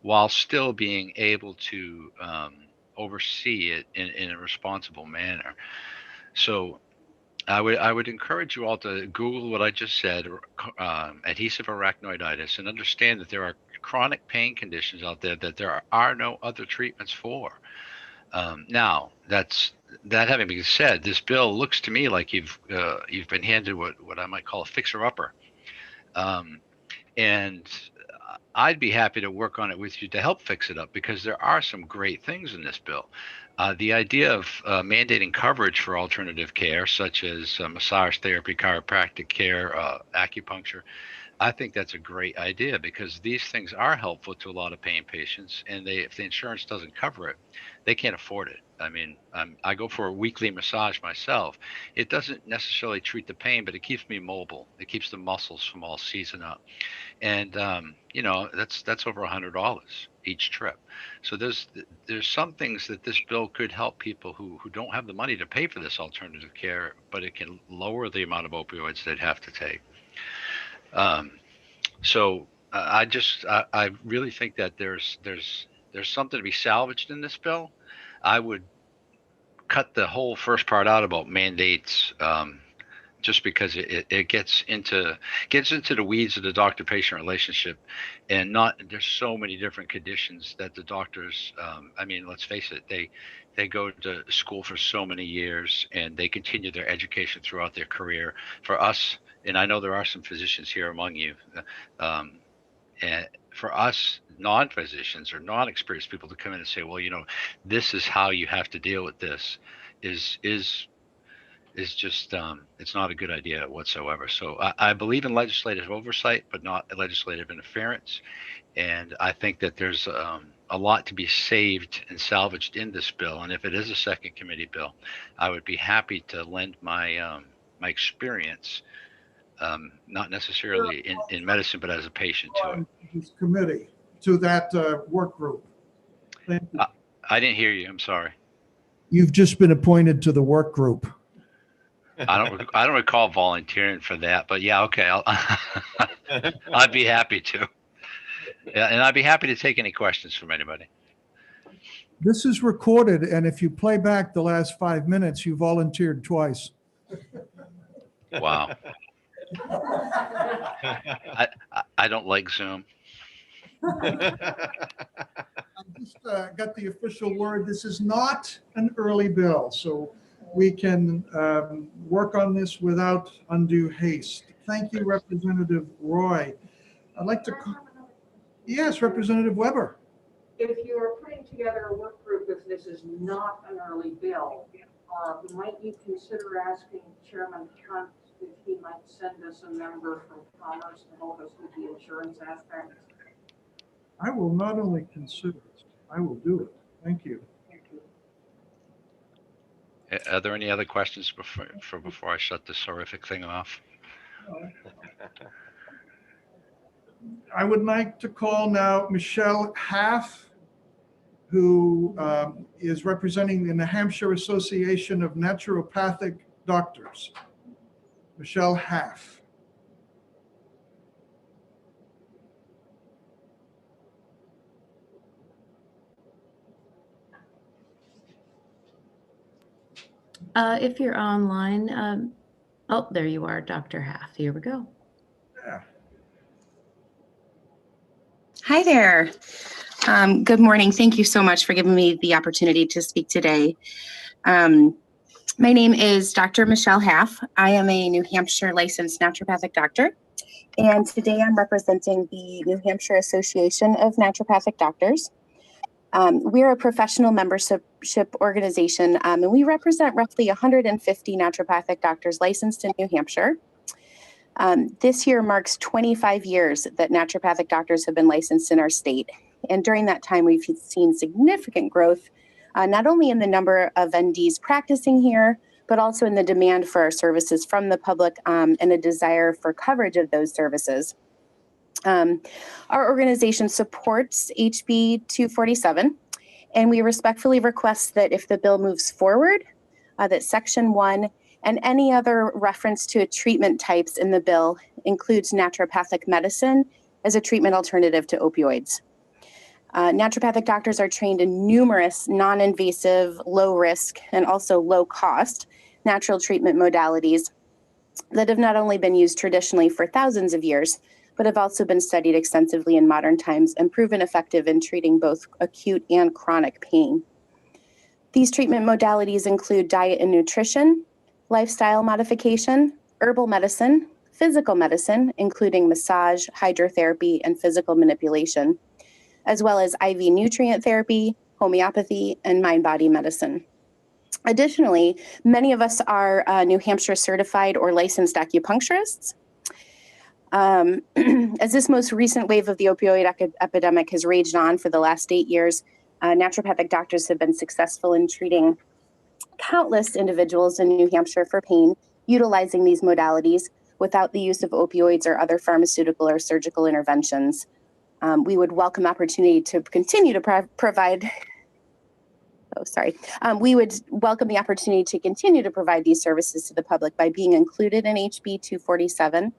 while still being able to oversee it in a responsible manner. So I would encourage you all to Google what I just said, adhesive arachnoiditis, and understand that there are chronic pain conditions out there that there are no other treatments for. Now, that having been said, this bill looks to me like you've been handed what I might call a fixer-upper, and I'd be happy to work on it with you to help fix it up, because there are some great things in this bill. The idea of mandating coverage for alternative care, such as massage therapy, chiropractic care, acupuncture, I think that's a great idea, because these things are helpful to a lot of pain patients, and if the insurance doesn't cover it, they can't afford it. I mean, I go for a weekly massage myself. It doesn't necessarily treat the pain, but it keeps me mobile. It keeps the muscles from all seizing up. And you know, that's over $100 each trip. So there's some things that this bill could help people who don't have the money to pay for this alternative care, but it can lower the amount of opioids they'd have to take. So I really think that there's something to be salvaged in this bill. I would cut the whole first part out about mandates, just because it gets into the weeds of the doctor-patient relationship, and there's so many different conditions that the doctors, I mean, let's face it, they go to school for so many years and they continue their education throughout their career. For us, and I know there are some physicians here among you, and for us non-physicians or non-experienced people to come in and say, well, you know, this is how you have to deal with this, is just it's not a good idea whatsoever. So I believe in legislative oversight, but not legislative interference. And I think that there's a lot to be saved and salvaged in this bill. And if it is a second committee bill, I would be happy to lend my my experience, not necessarily in medicine, but as a patient to it. This committee, to that work group. Thank you. I didn't hear you. I'm sorry. You've just been appointed to the work group. I don't recall volunteering for that, but yeah, okay. I'd be happy to. Yeah, and I'd be happy to take any questions from anybody. This is recorded, and if you play back the last 5 minutes, you volunteered twice. Wow. I don't like Zoom. I just got the official word. This is not an early bill, so we can work on this without undue haste. Thank you, Representative Roy. I'd like to, yes, Representative Weber. If you're putting together a work group, if this is not an early bill, might you consider asking Chairman Hunt if he might send us a member from Commerce to help us with the insurance aspect? I will not only consider it, I will do it. Thank you. Are there any other questions before I shut this horrific thing off? I would like to call now Michelle Half, who is representing the New Hampshire Association of Naturopathic Doctors. Michelle Half. If you're online, oh, there you are, Dr. Half. Here we go. Yeah. Hi there. Good morning. Thank you so much for giving me the opportunity to speak today. My name is Dr. Michelle Haff. I am a New Hampshire licensed naturopathic doctor, and today I'm representing the New Hampshire Association of Naturopathic Doctors. We're a professional membership organization, and we represent roughly 150 naturopathic doctors licensed in New Hampshire. This year marks 25 years that naturopathic doctors have been licensed in our state. And during that time, we've seen significant growth, not only in the number of NDs practicing here, but also in the demand for our services from the public and a desire for coverage of those services. Our organization supports HB 247, and we respectfully request that if the bill moves forward, that Section 1 and any other reference to treatment types in the bill includes naturopathic medicine as a treatment alternative to opioids. Naturopathic doctors are trained in numerous non-invasive, low-risk, and also low-cost natural treatment modalities that have not only been used traditionally for thousands of years, but have also been studied extensively in modern times and proven effective in treating both acute and chronic pain. These treatment modalities include diet and nutrition, lifestyle modification, herbal medicine, physical medicine, including massage, hydrotherapy, and physical manipulation, as well as IV nutrient therapy, homeopathy, and mind-body medicine. Additionally, many of us are New Hampshire certified or licensed acupuncturists. As this most recent wave of the opioid epidemic has raged on for the last 8 years, naturopathic doctors have been successful in treating countless individuals in New Hampshire for pain, utilizing these modalities without the use of opioids or other pharmaceutical or surgical interventions. We would welcome opportunity to continue to provide. We would welcome the opportunity to continue to provide these services to the public by being included in HB 247.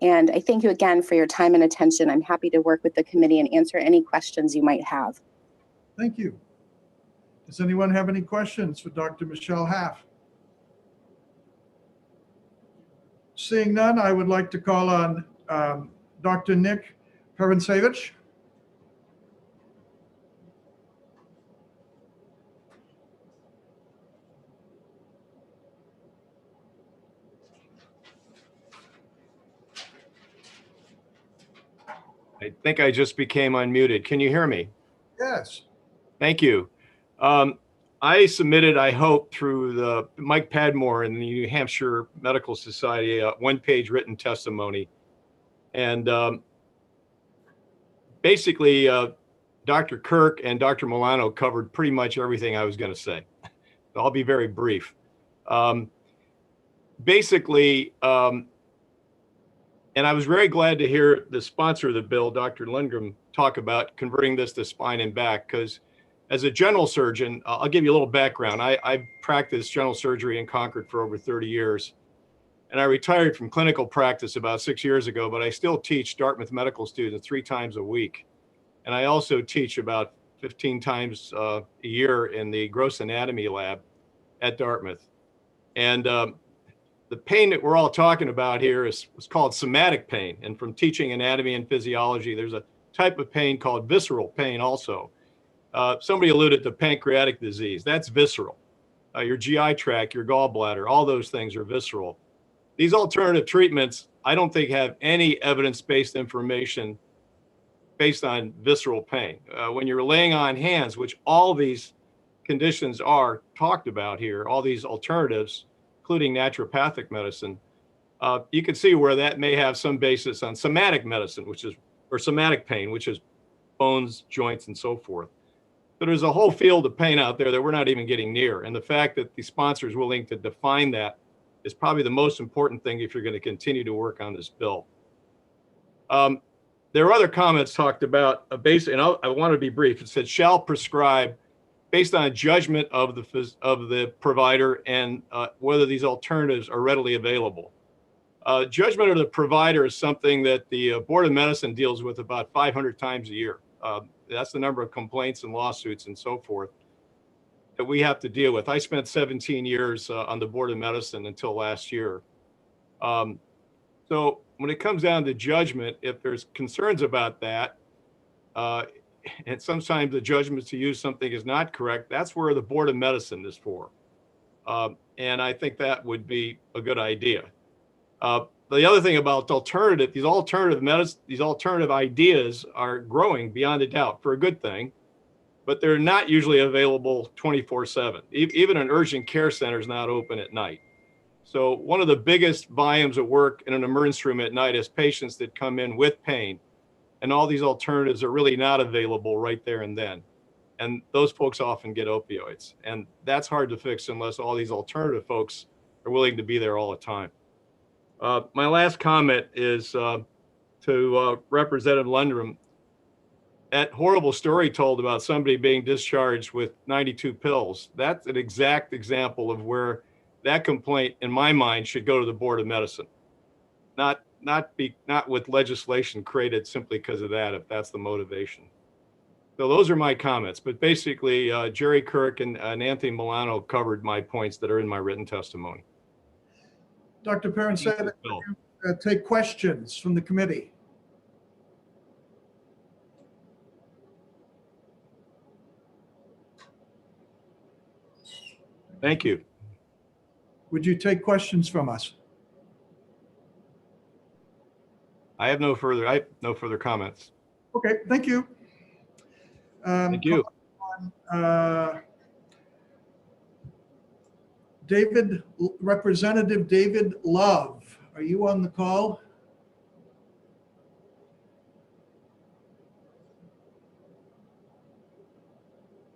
And I thank you again for your time and attention. I'm happy to work with the committee and answer any questions you might have. Thank you. Does anyone have any questions for Dr. Michelle Haff? Seeing none, I would like to call on Dr. Nick Perencevich. I think I just became unmuted. Can you hear me? Yes. Thank you. I submitted, I hope, through the Mike Padmore and the New Hampshire Medical Society, a one-page written testimony. And basically, Dr. Kirk and Dr. Milano covered pretty much everything I was going to say. I'll be very brief. Basically, and I was very glad to hear the sponsor of the bill, Dr. Lundgren, talk about converting this to spine and back, because as a general surgeon, I'll give you a little background. I've practiced general surgery in Concord for over 30 years, and I retired from clinical practice about 6 years ago, but I still teach Dartmouth medical students 3 times a week. And I also teach about 15 times a year in the gross anatomy lab at Dartmouth. And the pain that we're all talking about here is what's called somatic pain. And from teaching anatomy and physiology, there's a type of pain called visceral pain also. Somebody alluded to pancreatic disease. That's visceral. Your GI tract, your gallbladder, all those things are visceral. These alternative treatments, I don't think have any evidence-based information based on visceral pain. When you're laying on hands, which all these conditions are talked about here, all these alternatives, including naturopathic medicine, you can see where that may have some basis on somatic medicine, or somatic pain, which is bones, joints, and so forth. But there's a whole field of pain out there that we're not even getting near. And the fact that the sponsor is willing to define that is probably the most important thing if you're going to continue to work on this bill. There are other comments talked about, and I want to be brief. It said, shall prescribe based on judgment of the provider and whether these alternatives are readily available. Judgment of the provider is something that the Board of Medicine deals with about 500 times a year. That's the number of complaints and lawsuits and so forth that we have to deal with. I spent 17 years on the Board of Medicine until last year. So when it comes down to judgment, if there's concerns about that, and sometimes the judgment to use something is not correct, that's where the Board of Medicine is for. And I think that would be a good idea. The other thing about these alternative ideas are growing beyond a doubt for a good thing, but they're not usually available 24/7. Even an urgent care center is not open at night. So one of the biggest volumes of work in an emergency room at night is patients that come in with pain, and all these alternatives are really not available right there and then. And those folks often get opioids, and that's hard to fix unless all these alternative folks are willing to be there all the time. My last comment is to Representative Lundgren. That horrible story told about somebody being discharged with 92 pills, that's an exact example of where that complaint, in my mind, should go to the Board of Medicine. Not with legislation created simply because of that, if that's the motivation. So those are my comments, but basically Jerry Kirk and Anthony Milano covered my points that are in my written testimony. Dr. Parancetta, take questions from the committee. Thank you. Would you take questions from us? I have no further comments. Okay, thank you. Thank you. Representative David Love, are you on the call?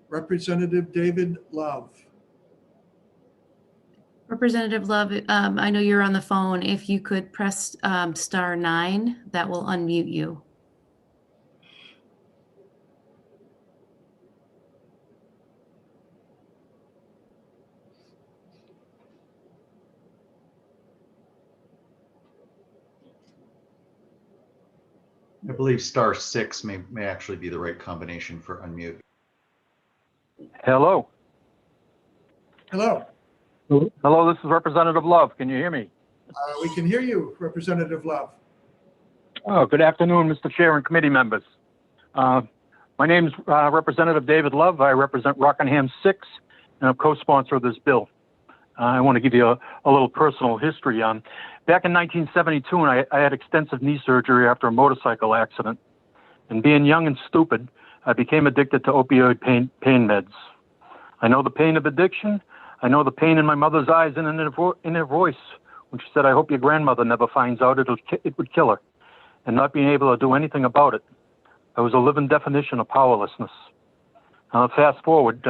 Representative David Love. Representative Love, I know you're on the phone. If you could press *9, that will unmute you. I believe *6 may actually be the right combination for unmute. Hello. Hello. Hello, this is Representative Love. Can you hear me? We can hear you, Representative Love. Oh, good afternoon, Mr. Chair and committee members. My name is Representative David Love. I represent Rockingham 6, and I'm co-sponsor of this bill. I want to give you a little personal history. Back in 1972, I had extensive knee surgery after a motorcycle accident. And being young and stupid, I became addicted to opioid pain meds. I know the pain of addiction. I know the pain in my mother's eyes and in her voice when she said, "I hope your grandmother never finds out, it would kill her," and not being able to do anything about it. I was a living definition of powerlessness. Fast forward,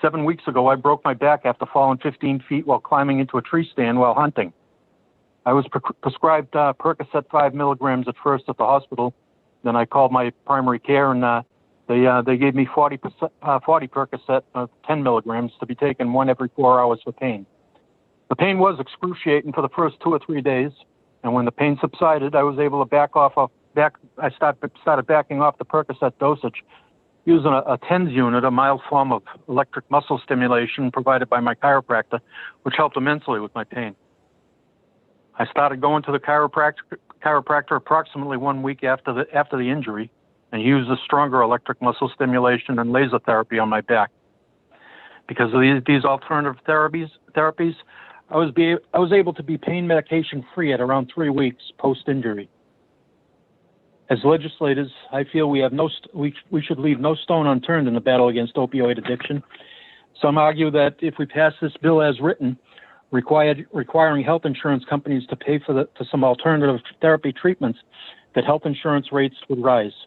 7 weeks ago, I broke my back after falling 15 feet while climbing into a tree stand while hunting. I was prescribed Percocet 5 milligrams at first at the hospital. Then I called my primary care, and they gave me 40 Percocet 10 milligrams to be taken 1 every 4 hours for pain. The pain was excruciating for the first 2 or 3 days, and when the pain subsided, I was able to I started backing off the Percocet dosage using a TENS unit, a mild form of electric muscle stimulation provided by my chiropractor, which helped immensely with my pain. I started going to the chiropractor approximately 1 week after the injury, and used a stronger electric muscle stimulation and laser therapy on my back. Because of these alternative therapies, I was able to be pain medication free at around 3 weeks post-injury. As legislators, I feel we should leave no stone unturned in the battle against opioid addiction. Some argue that if we pass this bill as written, requiring health insurance companies to pay for some alternative therapy treatments, that health insurance rates would rise.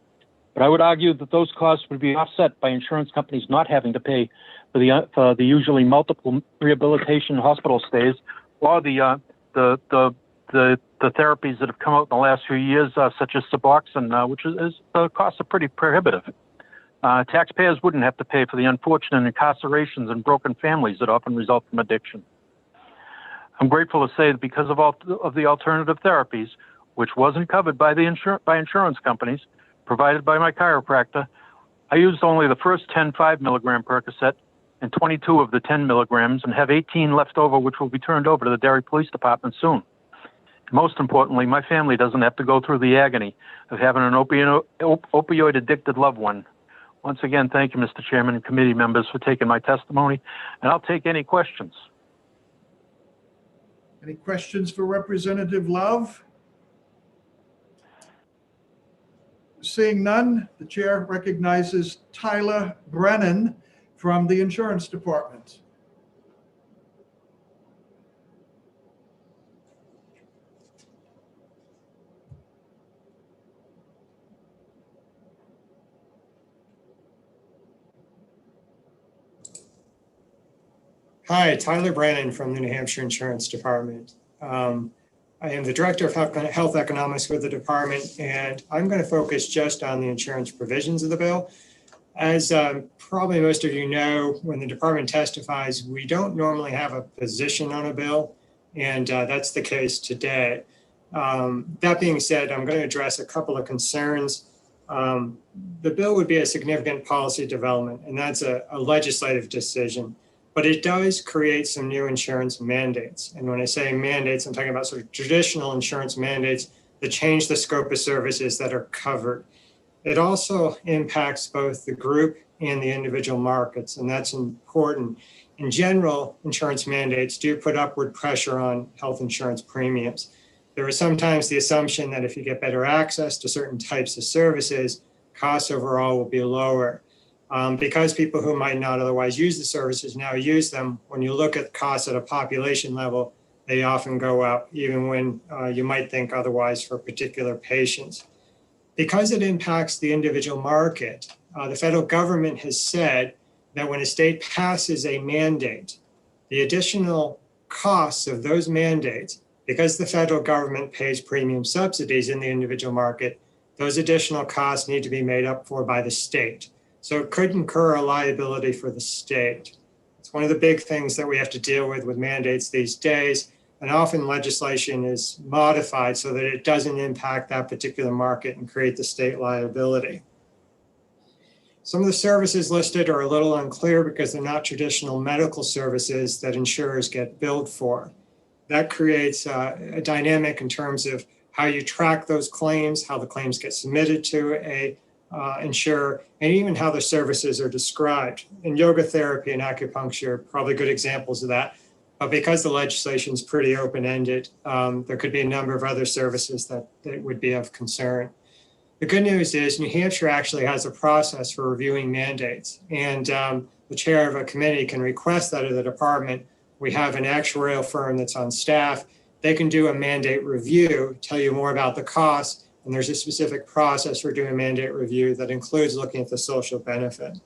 But I would argue that those costs would be offset by insurance companies not having to pay for the usually multiple rehabilitation hospital stays or the therapies that have come out in the last few years, such as Suboxone, which is the costs are pretty prohibitive. Taxpayers wouldn't have to pay for the unfortunate incarcerations and broken families that often result from addiction. I'm grateful to say that because of the alternative therapies, which wasn't covered by insurance companies, provided by my chiropractor, I used only the first 10 5 milligram Percocet and 22 of the 10 milligrams and have 18 left over, which will be turned over to the Derry Police Department soon. Most importantly, my family doesn't have to go through the agony of having an opioid addicted loved one. Once again, thank you, Mr. Chairman and committee members, for taking my testimony, and I'll take any questions. Any questions for Representative Love? Seeing none, the chair recognizes Tyler Brennan from the Insurance Department. Hi, Tyler Brennan from the New Hampshire Insurance Department. I am the Director of Health Economics with the department, and I'm going to focus just on the insurance provisions of the bill. As probably most of you know, when the department testifies, we don't normally have a position on a bill, and that's the case today. That being said, I'm going to address a couple of concerns. The bill would be a significant policy development, and that's a legislative decision. But it does create some new insurance mandates. And when I say mandates, I'm talking about sort of traditional insurance mandates that change the scope of services that are covered. It also impacts both the group and the individual markets, and that's important. In general, insurance mandates do put upward pressure on health insurance premiums. There is sometimes the assumption that if you get better access to certain types of services, costs overall will be lower. Because people who might not otherwise use the services now use them, when you look at costs at a population level, they often go up, even when you might think otherwise for particular patients. Because it impacts the individual market, the federal government has said that when a state passes a mandate, the additional costs of those mandates, because the federal government pays premium subsidies in the individual market, those additional costs need to be made up for by the state. So it could incur a liability for the state. It's one of the big things that we have to deal with mandates these days. And often legislation is modified so that it doesn't impact that particular market and create the state liability. Some of the services listed are a little unclear because they're not traditional medical services that insurers get billed for. That creates a dynamic in terms of how you track those claims, how the claims get submitted to a insurer, and even how the services are described. And yoga therapy and acupuncture are probably good examples of that. But because the legislation is pretty open-ended, there could be a number of other services that would be of concern. The good news is New Hampshire actually has a process for reviewing mandates, and the chair of a committee can request that of the department. We have an actuarial firm that's on staff. They can do a mandate review, tell you more about the costs, and there's a specific process for doing a mandate review that includes looking at the social benefit.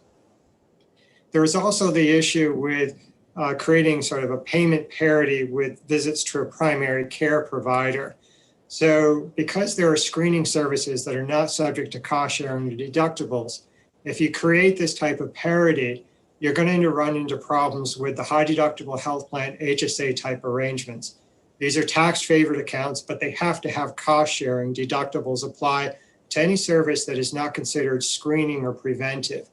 There is also the issue with creating sort of a payment parity with visits to a primary care provider. So because there are screening services that are not subject to cost sharing or deductibles, if you create this type of parity, you're going to run into problems with the high deductible health plan HSA type arrangements. These are tax favored accounts, but they have to have cost sharing. Deductibles apply to any service that is not considered screening or preventive.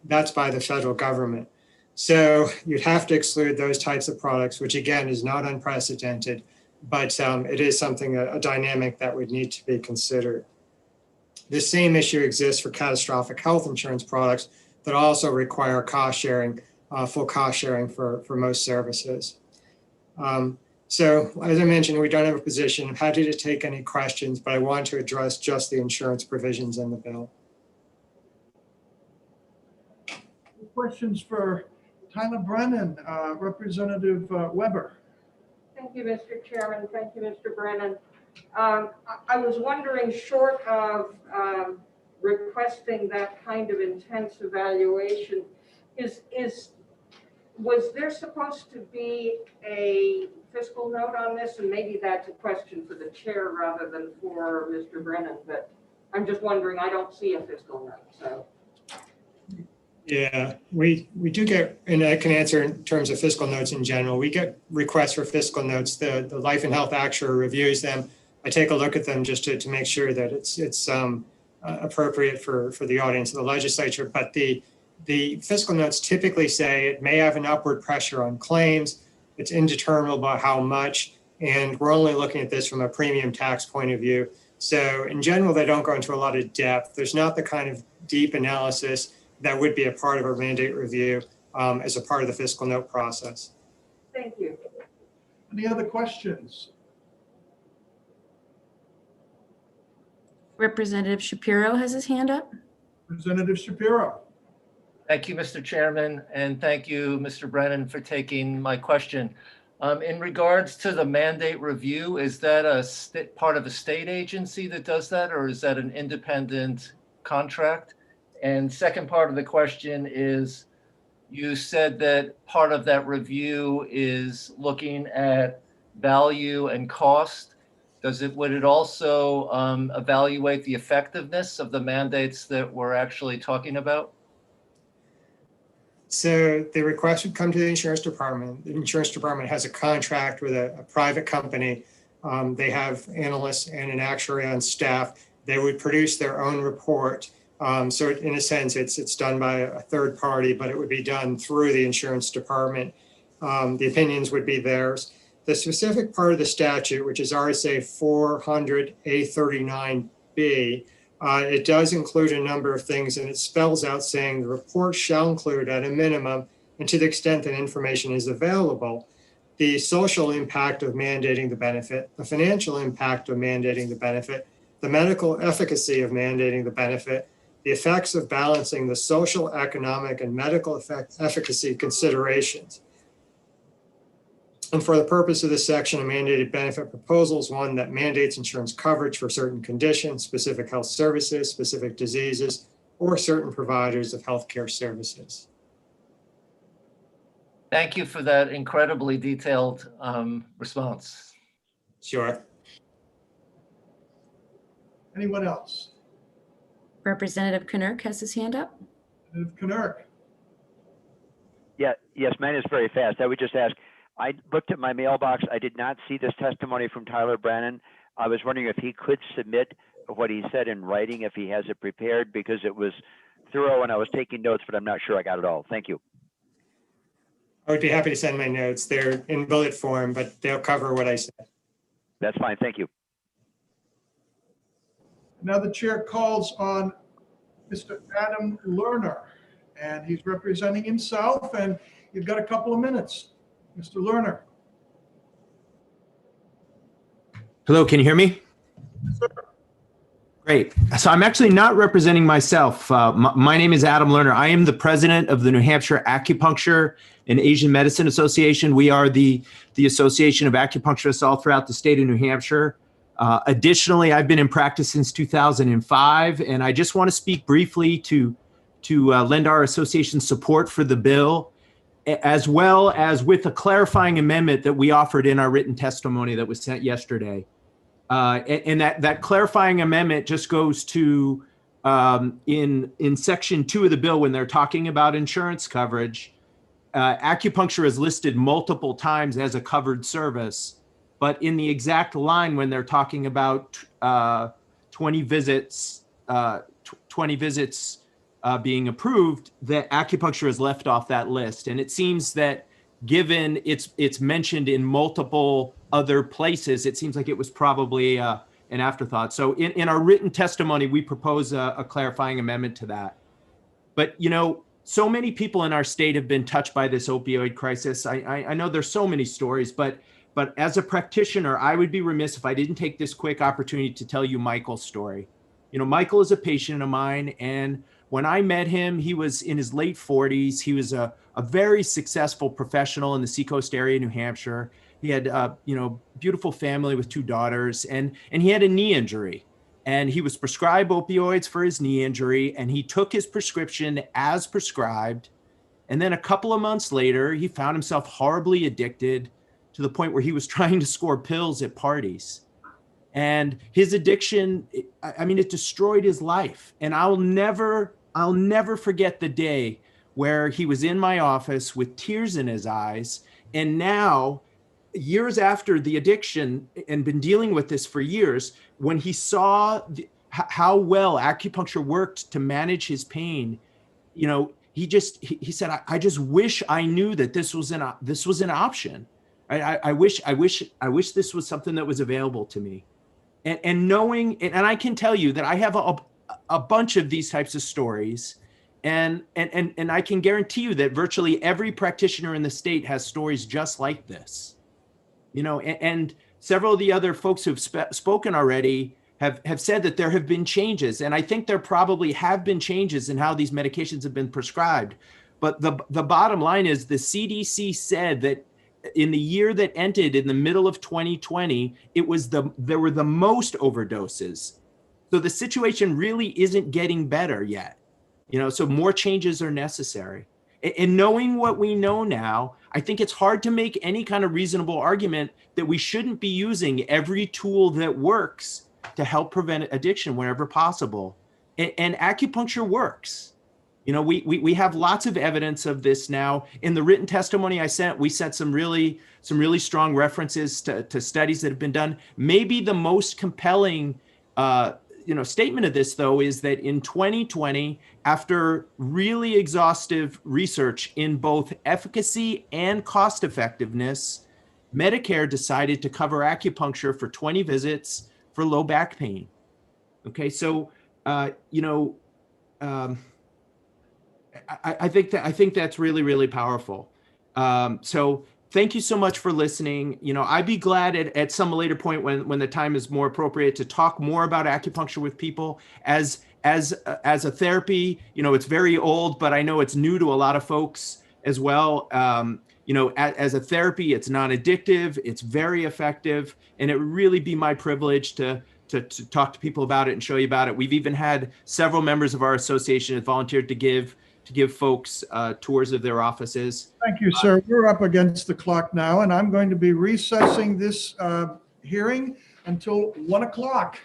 That's by the federal government. So you'd have to exclude those types of products, which again is not unprecedented, but it is something, a dynamic that would need to be considered. The same issue exists for catastrophic health insurance products that also require cost sharing, full cost sharing for most services. So as I mentioned, we don't have a position. I'm happy to take any questions, but I want to address just the insurance provisions in the bill. Questions for Tyler Brennan, Representative Weber. Thank you, Mr. Chairman. Thank you, Mr. Brennan. I was wondering, short of requesting that kind of intense evaluation, was there supposed to be a fiscal note on this? And maybe that's a question for the chair rather than for Mr. Brennan, but I'm just wondering, I don't see a fiscal note, so. Yeah, we do get, and I can answer in terms of fiscal notes in general, we get requests for fiscal notes. The Life and Health Actuary reviews them. I take a look at them just to make sure that it's appropriate for the audience of the legislature. But the fiscal notes typically say it may have an upward pressure on claims. It's indeterminable about how much. And we're only looking at this from a premium tax point of view. So in general, they don't go into a lot of depth. There's not the kind of deep analysis that would be a part of a mandate review as a part of the fiscal note process. Thank you. Any other questions? Representative Shapiro has his hand up. Representative Shapiro. Thank you, Mr. Chairman, and thank you, Mr. Brennan, for taking my question. In regards to the mandate review, is that a part of a state agency that does that, or is that an independent contract? And second part of the question is, you said that part of that review is looking at value and cost. Would it also evaluate the effectiveness of the mandates that we're actually talking about? So the request would come to the insurance department. The insurance department has a contract with a private company. They have analysts and an actuary on staff. They would produce their own report. So in a sense, it's done by a third party, but it would be done through the insurance department. The opinions would be theirs. The specific part of the statute, which is RSA 400A39B, it does include a number of things, and it spells out saying the report shall include at a minimum, and to the extent that information is available, the social impact of mandating the benefit, the financial impact of mandating the benefit, the medical efficacy of mandating the benefit, the effects of balancing the social, economic, and medical efficacy considerations. And for the purpose of this section, a mandated benefit proposal is one that mandates insurance coverage for certain conditions, specific health services, specific diseases, or certain providers of healthcare services. Thank you for that incredibly detailed response. Sure. Anyone else? Representative Knurk has his hand up. Representative Knurk. Yeah, yes, mine is very fast. I would just ask, I looked at my mailbox. I did not see this testimony from Tyler Brannan. I was wondering if he could submit what he said in writing, if he has it prepared, because it was thorough and I was taking notes, but I'm not sure I got it all. Thank you. I would be happy to send my notes. They're in bullet form, but they'll cover what I said. That's fine. Thank you. Now the chair calls on Mr. Adam Lerner, and he's representing himself, and you've got a couple of minutes. Mr. Lerner. Hello, can you hear me? Yes, sir. Great. So I'm actually not representing myself. My name is Adam Lerner. I am the president of the New Hampshire Acupuncture and Asian Medicine Association. We are the association of acupuncturists all throughout the state of New Hampshire. Additionally, I've been in practice since 2005, and I just want to speak briefly to lend our association's support for the bill, as well as with a clarifying amendment that we offered in our written testimony that was sent yesterday. And that clarifying amendment just goes to, in section 2 of the bill, when they're talking about insurance coverage, acupuncture is listed multiple times as a covered service, but in the exact line when they're talking about 20 visits being approved, that acupuncture is left off that list. And it seems that given it's mentioned in multiple other places, it seems like it was probably an afterthought. So in our written testimony, we propose a clarifying amendment to that. But, you know, so many people in our state have been touched by this opioid crisis. I know there's so many stories, but as a practitioner, I would be remiss if I didn't take this quick opportunity to tell you Michael's story. You know, Michael is a patient of mine, and when I met him, he was in his late 40s. He was a very successful professional in the Seacoast area of New Hampshire. He had, beautiful family with 2 daughters, and he had a knee injury. And he was prescribed opioids for his knee injury, and he took his prescription as prescribed. And then a couple of months later, he found himself horribly addicted to the point where he was trying to score pills at parties. And his addiction, it destroyed his life. And I'll never forget the day where he was in my office with tears in his eyes. And now, years after the addiction, and been dealing with this for years, when he saw how well acupuncture worked to manage his pain, you know, he said, I just wish I knew that this was an option. I wish this was something that was available to me. And knowing, and I can tell you that I have a bunch of these types of stories, and I can guarantee you that virtually every practitioner in the state has stories just like this. You know, and several of the other folks who've spoken already have said that there have been changes, and I think there probably have been changes in how these medications have been prescribed. But the bottom line is the CDC said that in the year that ended in the middle of 2020, there were the most overdoses. So the situation really isn't getting better yet. You know, so more changes are necessary. And knowing what we know now, I think it's hard to make any kind of reasonable argument that we shouldn't be using every tool that works to help prevent addiction wherever possible. And acupuncture works. You know, we have lots of evidence of this now. In the written testimony I sent, we sent some really strong references to studies that have been done. Maybe the most compelling statement of this, though, is that in 2020, after really exhaustive research in both efficacy and cost effectiveness, Medicare decided to cover acupuncture for 20 visits for low back pain. Okay, so I think that's really powerful. So thank you so much for listening. You know, I'd be glad at some later point when the time is more appropriate to talk more about acupuncture with people as a therapy. You know, it's very old, but I know it's new to a lot of folks as well. You know, as a therapy, it's non-addictive, it's very effective, and it would really be my privilege to talk to people about it and show you about it. We've even had several members of our association have volunteered to give folks tours of their offices. Thank you, sir. We're up against the clock now, and I'm going to be recessing this hearing until 1 o'clock.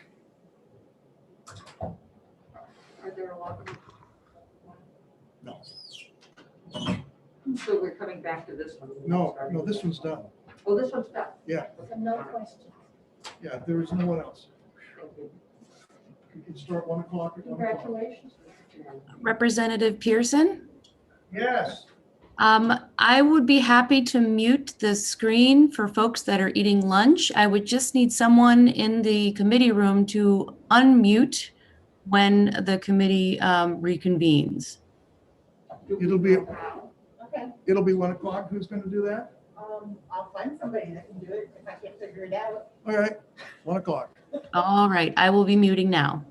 Are there a lot of? No. So we're coming back to this one? No, this one's done. Oh, this one's done? Yeah, No question. yeah, there is no one else. You can start 1 o'clock at 1 o'clock. Congratulations. Representative Pearson? Yes. I would be happy to mute the screen for folks that are eating lunch. I would just need someone in the committee room to unmute when the committee reconvenes. It'll be Okay. 1 o'clock. Who's going to do that? I'll find somebody that can do it if I can't figure it out. All right, 1 o'clock. All right, I will be muting now.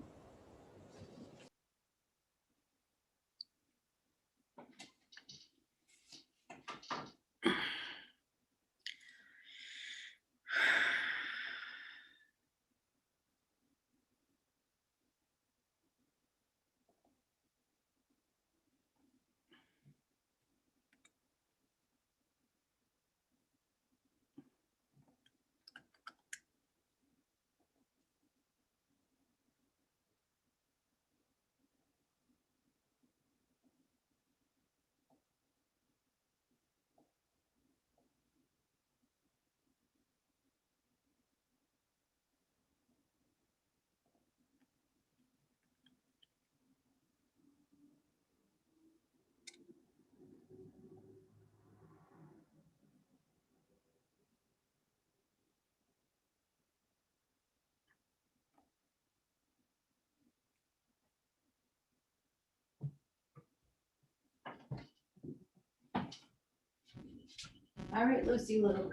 All right, Lucy, little.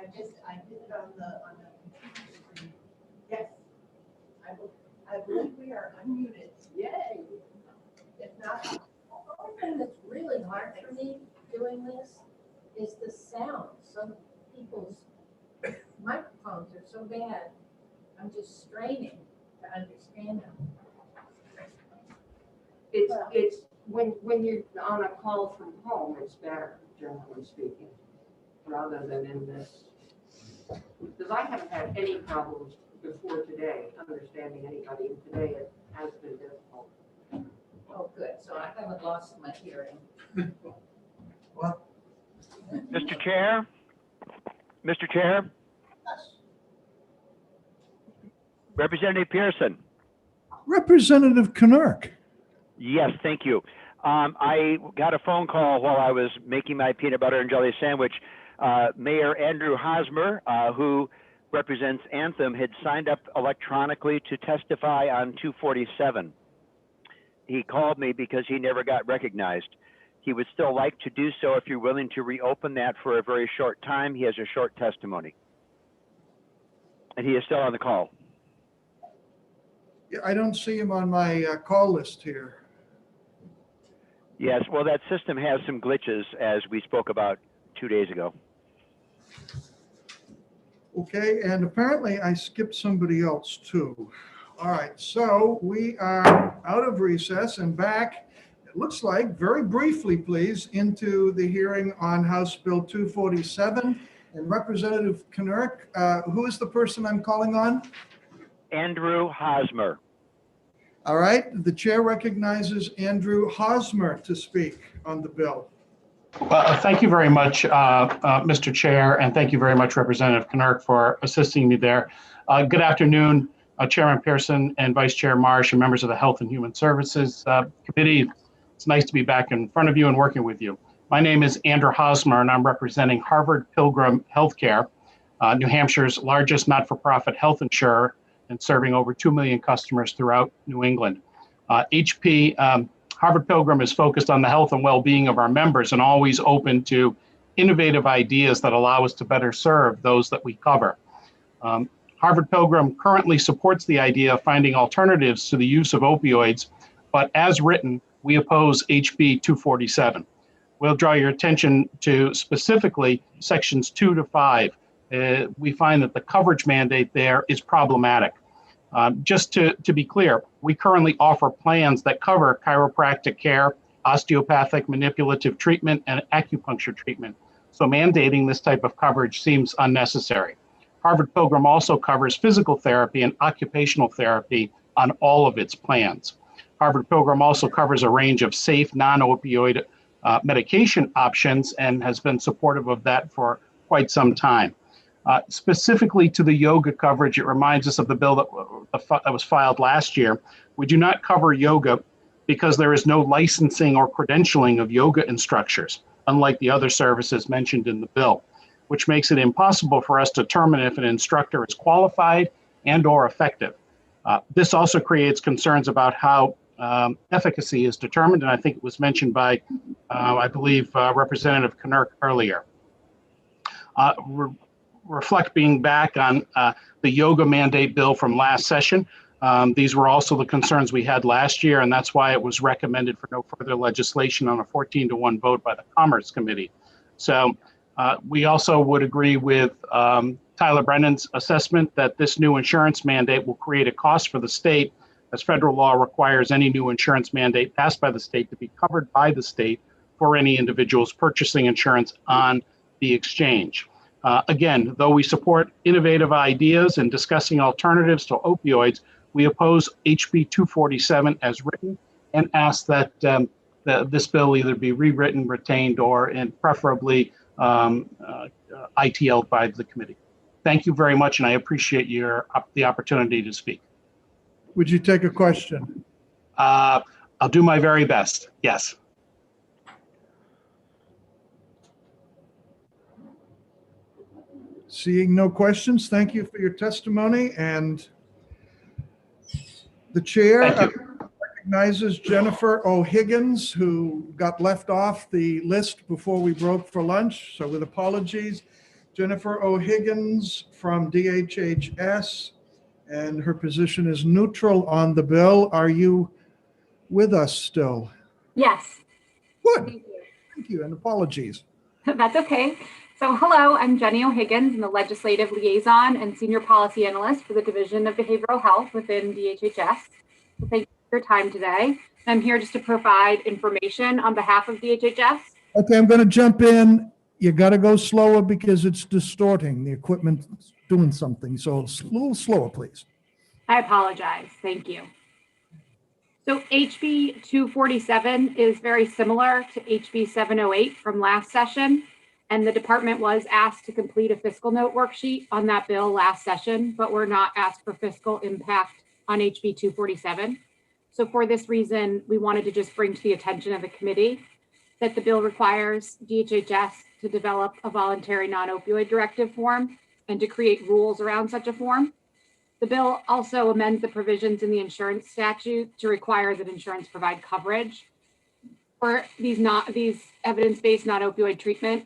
I did it on the computer screen. Yes. I believe we are unmuted. Yay. If not, The only thing that's really hard for me doing this is the sound. Some people's microphones are so bad. I'm just straining to understand them. It's when you're on a call from home, it's better, generally speaking, rather than in this. Because I haven't had any problems before today, understanding anybody, and today it has been difficult. Oh, good. So I haven't lost my hearing. Well, Mr. Chair? Mr. Chair? Representative Pearson? Representative Knurk. Yes, thank you. I got a phone call while I was making my peanut butter and jelly sandwich. Mayor Andrew Hosmer, who represents Anthem, had signed up electronically to testify on 247. He called me because he never got recognized. He would still like to do so if you're willing to reopen that for a very short time. He has a short testimony. And he is still on the call. Yeah, I don't see him on my call list here. Yes, well, that system has some glitches, as we spoke about 2 days ago. Okay, and apparently I skipped somebody else too. All right, so we are out of recess and back, it looks like, very briefly, please, into the hearing on House Bill 247. And Representative Knurk, who is the person I'm calling on? Andrew Hosmer. All right, the chair recognizes Andrew Hosmer to speak on the bill. Well, thank you very much, Mr. Chair, and thank you very much, Representative Knurk, for assisting me there. Good afternoon, Chairman Pearson and Vice Chair Marsh and members of the Health and Human Services Committee. It's nice to be back in front of you and working with you. My name is Andrew Hosmer, and I'm representing Harvard Pilgrim Healthcare, New Hampshire's largest not-for-profit health insurer, and serving over 2 million customers throughout New England. Harvard Pilgrim is focused on the health and well-being of our members and always open to innovative ideas that allow us to better serve those that we cover. Harvard Pilgrim currently supports the idea of finding alternatives to the use of opioids, but as written, we oppose HB 247. We'll draw your attention to specifically sections 2 to 5. We find that the coverage mandate there is problematic. Just to be clear, we currently offer plans that cover chiropractic care, osteopathic manipulative treatment, and acupuncture treatment. So mandating this type of coverage seems unnecessary. Harvard Pilgrim also covers physical therapy and occupational therapy on all of its plans. Harvard Pilgrim also covers a range of safe non-opioid medication options and has been supportive of that for quite some time. Specifically to the yoga coverage, it reminds us of the bill that was filed last year. We do not cover yoga because there is no licensing or credentialing of yoga instructors, unlike the other services mentioned in the bill, which makes it impossible for us to determine if an instructor is qualified and or effective. This also creates concerns about how efficacy is determined, and I think it was mentioned by, I believe, Representative Knurk earlier. Reflect being back on the yoga mandate bill from last session. These were also the concerns we had last year, and that's why it was recommended for no further legislation on a 14-to-1 vote by the Commerce Committee. So we also would agree with Tyler Brennan's assessment that this new insurance mandate will create a cost for the state, as federal law requires any new insurance mandate passed by the state to be covered by the state for any individuals purchasing insurance on the exchange. Again, though we support innovative ideas and discussing alternatives to opioids, we oppose HB 247 as written and ask that this bill either be rewritten, retained, or and preferably ITL'd by the committee. Thank you very much, and I appreciate the opportunity to speak. Would you take a question? I'll do my very best. Yes. Seeing no questions, thank you for your testimony. And the chair recognizes Jennifer O'Higgins, who got left off the list before we broke for lunch. So with apologies, Jennifer O'Higgins from DHHS, and her position is neutral on the bill. Are you with us still? Yes. Good. Thank you. Thank you, and apologies. That's okay. So hello, I'm Jenny O'Higgins. I'm the Legislative Liaison and Senior Policy Analyst for the Division of Behavioral Health within DHHS. So thank you for your time today. I'm here just to provide information on behalf of DHHS. Okay, I'm going to jump in. You got to go slower because it's distorting. The equipment's doing something. So a little slower, please. I apologize. Thank you. So HB 247 is very similar to HB 708 from last session, and the department was asked to complete a fiscal note worksheet on that bill last session, but we're not asked for fiscal impact on HB 247. So for this reason, we wanted to just bring to the attention of the committee that the bill requires DHHS to develop a voluntary non-opioid directive form and to create rules around such a form. The bill also amends the provisions in the insurance statute to require that insurance provide coverage for these evidence-based non-opioid treatment.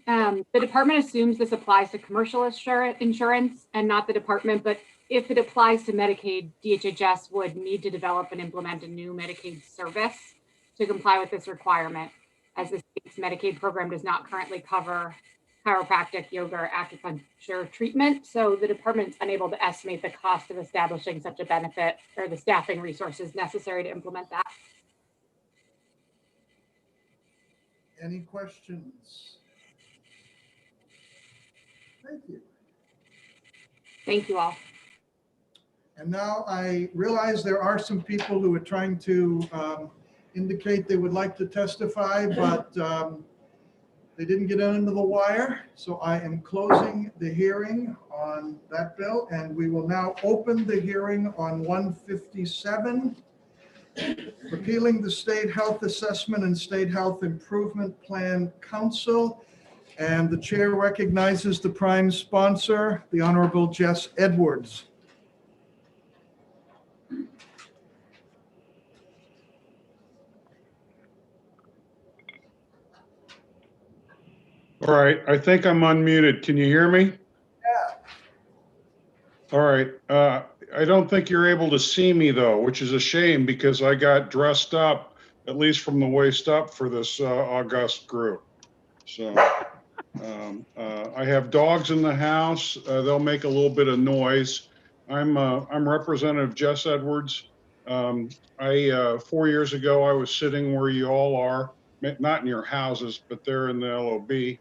The department assumes this applies to commercial insurance and not the department, but if it applies to Medicaid, DHHS would need to develop and implement a new Medicaid service to comply with this requirement, as the state's Medicaid program does not currently cover chiropractic, yoga, or acupuncture treatment. So the department's unable to estimate the cost of establishing such a benefit or the staffing resources necessary to implement that. Any questions? Thank you. Thank you all. And now I realize there are some people who are trying to indicate they would like to testify, but they didn't get under the wire. So I am closing the hearing on that bill, and we will now open the hearing on 157, repealing the State Health Assessment and State Health Improvement Plan Council. And the chair recognizes the prime sponsor, the Honorable Jess Edwards. All right, I think I'm unmuted. Can you hear me? Yeah. All right, I don't think you're able to see me though, which is a shame because I got dressed up, at least from the waist up, for this august group. So I have dogs in the house. They'll make a little bit of noise. I'm Representative Jess Edwards. 4 years ago, I was sitting where you all are, not in your houses, but there in the LOB.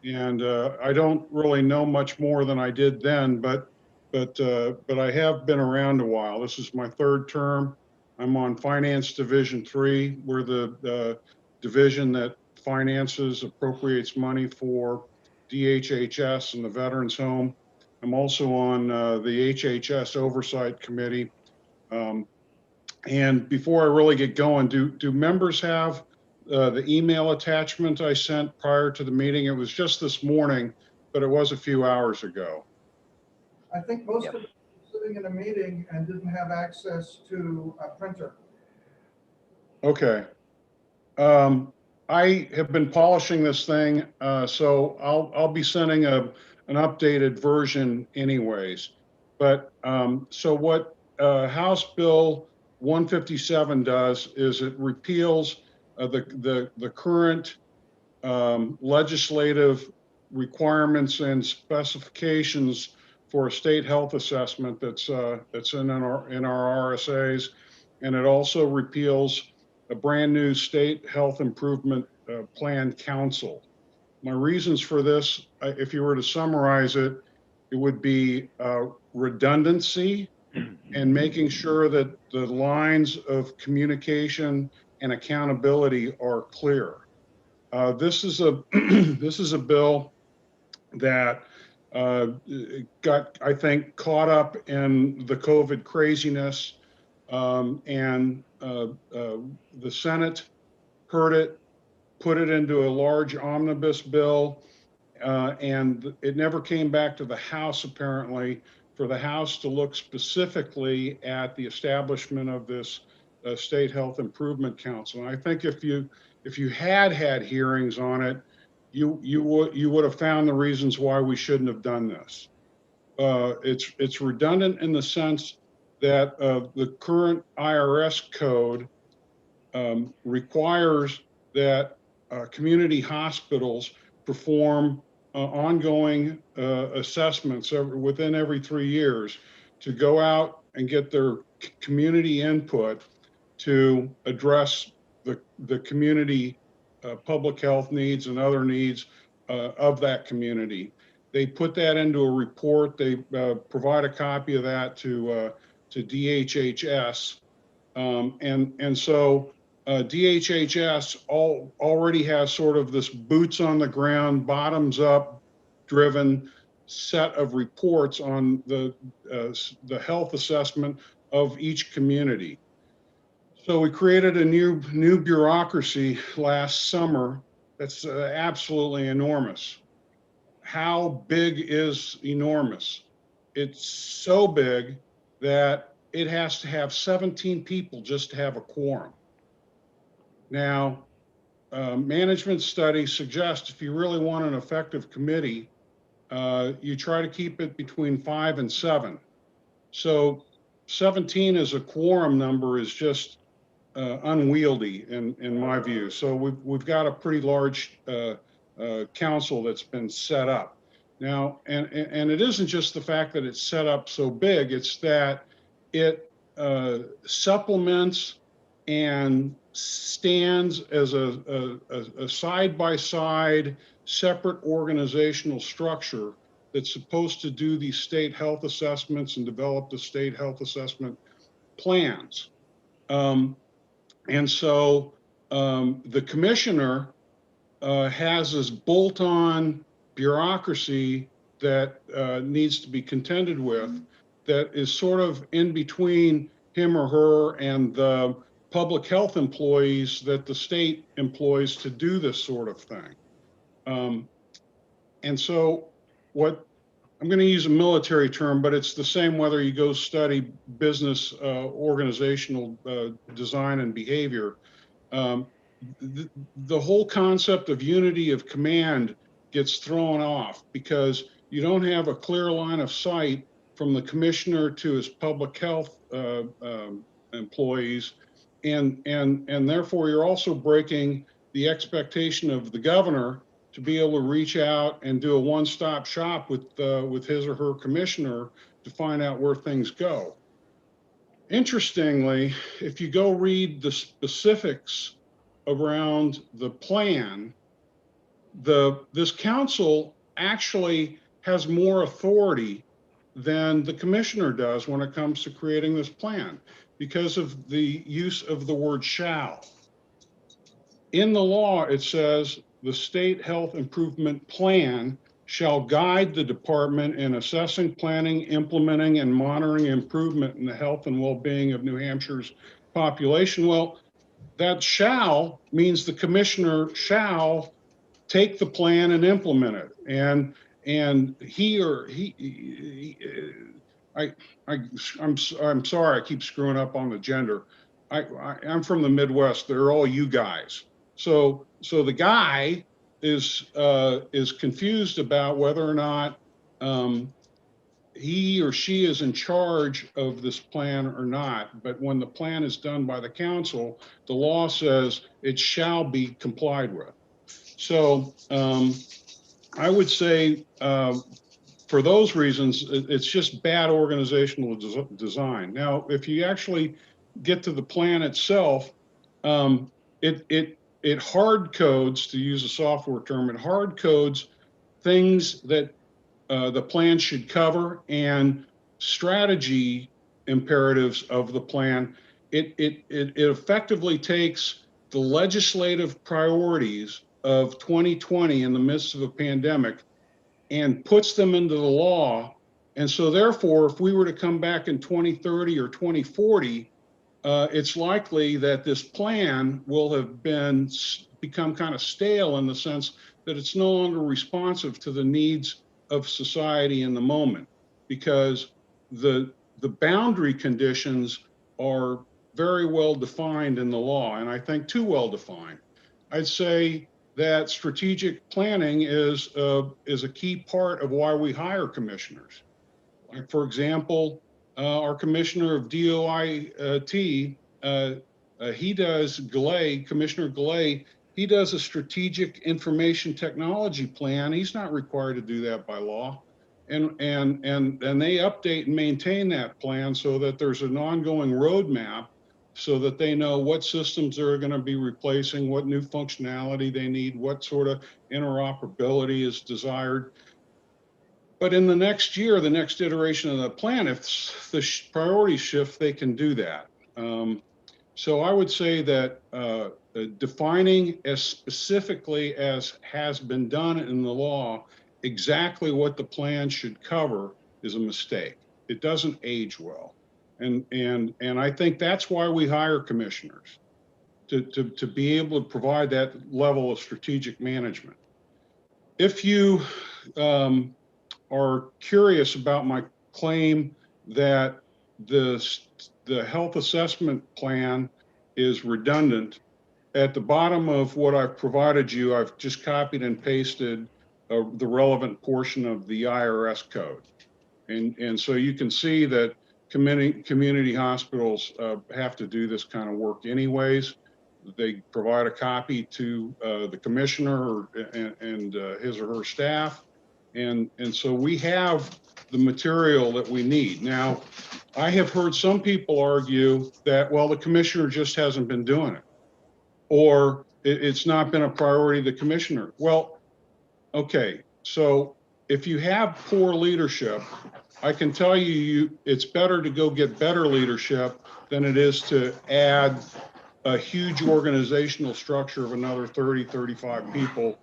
And I don't really know much more than I did then, but I have been around a while. This is my third term. I'm on Finance Division 3. We're the division that finances, appropriates money for DHHS and the Veterans Home. I'm also on the HHS Oversight Committee. And before I really get going, do members have the email attachment I sent prior to the meeting? It was just this morning, but it was a few hours ago. I think most of them were sitting in a meeting and didn't have access to a printer. Okay. I have been polishing this thing, so I'll be sending an updated version anyways. But so what House Bill 157 does is it repeals the current legislative requirements and specifications for a state health assessment that's in our RSAs, and it also repeals a brand new state health improvement plan council. My reasons for this, if you were to summarize it, it would be redundancy and making sure that the lines of communication and accountability are clear. This is a bill that got, I think, caught up in the COVID craziness, and the Senate heard it, put it into a large omnibus bill, and it never came back to the House, apparently, for the House to look specifically at the establishment of this State Health Improvement Council. And I think if you had hearings on it, you would have found the reasons why we shouldn't have done this. It's redundant in the sense that the current IRS code requires that community hospitals perform ongoing assessments within every 3 years to go out and get their community input to address the community public health needs and other needs of that community. They put that into a report. They provide a copy of that to DHHS, and so DHHS already has sort of this boots on the ground, bottoms up driven set of reports on the health assessment of each community. So we created a new bureaucracy last summer that's absolutely enormous. How big is enormous? It's so big that it has to have 17 people just to have a quorum. Now, management studies suggest if you really want an effective committee, you try to keep it between 5 and 7. So 17 as a quorum number is just unwieldy in my view. So we've got a pretty large council that's been set up now, and it isn't just the fact that it's set up so big; it's that it supplements and stands as a side-by-side separate organizational structure that's supposed to do these state health assessments and develop the state health assessment plans. And so the commissioner has this bolt-on bureaucracy that needs to be contended with that is sort of in between him or her and the public health employees that the state employs to do this sort of thing. And so what I'm going to use a military term, but it's the same whether you go study business organizational design and behavior. The whole concept of unity of command gets thrown off because you don't have a clear line of sight from the commissioner to his public health employees, and therefore you're also breaking the expectation of the governor to be able to reach out and do a one-stop shop with his or her commissioner to find out where things go. Interestingly, if you go read the specifics around the plan, this council actually has more authority than the commissioner does when it comes to creating this plan because of the use of the word shall. In the law, it says the state health improvement plan shall guide the department in assessing, planning, implementing, and monitoring improvement in the health and well-being of New Hampshire's population. Well, that shall means the commissioner shall take the plan and implement it. And I'm sorry, I keep screwing up on the gender. I'm from the Midwest. They're all you guys. So the guy is confused about whether or not he or she is in charge of this plan or not. But when the plan is done by the council, the law says it shall be complied with. So I would say for those reasons, it's just bad organizational design. Now, if you actually get to the plan itself, it hard codes, to use a software term, it hard codes things that the plan should cover and strategy imperatives of the plan. It effectively takes the legislative priorities of 2020 in the midst of a pandemic and puts them into the law. And so therefore, if we were to come back in 2030 or 2040, it's likely that this plan will have become kind of stale in the sense that it's no longer responsive to the needs of society in the moment, because the boundary conditions are very well defined in the law, and I think too well defined. I'd say that strategic planning is a key part of why we hire commissioners. Like, for example, our commissioner of DOIT, he does Commissioner Galay, he does a strategic information technology plan. He's not required to do that by law. And they update and maintain that plan so that there's an ongoing roadmap so that they know what systems they're going to be replacing, what new functionality they need, what sort of interoperability is desired. But in the next year, the next iteration of the plan, if the priorities shift, they can do that. So I would say that defining as specifically as has been done in the law exactly what the plan should cover is a mistake. It doesn't age well. And I think that's why we hire commissioners, to be able to provide that level of strategic management. If you are curious about my claim that the health assessment plan is redundant, at the bottom of what I've provided you, I've just copied and pasted the relevant portion of the IRS code. And so you can see that community hospitals have to do this kind of work anyways. They provide a copy to the commissioner and his or her staff. And so we have the material that we need. Now, I have heard some people argue that, well, the commissioner just hasn't been doing it, or it's not been a priority of the commissioner. Well, okay, so if you have poor leadership, I can tell you it's better to go get better leadership than it is to add a huge organizational structure of another 30, 35 people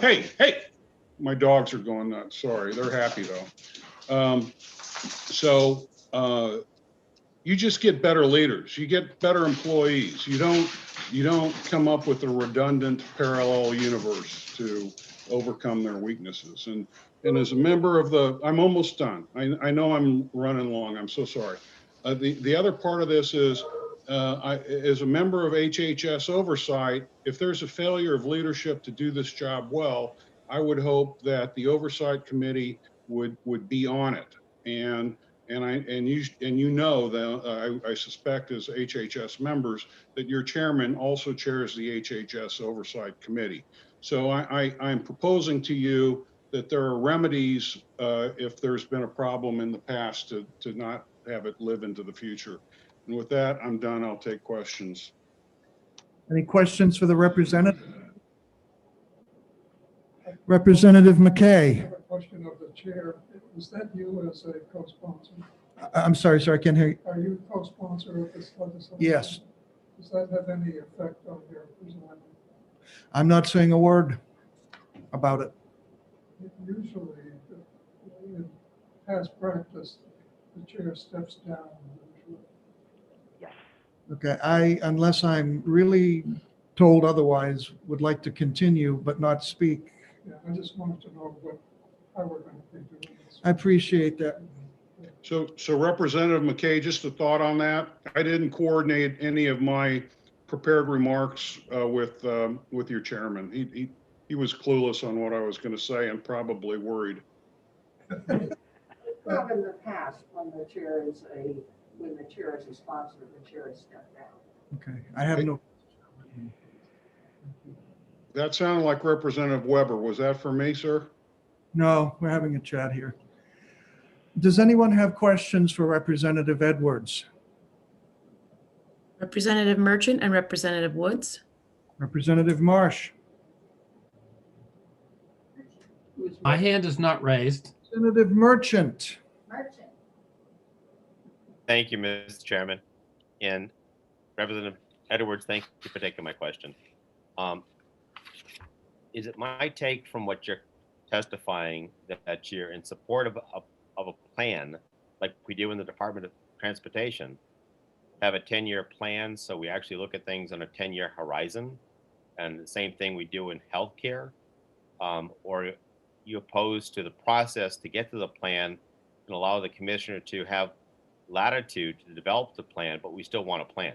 hey, my dogs are going nuts. Sorry, they're happy though. You just get better leaders. You get better employees. You don't come up with a redundant parallel universe to overcome their weaknesses. And as a member of I'm almost done. I know I'm running long. I'm so sorry. The other part of this is, as a member of HHS oversight, if there's a failure of leadership to do this job well, I would hope that the oversight committee would be on it. And you know that I suspect as HHS members that your chairman also chairs the HHS oversight committee. So I'm proposing to you that there are remedies if there's been a problem in the past to not have it live into the future. And with that, I'm done. I'll take questions. Any questions for the representative? Representative McKay. I have a question of the chair. Is that you as a co-sponsor? I'm sorry, sir, I can't hear you. Are you co-sponsor of this legislation? Yes. Does that have any effect on your presentation? I'm not saying a word about it. Usually, in past practice, the chair steps down. Yes. Okay, unless I'm really told otherwise, would like to continue but not speak. Yeah, I just wanted to know how we're going to be doing this. I appreciate that. So Representative McKay, just a thought on that. I didn't coordinate any of my prepared remarks with your chairman. He was clueless on what I was going to say and probably worried. Have in the past, when the chair is a sponsor, the chair has stepped down. Okay, I have no. That sounded like Representative Weber. Was that for me, sir? No, we're having a chat here. Does anyone have questions for Representative Edwards? Representative Merchant and Representative Woods. Representative Marsh? My hand is not raised. Representative Merchant? Thank you, Mr. Chairman. And Representative Edwards, thank you for taking my question. Is it my take from what you're testifying that you're in support of a plan like we do in the Department of Transportation, have a 10-year plan so we actually look at things on a 10-year horizon, and the same thing we do in healthcare, or you opposed to the process to get to the plan and allow the commissioner to have latitude to develop the plan, but we still want a plan?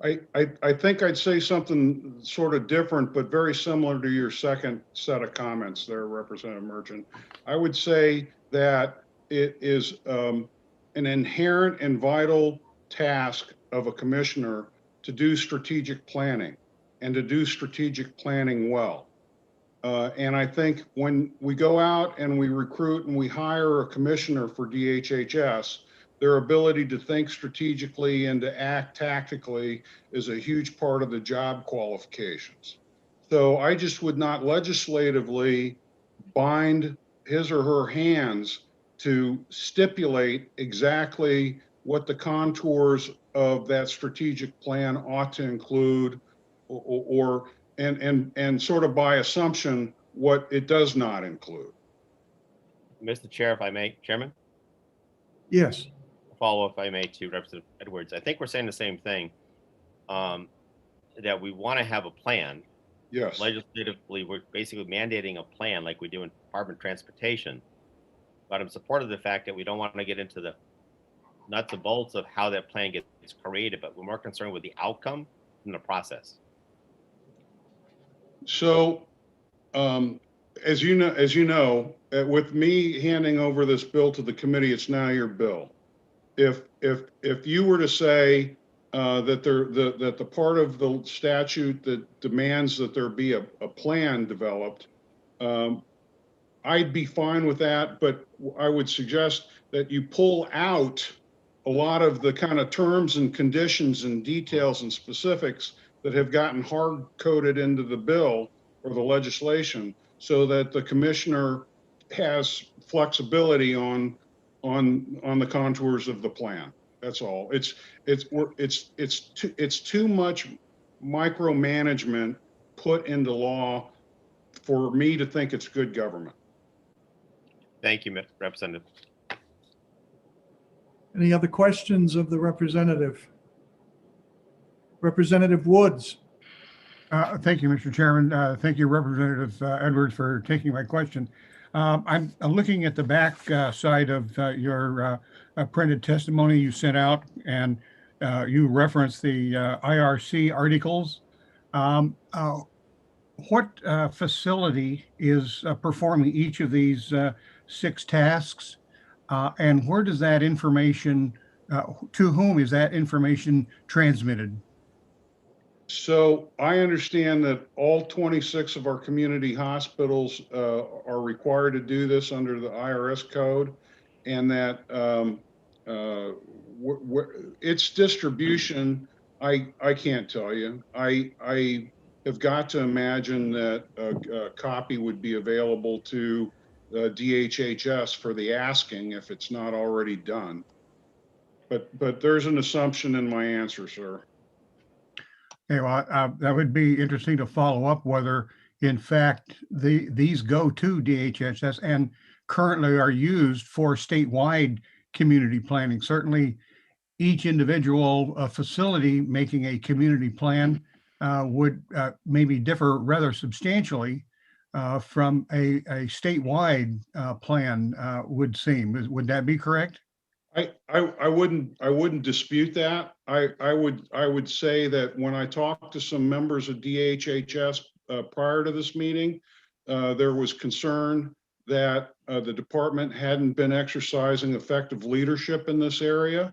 I think I'd say something sort of different, but very similar to your second set of comments there, Representative Merchant. I would say that it is an inherent and vital task of a commissioner to do strategic planning and to do strategic planning well. And I think when we go out and we recruit and we hire a commissioner for DHHS, their ability to think strategically and to act tactically is a huge part of the job qualifications. So I just would not legislatively bind his or her hands to stipulate exactly what the contours of that strategic plan ought to include, and sort of by assumption what it does not include. Mr. Chair, if I may, Chairman? Yes. Follow, if I may, to Representative Edwards. I think we're saying the same thing, that we want to have a plan. Yes. Legislatively, we're basically mandating a plan like we do in Department of Transportation. But I'm supportive of the fact that we don't want to get into the nuts and bolts of how that plan gets created, but we're more concerned with the outcome and the process. So, as you know, with me handing over this bill to the committee, it's now your bill. If you were to say that the part of the statute that demands that there be a plan developed, I'd be fine with that, but I would suggest that you pull out a lot of the kind of terms and conditions and details and specifics that have gotten hard coded into the bill or the legislation, so that the commissioner has flexibility on the contours of the plan. That's all. It's too much micromanagement put into law for me to think it's good government. Thank you, Mr. Representative. Any other questions of the representative? Representative Woods. Thank you, Mr. Chairman. Thank you, Representative Edwards, for taking my question. I'm looking at the back side of your printed testimony you sent out, and you referenced the IRC articles. What facility is performing each of these 6 tasks? And where does that information, to whom is that information transmitted? So I understand that all 26 of our community hospitals are required to do this under the IRS code, and that its distribution, I can't tell you. I have got to imagine that a copy would be available to DHHS for the asking if it's not already done. But there's an assumption in my answer, sir. Okay, well, that would be interesting to follow up whether, in fact, these go to DHHS and currently are used for statewide community planning. Certainly, each individual facility making a community plan would maybe differ rather substantially from a statewide plan would seem. Would that be correct? I wouldn't dispute that. I would say that when I talked to some members of DHHS prior to this meeting, there was concern that the department hadn't been exercising effective leadership in this area.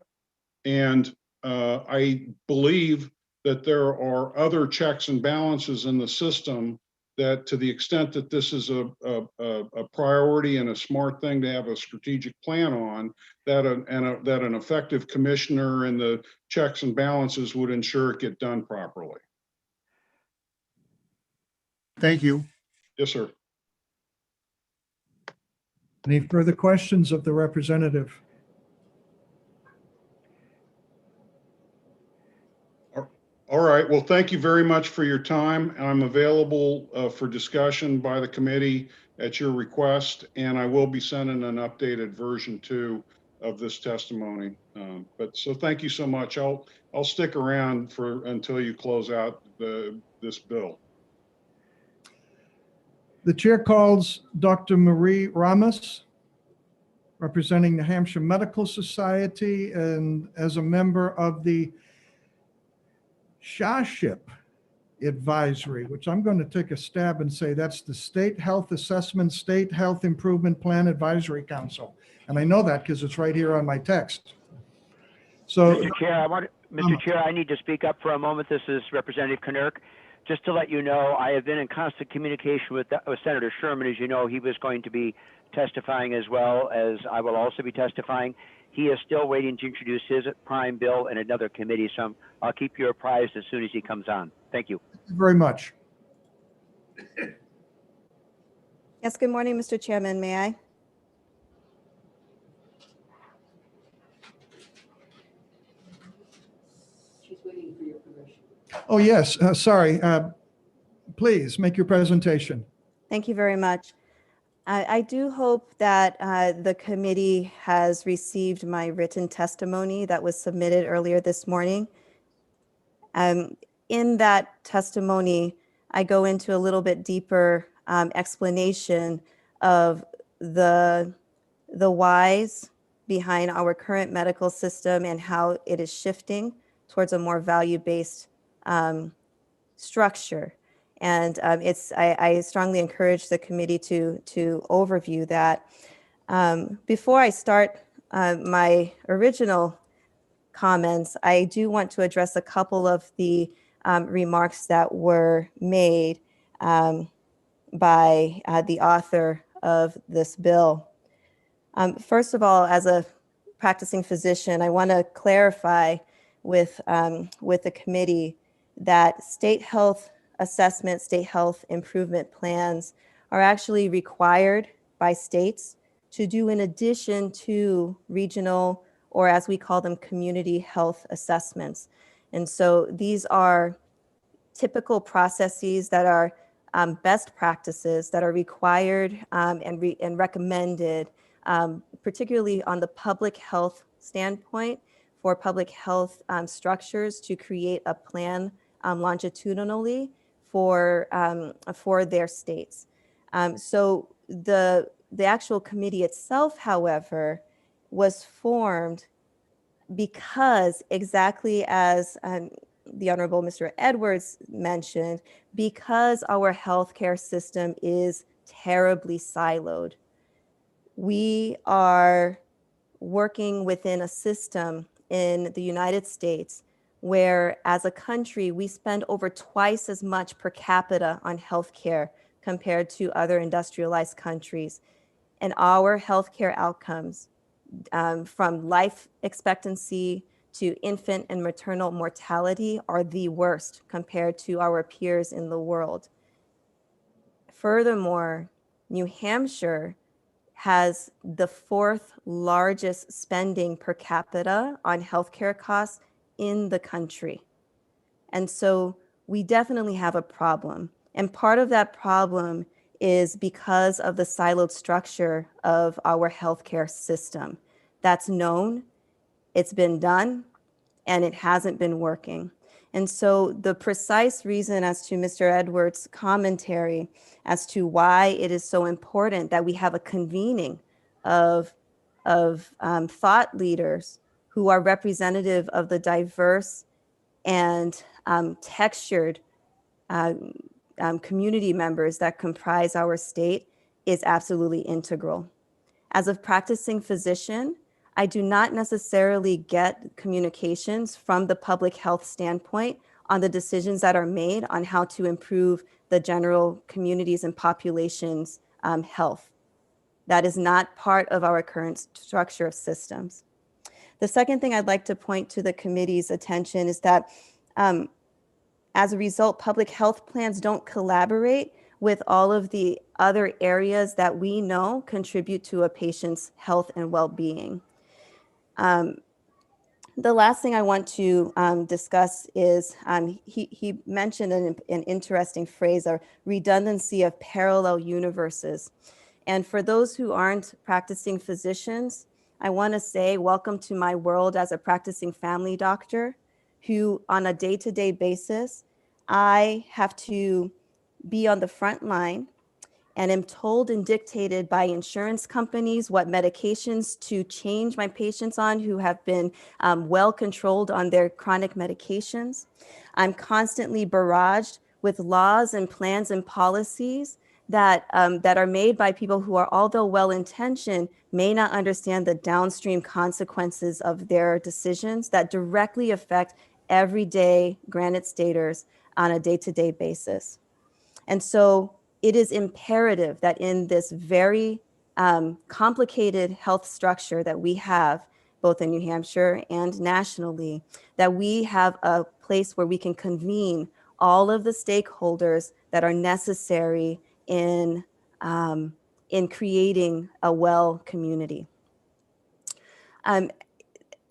And I believe that there are other checks and balances in the system that, to the extent that this is a priority and a smart thing to have a strategic plan on, that an effective commissioner and the checks and balances would ensure it get done properly. Thank you. Yes, sir. Any further questions of the representative? All right. Well, thank you very much for your time. I'm available for discussion by the committee at your request, and I will be sending an updated version 2 of this testimony. So thank you so much. I'll stick around until you close out this bill. The chair calls Dr. Marie Ramos, representing New Hampshire Medical Society and as a member of the SHASHIP Advisory, which I'm going to take a stab and say that's the State Health Assessment, State Health Improvement Plan Advisory Council. And I know that because it's right here on my text. So, Mr. Chair, Mr. Chair, I need to speak up for a moment. This is Representative Knirk. Just to let you know, I have been in constant communication with Senator Sherman. As you know, he was going to be testifying as well as I will also be testifying. He is still waiting to introduce his prime bill in another committee, so I'll keep you apprised as soon as he comes on. Thank you. thank you very much. Yes, good morning, Mr. Chairman. May I? She's waiting for your permission. Oh, yes, sorry. Please make your presentation. Thank you very much. I do hope that the committee has received my written testimony that was submitted earlier this morning. In that testimony, I go into a little bit deeper explanation of the whys behind our current medical system and how it is shifting towards a more value-based structure. And I strongly encourage the committee to overview that. Before I start my original comments, I do want to address a couple of the remarks that were made by the author of this bill. First of all, as a practicing physician, I want to clarify with the committee that state health assessment, state health improvement plans are actually required by states to do in addition to regional, or as we call them, community health assessments. And so these are typical processes that are best practices that are required and recommended, particularly on the public health standpoint, for public health structures to create a plan longitudinally for their states. So the actual committee itself, however, was formed because, exactly as the Honorable Mr. Edwards mentioned, because our healthcare system is terribly siloed. We are working within a system in the United States where, as a country, we spend over twice as much per capita on healthcare compared to other industrialized countries. And our healthcare outcomes, from life expectancy to infant and maternal mortality, are the worst compared to our peers in the world. Furthermore, New Hampshire has the fourth largest spending per capita on healthcare costs in the country. And so we definitely have a problem. And part of that problem is because of the siloed structure of our healthcare system. That's known, it's been done, and it hasn't been working. And so the precise reason, as to Mr. Edwards' commentary as to why it is so important that we have a convening of thought leaders who are representative of the diverse and textured community members that comprise our state, is absolutely integral. As a practicing physician, I do not necessarily get communications from the public health standpoint on the decisions that are made on how to improve the general communities and populations' health. That is not part of our current structure of systems. The second thing I'd like to point to the committee's attention is that as a result, public health plans don't collaborate with all of the other areas that we know contribute to a patient's health and well-being. The last thing I want to discuss is he mentioned an interesting phrase, a redundancy of parallel universes. And for those who aren't practicing physicians, I want to say welcome to my world as a practicing family doctor, who on a day-to-day basis, I have to be on the front line and am told and dictated by insurance companies what medications to change my patients on who have been well controlled on their chronic medications. I'm constantly barraged with laws and plans and policies that are made by people who are, although well-intentioned, may not understand the downstream consequences of their decisions that directly affect everyday Granite Staters on a day-to-day basis. And so it is imperative that in this very complicated health structure that we have, both in New Hampshire and nationally, that we have a place where we can convene all of the stakeholders that are necessary in creating a well community.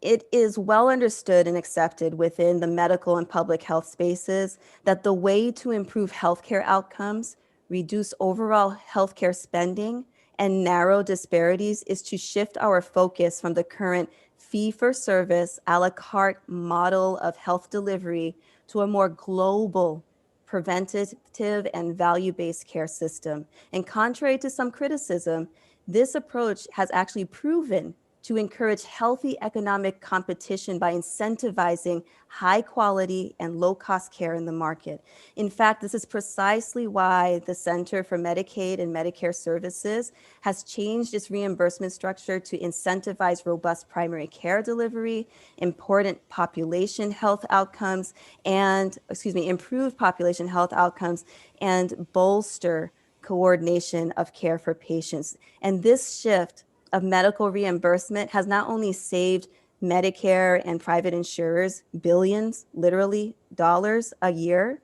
It is well understood and accepted within the medical and public health spaces that the way to improve healthcare outcomes, reduce overall healthcare spending, and narrow disparities is to shift our focus from the current fee-for-service, a la carte model of health delivery to a more global, preventative, and value-based care system. And contrary to some criticism, this approach has actually proven to encourage healthy economic competition by incentivizing high quality and low cost care in the market. In fact, this is precisely why the Center for Medicaid and Medicare Services has changed its reimbursement structure to incentivize robust primary care delivery, important population health outcomes, and, improved population health outcomes, and bolster coordination of care for patients. And this shift of medical reimbursement has not only saved Medicare and private insurers billions, literally, dollars a year.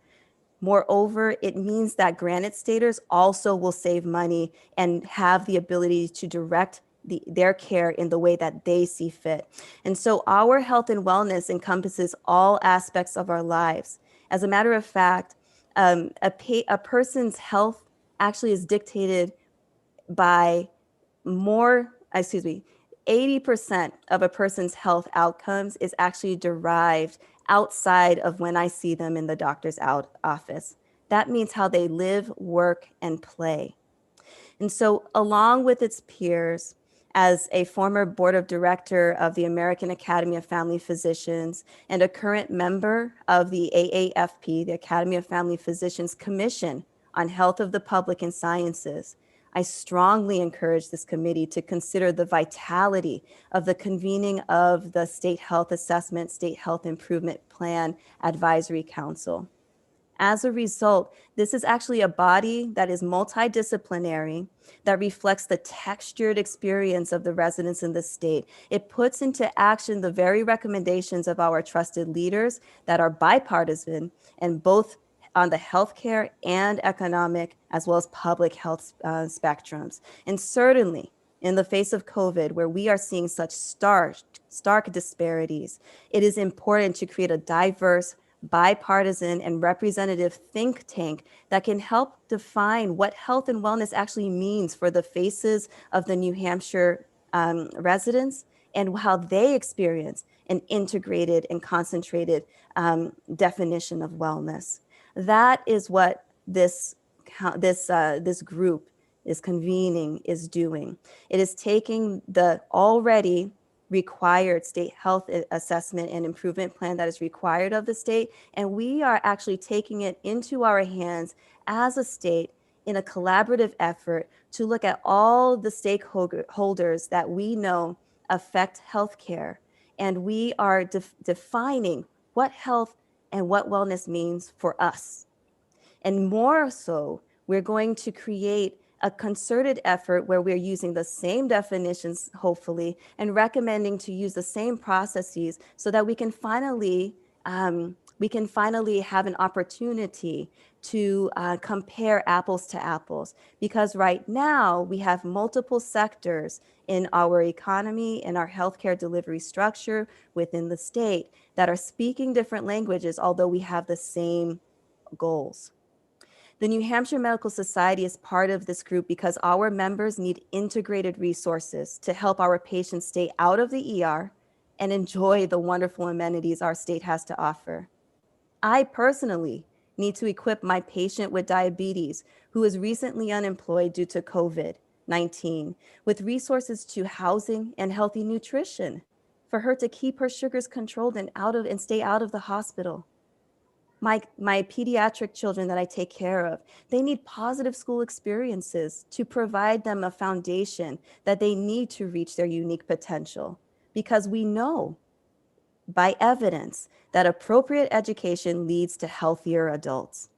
Moreover, it means that Granite Staters also will save money and have the ability to direct their care in the way that they see fit. And so our health and wellness encompasses all aspects of our lives. As a matter of fact, a person's health actually is dictated by 80% of a person's health outcomes is actually derived outside of when I see them in the doctor's office. That means how they live, work, and play. And so along with its peers, as a former board of director of the American Academy of Family Physicians and a current member of the AAFP, the Academy of Family Physicians Commission on Health of the Public and Sciences, I strongly encourage this committee to consider the vitality of the convening of the State Health Assessment, State Health Improvement Plan Advisory Council. As a result, this is actually a body that is multidisciplinary, that reflects the textured experience of the residents in the state. It puts into action the very recommendations of our trusted leaders that are bipartisan and both on the healthcare and economic, as well as public health spectrums. And certainly in the face of COVID, where we are seeing such stark disparities, it is important to create a diverse, bipartisan, and representative think tank that can help define what health and wellness actually means for the faces of the New Hampshire residents and how they experience an integrated and concentrated definition of wellness. That is what this group is convening, is doing. It is taking the already required state health assessment and improvement plan that is required of the state, and we are actually taking it into our hands as a state in a collaborative effort to look at all the stakeholders that we know affect healthcare, and we are defining what health and what wellness means for us. And more so, we're going to create a concerted effort where we're using the same definitions, hopefully, and recommending to use the same processes so that we can finally have an opportunity to compare apples to apples. Because right now we have multiple sectors in our economy and our healthcare delivery structure within the state that are speaking different languages, although we have the same goals. The New Hampshire Medical Society is part of this group because our members need integrated resources to help our patients stay out of the ER and enjoy the wonderful amenities our state has to offer. I personally need to equip my patient with diabetes who is recently unemployed due to COVID-19 with resources to housing and healthy nutrition for her to keep her sugars controlled and stay out of the hospital. My pediatric children that I take care of, they need positive school experiences to provide them a foundation that they need to reach their unique potential, because we know by evidence that appropriate education leads to healthier adults.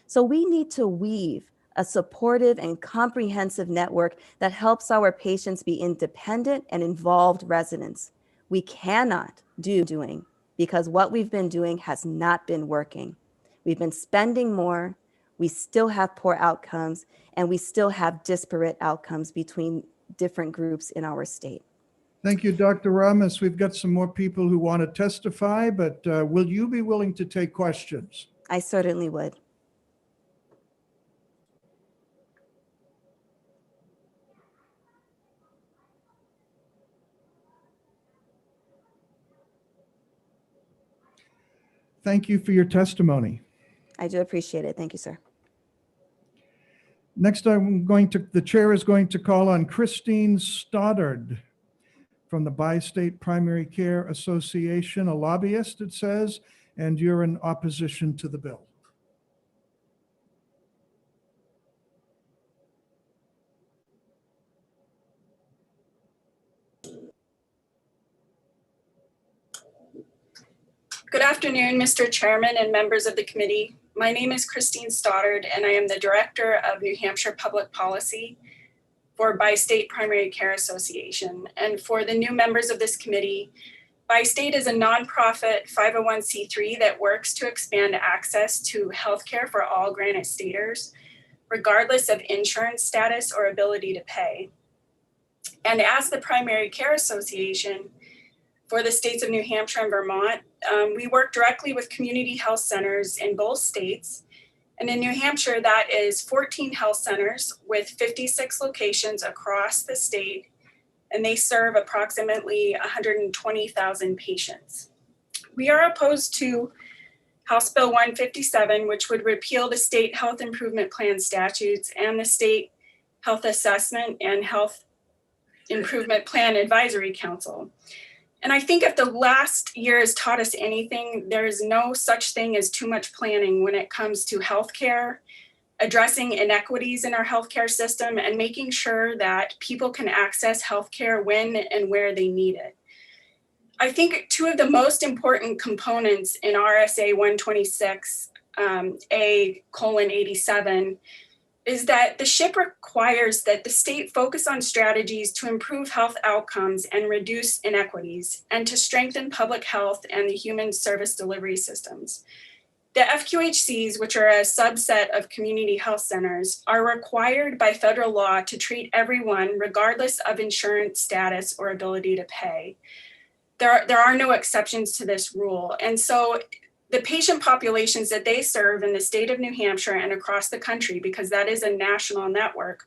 So we need to weave a supportive and comprehensive network that helps our patients be independent and involved residents. We cannot doing because what we've been doing has not been working. We've been spending more, we still have poor outcomes, and we still have disparate outcomes between different groups in our state. Thank you, Dr. Ramos. We've got some more people who want to testify, but will you be willing to take questions? I certainly would. Thank you for your testimony. I do appreciate it. Thank you, sir. Next, the chair is going to call on Christine Stoddard from the Bi-State Primary Care Association, a lobbyist, it says, and you're in opposition to the bill. Good afternoon, Mr. Chairman and members of the committee. My name is Christine Stoddard, and I am the Director of New Hampshire Public Policy for Bi-State Primary Care Association. And for the new members of this committee, Bi-State is a nonprofit 501c3 that works to expand access to healthcare for all Granite Staters, regardless of insurance status or ability to pay. And as the Primary Care Association for the states of New Hampshire and Vermont, we work directly with community health centers in both states. And in New Hampshire, that is 14 health centers with 56 locations across the state, and they serve approximately 120,000 patients. We are opposed to House Bill 157, which would repeal the state health improvement plan statutes and the state health assessment and health improvement plan advisory council. And I think if the last year has taught us anything, there is no such thing as too much planning when it comes to healthcare, addressing inequities in our healthcare system, and making sure that people can access healthcare when and where they need it. I think two of the most important components in RSA 126 A:87 is that the SHIP requires that the state focus on strategies to improve health outcomes and reduce inequities, and to strengthen public health and the human service delivery systems. The FQHCs, which are a subset of community health centers, are required by federal law to treat everyone regardless of insurance status or ability to pay. There are no exceptions to this rule. And so the patient populations that they serve in the state of New Hampshire and across the country, because that is a national network,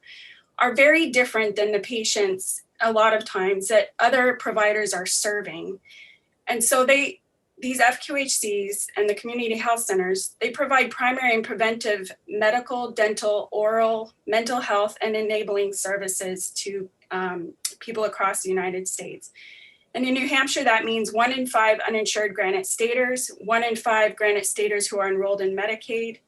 are very different than the patients a lot of times that other providers are serving. And so these FQHCs and the community health centers, they provide primary and preventive medical, dental, oral, mental health, and enabling services to people across the United States. And in New Hampshire, that means 1 in 5 uninsured Granite Staters, 1 in 5 Granite Staters who are enrolled in Medicaid.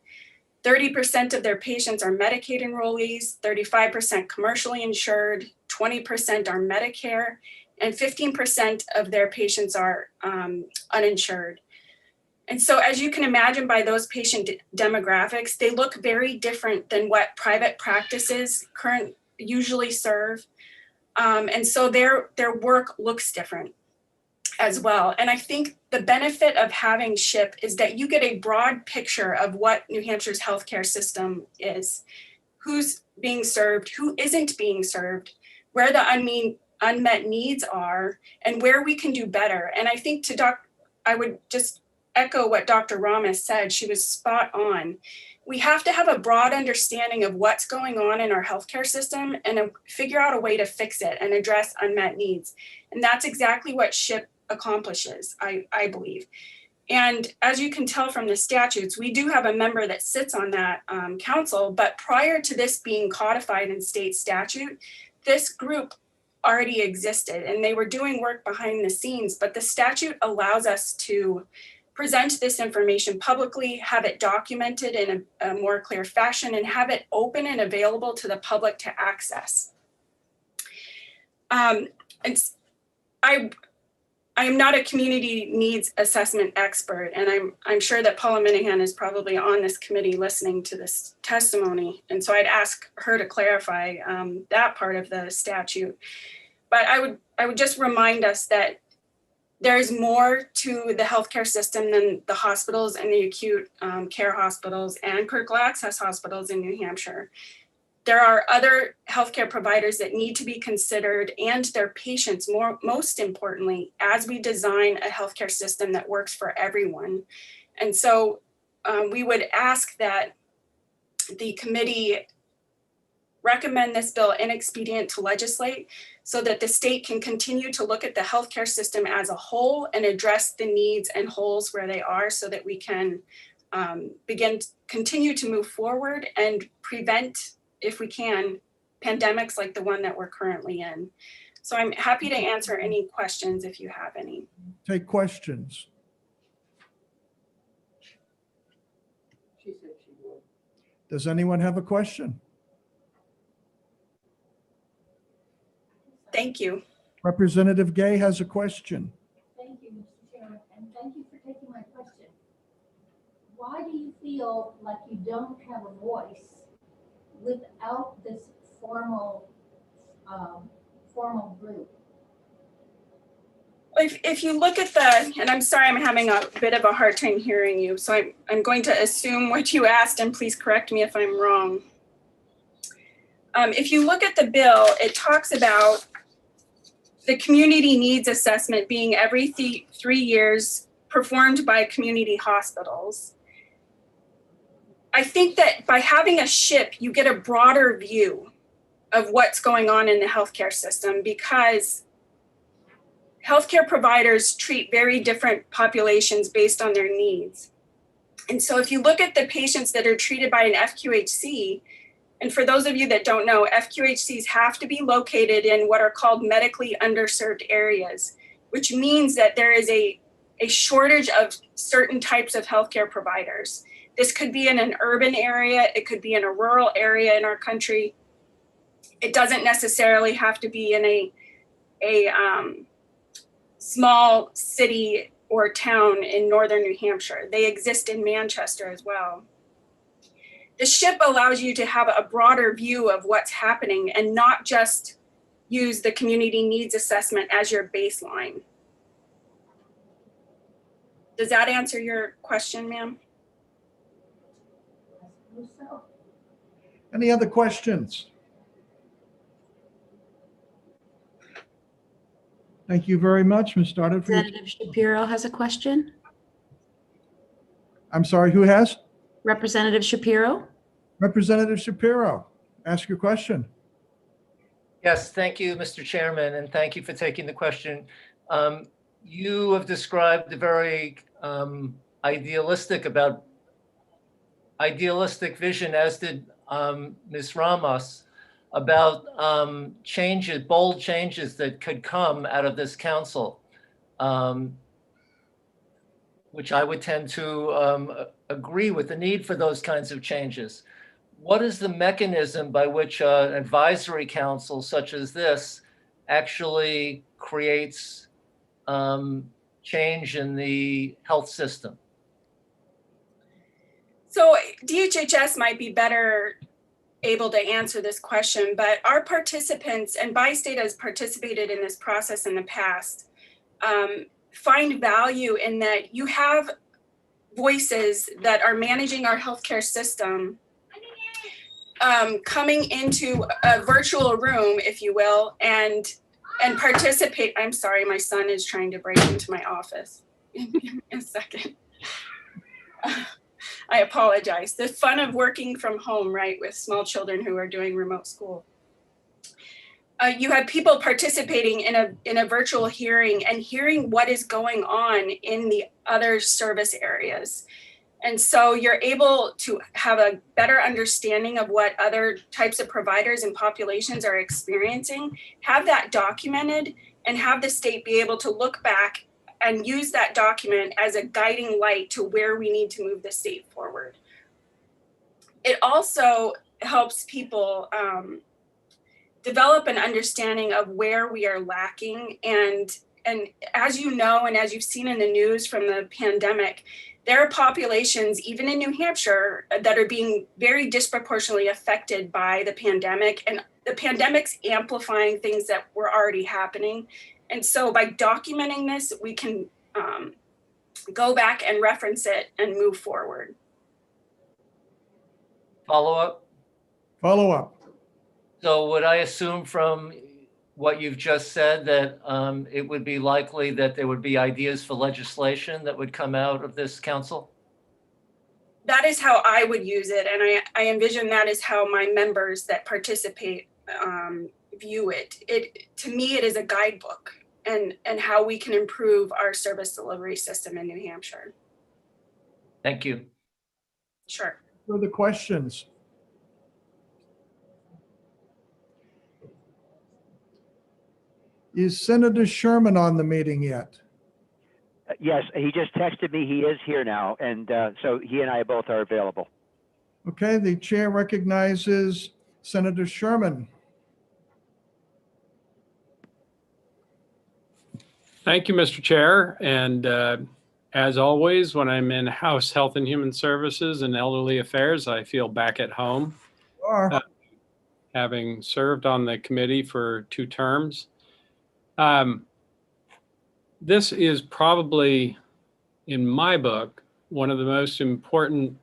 30% of their patients are Medicaid enrollees, 35% commercially insured, 20% are Medicare, and 15% of their patients are uninsured. And so as you can imagine by those patient demographics, they look very different than what private practices usually serve. And so their work looks different as well. And I think the benefit of having SHIP is that you get a broad picture of what New Hampshire's healthcare system is, who's being served, who isn't being served, where the unmet needs are, and where we can do better. And I think I would just echo what Dr. Ramos said. She was spot on. We have to have a broad understanding of what's going on in our healthcare system and figure out a way to fix it and address unmet needs. And that's exactly what SHIP accomplishes, I believe. And as you can tell from the statutes, we do have a member that sits on that council, but prior to this being codified in state statute, this group already existed and they were doing work behind the scenes, but the statute allows us to present this information publicly, have it documented in a more clear fashion, and have it open and available to the public to access. I am not a community needs assessment expert, and I'm sure that Paula Minahan is probably on this committee listening to this testimony. And so I'd ask her to clarify that part of the statute. But I would just remind us that there's more to the healthcare system than the hospitals and the acute care hospitals and critical access hospitals in New Hampshire. There are other healthcare providers that need to be considered, and their patients, most importantly, as we design a healthcare system that works for everyone. And so we would ask that the committee recommend this bill inexpedient to legislate so that the state can continue to look at the healthcare system as a whole and address the needs and holes where they are, so that we can continue to move forward and prevent, if we can, pandemics like the one that we're currently in. So I'm happy to answer any questions if you have any. Take questions. She said she would. Does anyone have a question? Thank you. Representative Gay has a question. Thank you, Mr. Chairman, and thank you for taking my question. Why do you feel like you don't have a voice without this formal group? If you look at and I'm sorry, I'm having a bit of a hard time hearing you, so I'm going to assume what you asked, and please correct me if I'm wrong. If you look at the bill, it talks about the community needs assessment being every 3 years performed by community hospitals. I think that by having a SHIP, you get a broader view of what's going on in the healthcare system, because healthcare providers treat very different populations based on their needs. And so if you look at the patients that are treated by an FQHC, and for those of you that don't know, FQHCs have to be located in what are called medically underserved areas, which means that there is a shortage of certain types of healthcare providers. This could be in an urban area, it could be in a rural area in our country. It doesn't necessarily have to be in a small city or town in northern New Hampshire. They exist in Manchester as well. The SHIP allows you to have a broader view of what's happening and not just use the community needs assessment as your baseline. Does that answer your question, ma'am? Any other questions? Thank you very much, Ms. Stoddard. Representative Shapiro has a question. I'm sorry, who has? Representative Shapiro. Representative Shapiro, ask your question. Yes, thank you, Mr. Chairman, and thank you for taking the question. You have described a very idealistic vision, as did Ms. Ramos, about bold changes that could come out of this council, which I would tend to agree with the need for those kinds of changes. What is the mechanism by which an advisory council such as this actually creates change in the health system? So DHHS might be better able to answer this question, but our participants, and Bi-State has participated in this process in the past, find value in that you have voices that are managing our healthcare system coming into a virtual room, if you will, and participate. I'm sorry, my son is trying to break into my office. Give me a second. I apologize. The fun of working from home, right, with small children who are doing remote school. you had people participating in a virtual hearing and hearing what is going on in the other service areas. And so you're able to have a better understanding of what other types of providers and populations are experiencing, have that documented, and have the state be able to look back and use that document as a guiding light to where we need to move the state forward. It also helps people develop an understanding of where we are lacking. And as you know, and as you've seen in the news from the pandemic, there are populations, even in New Hampshire, that are being very disproportionately affected by the pandemic, and the pandemic's amplifying things that were already happening. And so by documenting this, we can go back and reference it and move forward. Follow up? Follow up. So would I assume from what you've just said that it would be likely that there would be ideas for legislation that would come out of this council? That is how I would use it. And I envision that is how my members that participate view it. To me, it is a guidebook and how we can improve our service delivery system in New Hampshire. Thank you. Sure. Further questions? Is Senator Sherman on the meeting yet? Yes, he just texted me. He is here now. And so he and I both are available. Okay, the chair recognizes Senator Sherman. Thank you, Mr. Chair. And as always, when I'm in House Health and Human Services and Elderly Affairs, I feel back at home. Having served on the committee for 2 terms. This is probably, in my book, one of the most important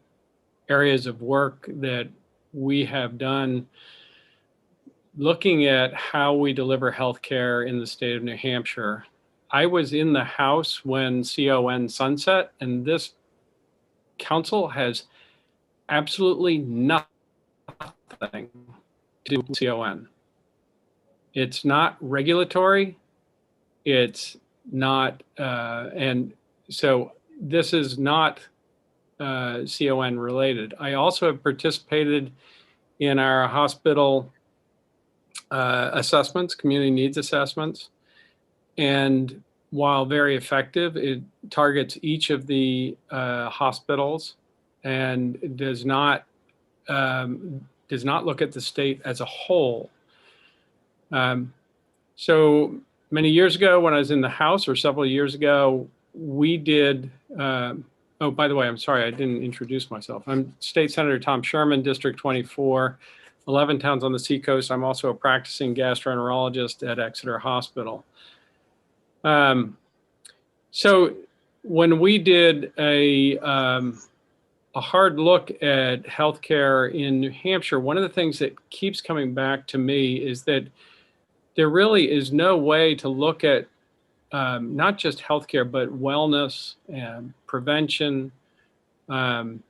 areas of work that we have done looking at how we deliver healthcare in the state of New Hampshire. I was in the House when CON sunset, and this council has absolutely nothing to do with CON. It's not regulatory. It's not, and so this is not CON related. I also have participated in our hospital assessments, community needs assessments. And while very effective, it targets each of the hospitals and does not look at the state as a whole. So many years ago when I was in the House, or several years ago, we did, oh, by the way, I'm sorry, I didn't introduce myself. I'm State Senator Tom Sherman, District 24, 11 towns on the Seacoast. I'm also a practicing gastroenterologist at Exeter Hospital. So when we did a hard look at healthcare in New Hampshire, one of the things that keeps coming back to me is that there really is no way to look at not just healthcare, but wellness and prevention and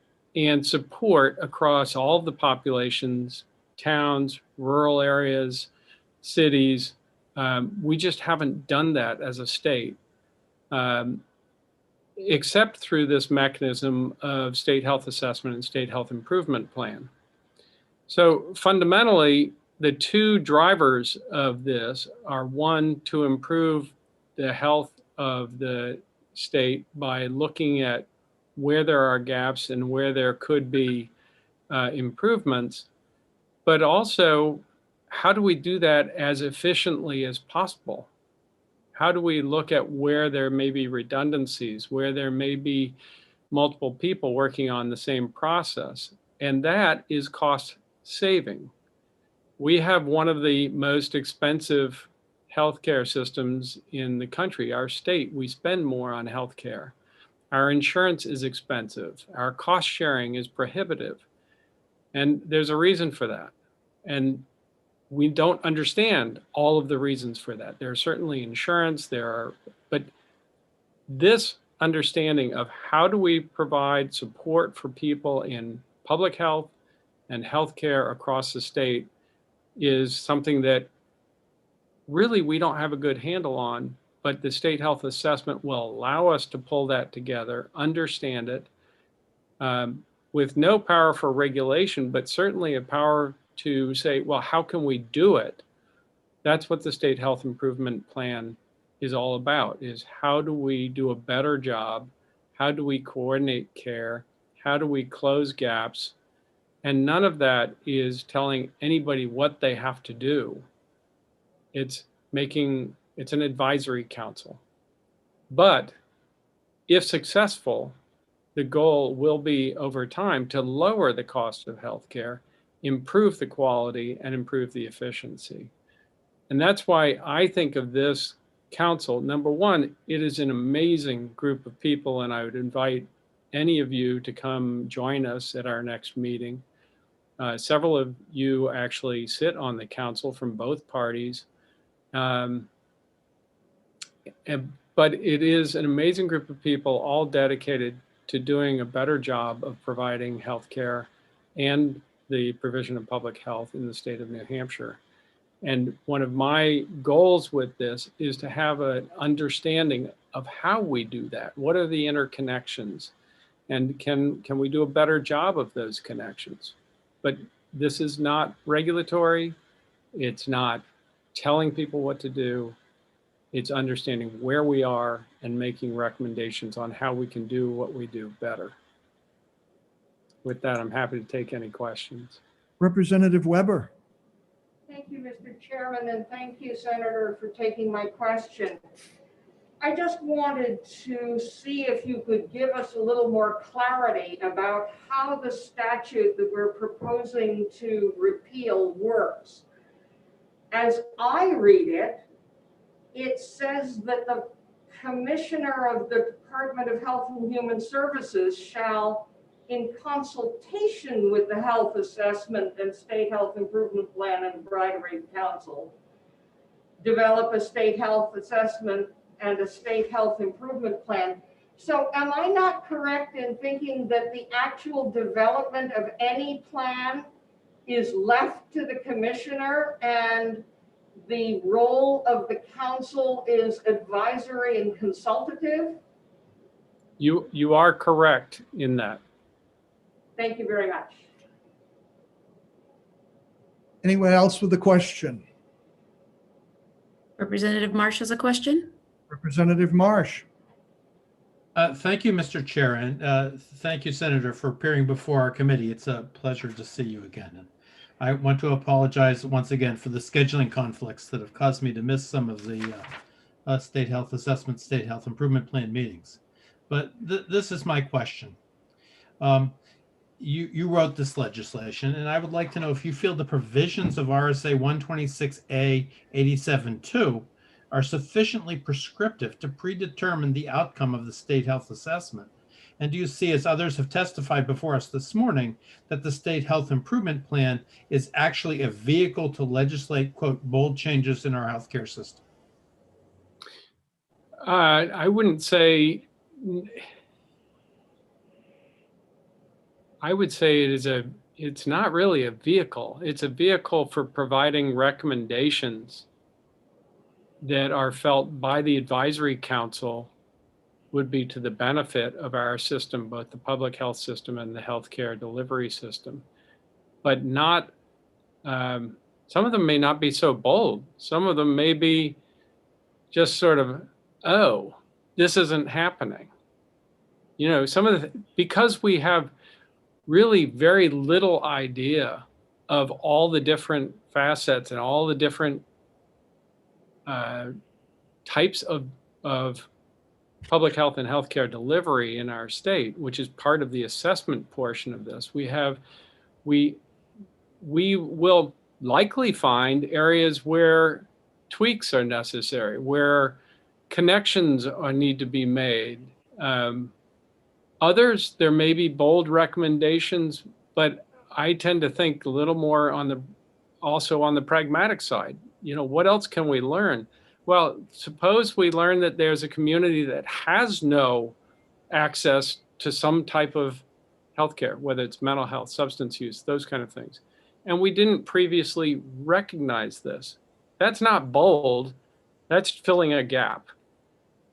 support across all of the populations, towns, rural areas, cities. We just haven't done that as a state, except through this mechanism of state health assessment and state health improvement plan. So fundamentally, the 2 drivers of this are, 1, to improve the health of the state by looking at where there are gaps and where there could be improvements, but also how do we do that as efficiently as possible? How do we look at where there may be redundancies, where there may be multiple people working on the same process? And that is cost saving. We have one of the most expensive healthcare systems in the country, our state. We spend more on healthcare. Our insurance is expensive. Our cost sharing is prohibitive. And there's a reason for that. And we don't understand all of the reasons for that. There are certainly insurance, but this understanding of how do we provide support for people in public health and healthcare across the state is something that really we don't have a good handle on, but the state health assessment will allow us to pull that together, understand it, with no power for regulation, but certainly a power to say, well, how can we do it? That's what the state health improvement plan is all about, is how do we do a better job? How do we coordinate care? How do we close gaps? And none of that is telling anybody what they have to do. It's an advisory council. But if successful, the goal will be over time to lower the cost of healthcare, improve the quality, and improve the efficiency. And that's why I think of this council. Number one, it is an amazing group of people, and I would invite any of you to come join us at our next meeting. Several of you actually sit on the council from both parties. But it is an amazing group of people, all dedicated to doing a better job of providing healthcare and the provision of public health in the state of New Hampshire. And one of my goals with this is to have an understanding of how we do that. What are the interconnections? And can we do a better job of those connections? But this is not regulatory. It's not telling people what to do. It's understanding where we are and making recommendations on how we can do what we do better. With that, I'm happy to take any questions. Representative Weber. Thank you, Mr. Chairman, and thank you, Senator, for taking my question. I just wanted to see if you could give us a little more clarity about how the statute that we're proposing to repeal works. As I read it, it says that the Commissioner of the Department of Health and Human Services shall, in consultation with the Health Assessment and State Health Improvement Plan Advisory Council, develop a state health assessment and a state health improvement plan. So am I not correct in thinking that the actual development of any plan is left to the commissioner and the role of the council is advisory and consultative? You are correct in that. Thank you very much. Anyone else with a question? Representative Marsh has a question. Representative Marsh. Thank you, Mr. Chair, and thank you, Senator, for appearing before our committee. It's a pleasure to see you again. And I want to apologize once again for the scheduling conflicts that have caused me to miss some of the state health assessment, state health improvement plan meetings. But this is my question. You wrote this legislation, and I would like to know if you feel the provisions of RSA 126A 87-2 are sufficiently prescriptive to predetermine the outcome of the state health assessment. And do you see, as others have testified before us this morning, that the state health improvement plan is actually a vehicle to legislate, quote, bold changes in our healthcare system? I wouldn't say, I would say it's not really a vehicle. It's a vehicle for providing recommendations that are felt by the advisory council would be to the benefit of our system, both the public health system and the healthcare delivery system. But not, some of them may not be so bold. Some of them may be just sort of, oh, this isn't happening. You know, some of the, because we have really very little idea of all the different facets and all the different types of public health and healthcare delivery in our state, which is part of the assessment portion of this. We will likely find areas where tweaks are necessary, where connections need to be made. Others, there may be bold recommendations, but I tend to think a little more also on the pragmatic side. You know, what else can we learn? Well, suppose we learn that there's a community that has no access to some type of healthcare, whether it's mental health, substance use, those kind of things. And we didn't previously recognize this. That's not bold. That's filling a gap.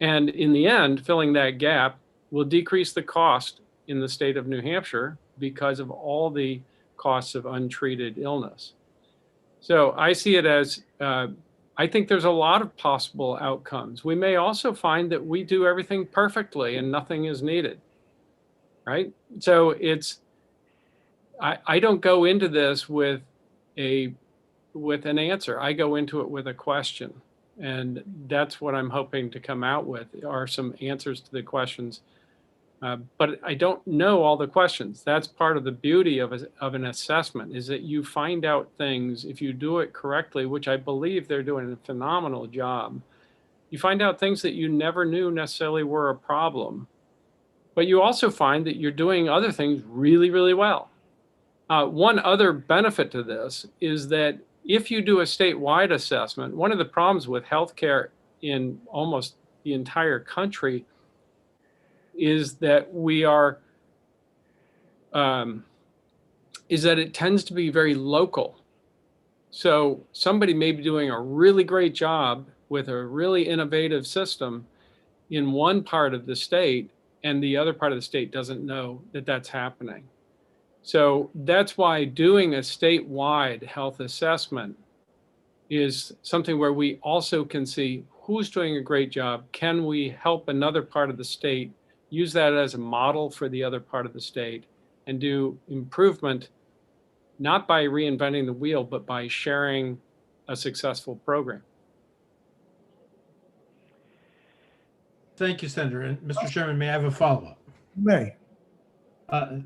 And in the end, filling that gap will decrease the cost in the state of New Hampshire because of all the costs of untreated illness. So I see it as, I think there's a lot of possible outcomes. We may also find that we do everything perfectly and nothing is needed, right? So it's, I don't go into this with an answer. I go into it with a question. And that's what I'm hoping to come out with, are some answers to the questions. But I don't know all the questions. That's part of the beauty of an assessment, is that you find out things, if you do it correctly, which I believe they're doing a phenomenal job, you find out things that you never knew necessarily were a problem. But you also find that you're doing other things really, really well. One other benefit to this is that if you do a statewide assessment, one of the problems with healthcare in almost the entire country is that is that it tends to be very local. So somebody may be doing a really great job with a really innovative system in one part of the state, and the other part of the state doesn't know that that's happening. So that's why doing a statewide health assessment is something where we also can see who's doing a great job. Can we help another part of the state, use that as a model for the other part of the state, and do improvement, not by reinventing the wheel, but by sharing a successful program. Thank you, Senator. And Mr. Chairman, may I have a follow-up? May.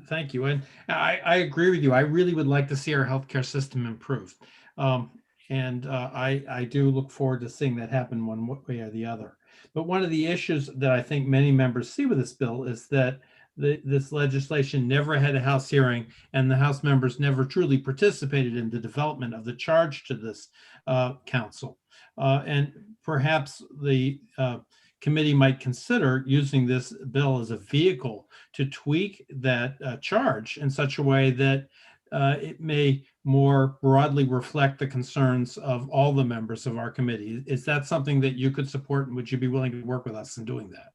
Thank you. And I agree with you. I really would like to see our healthcare system improve. I do look forward to seeing that happen one way or the other. But one of the issues that I think many members see with this bill is that this legislation never had a House hearing, and the House members never truly participated in the development of the charge to this council. And perhaps the committee might consider using this bill as a vehicle to tweak that charge in such a way that it may more broadly reflect the concerns of all the members of our committee. Is that something that you could support, and would you be willing to work with us in doing that?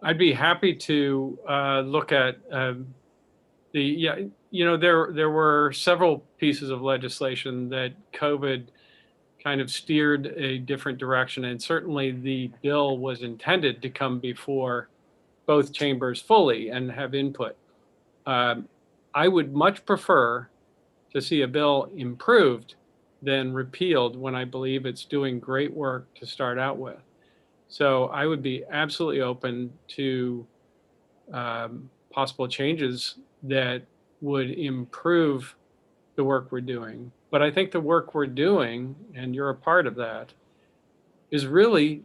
I'd be happy to look at there were several pieces of legislation that COVID kind of steered a different direction, and certainly the bill was intended to come before both chambers fully and have input. I would much prefer to see a bill improved than repealed when I believe it's doing great work to start out with. So I would be absolutely open to possible changes that would improve the work we're doing. But I think the work we're doing, and you're a part of that, is really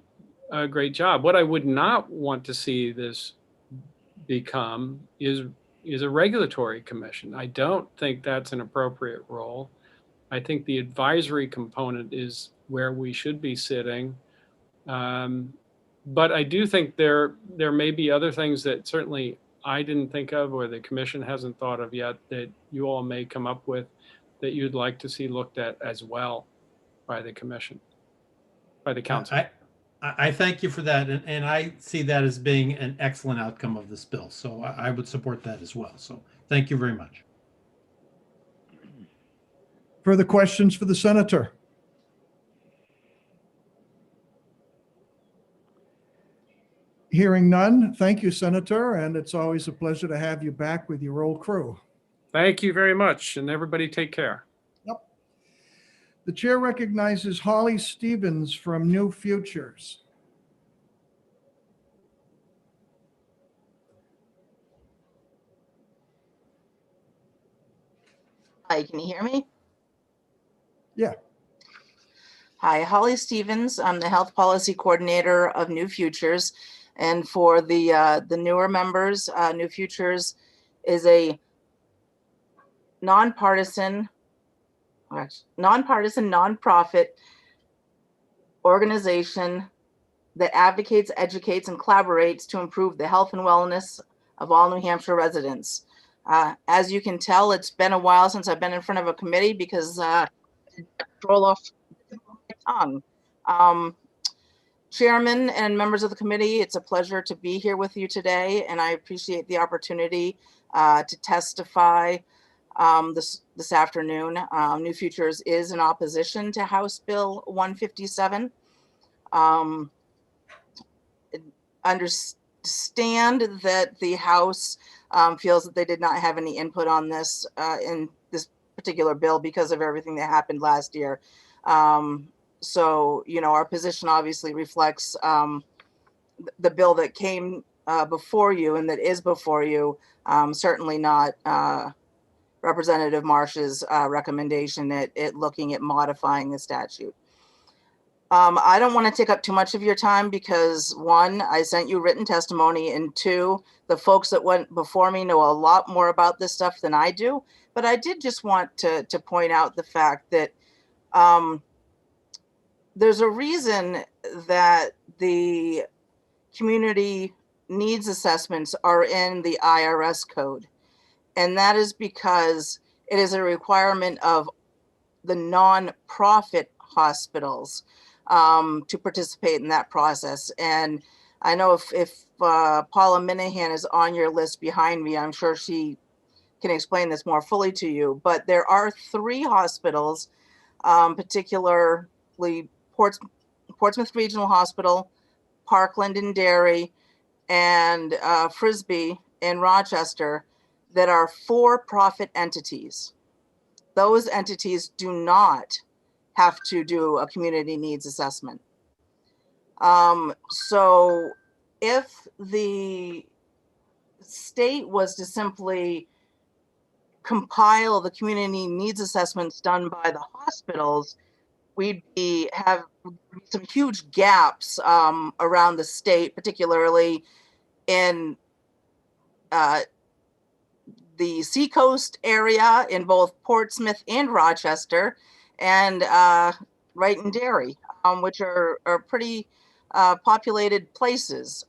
a great job. What I would not want to see this become is a regulatory commission. I don't think that's an appropriate role. I think the advisory component is where we should be sitting. But I do think there may be other things that certainly I didn't think of, or the commission hasn't thought of yet, that you all may come up with that you'd like to see looked at as well by the commission, by the council. I thank you for that, and I see that as being an excellent outcome of this bill. So I would support that as well. So thank you very much. Further questions for the senator? Hearing none, thank you, Senator, and it's always a pleasure to have you back with your old crew. Thank you very much, and everybody take care. Yep. The chair recognizes Holly Stevens from New Futures. Hi, can you hear me? Yeah. Hi, Holly Stevens. I'm the Health Policy Coordinator of New Futures. And for the newer members, New Futures is a nonpartisan, nonprofit organization that advocates, educates, and collaborates to improve the health and wellness of all New Hampshire residents. As you can tell, it's been a while since I've been in front of a committee because roll off tongue. Chairman and members of the committee, it's a pleasure to be here with you today, and I appreciate the opportunity to testify this afternoon. New Futures is in opposition to House Bill 157. Understand that the House feels that they did not have any input on this in this particular bill because of everything that happened last year. So, you know, our position obviously reflects the bill that came before you and that is before you, certainly not Representative Marsh's recommendation at looking at modifying the statute. I don't want to take up too much of your time because one, I sent you written testimony, and two, the folks that went before me know a lot more about this stuff than I do. But I did just want to point out the fact that there's a reason that the community needs assessments are in the IRS code. And that is because it is a requirement of the nonprofit hospitals to participate in that process. And I know if Paula Minahan is on your list behind me, I'm sure she can explain this more fully to you. But there are 3 hospitals, particularly Portsmouth Regional Hospital, Parkland and Derry, and Frisbee in Rochester, that are for-profit entities. Those entities do not have to do a community needs assessment. So if the state was to simply compile the community needs assessments done by the hospitals, we'd have some huge gaps around the state, particularly in the Seacoast area in both Portsmouth and Rochester, and right in Derry, which are pretty populated places.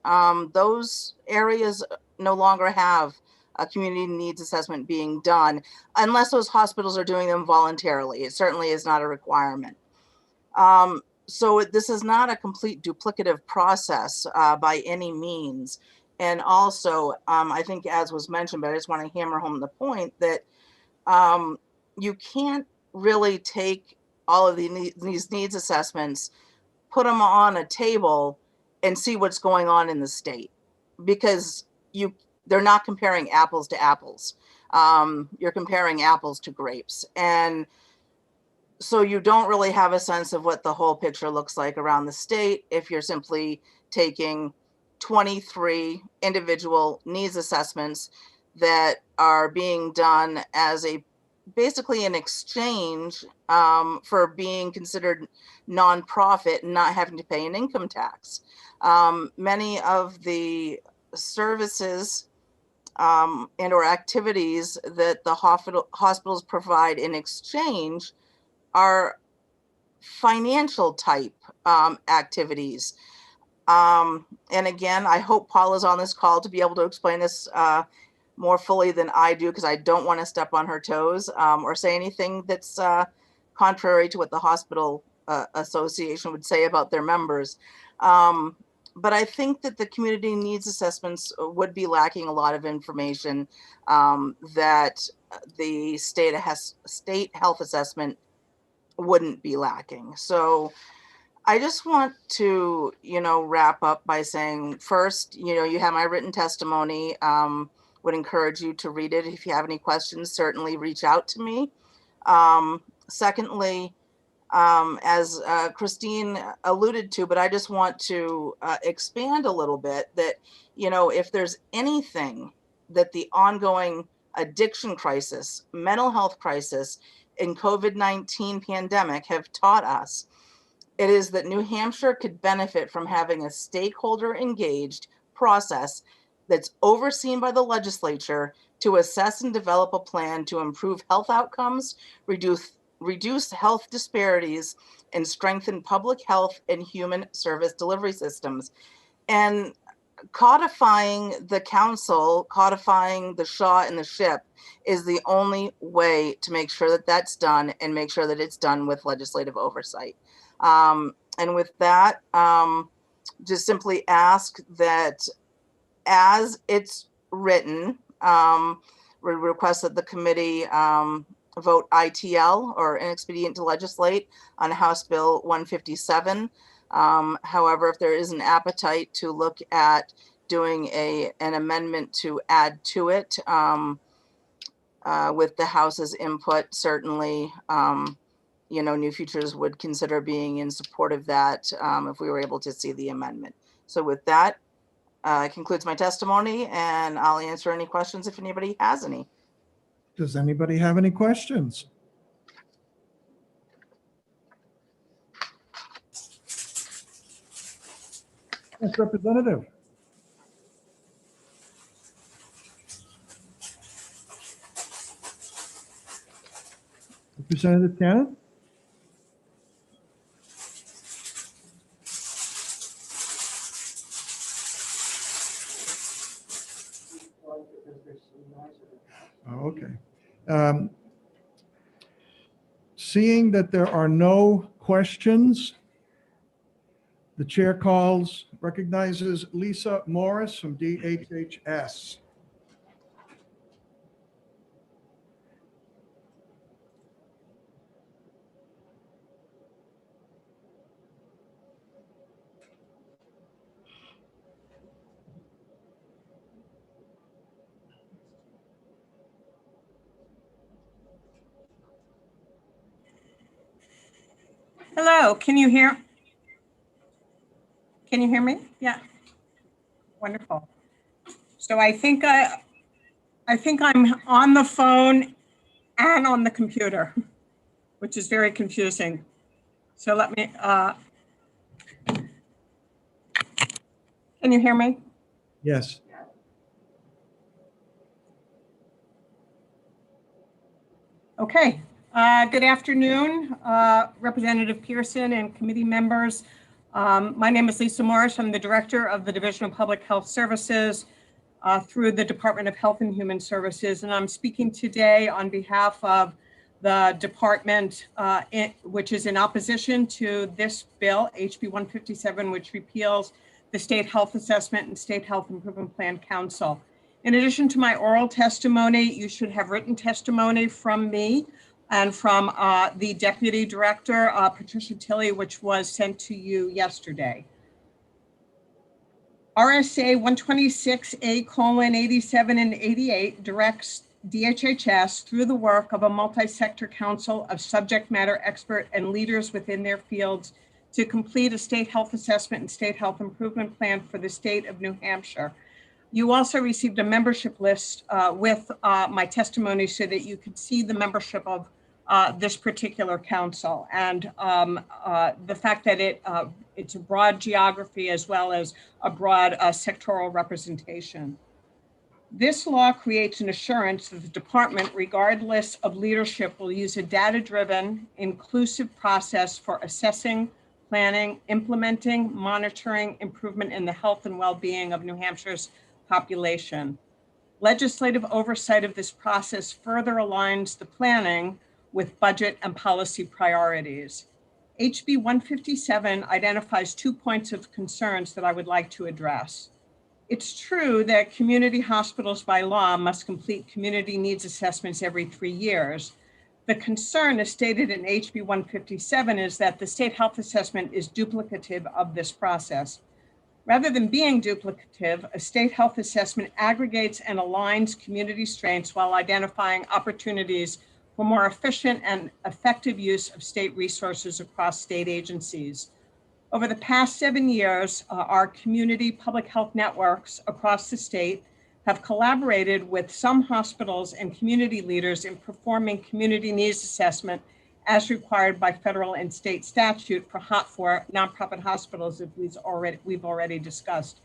Those areas no longer have a community needs assessment being done unless those hospitals are doing them voluntarily. It certainly is not a requirement. So this is not a complete duplicative process by any means. And also, I think as was mentioned, but I just want to hammer home the point that you can't really take all of these needs assessments, put them on a table and see what's going on in the state, because they're not comparing apples to apples. You're comparing apples to grapes. And so you don't really have a sense of what the whole picture looks like around the state if you're simply taking 23 individual needs assessments that are being done as basically an exchange for being considered nonprofit and not having to pay an income tax. Many of the services and or activities that the hospitals provide in exchange are financial type activities. And again, I hope Paula's on this call to be able to explain this more fully than I do, because I don't want to step on her toes or say anything that's contrary to what the hospital association would say about their members. But I think that the community needs assessments would be lacking a lot of information that the state health assessment wouldn't be lacking. So I just want to, wrap up by saying, first, you have my written testimony. Would encourage you to read it. If you have any questions, certainly reach out to me. Secondly, as Christine alluded to, but I just want to expand a little bit that, if there's anything that the ongoing addiction crisis, mental health crisis, and COVID-19 pandemic have taught us, it is that New Hampshire could benefit from having a stakeholder engaged process that's overseen by the legislature to assess and develop a plan to improve health outcomes, reduce health disparities, and strengthen public health and human service delivery systems. And codifying the council, codifying the Shaw and the SHIP is the only way to make sure that that's done and make sure that it's done with legislative oversight. And with that, just simply ask that as it's written, we request that the committee vote ITL or inexpedient to legislate on House Bill 157. However, if there is an appetite to look at doing an amendment to add to it with the House's input, certainly, New Futures would consider being in support of that if we were able to see the amendment. So with that, concludes my testimony, and I'll answer any questions if anybody has any. Does anybody have any questions? Yes, Representative. Representative Cannon? Oh, okay. Seeing that there are no questions, the chair recognizes Lisa Morris from DHHS. Hello, can you hear me? Yeah. Wonderful. So I think I'm on the phone and on the computer, which is very confusing. So let me, can you hear me? Yes. Okay. Good afternoon, Representative Pearson and committee members. My name is Lisa Morris. I'm the Director of the Division of Public Health Services through the Department of Health and Human Services. And I'm speaking today on behalf of the department, which is in opposition to this bill, HB 157, which repeals the State Health Assessment and State Health Improvement Plan Council. In addition to my oral testimony, you should have written testimony from me and from the Deputy Director, Patricia Tilley, which was sent to you yesterday. RSA 126A:87 and 88 directs DHHS through the work of a multi-sector council of subject matter expert and leaders within their fields to complete a state health assessment and state health improvement plan for the state of New Hampshire. You also received a membership list with my testimony so that you could see the membership of this particular council and the fact that it's a broad geography as well as a broad sectoral representation. This law creates an assurance that the department, regardless of leadership, will use a data-driven, inclusive process for assessing, planning, implementing, monitoring, improvement in the health and well-being of New Hampshire's population. Legislative oversight of this process further aligns the planning with budget and policy priorities. HB 157 identifies 2 points of concerns that I would like to address. It's true that community hospitals by law must complete community needs assessments every 3 years. The concern, as stated in HB 157, is that the state health assessment is duplicative of this process. Rather than being duplicative, a state health assessment aggregates and aligns community strengths while identifying opportunities for more efficient and effective use of state resources across state agencies. Over the past 7 years, our community public health networks across the state have collaborated with some hospitals and community leaders in performing community needs assessment as required by federal and state statute for nonprofit hospitals that we've already discussed.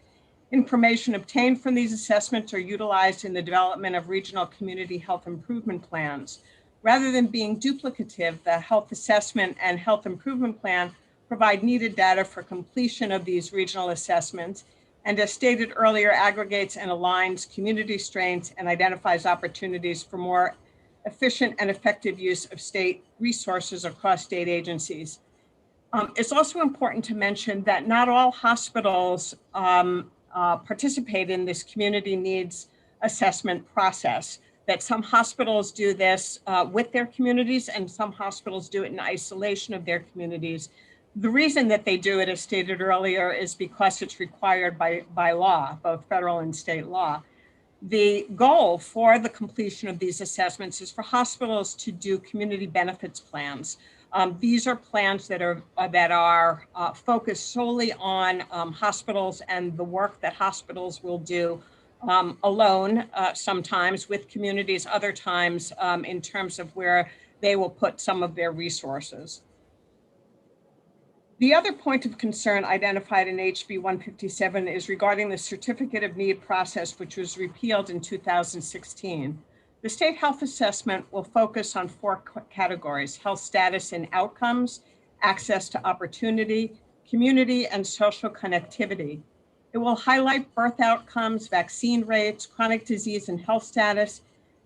Information obtained from these assessments are utilized in the development of regional community health improvement plans. Rather than being duplicative, the health assessment and health improvement plan provide needed data for completion of these regional assessments, and as stated earlier, aggregates and aligns community strengths and identifies opportunities for more efficient and effective use of state resources across state agencies. It's also important to mention that not all hospitals participate in this community needs assessment process, that some hospitals do this with their communities and some hospitals do it in isolation of their communities. The reason that they do it, as stated earlier, is because it's required by law, both federal and state law. The goal for the completion of these assessments is for hospitals to do community benefits plans. These are plans that are focused solely on hospitals and the work that hospitals will do alone, sometimes with communities, other times in terms of where they will put some of their resources. The other point of concern identified in HB 157 is regarding the Certificate of Need process, which was repealed in 2016. The state health assessment will focus on 4 categories: health status and outcomes, access to opportunity, community, and social connectivity. It will highlight birth outcomes, vaccine rates, chronic disease and health status,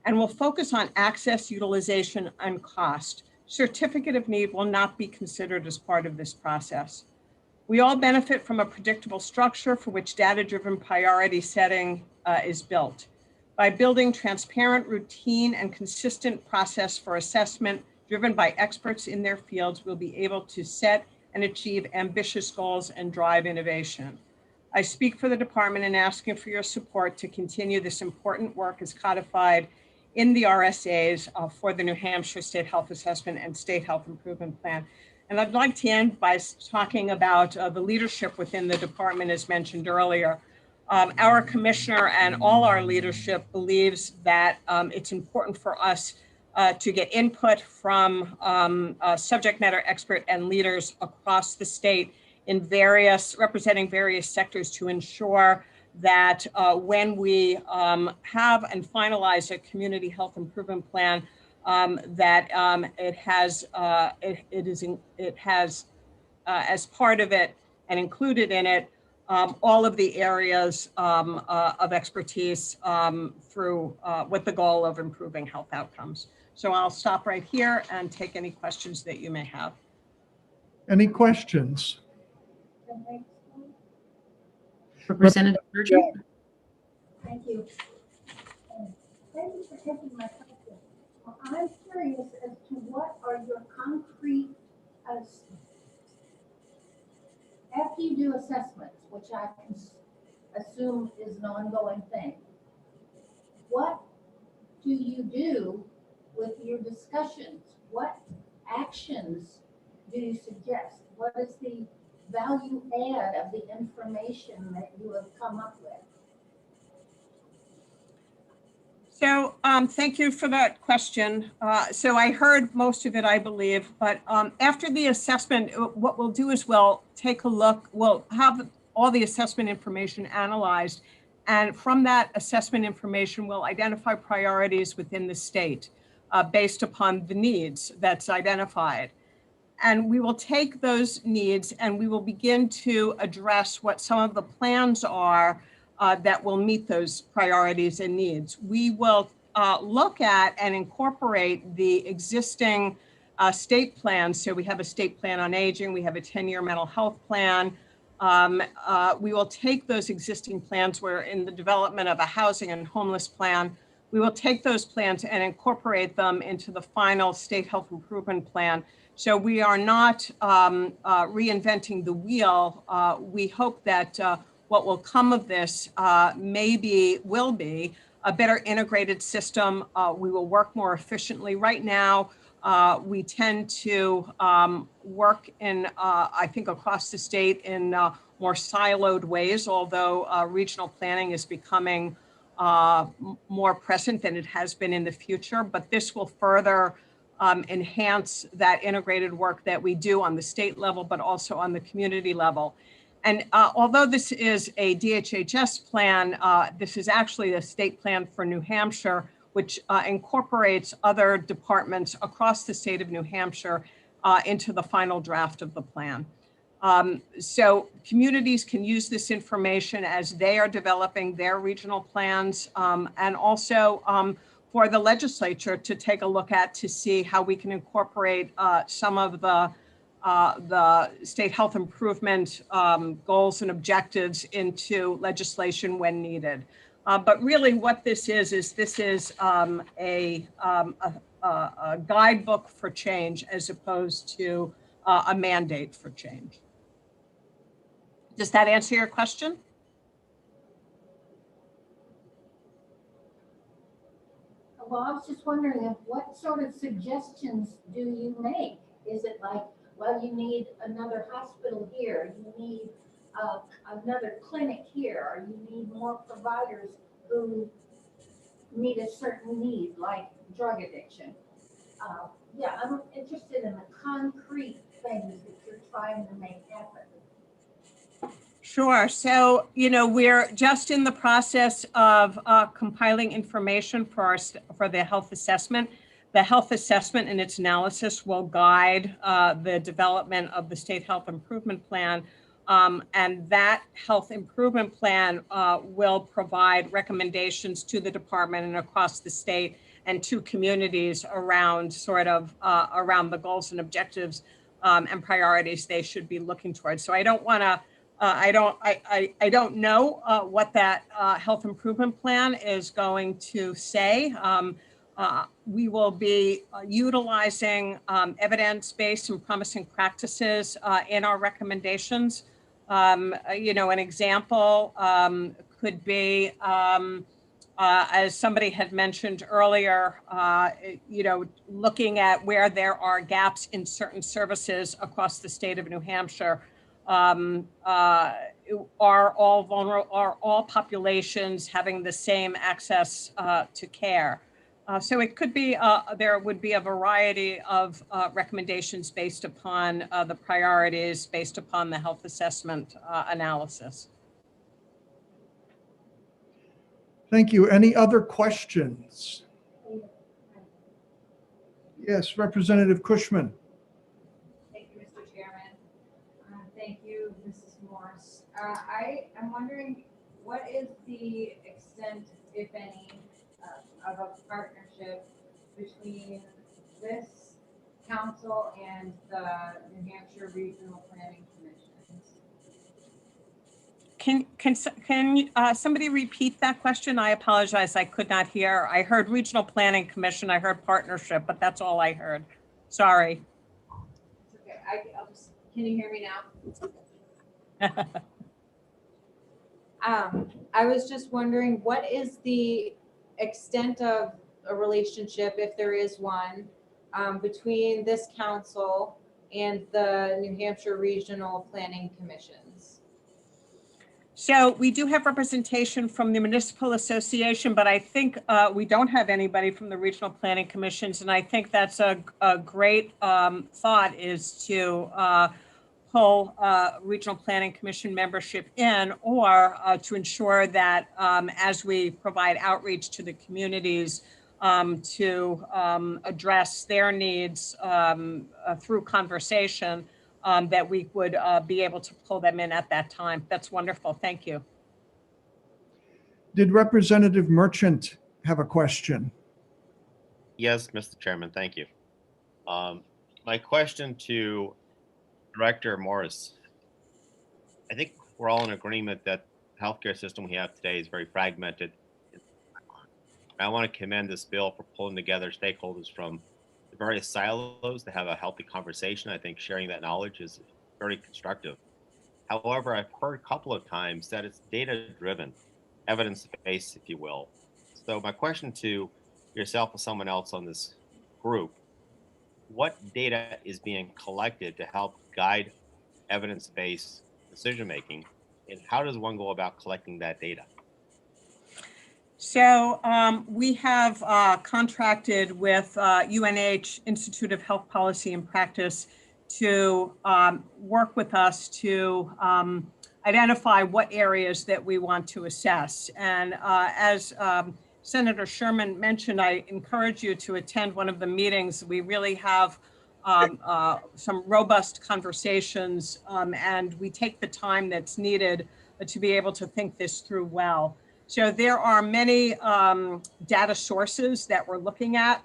and will focus on access, utilization, and cost. Certificate of Need will not be considered as part of this process. We all benefit from a predictable structure for which data-driven priority setting is built. By building transparent, routine, and consistent process for assessment driven by experts in their fields, we'll be able to set and achieve ambitious goals and drive innovation. I speak for the department in asking for your support to continue this important work as codified in the RSAs for the New Hampshire State Health Assessment and State Health Improvement Plan. And I'd like to end by talking about the leadership within the department, as mentioned earlier. Our commissioner and all our leadership believes that it's important for us to get input from subject matter expert and leaders across the state in representing various sectors to ensure that when we have and finalize a community health improvement plan, that it has as part of it and included in it all of the areas of expertise through with the goal of improving health outcomes. So I'll stop right here and take any questions that you may have. Any questions? Representative Berger? Thank you. Thank you for taking my question. I'm curious as to what are your concrete, after you do assessments, which I can assume is an ongoing thing, what do you do with your discussions? What actions do you suggest? What is the value add of the information that you have come up with? So thank you for that question. So I heard most of it, I believe, but after the assessment, what we'll do is we'll take a look, we'll have all the assessment information analyzed, and from that assessment information, we'll identify priorities within the state based upon the needs that's identified. And we will take those needs and we will begin to address what some of the plans are that will meet those priorities and needs. We will look at and incorporate the existing state plans. So we have a state plan on aging, we have a 10-year mental health plan. We will take those existing plans. We're in the development of a housing and homeless plan. We will take those plans and incorporate them into the final state health improvement plan. So we are not reinventing the wheel. We hope that what will come of this will be a better integrated system. We will work more efficiently. Right now, we tend to work in, I think, across the state in more siloed ways, although regional planning is becoming more present than it has been in the future. But this will further enhance that integrated work that we do on the state level, but also on the community level. And although this is a DHHS plan, this is actually a state plan for New Hampshire, which incorporates other departments across the state of New Hampshire into the final draft of the plan. So communities can use this information as they are developing their regional plans, and also for the legislature to take a look at to see how we can incorporate some of the the state health improvement goals and objectives into legislation when needed. But really what this is this is a guidebook for change as opposed to a mandate for change. Does that answer your question? Well, I was just wondering, what sort of suggestions do you make? Is it like, well, you need another hospital here, you need another clinic here, or you need more providers who meet a certain need, like drug addiction? Yeah, I'm interested in the concrete things that you're trying to make happen. Sure. So, we're just in the process of compiling information for the health assessment. The health assessment and its analysis will guide the development of the state health improvement plan. And that health improvement plan will provide recommendations to the department and across the state and to communities around around the goals and objectives and priorities they should be looking towards. So I don't want to I don't know what that health improvement plan is going to say. We will be utilizing evidence-based and promising practices in our recommendations. An example could be, as somebody had mentioned earlier, looking at where there are gaps in certain services across the state of New Hampshire. Are all populations having the same access to care? So it could be, there would be a variety of recommendations based upon the priorities, based upon the health assessment analysis. Thank you. Any other questions? Yes, Representative Cushman. Thank you, Mr. Chairman. Thank you, Mrs. Morse. I am wondering, what is the extent, if any, of a partnership between this council and the New Hampshire Regional Planning Commission? Can somebody repeat that question? I apologize, I could not hear. I heard Regional Planning Commission, I heard partnership, but that's all I heard. Sorry. It's okay. I'll just, can you hear me now? I was just wondering, what is the extent of a relationship, if there is one, between this council and the New Hampshire Regional Planning Commissions? So we do have representation from the Municipal Association, but I think we don't have anybody from the Regional Planning Commissions. And I think that's a great thought, is to pull Regional Planning Commission membership in, or to ensure that as we provide outreach to the communities to address their needs through conversation, that we would be able to pull them in at that time. That's wonderful. Thank you. Did Representative Merchant have a question? Yes, Mr. Chairman, thank you. My question to Director Morris, I think we're all in agreement that the healthcare system we have today is very fragmented. I want to commend this bill for pulling together stakeholders from the various silos to have a healthy conversation. I think sharing that knowledge is very constructive. However, I've heard a couple of times that it's data-driven, evidence-based, if you will. So my question to yourself or someone else on this group, what data is being collected to help guide evidence-based decision-making, and how does one go about collecting that data? So we have contracted with UNH, Institute of Health Policy and Practice, to work with us to identify what areas that we want to assess. And as Senator Sherman mentioned, I encourage you to attend one of the meetings. We really have some robust conversations, and we take the time that's needed to be able to think this through well. So there are many data sources that we're looking at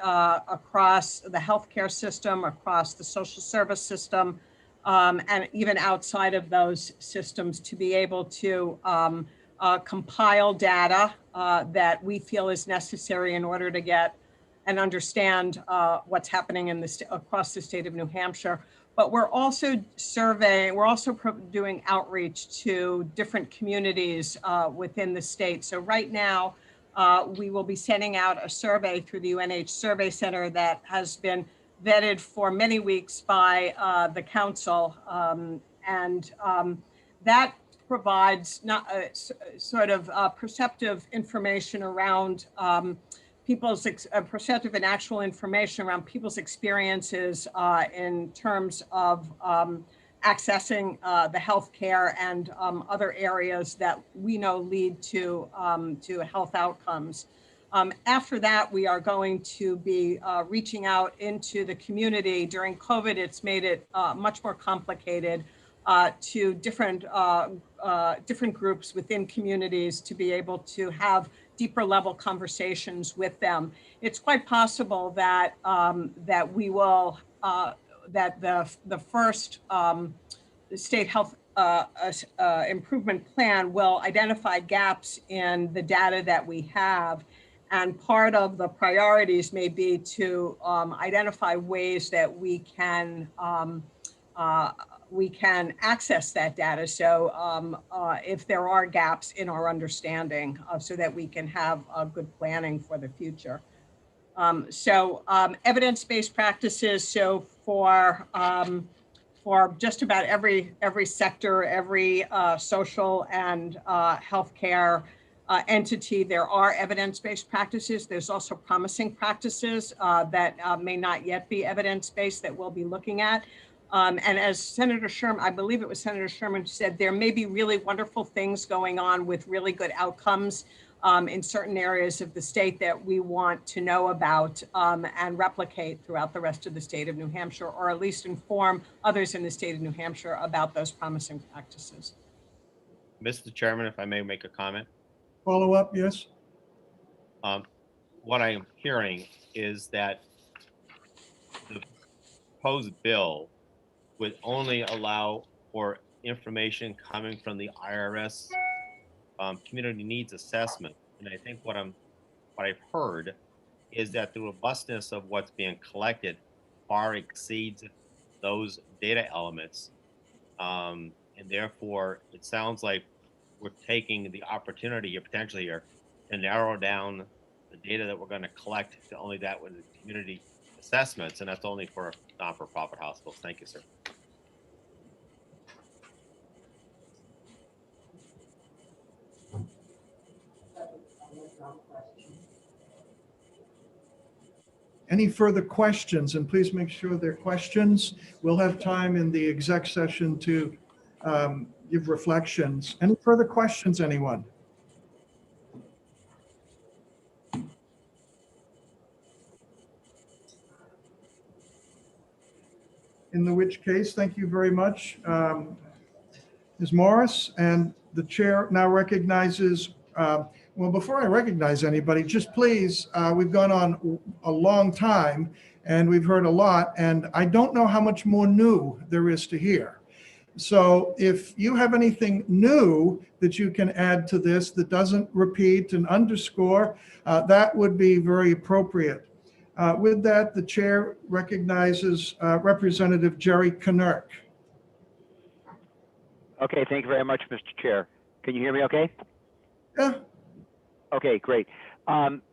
across the healthcare system, across the social service system, and even outside of those systems, to be able to compile data that we feel is necessary in order to get and understand what's happening in across the state of New Hampshire. But we're also doing outreach to different communities within the state. So right now, we will be sending out a survey through the UNH Survey Center that has been vetted for many weeks by the council. That provides sort of perceptive information around perceptive and actual information around people's experiences in terms of accessing the healthcare and other areas that we know lead to health outcomes. After that, we are going to be reaching out into the community. During COVID, it's made it much more complicated to different groups within communities to be able to have deeper level conversations with them. It's quite possible that we will that the first state health improvement plan will identify gaps in the data that we have. And part of the priorities may be to identify ways that we can access that data. So if there are gaps in our understanding, so that we can have good planning for the future. Evidence-based practices. So for just about every sector, every social and healthcare entity, there are evidence-based practices. There's also promising practices that may not yet be evidence-based that we'll be looking at. And as Senator Sherman, I believe it was Senator Sherman said, there may be really wonderful things going on with really good outcomes in certain areas of the state that we want to know about and replicate throughout the rest of the state of New Hampshire, or at least inform others in the state of New Hampshire about those promising practices. Mr. Chairman, if I may make a comment. Follow up, yes. What I am hearing is that the proposed bill would only allow for information coming from the IRS community needs assessment. And I think what I've heard is that the robustness of what's being collected far exceeds those data elements. And therefore, it sounds like we're taking the opportunity here, potentially here, to narrow down the data that we're going to collect to only that with the community assessments, and that's only for not-for-profit hospitals. Thank you, sir. Any further questions? And please make sure they're questions. We'll have time in the exec session to give reflections. Any further questions, anyone? In which case, thank you very much, Ms. Morris. And the chair now recognizes, well, before I recognize anybody, just please, we've gone on a long time and we've heard a lot, and I don't know how much more new there is to hear. So if you have anything new that you can add to this that doesn't repeat and underscore, that would be very appropriate. With that, the chair recognizes Representative Jerry Knirk. Okay, thank you very much, Mr. Chair. Can you hear me okay? Yeah. Okay, great.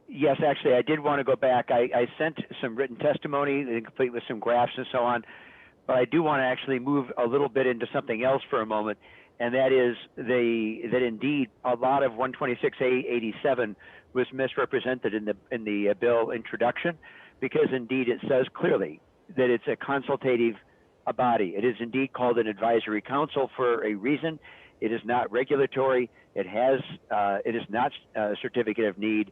Yes, actually, I did want to go back. I sent some written testimony, complete with some graphs and so on, but I do want to actually move a little bit into something else for a moment, and that is that indeed a lot of 126A87 was misrepresented in the bill introduction, because indeed it says clearly that it's a consultative body. It is indeed called an advisory council for a reason. It is not regulatory. It is not a certificate of need,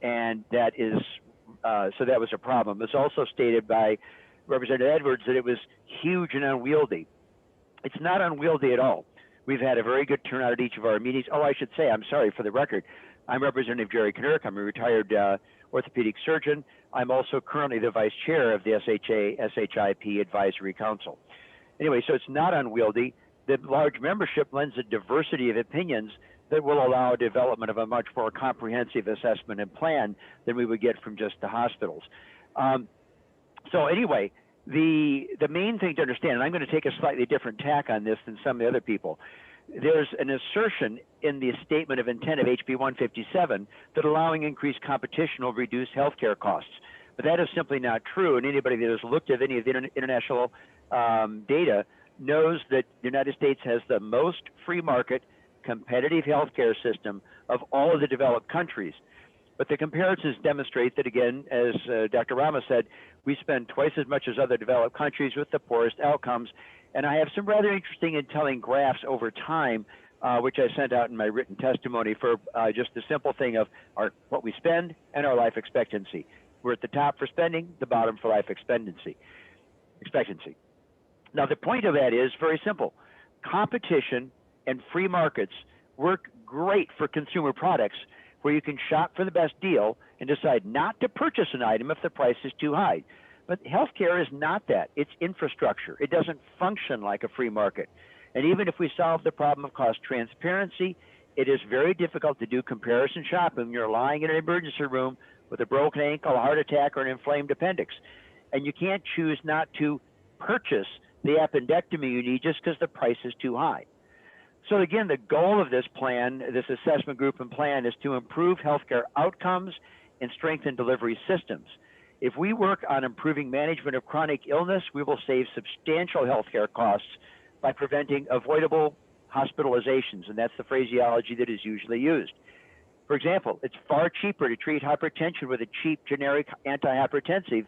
and that is so that was a problem. It was also stated by Representative Edwards that it was huge and unwieldy. It's not unwieldy at all. We've had a very good turnout at each of our meetings. Oh, I should say, I'm sorry for the record, I'm Representative Jerry Knirk. I'm a retired orthopedic surgeon. I'm also currently the vice chair of the SHIP Advisory Council. Anyway, so it's not unwieldy. The large membership lends a diversity of opinions that will allow development of a much more comprehensive assessment and plan than we would get from just the hospitals. So anyway, the main thing to understand, and I'm going to take a slightly different tack on this than some of the other people, there's an assertion in the statement of intent of HB 157 that allowing increased competition will reduce healthcare costs. But that is simply not true, and anybody that has looked at any of the international data knows that the United States has the most free market competitive healthcare system of all of the developed countries. But the comparisons demonstrate that, again, as Dr. Rama said, we spend twice as much as other developed countries with the poorest outcomes. And I have some rather interesting and telling graphs over time, which I sent out in my written testimony for just the simple thing of what we spend and our life expectancy. We're at the top for spending, the bottom for life expectancy. Now, the point of that is very simple. Competition and free markets work great for consumer products where you can shop for the best deal and decide not to purchase an item if the price is too high. But healthcare is not that. It's infrastructure. It doesn't function like a free market. And even if we solve the problem of cost transparency, it is very difficult to do comparison shopping when you're lying in an emergency room with a broken ankle, a heart attack, or an inflamed appendix. And you can't choose not to purchase the appendectomy you need just because the price is too high. So again, the goal of this plan, this assessment group and plan, is to improve healthcare outcomes and strengthen delivery systems. If we work on improving management of chronic illness, we will save substantial healthcare costs by preventing avoidable hospitalizations, and that's the phraseology that is usually used. For example, it's far cheaper to treat hypertension with a cheap generic antihypertensive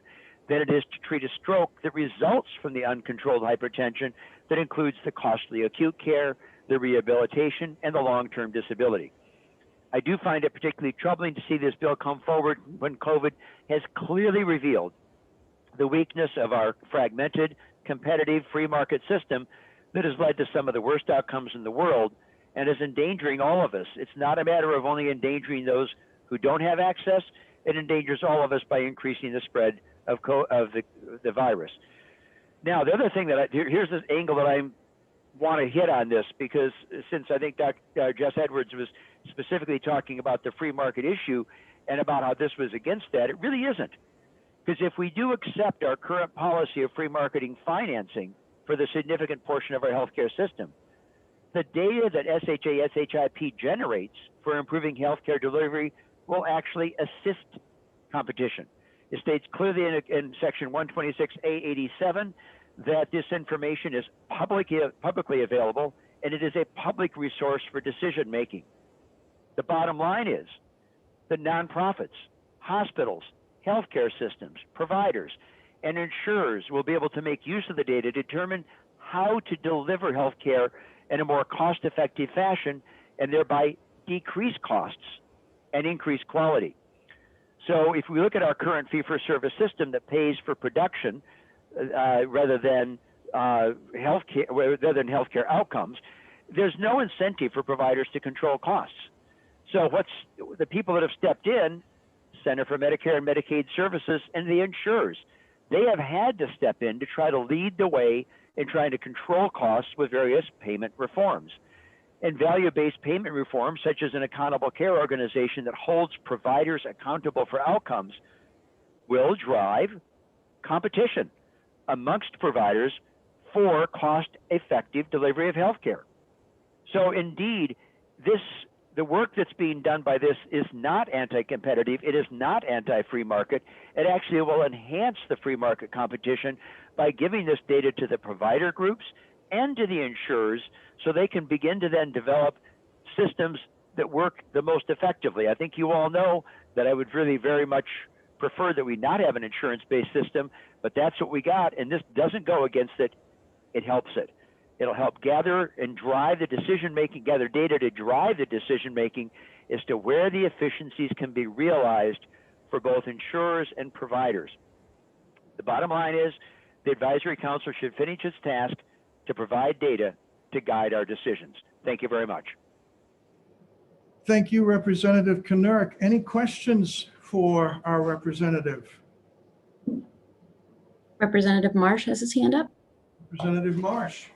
than it is to treat a stroke that results from the uncontrolled hypertension that includes the costly acute care, the rehabilitation, and the long-term disability. I do find it particularly troubling to see this bill come forward when COVID has clearly revealed the weakness of our fragmented, competitive, free market system that has led to some of the worst outcomes in the world and is endangering all of us. It's not a matter of only endangering those who don't have access. It endangers all of us by increasing the spread of the virus. Now, the other thing here's this angle that I want to hit on this, because since I think Dr. Jess Edwards was specifically talking about the free market issue and about how this was against that, it really isn't. Because if we do accept our current policy of free marketing financing for the significant portion of our healthcare system, the data that SHIP generates for improving healthcare delivery will actually assist competition. It states clearly in section 126A87 that this information is publicly available and it is a public resource for decision making. The bottom line is that nonprofits, hospitals, healthcare systems, providers, and insurers will be able to make use of the data to determine how to deliver healthcare in a more cost-effective fashion and thereby decrease costs and increase quality. So if we look at our current fee-for-service system that pays for production rather than healthcare outcomes, there's no incentive for providers to control costs. So the people that have stepped in, Center for Medicare and Medicaid Services and the insurers, they have had to step in to try to lead the way in trying to control costs with various payment reforms. And value-based payment reforms, such as an accountable care organization that holds providers accountable for outcomes, will drive competition amongst providers for cost-effective delivery of healthcare. So indeed, the work that's being done by this is not anti-competitive. It is not anti-free market. It actually will enhance the free market competition by giving this data to the provider groups and to the insurers so they can begin to then develop systems that work the most effectively. I think you all know that I would really very much prefer that we not have an insurance-based system, but that's what we got, and this doesn't go against it. It helps it. It'll help gather and drive the decision-making, gather data to drive the decision-making as to where the efficiencies can be realized for both insurers and providers. The bottom line is the Advisory Council should finish its task to provide data to guide our decisions. Thank you very much. Thank you, Representative Knurk. Any questions for our representative? Representative Marsh has his hand up. Representative Marsh.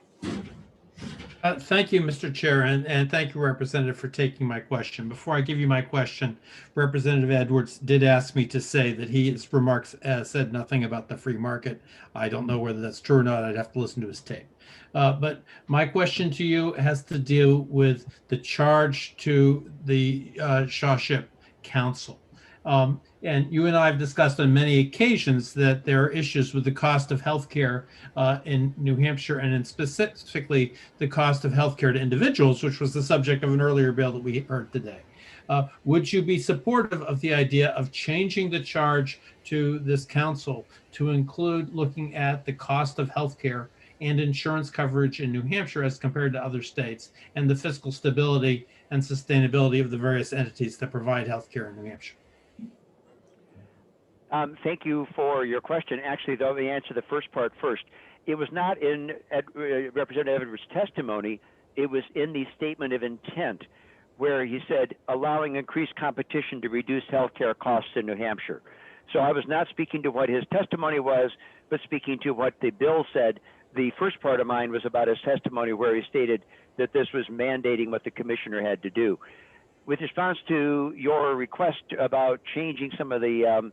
Thank you, Mr. Chair, and thank you, Representative, for taking my question. Before I give you my question, Representative Edwards did ask me to say that his remarks said nothing about the free market. I don't know whether that's true or not. I'd have to listen to his tape. But my question to you has to deal with the charge to the Shawship Council. And you and I have discussed on many occasions that there are issues with the cost of healthcare in New Hampshire, and in specifically the cost of healthcare to individuals, which was the subject of an earlier bill that we heard today. Would you be supportive of the idea of changing the charge to this council to include looking at the cost of healthcare and insurance coverage in New Hampshire as compared to other states, and the fiscal stability and sustainability of the various entities that provide healthcare in New Hampshire? Thank you for your question. Actually, though, let me answer the first part first. It was not in Representative Edwards' testimony. It was in the statement of intent, where he said, allowing increased competition to reduce healthcare costs in New Hampshire. So I was not speaking to what his testimony was, but speaking to what the bill said. The first part of mine was about his testimony, where he stated that this was mandating what the commissioner had to do. With response to your request about changing some of the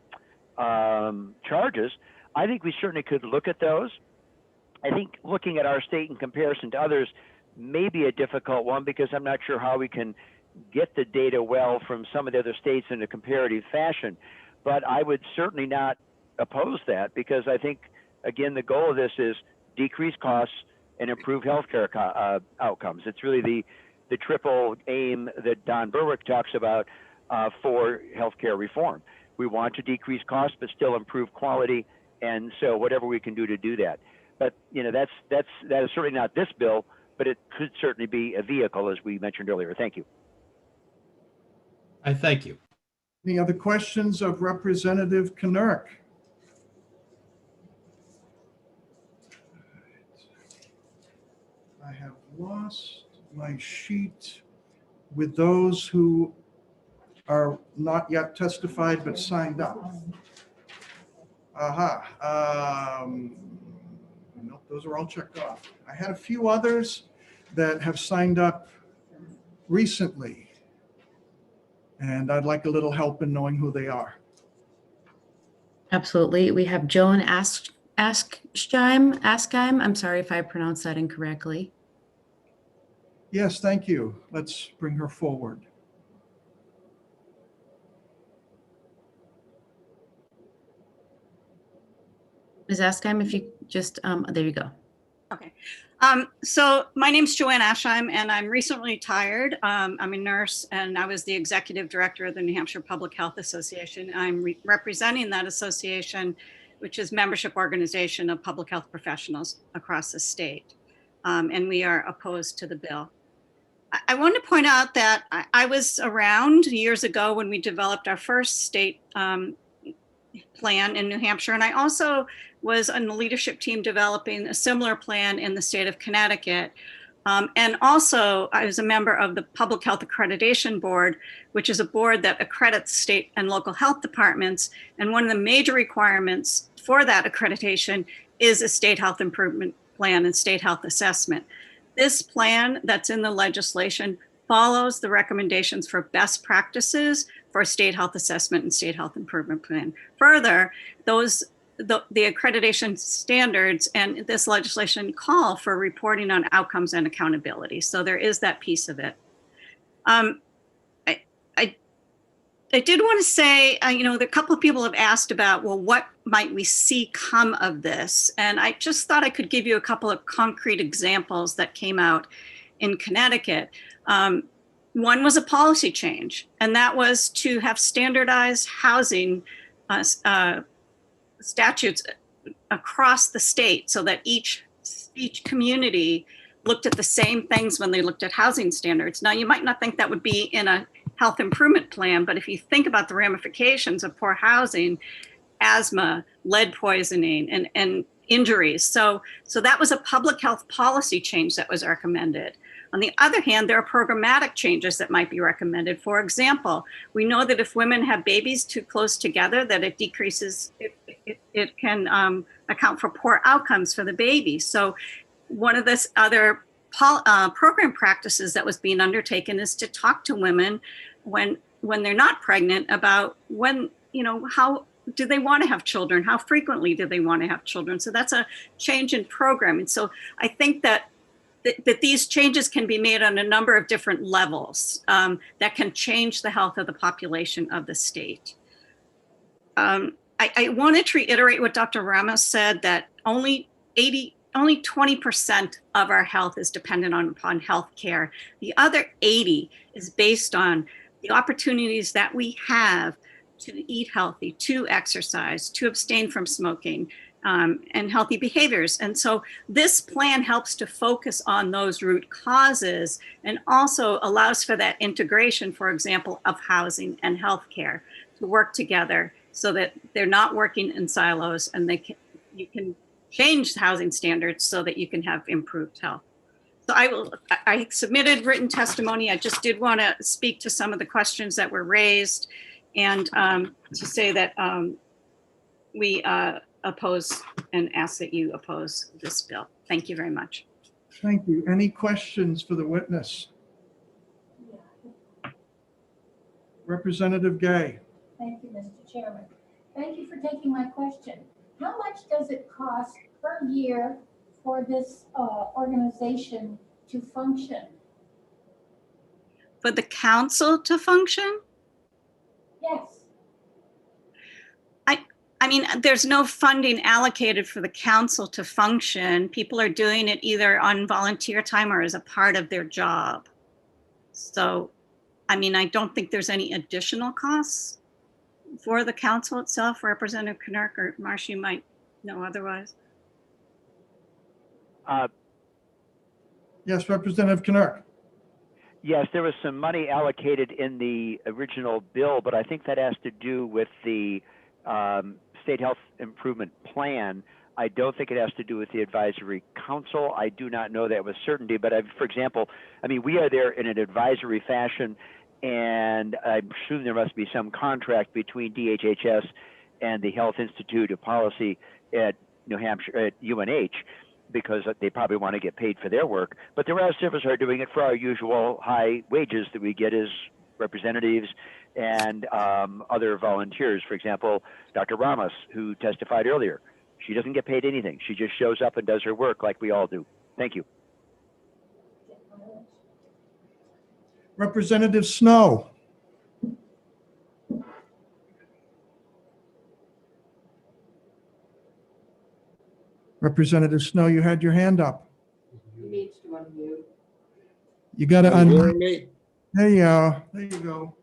charges, I think we certainly could look at those. I think looking at our state in comparison to others may be a difficult one, because I'm not sure how we can get the data well from some of the other states in a comparative fashion. But I would certainly not oppose that, because I think, again, the goal of this is decrease costs and improve healthcare outcomes. It's really the triple aim that Don Berwick talks about for healthcare reform. We want to decrease costs, but still improve quality, and so whatever we can do to do that. But that is certainly not this bill, but it could certainly be a vehicle, as we mentioned earlier. Thank you. I thank you. Any other questions of Representative Knurk? I have lost my sheet with those who are not yet testified but signed up. Nope, those are all checked off. I had a few others that have signed up recently, and I'd like a little help in knowing who they are. Absolutely. We have Joan Askheim. I'm sorry if I pronounced that incorrectly. Yes, thank you. Let's bring her forward. Ms. Askheim, if you just, there you go. Okay. So my name's Joanne Aschheim, and I'm recently retired. I'm a nurse, and I was the executive director of the New Hampshire Public Health Association. I'm representing that association, which is membership organization of public health professionals across the state. And we are opposed to the bill. I want to point out that I was around years ago when we developed our first state plan in New Hampshire. And I also was on the leadership team developing a similar plan in the state of Connecticut. And also I was a member of the Public Health Accreditation Board, which is a board that accredits state and local health departments. And one of the major requirements for that accreditation is a state health improvement plan and state health assessment. This plan that's in the legislation follows the recommendations for best practices for state health assessment and state health improvement plan. Further, the accreditation standards and this legislation call for reporting on outcomes and accountability. So there is that piece of it. I did want to say, a couple of people have asked about, well, what might we see come of this? And I just thought I could give you a couple of concrete examples that came out in Connecticut. One was a policy change, and that was to have standardized housing statutes across the state so that each community looked at the same things when they looked at housing standards. Now, you might not think that would be in a health improvement plan, but if you think about the ramifications of poor housing, asthma, lead poisoning, and injuries. So that was a public health policy change that was recommended. On the other hand, there are programmatic changes that might be recommended. For example, we know that if women have babies too close together, that it decreases, it can account for poor outcomes for the baby. So one of this other program practices that was being undertaken is to talk to women when they're not pregnant about when, how do they want to have children? How frequently do they want to have children? So that's a change in program. And so I think that these changes can be made on a number of different levels that can change the health of the population of the state. I wanted to reiterate what Dr. Ramos said, that only 20% of our health is dependent upon health care. The other 80 is based on the opportunities that we have to eat healthy, to exercise, to abstain from smoking, and healthy behaviors. And so this plan helps to focus on those root causes and also allows for that integration, for example, of housing and healthcare to work together so that they're not working in silos, and you can change housing standards so that you can have improved health. So I submitted written testimony. I just did want to speak to some of the questions that were raised and to say that we oppose and ask that you oppose this bill. Thank you very much. Thank you. Any questions for the witness? Representative Gay. Thank you, Mr. Chairman. Thank you for taking my question. How much does it cost per year for this organization to function? For the council to function? Yes. I mean, there's no funding allocated for the council to function. People are doing it either on volunteer time or as a part of their job. So, I mean, I don't think there's any additional costs for the council itself. Representative Knirk or Marsh, you might know otherwise. Yes, Representative Knirk. Yes, there was some money allocated in the original bill, but I think that has to do with the State Health Improvement Plan. I don't think it has to do with the Advisory Council. I do not know that with certainty, but for example, I mean, we are there in an advisory fashion, and I assume there must be some contract between DHHS and the Health Institute of Policy at New Hampshire, at UNH, because they probably want to get paid for their work. But the rest of us are doing it for our usual high wages that we get as representatives and other volunteers. For example, Dr. Ramos, who testified earlier, she doesn't get paid anything. She just shows up and does her work like we all do. Thank you. Representative Snow. Representative Snow, you had your hand up. He needs to unmute. You got to Can you hear unmute. me? There you are. There you go.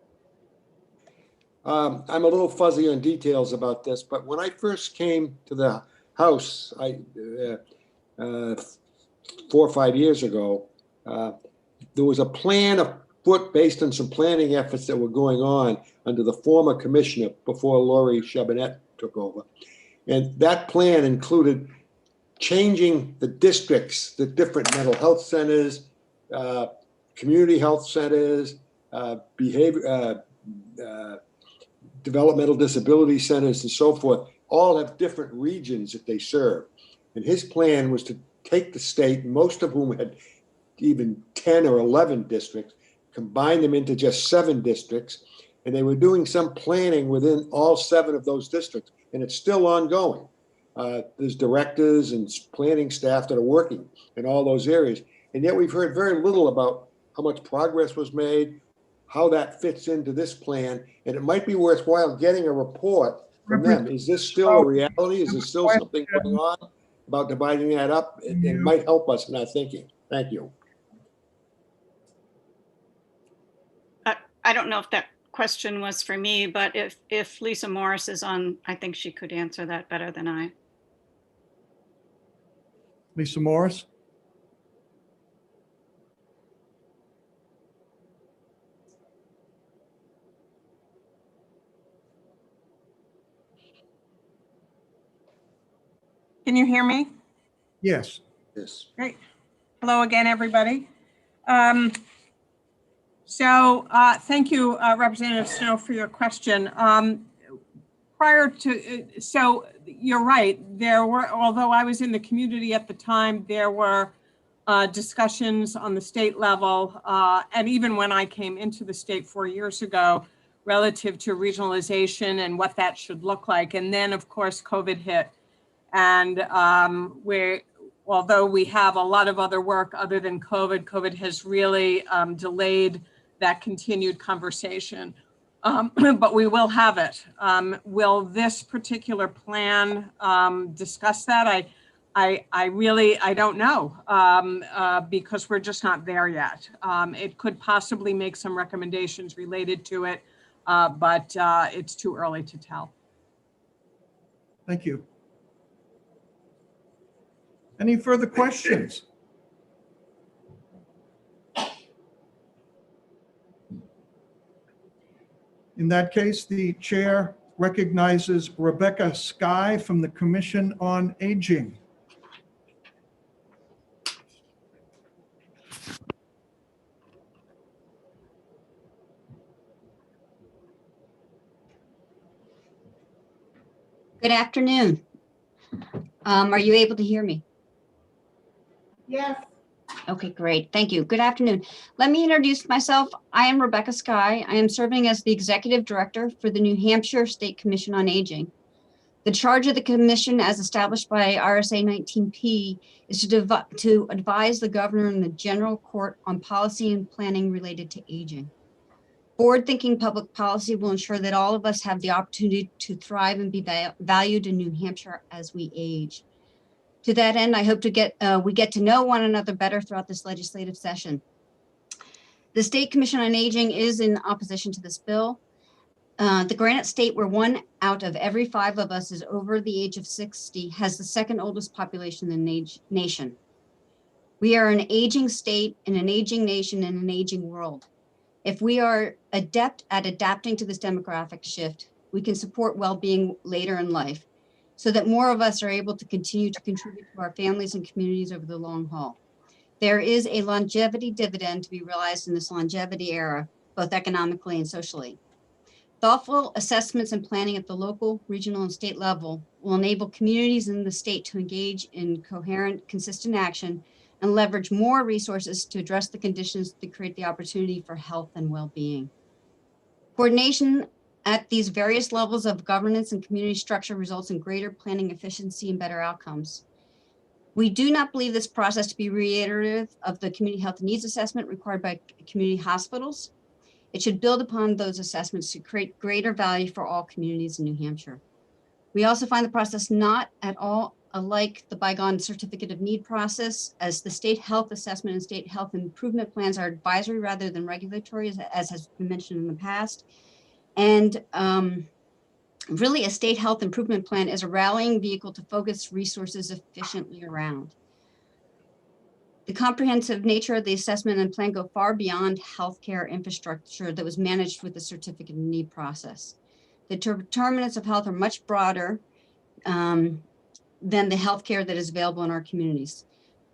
I'm a little fuzzy on details about this, but when I first came to the House, 4 or 5 years ago, there was a plan afoot based on some planning efforts that were going on under the former commissioner before Laurie Chabinet took over. And that plan included changing the districts, the different mental health centers, community health centers, developmental disability centers and so forth, all have different regions that they serve. And his plan was to take the state, most of whom had even 10 or 11 districts, combine them into just 7 districts. And they were doing some planning within all 7 of those districts. And it's still ongoing. There's directors and planning staff that are working in all those areas. And yet we've heard very little about how much progress was made, how that fits into this plan. And it might be worthwhile getting a report from them. Is this still a reality? Is there still something going on about dividing that up? It might help us in our thinking. Thank you. I don't know if that question was for me, but if Lisa Morris is on, I think she could answer that better than I. Lisa Morris. Can you hear me? Yes. Yes. Great. Hello again, everybody. Thank you, Representative Snow, for your question. Prior to, so you're right, there were, although I was in the community at the time, there were discussions on the state level, and even when I came into the state 4 years ago, relative to regionalization and what that should look like. And then, of course, COVID hit. And although we have a lot of other work other than COVID, COVID has really delayed that continued conversation. But we will have it. Will this particular plan discuss that? I really don't know because we're just not there yet. It could possibly make some recommendations related to it, but it's too early to tell. Thank you. Any further questions? In that case, the chair recognizes Rebecca Sky from the Commission on Aging. Good afternoon. Are you able to hear me? Yes. Okay, great. Thank you. Good afternoon. Let me introduce myself. I am Rebecca Sky. I am serving as the Executive Director for the New Hampshire State Commission on Aging. The charge of the commission, as established by RSA 19P, is to advise the governor and the general court on policy and planning related to aging. Forward-thinking public policy will ensure that all of us have the opportunity to thrive and be valued in New Hampshire as we age. To that end, I hope to we get to know one another better throughout this legislative session. The State Commission on Aging is in opposition to this bill. The Granite State, where 1 out of every 5 of us is over the age of 60, has the second oldest population in the nation. We are an aging state in an aging nation in an aging world. If we are adept at adapting to this demographic shift, we can support well-being later in life, so that more of us are able to continue to contribute to our families and communities over the long haul. There is a longevity dividend to be realized in this longevity era, both economically and socially. Thoughtful assessments and planning at the local, regional, and state level will enable communities in the state to engage in coherent, consistent action and leverage more resources to address the conditions that create the opportunity for health and well-being. Coordination at these various levels of governance and community structure results in greater planning efficiency and better outcomes. We do not believe this process to be reiterative of the community health needs assessment required by community hospitals. It should build upon those assessments to create greater value for all communities in New Hampshire. We also find the process not at all alike the bygone certificate of need process, as the state health assessment and state health improvement plans are advisory rather than regulatory, as has been mentioned in the past. And really, a state health improvement plan is a rallying vehicle to focus resources efficiently around. The comprehensive nature of the assessment and plan go far beyond healthcare infrastructure that was managed with the certificate of need process. The determinants of health are much broader than the healthcare that is available in our communities.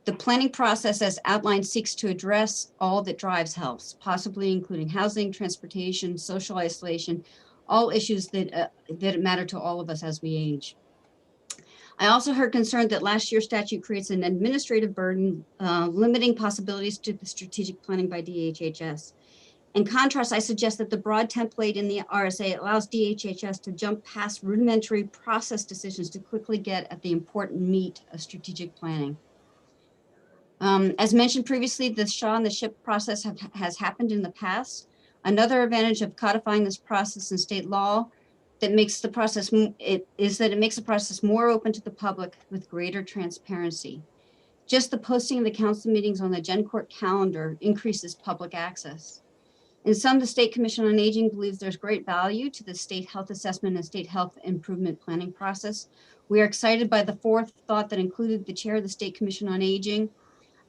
The planning process, as outlined, seeks to address all that drives health, possibly including housing, transportation, social isolation, all issues that matter to all of us as we age. I also heard concern that last year's statute creates an administrative burden, limiting possibilities to the strategic planning by DHHS. In contrast, I suggest that the broad template in the RSA allows DHHS to jump past rudimentary process decisions to quickly get at the important meat of strategic planning. As mentioned previously, the Shaw and the SHIP process has happened in the past. Another advantage of codifying this process in state law that makes the process is that it makes the process more open to the public with greater transparency. Just the posting of the council meetings on the GenCourt calendar increases public access. In sum, the State Commission on Aging believes there's great value to the state health assessment and state health improvement planning process. We are excited by the forethought that included the chair of the State Commission on Aging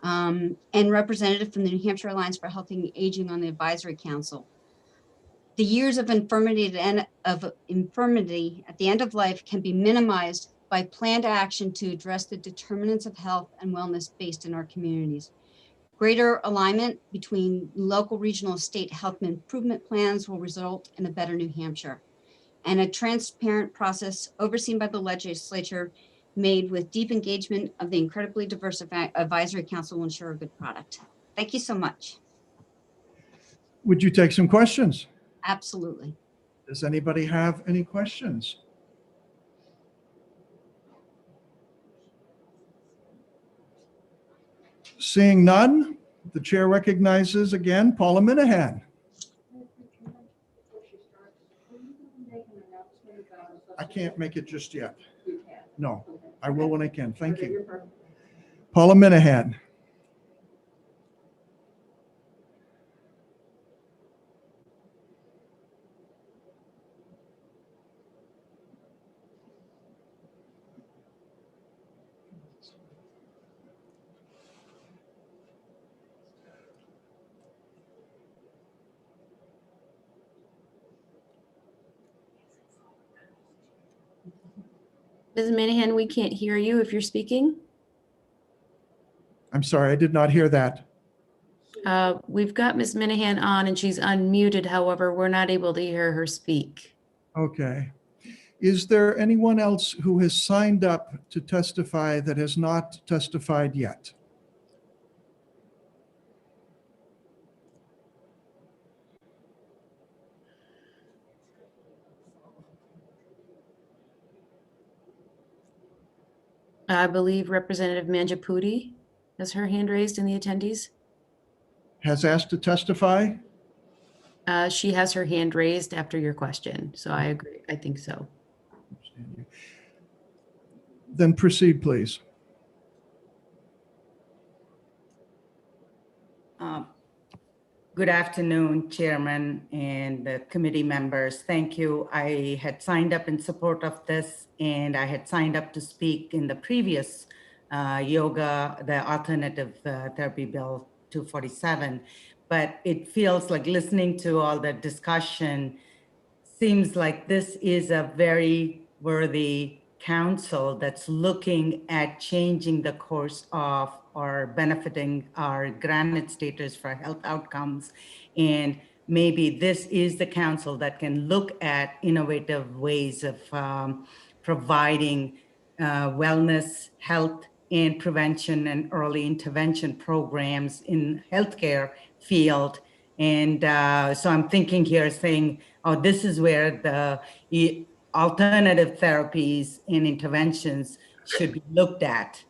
and representative from the New Hampshire Alliance for Healthy Aging on the Advisory Council. The years of infirmity at the end of life can be minimized by planned action to address the determinants of health and wellness based in our communities. Greater alignment between local, regional, state health improvement plans will result in a better New Hampshire. And a transparent process overseen by the legislature made with deep engagement of the incredibly diverse advisory council will ensure a good product. Thank you so much. Would you take some questions? Absolutely. Does anybody have any questions? Seeing none, the chair recognizes again Paula Minahan. I can't make it just yet. No, I will when I can. Thank you. Paula Minahan. Ms. Minahan, we can't hear you if you're speaking. I'm sorry, I did not hear that. We've got Ms. Minahan on and she's unmuted. However, we're not able to hear her speak. Okay. Is there anyone else who has signed up to testify that has not testified yet? I believe Representative Manjapudi has her hand raised in the attendees. Has asked to testify? She has her hand raised after your question. So I agree. I think so. Then proceed, please. Good afternoon, Chairman and the committee members. Thank you. I had signed up in support of this, and I had signed up to speak in the previous yoga, the alternative therapy bill 247. But it feels like listening to all the discussion seems like this is a very worthy council that's looking at changing the course of or benefiting our Granite Staters for health outcomes. And maybe this is the council that can look at innovative ways of providing wellness, health, and prevention and early intervention programs in healthcare field. And so I'm thinking here saying, oh, this is where the alternative therapies and interventions should be looked at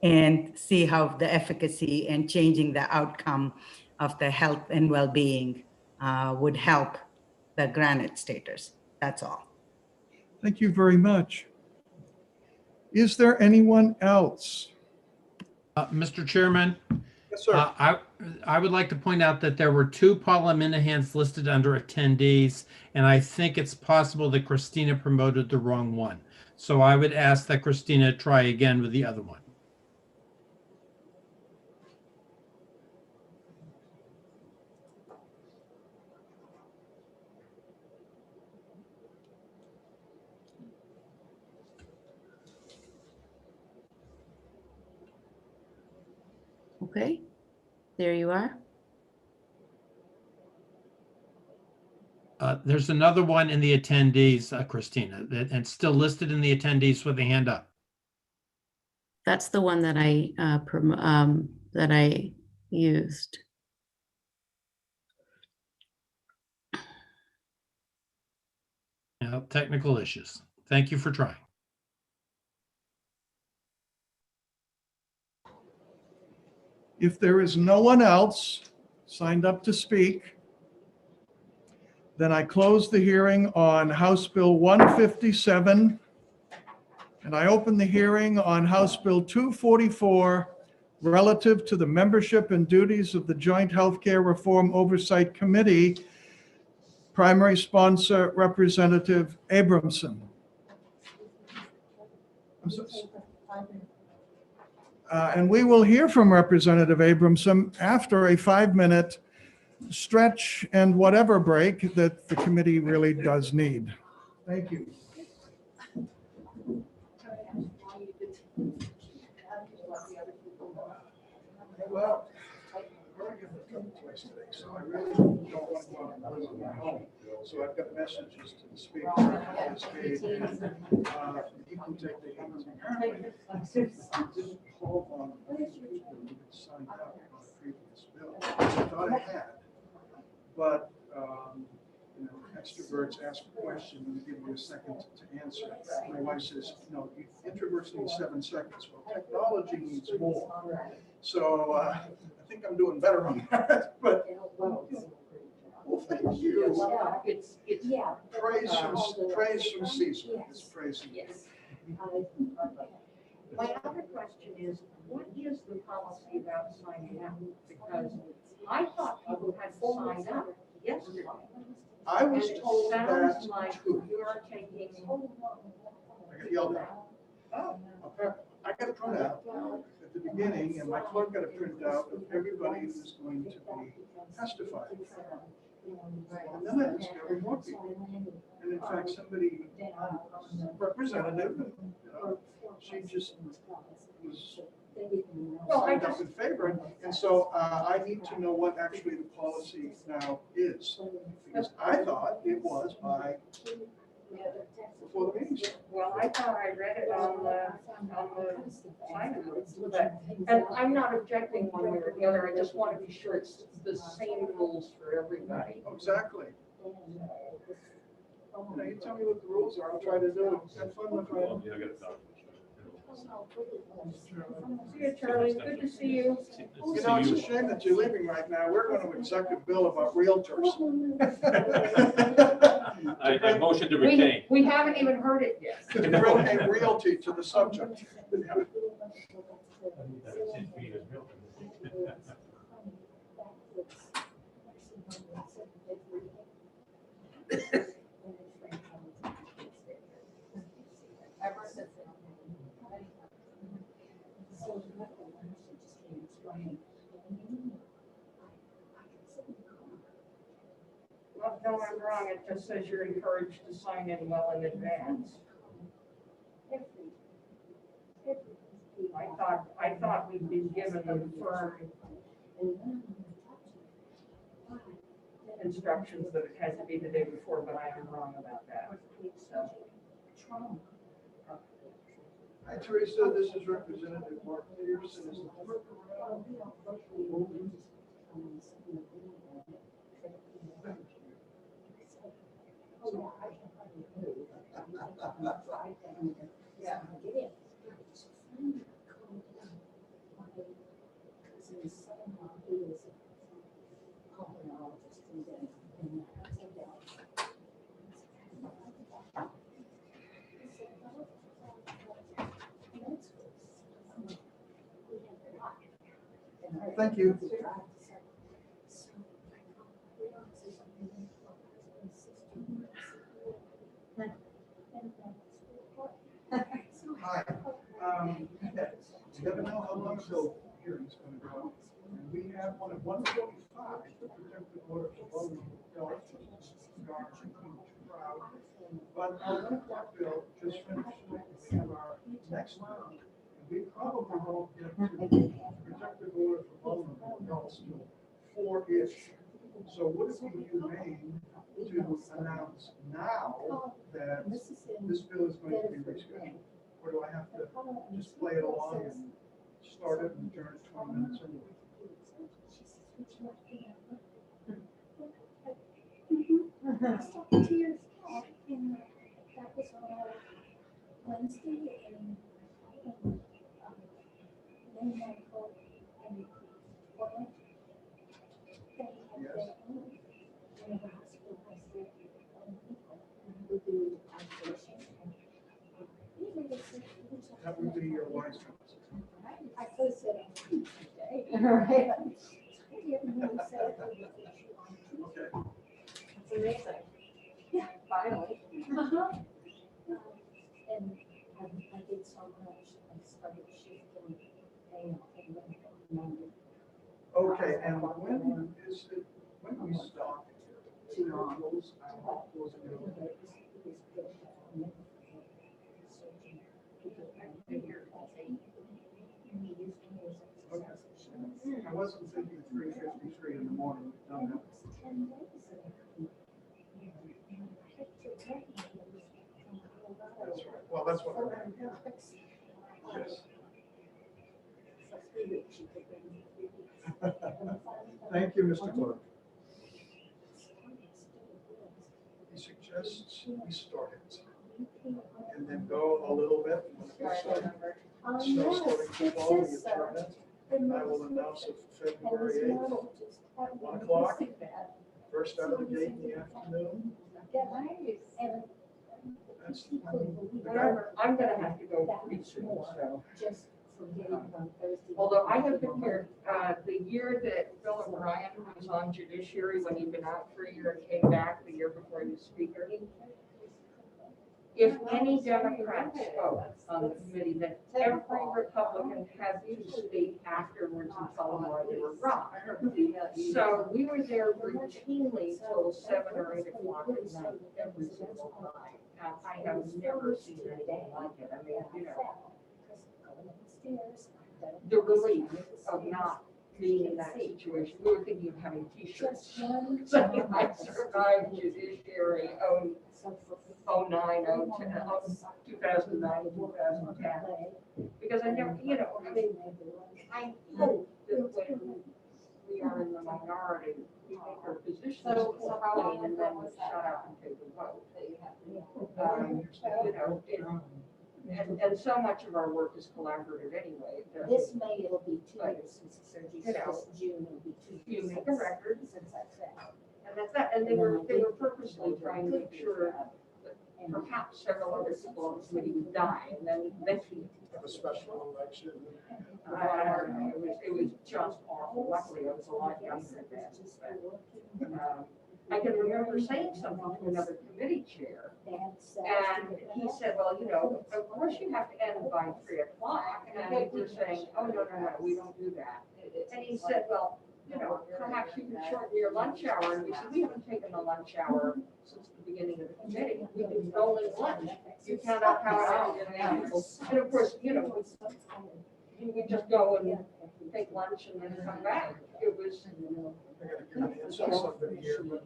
and see how the efficacy and changing the outcome of the health and well-being would help the Granite Staters. That's all. Thank you very much. Is there anyone else? Mr. Chairman? Yes, sir. I would like to point out that there were two Paula Minahans listed under attendees, and I think it's possible that Christina promoted the wrong one. So I would ask that Christina try again with the other one. Okay, there you are. There's another one in the attendees, Christina, and still listed in the attendees with a hand up. That's the one that I used. Now, technical issues. Thank you for trying. If there is no one else signed up to speak, then I close the hearing on House Bill 157, and I open the hearing on House Bill 244 relative to the membership and duties of the Joint Healthcare Reform Oversight Committee. Primary sponsor, Representative Abramson. And we will hear from Representative Abramson after a 5-minute stretch and whatever break that the committee really does need. Thank you. Well, we're in a tough place today, so I really don't want to go out on my own. So I've got messages to the speaker, to the state, and he can take the heat. Apparently, I didn't call on the people who had signed up on a previous bill. I thought I had, but you know, extroverts ask a question and give you a second to answer. My wife says, no, introverts need 7 seconds. Well, technology needs more. So I think I'm doing better on that. But well, thank you. It's Praise from Caesar. It's praise. Yes. My other question is, what is the policy about signing up? Because I thought people had to sign up yesterday. I was And it told sounds that like too. you're taking. I got yelled at. I got a printout at the beginning, and my clerk got a printout of everybody who's going to be testifying. And then I discovered more people. And in fact, somebody, representative, you know, she just was signed up in favor. And so I need to know what actually the policy now is. Because I thought it was by before the meeting started. Well, I thought I read it on the sign-up, but, and I'm not objecting one way or the other, I just want to be sure it's the same rules for everybody. Exactly. You know, you tell me what the rules are, I'll try to do it. Have fun with it. See you, Charlie, good to see you. You know, it's a shame that you're leaving right now. We're going to accept a bill about realtors. I motion to retain. We haven't even heard it yet. To bring a realty to the subject. Well, no, I'm wrong, it just says you're encouraged to sign in well in advance. I thought we'd been given the firm instructions that it had to be the day before, but I am wrong about that, so. Hi, Teresa. This is Representative Mark Pearson. Is the clerk around? Thank you. Hi. You never know how long the hearing's going to go. And we have one at 1:45 to protect the order for voting. But our 1 o'clock bill just finished. We have our next round. We probably won't get to protective order for vulnerable adults till 4-ish. So would it be humane to announce now that this bill is going to be rescheduled? Or do I have to just play it along and start it and adjourn it 20 minutes anyway? Wednesday and then I go and That would be your wise counsel. I could sit on Tuesday. Right. Okay. That's amazing. Yeah, finally. And I did so much, I started shifting and remember. Okay, and when is it, when we stop? Rules, I wasn't thinking 3:53 in the morning. No, no. That's right. Well, that's what I meant. Yes. Thank you, Mr. Clerk. He suggests we start it and then go a little bit. Snow starting to fall, we adjourn it. And I will announce it for February 8th, 1 o'clock. First out of the gate in the afternoon. That's the I'm gonna have to go pretty soon, so. Although I have been here, the year that Bill O'Brien was on judiciary, when he'd been out for a year and came back the year before he was speaker. If any Democrat spoke on the committee, then every Republican had to speak afterwards and tell them why they were wrong. So we were there routinely till 7 or 8 o'clock at night, every single time. And I have never seen anything like it. I mean, you know, the relief of not being in that situation. We were thinking of having t-shirts. So I survived judiciary 2009, 2010. Because I never, you know, I mean, I hope that when we are in the minority, we make our positions plain and then we shut up and take a vote. You know, and so much of our work is collaborative anyway. This May it'll be 2 years since the surgery. You know, This June it'll be 2 you years. make a record, Since I've said. and that's that. And they were purposely trying to make sure that perhaps several other people on the committee would die, and then eventually have a special election. I don't know, it was just awful. Luckily, I was a lot younger then. But, I can remember saying something to another committee chair, and he said, well, you know, of course you have to end by 3 o'clock. And we were saying, oh, no, we don't do that. And he said, well, you know, perhaps you can shorten your lunch hour. And we said, we haven't taken a lunch hour since the beginning of the committee. We can only lunch. You count out how hours. And of course, you know, you could just go and take lunch and then come back. It was. I gotta come in and say something here, but.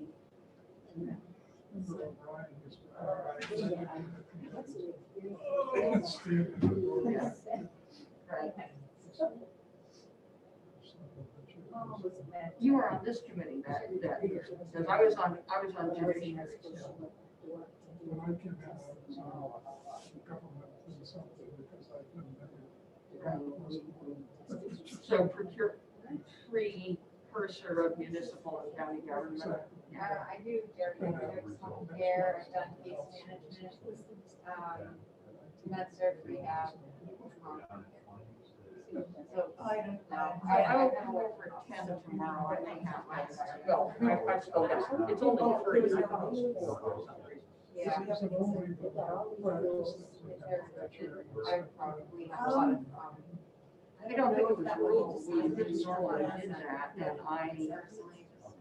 You were on this committee that year, because I was on judiciary. When I came out, I was on a couple of something because I couldn't. So precursor of municipal and county government. I do therapeutics, home care, I've done case management, med surg rehab. So I don't know. I will come over at 10 tomorrow. I may have my, well, I still got, it's only 3. Yeah. I probably have a lot of, I don't think it was rules. We didn't normally did that, and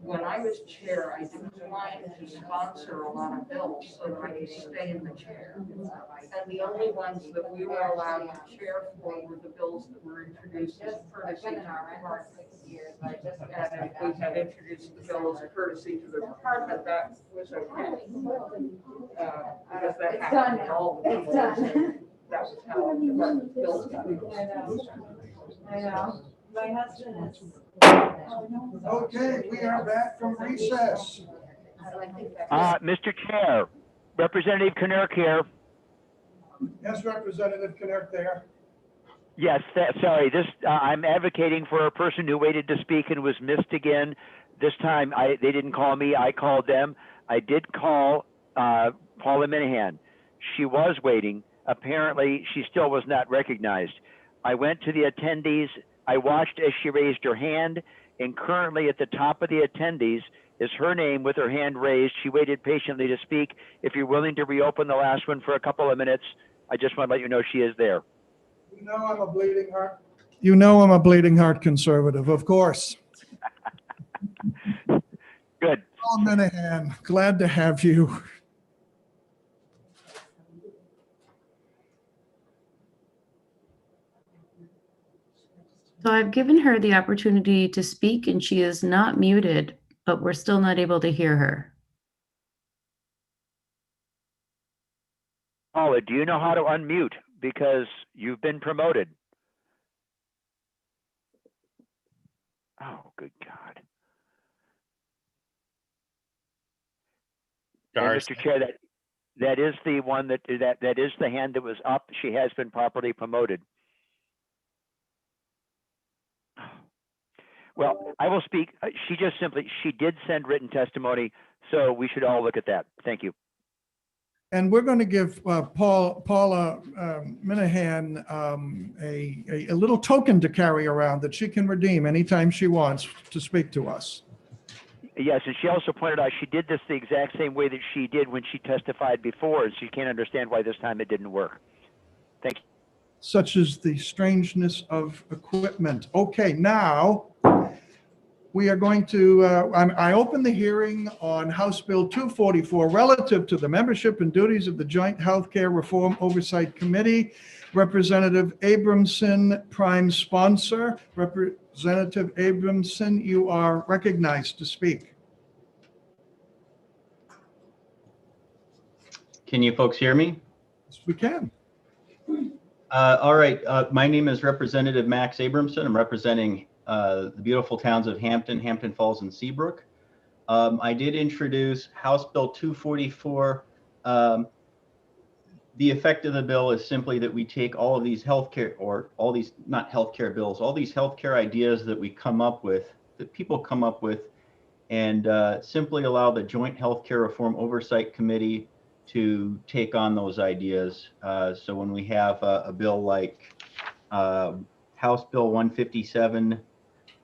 when I was chair, I declined to sponsor a lot of bills so that I could stay in the chair. And the only ones that we were allowed to chair for were the bills that were introduced as courtesy to the department. And if we had introduced the bill as a courtesy to the department, that was okay. Because that happened in all the bills. That was how the department bills got introduced. I know. My husband is. Okay, we are back from recess. Mr. Chair, Representative Knirk here. Yes, Representative Knirk there. Yes, sorry. I'm advocating for a person who waited to speak and was missed again. This time, they didn't call me. I called them. I did call Paula Minahan. She was waiting. Apparently, she still was not recognized. I went to the attendees. I watched as she raised her hand, and currently at the top of the attendees is her name with her hand raised. She waited patiently to speak. If you're willing to reopen the last one for a couple of minutes, I just want to let you know she is there. You know I'm a bleeding heart. You know I'm a bleeding heart conservative, of course. Good. Paul Minahan, glad to have you. So I've given her the opportunity to speak and she is not muted, but we're still not able to hear her. Paula, do you know how to unmute? Because you've been promoted. Oh, good God. And Mr. Chair, that is the one that is the hand that was up. She has been properly promoted. Well, I will speak. She did send written testimony, so we should all look at that. Thank you. And we're going to give Paula Minahan a little token to carry around that she can redeem anytime she wants to speak to us. Yes, and she also pointed out she did this the exact same way that she did when she testified before, and she can't understand why this time it didn't work. Thank you. Such is the strangeness of equipment. Okay, now we are going to, I open the hearing on House Bill 244 relative to the membership and duties of the Joint Healthcare Reform Oversight Committee. Representative Abramson, prime sponsor. Representative Abramson, you are recognized to speak. Can you folks hear me? Yes, we can. All right. My name is Representative Max Abramson. I'm representing the beautiful towns of Hampton, Hampton Falls, and Seabrook. I did introduce House Bill 244. The effect of the bill is simply that we take all of these healthcare, or all these, not healthcare bills, all these healthcare ideas that we come up with, that people come up with, and simply allow the Joint Healthcare Reform Oversight Committee to take on those ideas. So when we have a bill like House Bill 157,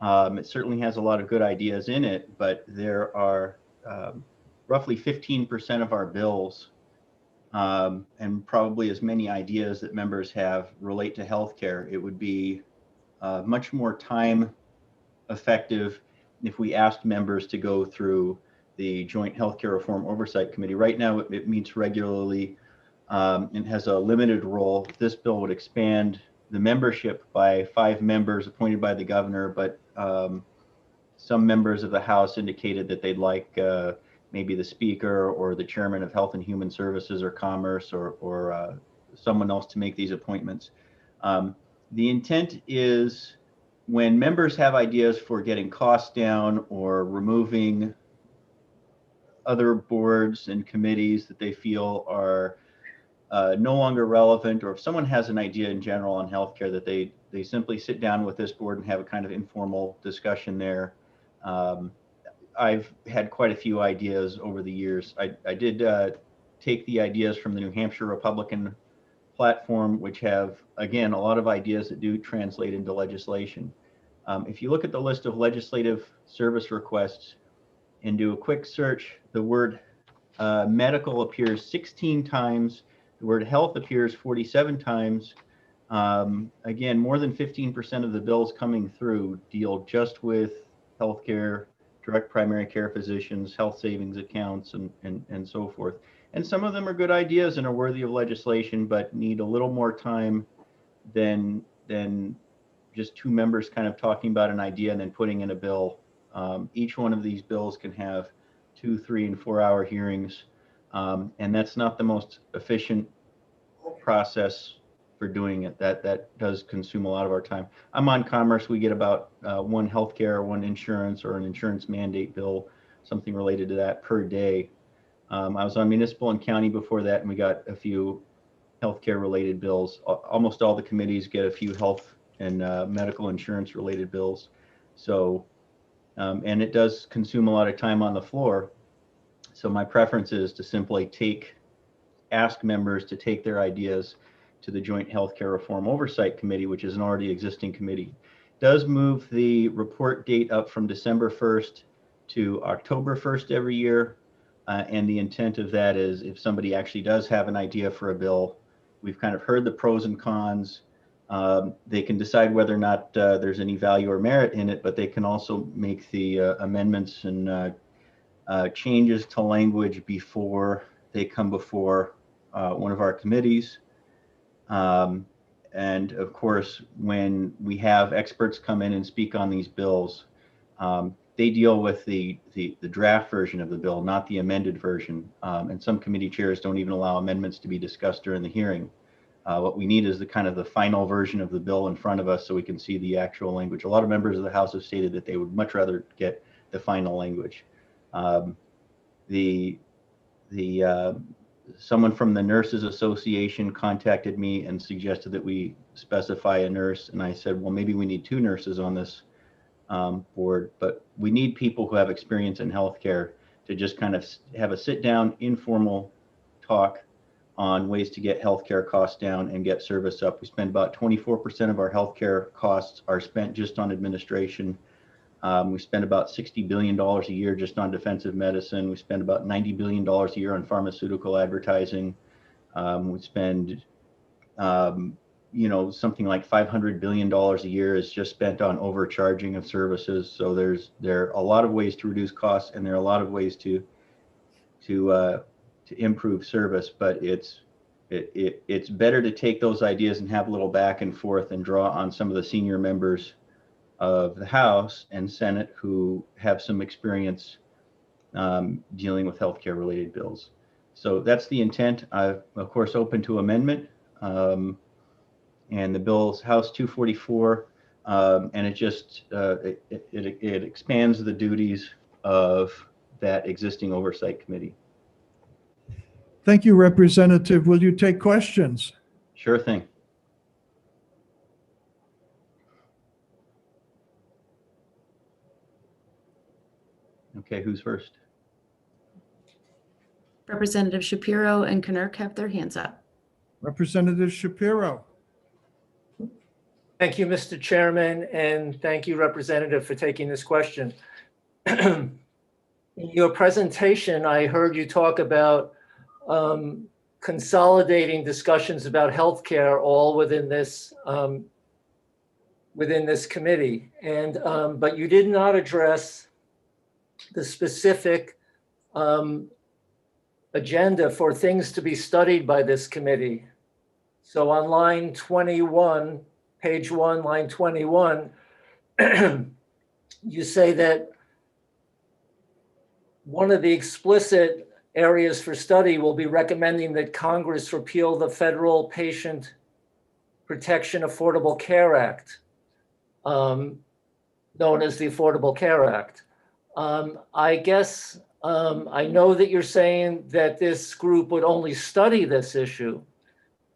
it certainly has a lot of good ideas in it, but there are roughly 15% of our bills and probably as many ideas that members have relate to healthcare. It would be much more time effective if we asked members to go through the Joint Healthcare Reform Oversight Committee. Right now, it meets regularly and has a limited role. This bill would expand the membership by 5 members appointed by the governor, but some members of the House indicated that they'd like maybe the Speaker or the Chairman of Health and Human Services or Commerce or someone else to make these appointments. The intent is when members have ideas for getting costs down or removing other boards and committees that they feel are no longer relevant, or if someone has an idea in general on healthcare, that they simply sit down with this board and have a kind of informal discussion there. I've had quite a few ideas over the years. I did take the ideas from the New Hampshire Republican platform, which have, again, a lot of ideas that do translate into legislation. If you look at the list of legislative service requests and do a quick search, the word medical appears 16 times. The word health appears 47 times. Again, more than 15% of the bills coming through deal just with healthcare, direct primary care physicians, health savings accounts, and so forth. And some of them are good ideas and are worthy of legislation, but need a little more time than just 2 members kind of talking about an idea and then putting in a bill. Each one of these bills can have 2, 3, and 4-hour hearings. And that's not the most efficient process for doing it. That does consume a lot of our time. I'm on Commerce. We get about 1 healthcare, 1 insurance, or an insurance mandate bill, something related to that per day. I was on municipal and county before that, and we got a few healthcare related bills. Almost all the committees get a few health and medical insurance related bills. So, and it does consume a lot of time on the floor. So my preference is to simply ask members to take their ideas to the Joint Healthcare Reform Oversight Committee, which is an already existing committee. It does move the report date up from December 1st to October 1st every year. And the intent of that is if somebody actually does have an idea for a bill, we've kind of heard the pros and cons. They can decide whether or not there's any value or merit in it, but they can also make the amendments and changes to language before they come before one of our committees. And of course, when we have experts come in and speak on these bills, they deal with the draft version of the bill, not the amended version. And some committee chairs don't even allow amendments to be discussed during the hearing. What we need is the final version of the bill in front of us so we can see the actual language. A lot of members of the House have stated that they would much rather get the final language. Someone from the Nurses Association contacted me and suggested that we specify a nurse. And I said, well, maybe we need 2 nurses on this board, but we need people who have experience in healthcare to just kind of have a sit down, informal talk on ways to get healthcare costs down and get service up. We spend about 24% of our healthcare costs are spent just on administration. We spend about $60 billion a year just on defensive medicine. We spend about $90 billion a year on pharmaceutical advertising. We spend, something like $500 billion a year is just spent on overcharging of services. So there are a lot of ways to reduce costs, and there are a lot of ways to improve service. But it's better to take those ideas and have a little back and forth and draw on some of the senior members of the House and Senate who have some experience dealing with healthcare related bills. So that's the intent. I'm of course open to amendment. And the bill's House 244, and it just it expands the duties of that existing oversight committee. Thank you, Representative. Will you take questions? Sure thing. Okay, who's first? Representative Shapiro and Knirk have their hands up. Representative Shapiro. Thank you, Mr. Chairman, and thank you, Representative, for taking this question. In your presentation, I heard you talk about consolidating discussions about healthcare all within this committee, and but you did not address the specific agenda for things to be studied by this committee. So on line 21, page 1, line 21, you say that one of the explicit areas for study will be recommending that Congress repeal the Federal Patient Protection Affordable Care Act, known as the Affordable Care Act. I guess I know that you're saying that this group would only study this issue,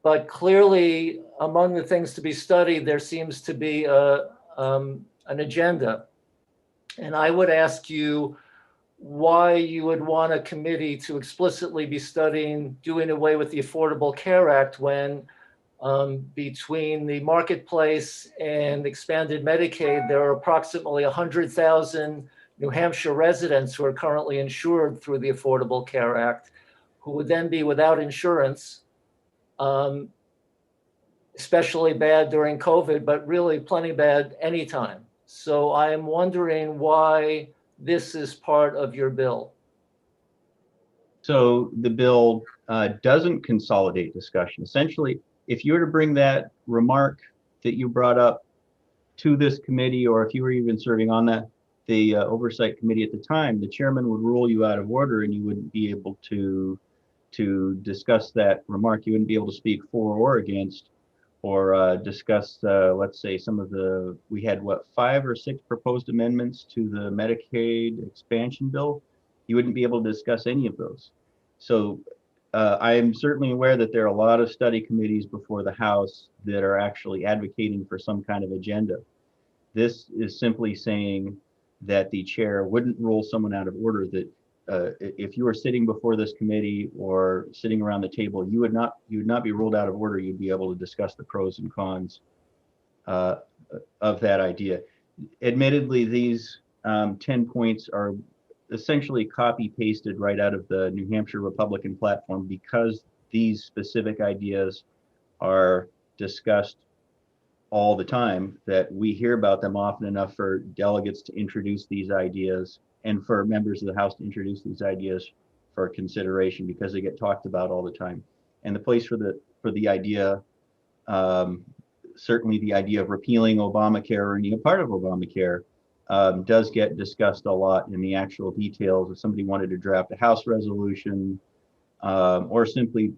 but clearly among the things to be studied, there seems to be an agenda. And I would ask you why you would want a committee to explicitly be studying doing away with the Affordable Care Act when between the Marketplace and expanded Medicaid, there are approximately 100,000 New Hampshire residents who are currently insured through the Affordable Care Act, who would then be without insurance, especially bad during COVID, but really plenty bad anytime. So I am wondering why this is part of your bill. So the bill doesn't consolidate discussion. Essentially, if you were to bring that remark that you brought up to this committee, or if you were even serving on the oversight committee at the time, the chairman would rule you out of order and you wouldn't be able to discuss that remark. You wouldn't be able to speak for or against, or discuss, let's say, some of we had 5 or 6 proposed amendments to the Medicaid expansion bill. You wouldn't be able to discuss any of those. So I am certainly aware that there are a lot of study committees before the House that are actually advocating for some kind of agenda. This is simply saying that the chair wouldn't rule someone out of order, that if you were sitting before this committee or sitting around the table, you would not be ruled out of order. You'd be able to discuss the pros and cons of that idea. Admittedly, these 10 points are essentially copy pasted right out of the New Hampshire Republican platform, because these specific ideas are discussed all the time, that we hear about them often enough for delegates to introduce these ideas and for members of the House to introduce these ideas for consideration, because they get talked about all the time. And the place for the idea certainly the idea of repealing Obamacare or any part of Obamacare does get discussed a lot in the actual details. If somebody wanted to draft a House resolution, or simply,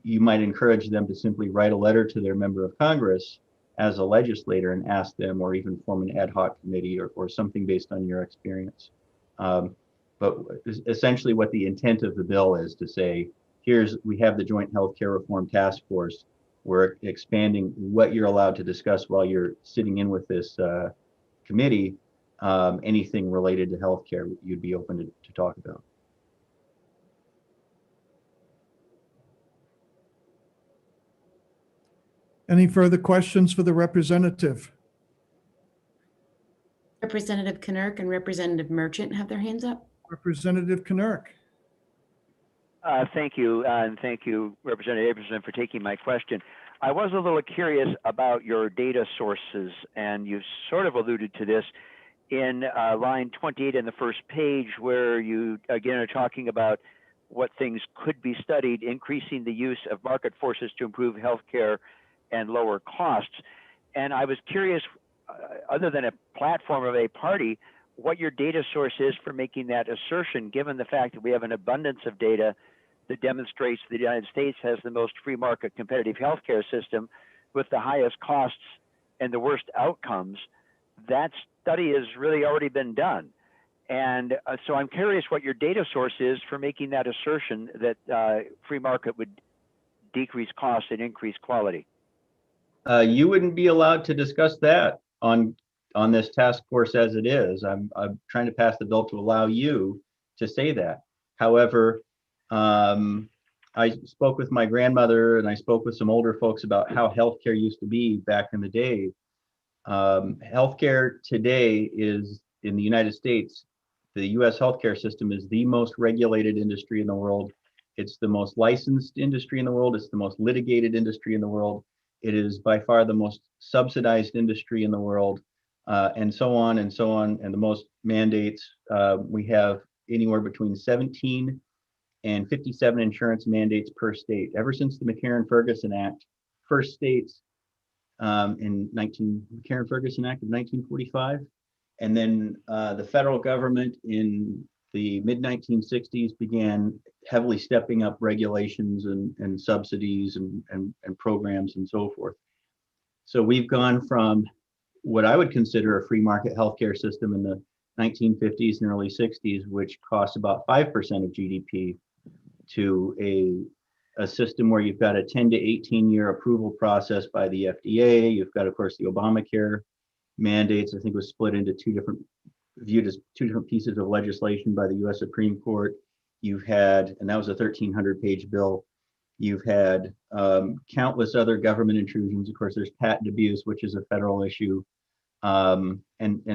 you might encourage them to simply write a letter to their member of Congress as a legislator and ask them, or even form an ad hoc committee or something based on your experience. But essentially what the intent of the bill is to say, we have the Joint Healthcare Reform Task Force. We're expanding what you're allowed to discuss while you're sitting in with this committee. Anything related to healthcare, you'd be open to talk about. Any further questions for the representative? Representative Knirk and Representative Merchant have their hands up. Representative Knirk. Thank you, and thank you, Representative Abramson, for taking my question. I was a little curious about your data sources, and you sort of alluded to this in line 28 in the first page, where you again are talking about what things could be studied, increasing the use of market forces to improve healthcare and lower costs. And I was curious, other than a platform of a party, what your data source is for making that assertion, given the fact that we have an abundance of data that demonstrates the United States has the most free market competitive healthcare system with the highest costs and the worst outcomes. That study has really already been done. And so I'm curious what your data source is for making that assertion that free market would decrease costs and increase quality. You wouldn't be allowed to discuss that on this task force as it is. I'm trying to pass the bill to allow you to say that. However, I spoke with my grandmother and I spoke with some older folks about how healthcare used to be back in the day. Healthcare today is, in the United States, the US healthcare system is the most regulated industry in the world. It's the most licensed industry in the world. It's the most litigated industry in the world. It is by far the most subsidized industry in the world, and so on and so on. And the most mandates, we have anywhere between 17 and 57 insurance mandates per state. Ever since the McCarran-Ferguson Act, first states McCarran-Ferguson Act of 1945, and then the federal government in the mid-1960s began heavily stepping up regulations and subsidies and programs and so forth. So we've gone from what I would consider a free market healthcare system in the 1950s and early 60s, which cost about 5% of GDP, to a system where you've got a 10 to 18 year approval process by the FDA. You've got, of course, the Obamacare mandates. I think was split into viewed as two different pieces of legislation by the US Supreme Court. You've had, and that was a 1,300-page bill. You've had countless other government intrusions. Of course, there's patent abuse, which is a federal issue, and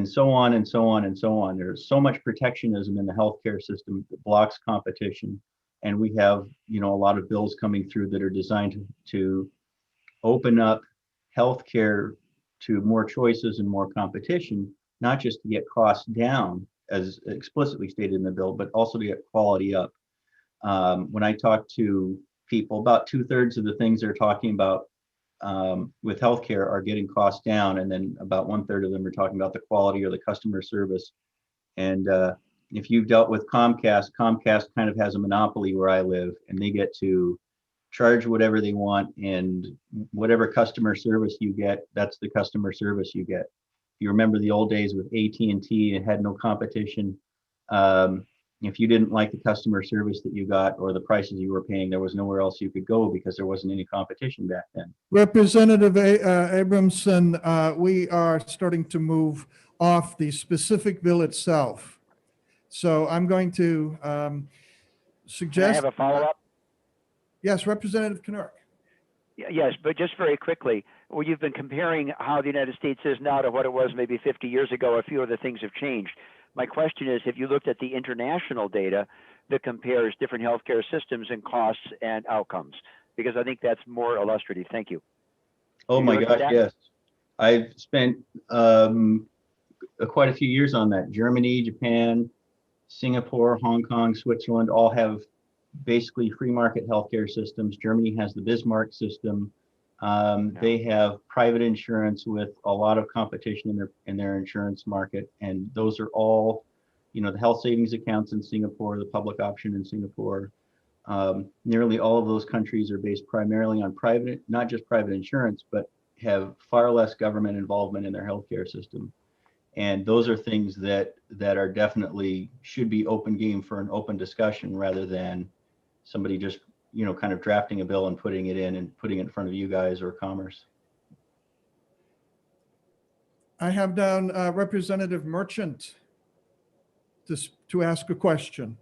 so on and so on and so on. There's so much protectionism in the healthcare system that blocks competition. And we have, a lot of bills coming through that are designed to open up healthcare to more choices and more competition, not just to get costs down, as explicitly stated in the bill, but also to get quality up. When I talk to people, about 2/3 of the things they're talking about with healthcare are getting costs down, and then about 1/3 of them are talking about the quality or the customer service. And if you've dealt with Comcast kind of has a monopoly where I live, and they get to charge whatever they want, and whatever customer service you get, that's the customer service you get. If you remember the old days with AT&T, it had no competition. If you didn't like the customer service that you got or the prices you were paying, there was nowhere else you could go because there wasn't any competition back then. Representative Abramson, we are starting to move off the specific bill itself. So I'm going to suggest. Can I have a follow-up? Yes, Representative Knirk. Yes, but just very quickly, well, you've been comparing how the United States is now to what it was maybe 50 years ago. A few other things have changed. My question is, have you looked at the international data that compares different healthcare systems and costs and outcomes? Because I think that's more illustrative. Thank you. Oh my gosh, yes. I've spent quite a few years on that. Germany, Japan, Singapore, Hong Kong, Switzerland all have basically free market healthcare systems. Germany has the Bismarck system. They have private insurance with a lot of competition in their insurance market, and those are all, the health savings accounts in Singapore, the public option in Singapore. Nearly all of those countries are based primarily on private, not just private insurance, but have far less government involvement in their healthcare system. And those are things that are definitely should be open game for an open discussion rather than somebody just, kind of drafting a bill and putting it in front of you guys or Commerce. I have down Representative Merchant to ask a question.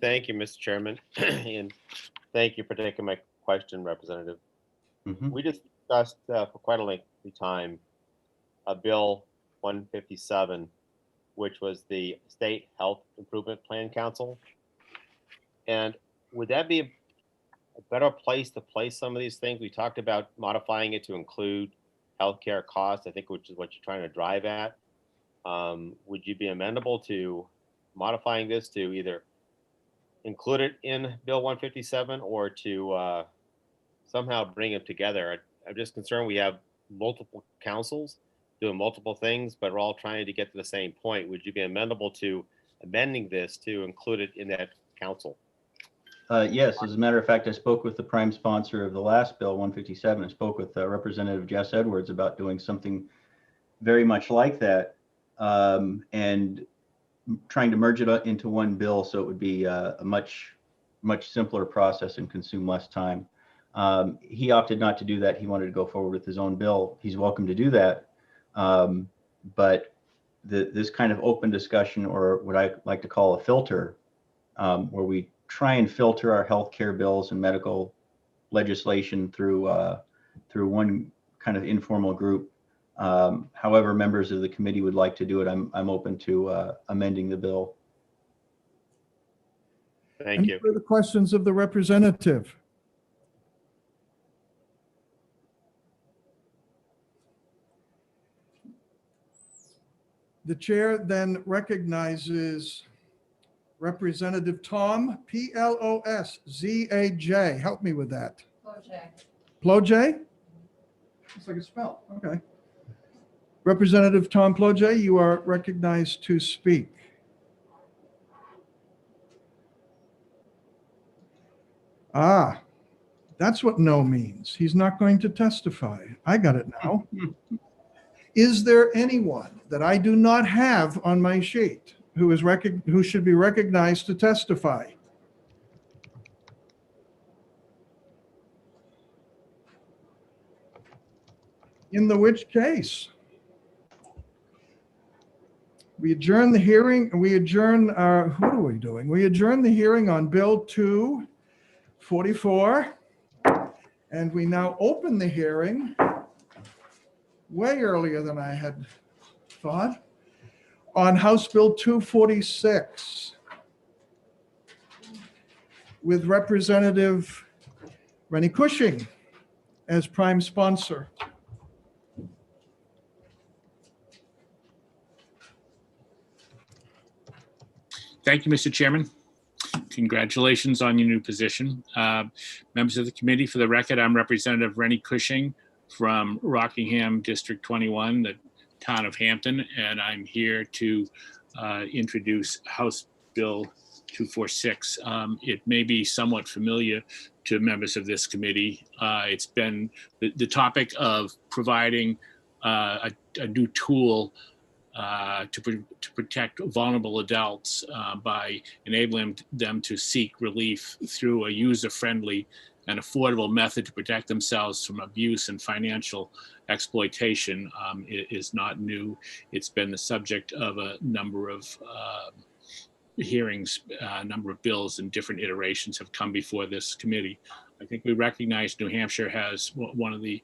Thank you, Mr. Chairman, and thank you for taking my question, Representative. We discussed for quite a lengthy time Bill 157, which was the State Health Improvement Plan Council. And would that be a better place to place some of these things? We talked about modifying it to include healthcare costs, I think, which is what you're trying to drive at. Would you be amenable to modifying this to either include it in Bill 157 or to somehow bring them together? I'm just concerned we have multiple councils doing multiple things, but we're all trying to get to the same point. Would you be amenable to amending this to include it in that council? Yes, as a matter of fact, I spoke with the prime sponsor of the last bill, 157. I spoke with Representative Jess Edwards about doing something very much like that, and trying to merge it into one bill so it would be a much simpler process and consume less time. He opted not to do that. He wanted to go forward with his own bill. He's welcome to do that. But this kind of open discussion, or what I like to call a filter, where we try and filter our healthcare bills and medical legislation through one kind of informal group. However, members of the committee would like to do it, I'm open to amending the bill. Thank you. Any further questions of the representative? The chair then recognizes Representative Tom, P-L-O-S-Z-A-J. Help me with that. Ploj? Looks like a spell. Okay. Representative Tom Ploj, you are recognized to speak. Ah, that's what no means. He's not going to testify. I got it now. Is there anyone that I do not have on my sheet who should be recognized to testify? In which case, we adjourn the hearing. We adjourn our, what are we doing? We adjourn the hearing on Bill 244, and we now open the hearing way earlier than I had thought on House Bill 246 with Representative Rennie Cushing as prime sponsor. Thank you, Mr. Chairman. Congratulations on your new position. Members of the committee, for the record, I'm Representative Rennie Cushing from Rockingham District 21, the town of Hampton, and I'm here to introduce House Bill 246. It may be somewhat familiar to members of this committee. It's been the topic of providing a new tool to protect vulnerable adults by enabling them to seek relief through a user-friendly and affordable method to protect themselves from abuse and financial exploitation. Is not new. It's been the subject of a number of hearings, a number of bills and different iterations have come before this committee. I think we recognize New Hampshire has one of the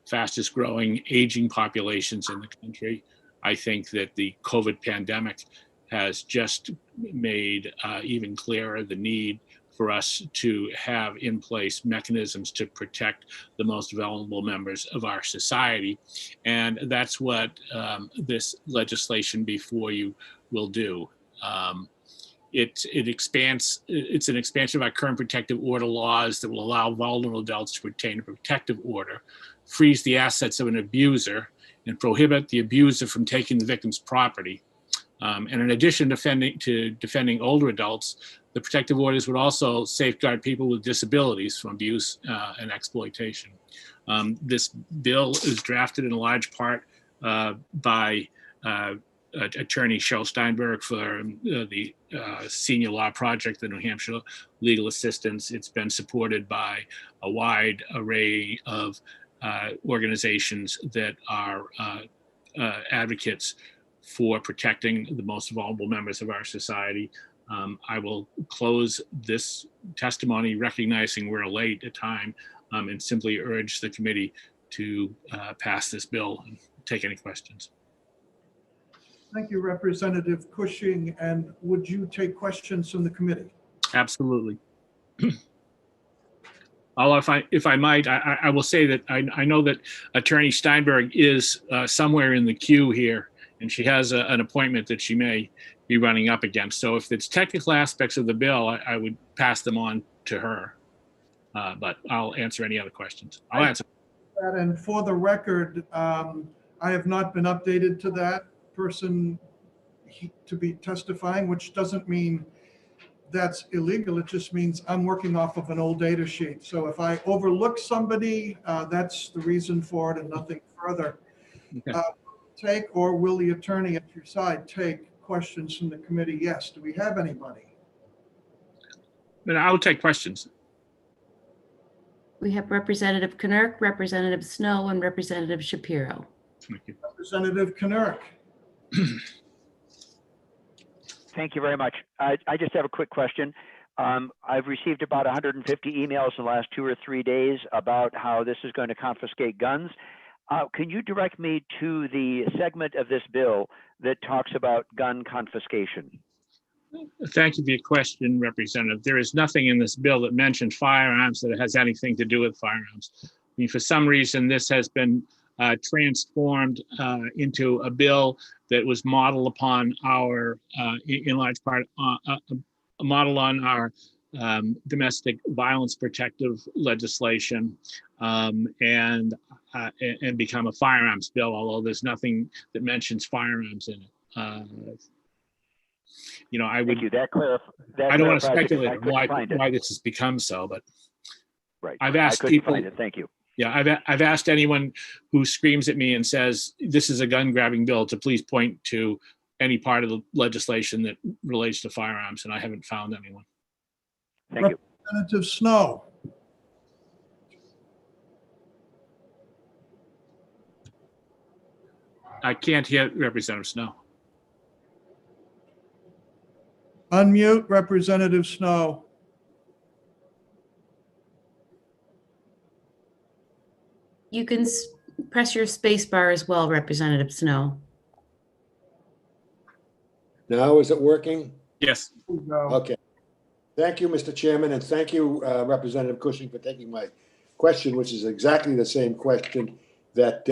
fastest growing aging populations in the country. I think that the COVID pandemic has just made even clearer the need for us to have in place mechanisms to protect the most vulnerable members of our society. And that's what this legislation before you will do. It's an expansion of our current protective order laws that will allow vulnerable adults to retain a protective order, freeze the assets of an abuser, and prohibit the abuser from taking the victim's property. And in addition to defending older adults, the protective orders would also safeguard people with disabilities from abuse and exploitation. This bill is drafted in large part by Attorney Cheryl Steinberg for the Senior Law Project, the New Hampshire Legal Assistance. It's been supported by a wide array of organizations that are advocates for protecting the most vulnerable members of our society. I will close this testimony recognizing we're late at time and simply urge the committee to pass this bill and take any questions. Thank you, Representative Cushing. And would you take questions from the committee? Absolutely. If I might, I will say that I know that Attorney Steinberg is somewhere in the queue here, and she has an appointment that she may be running up against. So if it's technical aspects of the bill, I would pass them on to her. But I'll answer any other questions. I'll answer. And for the record, I have not been updated to that person to be testifying, which doesn't mean that's illegal. It just means I'm working off of an old data sheet. So if I overlook somebody, that's the reason for it and nothing further. Okay. Or will the attorney at your side take questions from the committee? Yes. Do we have anybody? Then I'll take questions. We have Representative Knirk, Representative Snow, and Representative Shapiro. Thank you. Representative Knirk. Thank you very much. I just have a quick question. I've received about 150 emails in the last 2 or 3 days about how this is going to confiscate guns. Can you direct me to the segment of this bill that talks about gun confiscation? Thank you for your question, Representative. There is nothing in this bill that mentions firearms that has anything to do with firearms. I mean, for some reason, this has been transformed into a bill that was modeled upon our, in large part, a model on our domestic violence protective legislation, and become a firearms bill, although there's nothing that mentions firearms in it. You know, I would. Thank you. That I don't want to clarifies it, 'cause I speculate couldn't find why it. this has become so, but Right. I've asked I couldn't people. find it. Thank you. Yeah, I've asked anyone who screams at me and says this is a gun grabbing bill to please point to any part of the legislation that relates to firearms, and I haven't found anyone. Thank you. Representative Snow. I can't hear Representative Snow. Unmute Representative Snow. You can press your space bar as well, Representative Snow. Now, is it working? Yes. Okay. Thank you, Mr. Chairman, and thank you, Representative Cushing, for taking my question, which is exactly the same question that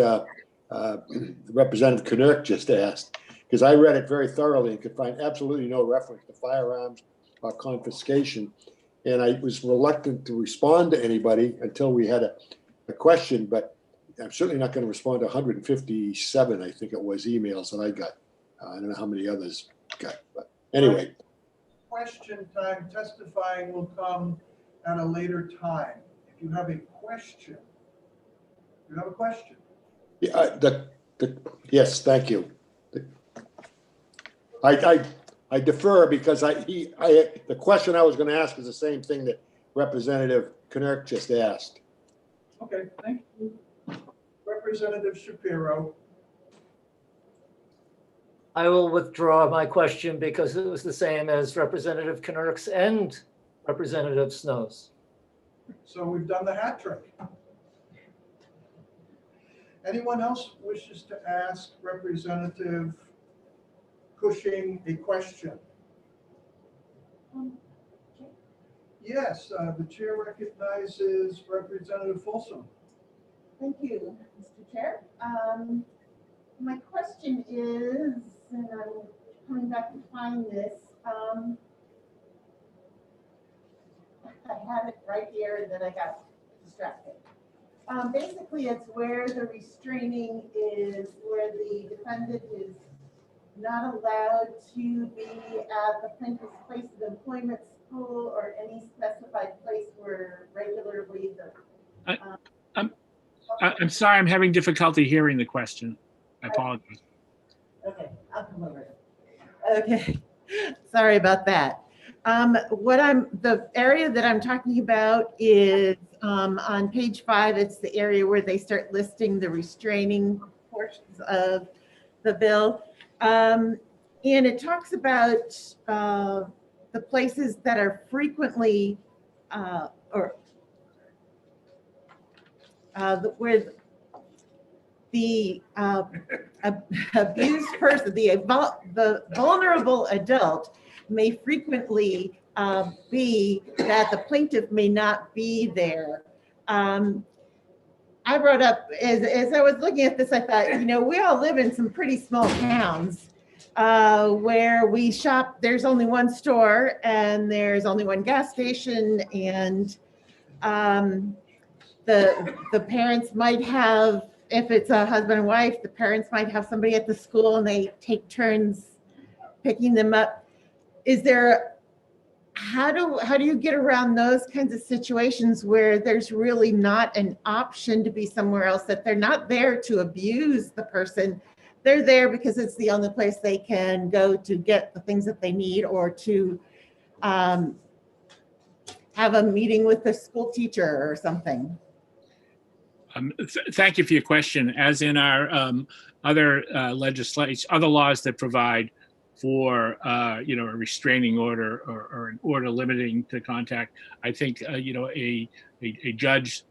Representative Knirk just asked, because I read it very thoroughly and could find absolutely no reference to firearms or confiscation. And I was reluctant to respond to anybody until we had a question, but I'm certainly not going to respond to 157, I think it was, emails that I got. I don't know how many others got, but anyway. Question time, testifying will come at a later time. If you have a question, you have a question. Yeah, yes, thank you. I defer because the question I was going to ask is the same thing that Representative Knirk just asked. Okay, thank you. Representative Shapiro. I will withdraw my question because it was the same as Representative Knirk's and Representative Snow's. So we've done the hat trick. Anyone else wishes to ask Representative Cushing a question? Yes, the chair recognizes Representative Folsom. Thank you, Mr. Chair. My question is, and I'm coming back to find this, I had it right here and then I got distracted. Basically, it's where the restraining is, where the defendant is not allowed to be at the plaintiff's place of employment, school, or any specified place where regularly the. I'm sorry, I'm having difficulty hearing the question. I apologize. Okay, I'll come over. Okay, sorry about that. The area that I'm talking about is on page 5. It's the area where they start listing the restraining portions of the bill. And it talks about the places that are frequently where the abused person, the vulnerable adult may frequently be that the plaintiff may not be there. I wrote up, as I was looking at this, I thought, we all live in some pretty small towns where we shop, there's only one store and there's only one gas station, and the parents might have, if it's a husband and wife, the parents might have somebody at the school and they take turns picking them up. Is there, how do you get around those kinds of situations where there's really not an option to be somewhere else, that they're not there to abuse the person? They're there because it's the only place they can go to get the things that they need, or to have a meeting with the school teacher or something. Thank you for your question. As in our other legislation, other laws that provide for a restraining order or an order limiting to contact, I think a judge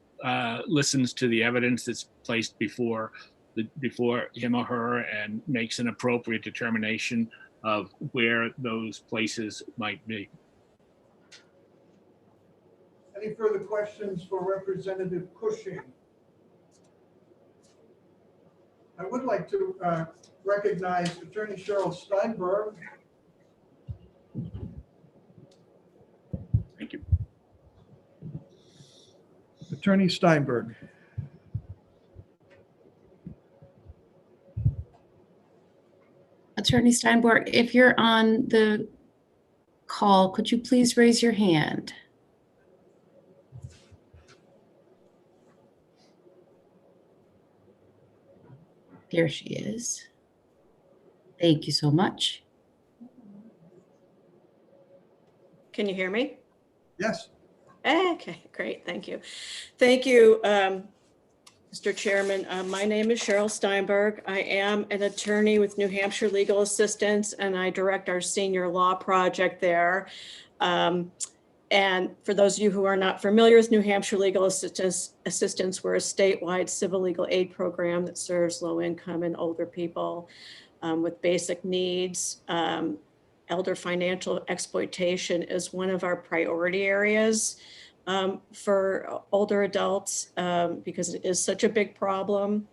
listens to the evidence that's placed before him or her and makes an appropriate determination of where those places might be. Any further questions for Representative Cushing? I would like to recognize Attorney Cheryl Steinberg. Thank you. Attorney Steinberg. Attorney Steinberg, if you're on the call, could you please raise your hand? There she is. Thank you so much. Can you hear me? Yes. Okay, great. Thank you. Thank you, Mr. Chairman. My name is Cheryl Steinberg. I am an attorney with New Hampshire Legal Assistance, and I direct our senior law project there. And for those of you who are not familiar with New Hampshire Legal Assistance, we're a statewide civil legal aid program that serves low-income and older people with basic needs. Elder financial exploitation is one of our priority areas for older adults because it is such a big problem.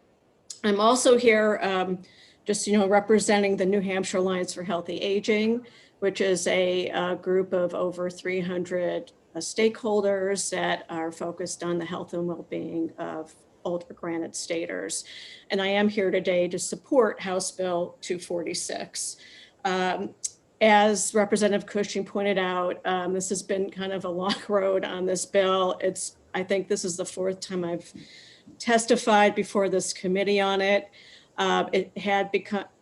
I'm also here just, representing the New Hampshire Alliance for Healthy Aging, which is a group of over 300 stakeholders that are focused on the health and well-being of older Granite Staters. And I am here today to support House Bill 246. As Representative Cushing pointed out, this has been kind of a long road on this bill. I think this is the 4th time I've testified before this committee on it. It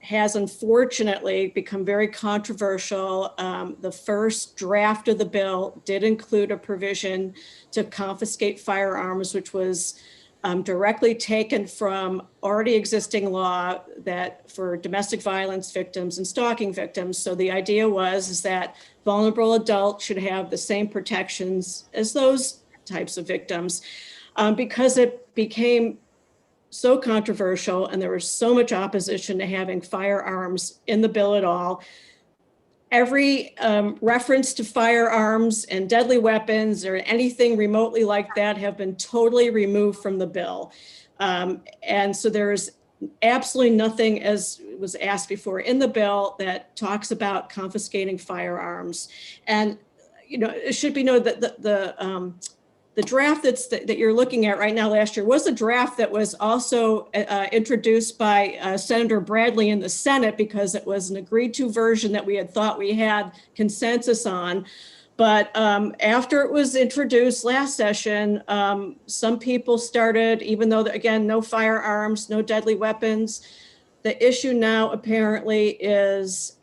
has unfortunately become very controversial. The first draft of the bill did include a provision to confiscate firearms, which was directly taken from already existing law that for domestic violence victims and stalking victims. So the idea is that vulnerable adults should have the same protections as those types of victims. Because it became so controversial and there was so much opposition to having firearms in the bill at all, every reference to firearms and deadly weapons or anything remotely like that have been totally removed from the bill. And so there's absolutely nothing, as was asked before, in the bill that talks about confiscating firearms. And it should be noted that the draft that you're looking at right now last year was a draft that was also introduced by Senator Bradley in the Senate, because it was an agreed to version that we had thought we had consensus on. But after it was introduced last session, some people started, even though, again, no firearms, no deadly weapons. The issue now apparently is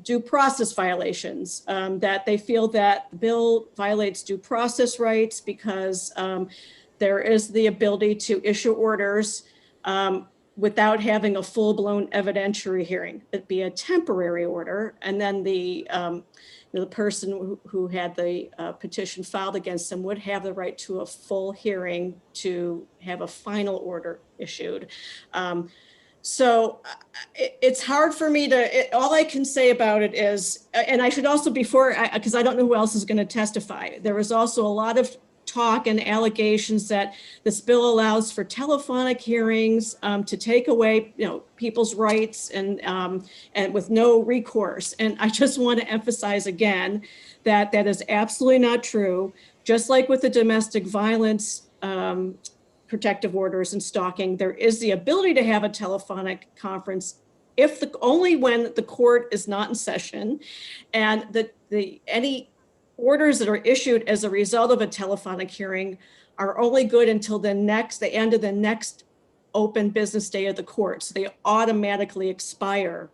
due process violations, that they feel that the bill violates due process rights because there is the ability to issue orders without having a full-blown evidentiary hearing. It'd be a temporary order, and then the person who had the petition filed against them would have the right to a full hearing to have a final order issued. So it's hard for me to, all I can say about it is, and I should also, because I don't know who else is going to testify, there was also a lot of talk and allegations that this bill allows for telephonic hearings to take away, people's rights and with no recourse. And I just want to emphasize again that that is absolutely not true. Just like with the domestic violence protective orders and stalking, there is the ability to have a telephonic conference only when the court is not in session, and any orders that are issued as a result of a telephonic hearing are only good until the end of the next open business day of the court. So they automatically expire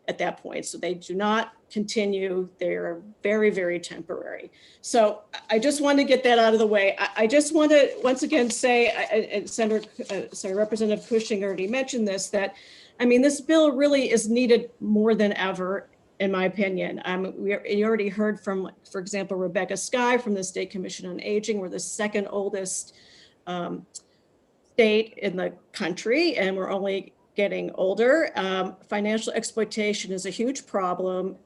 at that point. So they do not continue. They're very, very temporary. So I just want to get that out of the way. I just want to once again say, and Representative Cushing already mentioned this, that, this bill really is needed more than ever, in my opinion. You already heard from, for example, Rebecca Skye from the State Commission on Aging. We're the second oldest state in the country, and we're only getting older. Financial exploitation is a huge problem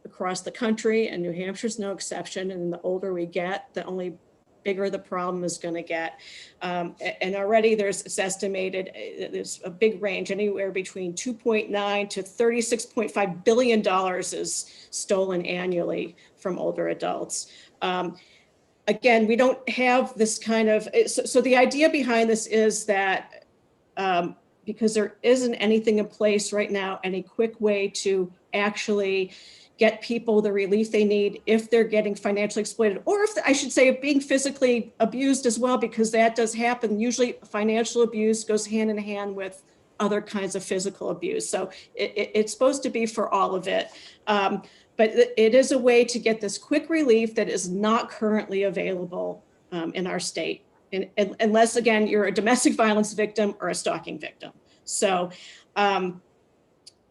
across the country, and New Hampshire's no exception. And the older we get, the only bigger the problem is going to get. And already it's estimated, there's a big range, anywhere between 2.9 to $36.5 billion is stolen annually from older adults. Again, we don't have this kind of, so the idea behind this is that because there isn't anything in place right now, any quick way to actually get people the relief they need if they're getting financially exploited, or if I should say being physically abused as well, because that does happen. Usually financial abuse goes hand in hand with other kinds of physical abuse. So it's supposed to be for all of it. But it is a way to get this quick relief that is not currently available in our state. Unless, again, you're a domestic violence victim or a stalking victim. So some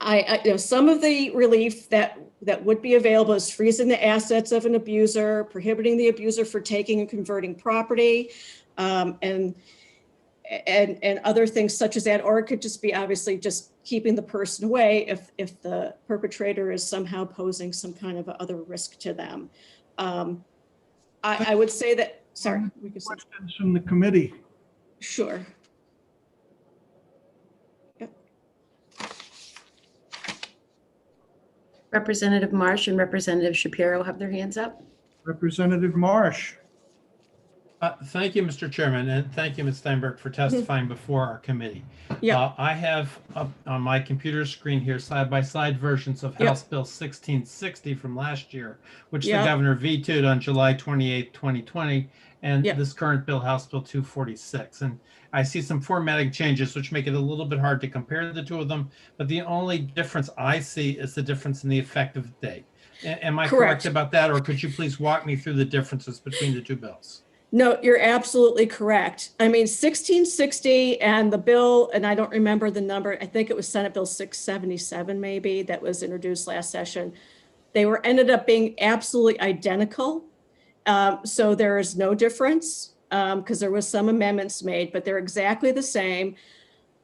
of the relief that would be available is freezing the assets of an abuser, prohibiting the abuser for taking and converting property, and other things such as that. Or it could just be obviously just keeping the person away if the perpetrator is somehow posing some kind of other risk to them. I would say that. Sorry. Questions from the committee? Sure. Yep. Representative Marsh and Representative Shapiro have their hands up. Representative Marsh. Thank you, Mr. Chairman, and thank you, Ms. Steinberg, for testifying before our committee. Yeah. I have up on my computer screen here side-by-side versions of House Bill 1660 from last year, which the governor vetoed on July 28, 2020, and this current bill, House Bill 246. And I see some formatting changes, which make it a little bit hard to compare the two of them, but the only difference I see is the difference in the effective date. Am I correct about that, or could you please walk me through the differences between the two bills? No, you're absolutely correct. 1660 and the bill, and I don't remember the number, I think it was Senate Bill 677 maybe, that was introduced last session. They ended up being absolutely identical. So there is no difference because there was some amendments made, but they're exactly the same.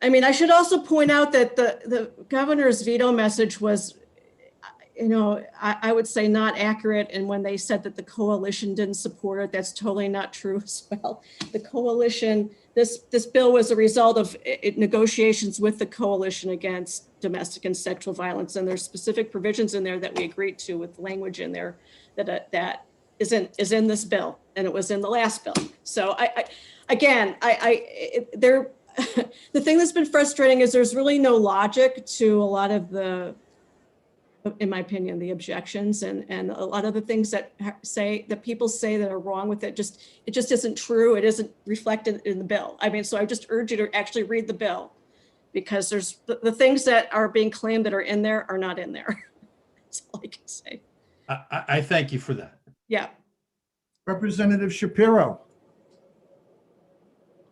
I should also point out that the governor's veto message was, I would say not accurate. And when they said that the coalition didn't support it, that's totally not true as well. The coalition, this bill was a result of negotiations with the coalition against domestic and sexual violence. And there's specific provisions in there that we agreed to with language in there that is in this bill, and it was in the last bill. So the thing that's been frustrating is there's really no logic to a lot of the, in my opinion, the objections and a lot of the things that people say that are wrong with it. It just isn't true. It isn't reflected in the bill. I mean, so I just urge you to actually read the bill, because there's the things that are being claimed that are in there are not in there. That's all I can say. I thank you for that. Yeah. Representative Shapiro.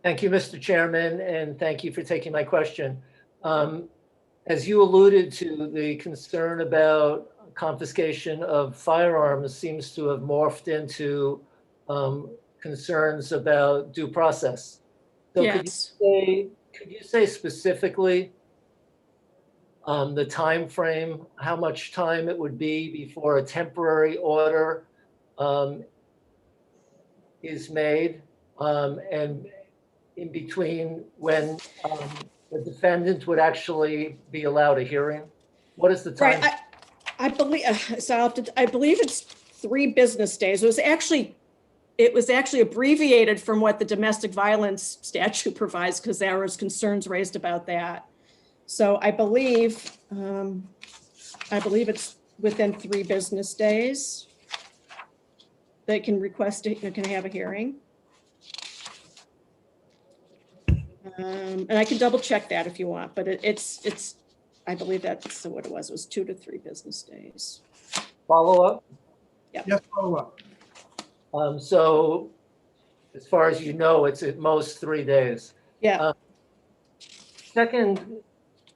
Thank you, Mr. Chairman, and thank you for taking my question. As you alluded to, the concern about confiscation of firearms seems to have morphed into concerns about due process. So yes. Could you say specifically the time frame, how much time it would be before a temporary order is made, and in between when the defendant would actually be allowed a hearing? What is the time? Right. I believe I believe it's 3 business days. It was actually abbreviated from what the domestic violence statute provides, because there was concerns raised about that. So I believe it's within 3 business days they can request it, can have a hearing. And I can double check that if you want, but it's I believe that's what it was. It was 2 to 3 business days. Follow up? Yeah. Yes, follow up. So as far as you know, it's at most 3 days. Yeah. Second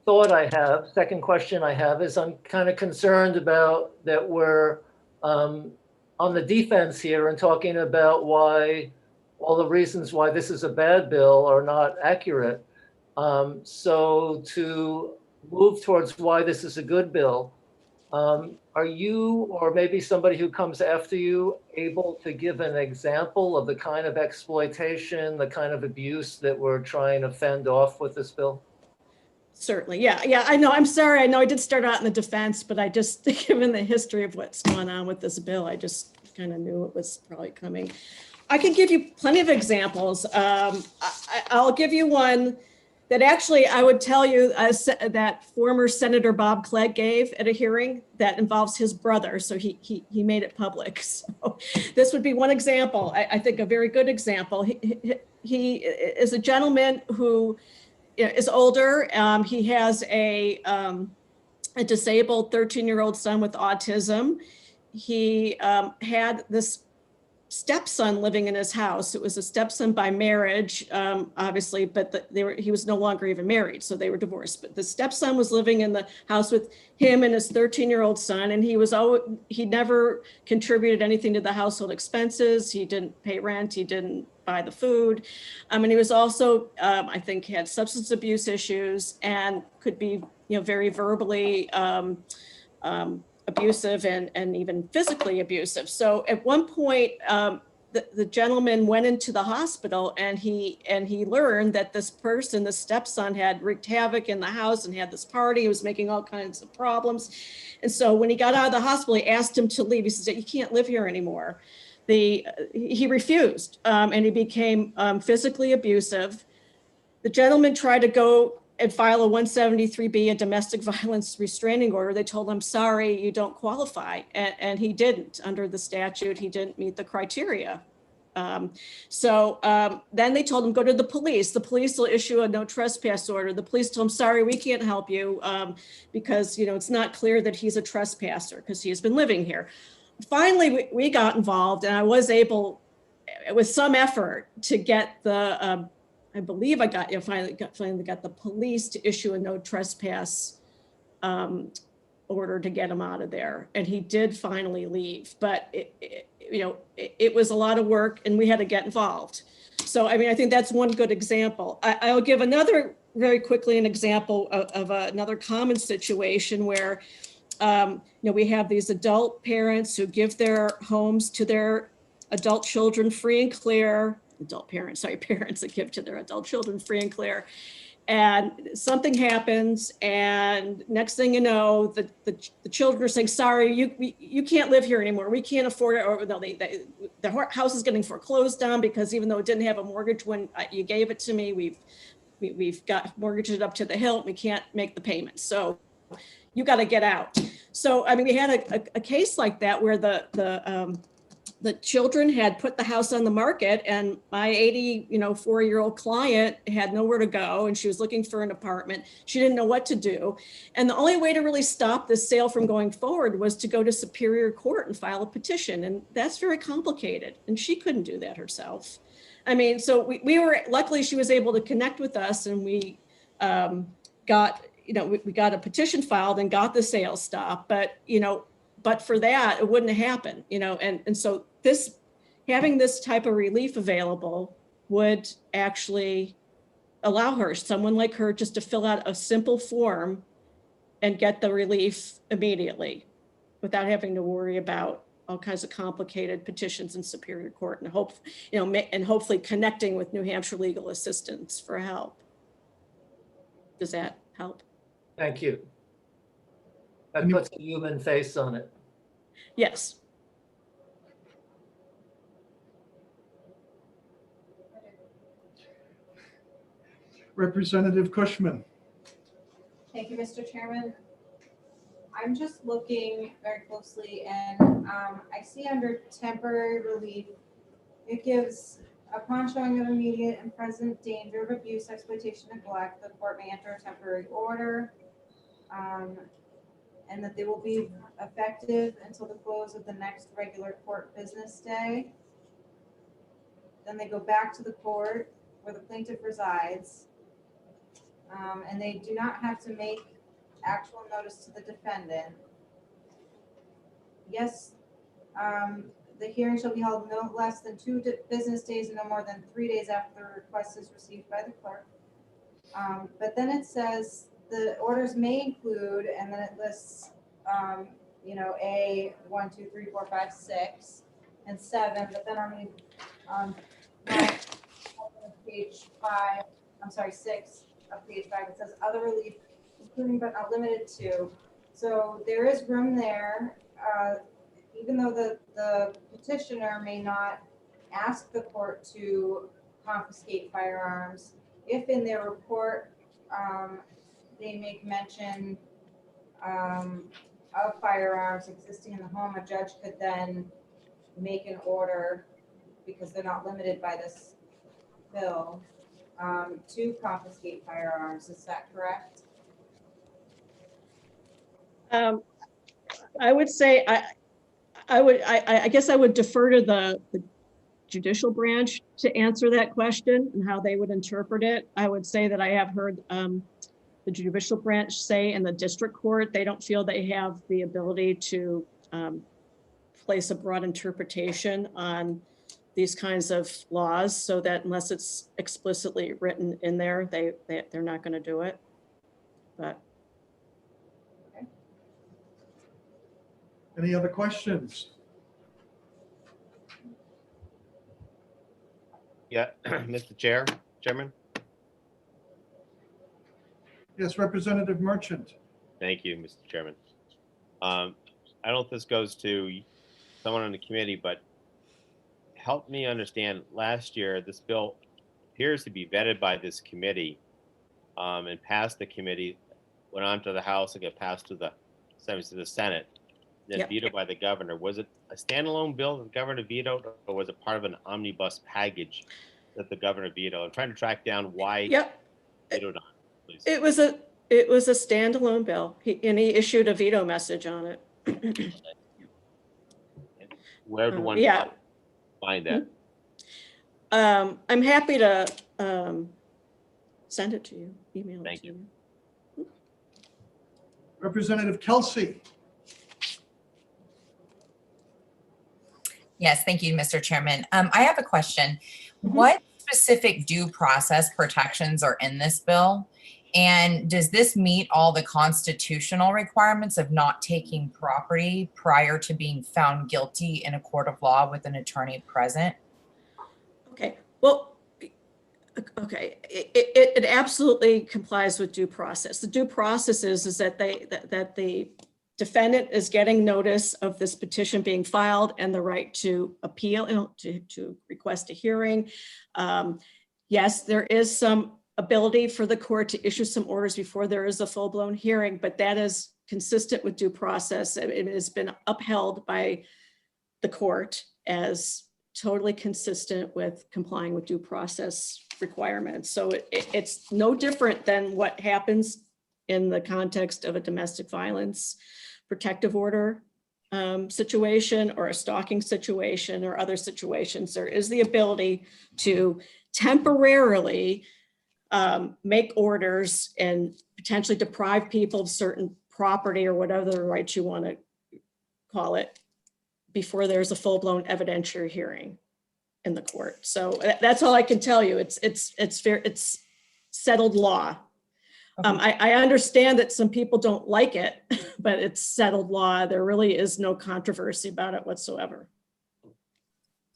question I have is I'm kind of concerned about that we're on the defense here and talking about why all the reasons why this is a bad bill are not accurate. So to move towards why this is a good bill, are you, or maybe somebody who comes after you, able to give an example of the kind of exploitation, the kind of abuse that we're trying to fend off with this bill? Certainly. Yeah, I know. I'm sorry. I know I did start out in the defense, but I just, given the history of what's going on with this bill, I just kind of knew it was probably coming. I can give you plenty of examples. I'll give you one that actually I would tell you that former Senator Bob Clegg gave at a hearing that involves his brother. So he made it public. So this would be one example. I think a very good example. He is a gentleman who is older. He has a disabled 13-year-old son with autism. He had this stepson living in his house. It was a stepson by marriage, obviously, but he was no longer even married, so they were divorced. But the stepson was living in the house with him and his 13-year-old son, and he never contributed anything to the household expenses. He didn't pay rent. He didn't buy the food. And he was also, I think, had substance abuse issues and could be, very verbally abusive and even physically abusive. So at one point, the gentleman went into the hospital and he learned that this person, the stepson, had wreaked havoc in the house and had this party. He was making all kinds of problems. And so when he got out of the hospital, he asked him to leave. He said, "You can't live here anymore." He refused, and he became physically abusive. The gentleman tried to go and file a 173B, a domestic violence restraining order. They told him, "Sorry, you don't qualify." And he didn't. Under the statute, he didn't meet the criteria. So then they told him, "Go to the police. The police will issue a no trespass order." The police told him, "Sorry, we can't help you because it's not clear that he's a trespasser because he has been living here." Finally, we got involved, and I was able, with some effort, to get the I believe I finally got the police to issue a no trespass order to get him out of there. And he did finally leave, but it was a lot of work and we had to get involved. So, I think that's one good example. I'll give another very quickly an example of another common situation where we have these adult parents who give their homes to their adult children free and clear, parents that give to their adult children free and clear. And something happens, and next thing you know, the children are saying, sorry, you can't live here anymore. We can't afford it. Or no, the house is getting foreclosed on because even though it didn't have a mortgage when you gave it to me, we've got mortgaged it up to the hilt. We can't make the payments. So you got to get out. So, I mean, we had a case like that where the children had put the house on the market, and my 84-year-old client had nowhere to go, and she was looking for an apartment. She didn't know what to do. And the only way to really stop this sale from going forward was to go to Superior Court and file a petition. And that's very complicated. And she couldn't do that herself. I mean, so we were, luckily she was able to connect with us, and we got a petition filed and got the sale stopped. But for that, it wouldn't have happened, and so having this type of relief available would actually allow someone like her, just to fill out a simple form and get the relief immediately without having to worry about all kinds of complicated petitions in Superior Court, and hopefully connecting with New Hampshire Legal Assistance for help. Does that help? Thank you. That puts a human face on it. Yes. Representative Cushman. Thank you, Mr. Chairman. I'm just looking very closely, and I see under temporary relief, it gives, upon showing of immediate and present danger of abuse, exploitation, neglect, the court may enter a temporary order, and that they will be effective until the close of the next regular court business day. Then they go back to the court where the plaintiff resides, and they do not have to make actual notice to the defendant. Yes, the hearing shall be held no less than 2 business days and no more than 3 days after the request is received by the clerk. But then it says the orders may include, and then it lists, A, 1, 2, 3, 4, 5, 6, and 7. But then on page 5, 6 of page 5, it says other relief, including but not limited to. So there is room there, even though the petitioner may not ask the court to confiscate firearms. If in their report they make mention of firearms existing in the home, a judge could then make an order, because they're not limited by this bill, to confiscate firearms. Is that correct? I would say I guess I would defer to the judicial branch to answer that question and how they would interpret it. I would say that I have heard the judicial branch say in the district court, they don't feel they have the ability to place a broad interpretation on these kinds of laws, so that unless it's explicitly written in there, they're not going to do it. But Any other questions? Yeah, Mr. Chairman. Yes, Representative Merchant. Thank you, Mr. Chairman. I don't know if this goes to someone on the committee, but help me understand. Last year, this bill appears to be vetted by this committee and passed the committee, went on to the House and got passed to the Senate, then vetoed by the governor. Was it a standalone bill that the governor vetoed, or was it part of an omnibus package that the governor vetoed? I'm trying to track down why vetoed on it, please. it was a standalone bill, and he issued a veto message on it. Where do one find that? I'm happy to send it to you, email it to you. Representative Kelsey. Yes, thank you, Mr. Chairman. I have a question. What specific due process protections are in this bill? And does this meet all the constitutional requirements of not taking property prior to being found guilty in a court of law with an attorney present? Okay, well, okay, it absolutely complies with due process. The due process is that that the defendant is getting notice of this petition being filed and the right to appeal, to request a hearing. Yes, there is some ability for the court to issue some orders before there is a full-blown hearing, but that is consistent with due process. It has been upheld by the court as totally consistent with complying with due process requirements. So it's no different than what happens in the context of a domestic violence protective order situation or a stalking situation or other situations. There is the ability to temporarily make orders and potentially deprive people of certain property or whatever rights you want to call it before there's a full-blown evidentiary hearing in the court. So that's all I can tell you. It's fair. It's settled law. I understand that some people don't like it, but it's settled law. There really is no controversy about it whatsoever.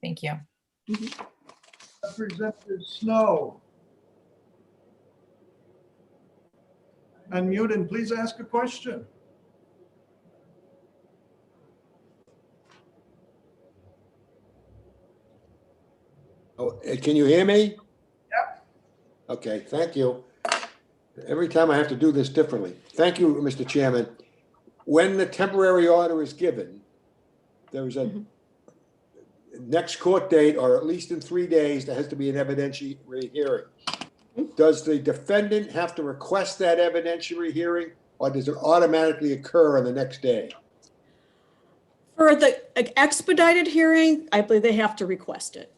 Thank you. Representative Snow. Unmute and please ask a question. Oh, can you hear me? Yep. Okay, thank you. Every time I have to do this differently. Thank you, Mr. Chairman. When the temporary order is given, there is a next court date, or at least in 3 days, there has to be an evidentiary hearing. Does the defendant have to request that evidentiary hearing, or does it automatically occur on the next day? For the expedited hearing, I believe they have to request it.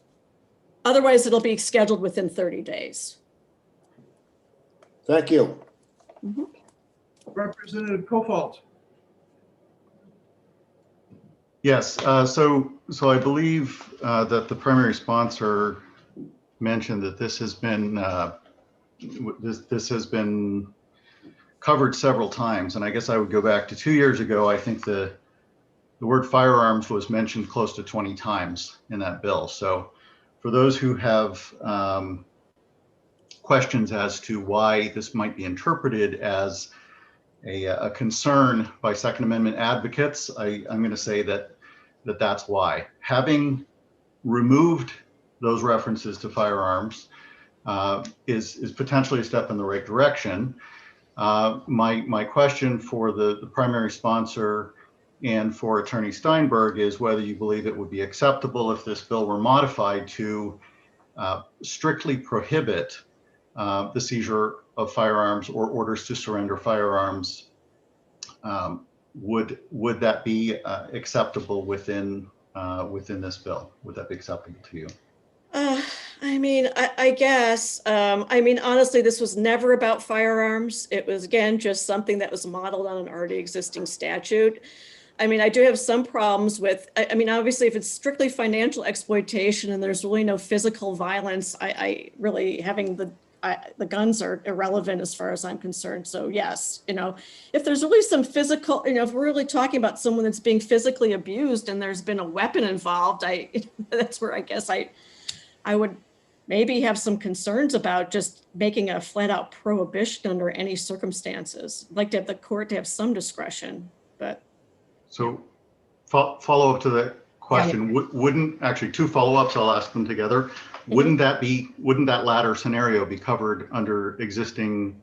Otherwise, it'll be scheduled within 30 days. Thank you. Representative Kofalt. Yes, so I believe that the primary sponsor mentioned that this has been this has been covered several times, and I guess I would go back to 2 years ago. I think the word firearms was mentioned close to 20 times in that bill. So for those who have questions as to why this might be interpreted as a concern by Second Amendment advocates, I'm going to say that's why. Having removed those references to firearms is potentially a step in the right direction. My question for the primary sponsor and for Attorney Steinberg is whether you believe it would be acceptable if this bill were modified to strictly prohibit the seizure of firearms or orders to surrender firearms. Would that be acceptable within this bill? Would that be acceptable to you? I mean, I guess. I mean, honestly, this was never about firearms. It was, again, just something that was modeled on an already existing statute. I mean, I do have some problems with, I mean, obviously, if it's strictly financial exploitation and there's really no physical violence, I really, having the guns are irrelevant as far as I'm concerned. So yes, if there's really some physical, if we're really talking about someone that's being physically abused and there's been a weapon involved, that's where I guess I would maybe have some concerns about just making a flat out prohibition under any circumstances. I'd like to have the court to have some discretion, but. So follow up to that question, wouldn't, actually 2 follow-ups, I'll ask them together. Wouldn't that latter scenario be covered under existing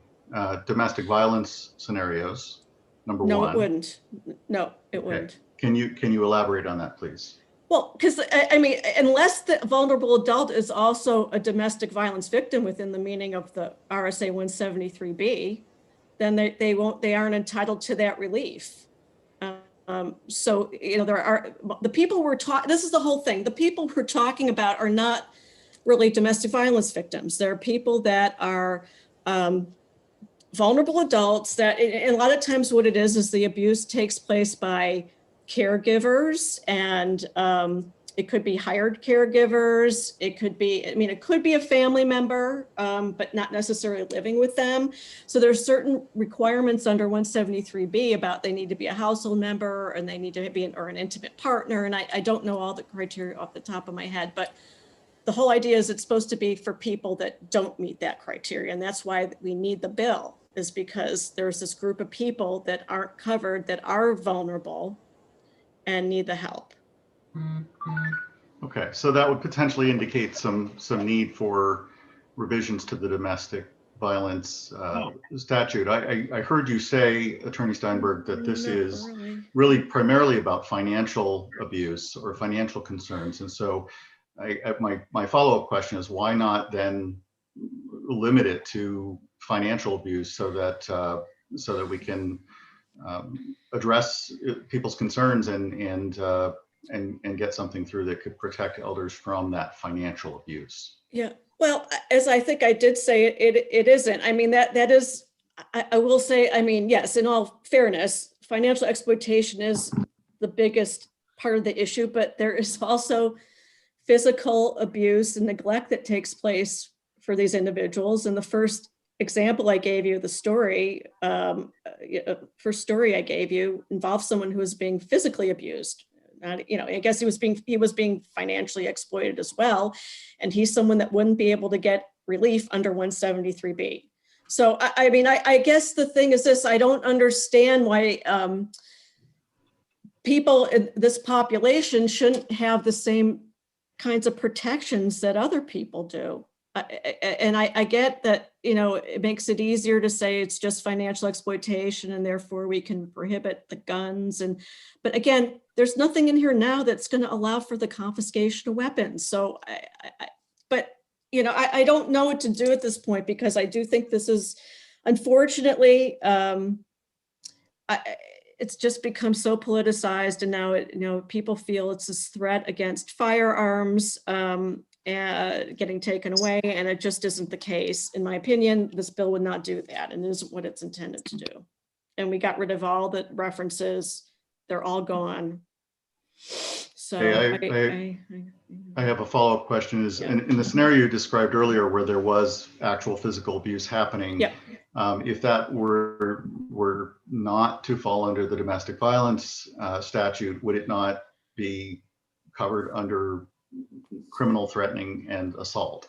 domestic violence scenarios? Number one. No, it wouldn't. No, it wouldn't. Can you elaborate on that, please? Well, because I mean, unless the vulnerable adult is also a domestic violence victim within the meaning of the RSA 173B, then they aren't entitled to that relief. So, there are the people we're talking, this is the whole thing. The people we're talking about are not really domestic violence victims. There are people that are vulnerable adults that, and a lot of times what it is the abuse takes place by caregivers and it could be hired caregivers. It could be, I mean, it could be a family member, but not necessarily living with them. So there's certain requirements under 173B about they need to be a household member and they need to be an intimate partner. And I don't know all the criteria off the top of my head, but the whole idea is it's supposed to be for people that don't meet that criteria. And that's why we need the bill, is because there's this group of people that aren't covered, that are vulnerable and need the help. Okay, so that would potentially indicate some need for revisions to the domestic violence statute. I heard you say, Attorney Steinberg, that this is really primarily about financial abuse or financial concerns. And so my follow-up question is, why not then limit it to financial abuse so that we can address people's concerns and get something through that could protect elders from that financial abuse? Yeah, well, as I think I did say, it isn't. I mean, that is, I will say, I mean, yes, in all fairness, financial exploitation is the biggest part of the issue, but there is also physical abuse and neglect that takes place for these individuals. And the first example I gave you, the story, first story I gave you involved someone who was being physically abused. I guess he was being financially exploited as well. And he's someone that wouldn't be able to get relief under 173B. So, I mean, I guess the thing is this, I don't understand why people in this population shouldn't have the same kinds of protections that other people do. And I get that, it makes it easier to say it's just financial exploitation and therefore we can prohibit the guns. But again, there's nothing in here now that's going to allow for the confiscation of weapons. So, I don't know what to do at this point, because I do think this is, unfortunately, it's just become so politicized, and now people feel it's this threat against firearms getting taken away, and it just isn't the case. In my opinion, this bill would not do that, and isn't what it's intended to do. And we got rid of all the references; they're all gone. So I have a follow-up question. Is in the scenario you described earlier, where there was actual physical abuse happening, if that were not to fall under the domestic violence statute, would it not be covered under criminal threatening and assault?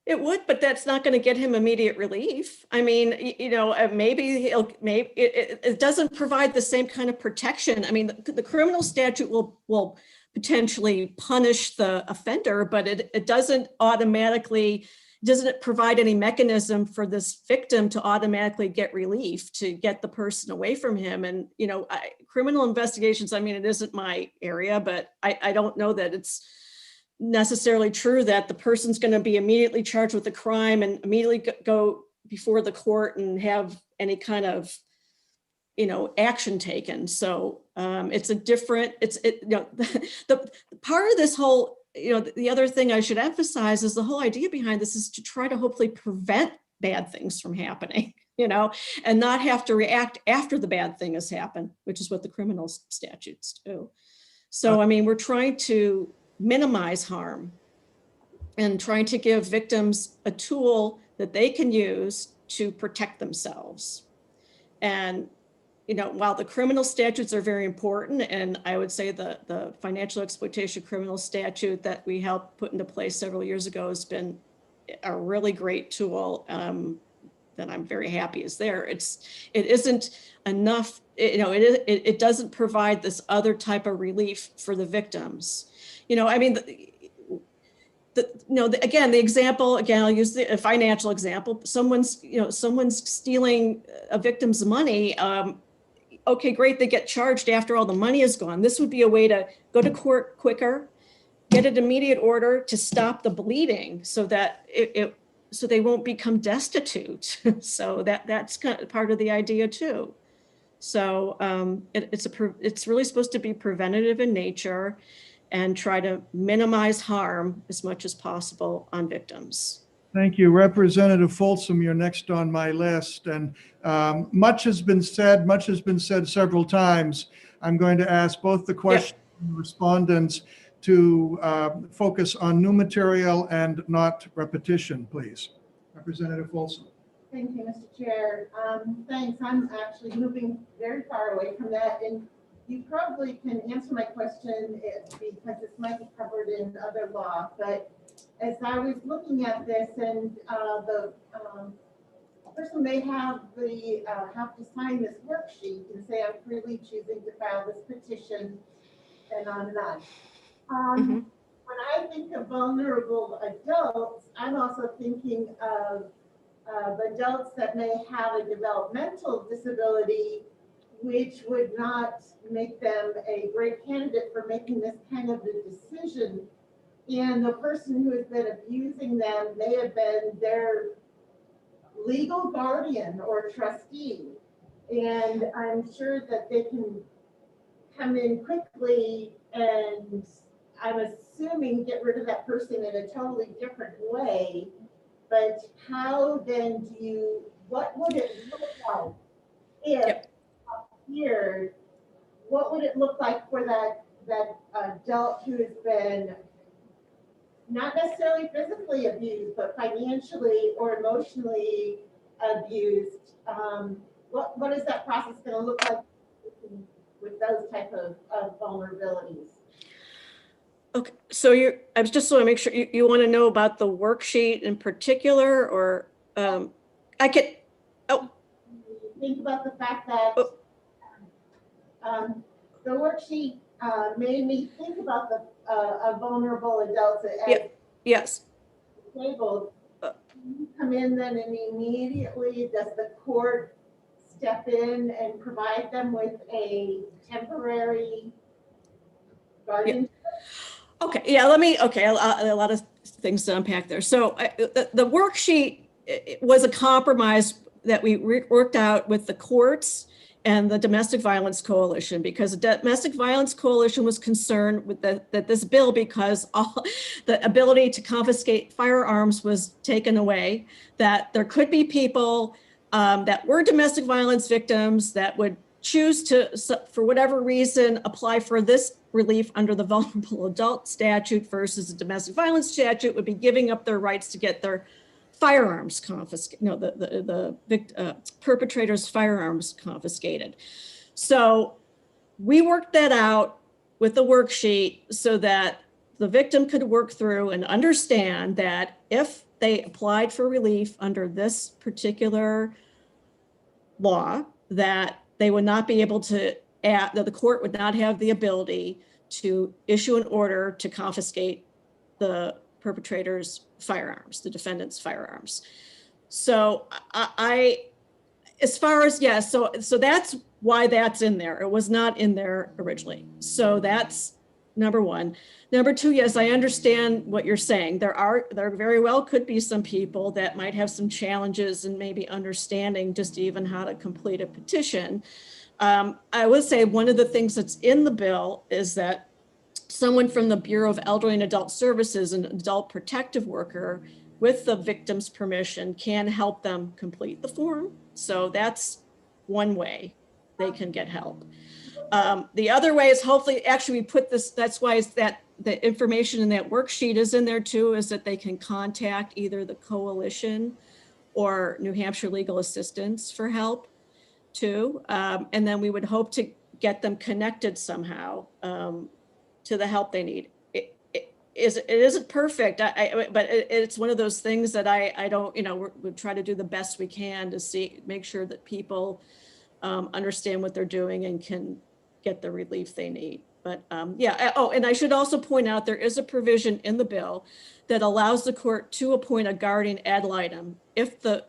It would, but that's not going to get him immediate relief. I mean, maybe it doesn't provide the same kind of protection. I mean, the criminal statute will potentially punish the offender, but it doesn't provide any mechanism for this victim to automatically get relief, to get the person away from him. And, criminal investigations, I mean, it isn't my area, but I don't know that it's necessarily true that the person's going to be immediately charged with a crime and immediately go before the court and have any kind of, action taken. So it's a different, the part of this whole, the other thing I should emphasize is the whole idea behind this is to try to hopefully prevent bad things from happening, and not have to react after the bad thing has happened, which is what the criminal statutes do. So, I mean, we're trying to minimize harm and trying to give victims a tool that they can use to protect themselves. And, while the criminal statutes are very important, and I would say the financial exploitation criminal statute that we helped put into place several years ago has been a really great tool that I'm very happy is there. It isn't enough, it doesn't provide this other type of relief for the victims. I mean, again, the example, I'll use a financial example. Someone's stealing a victim's money. Okay, great, they get charged after all the money is gone. This would be a way to go to court quicker, get an immediate order to stop the bleeding so that so they won't become destitute. So that's kind of part of the idea too. So it's really supposed to be preventative in nature and try to minimize harm as much as possible on victims. Thank you. Representative Folsom, you're next on my list. And much has been said several times. I'm going to ask both the question and respondents to focus on new material and not repetition, please. Representative Folsom. Thank you, Mr. Chair. Thanks. I'm actually moving very far away from that, and you probably can answer my question because this might be covered in other law. But as I was looking at this, and the person may have to sign this worksheet and say, I'm freely choosing to file this petition, and I'm not. When I think of vulnerable adults, I'm also thinking of adults that may have a developmental disability, which would not make them a great candidate for making this kind of a decision. And the person who has been abusing them may have been their legal guardian or trustee. And I'm sure that they can come in quickly and, I'm assuming, get rid of that person in a totally different way. But how then what would it look like if here, what would it look like for that adult who has been not necessarily physically abused, but financially or emotionally abused? What is that process going to look like with those type of vulnerabilities? Okay, so I just want to make sure you want to know about the worksheet in particular, or I could. Oh, think about the fact that the worksheet made me think about a vulnerable adult as yes. disabled. You come in then, and immediately does the court step in and provide them with a temporary guardian? Okay, yeah, a lot of things to unpack there. So the worksheet was a compromise that we worked out with the courts and the Domestic Violence Coalition, because the Domestic Violence Coalition was concerned with that this bill, because all the ability to confiscate firearms was taken away, that there could be people that were domestic violence victims that would choose to, for whatever reason, apply for this relief under the vulnerable adult statute versus the domestic violence statute, would be giving up their rights to get their firearms confiscated, the perpetrator's firearms confiscated. So we worked that out with the worksheet so that the victim could work through and understand that if they applied for relief under this particular law, that they would not be able to, that the court would not have the ability to issue an order to confiscate the perpetrator's firearms, the defendant's firearms. So as far as, so that's why that's in there. It was not in there originally. So that's number one. Number two, yes, I understand what you're saying. There very well could be some people that might have some challenges in maybe understanding just even how to complete a petition. I would say one of the things that's in the bill is that someone from the Bureau of Elderly and Adult Services, an adult protective worker, with the victim's permission, can help them complete the form. So that's one way they can get help. The other way is hopefully, actually we put this, that's why is that the information in that worksheet is in there too, is that they can contact either the coalition or New Hampshire Legal Assistance for help too. And then we would hope to get them connected somehow to the help they need. It isn't perfect, but it's one of those things that I don't, we try to do the best we can to make sure that people understand what they're doing and can get the relief they need. But yeah, oh, and I should also point out there is a provision in the bill that allows the court to appoint a guardian ad litem if the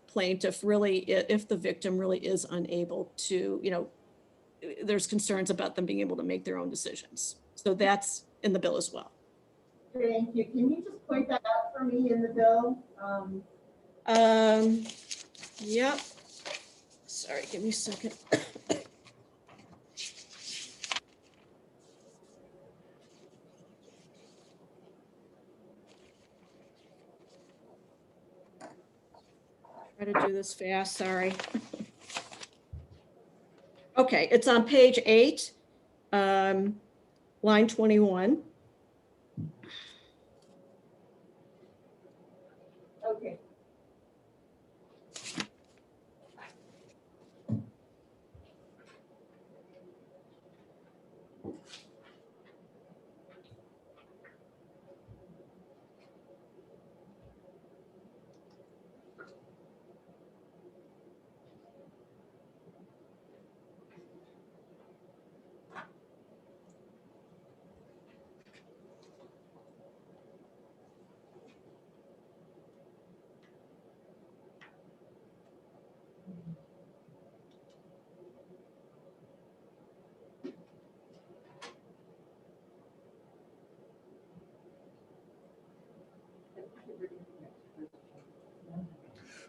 plaintiff really, if the victim really is unable to, there's concerns about them being able to make their own decisions. So that's in the bill as well. Thank you. Can you just point that out for me in the bill? Yep. Sorry, give me a second. Try to do this fast, sorry. Okay, it's on page 8, line 21.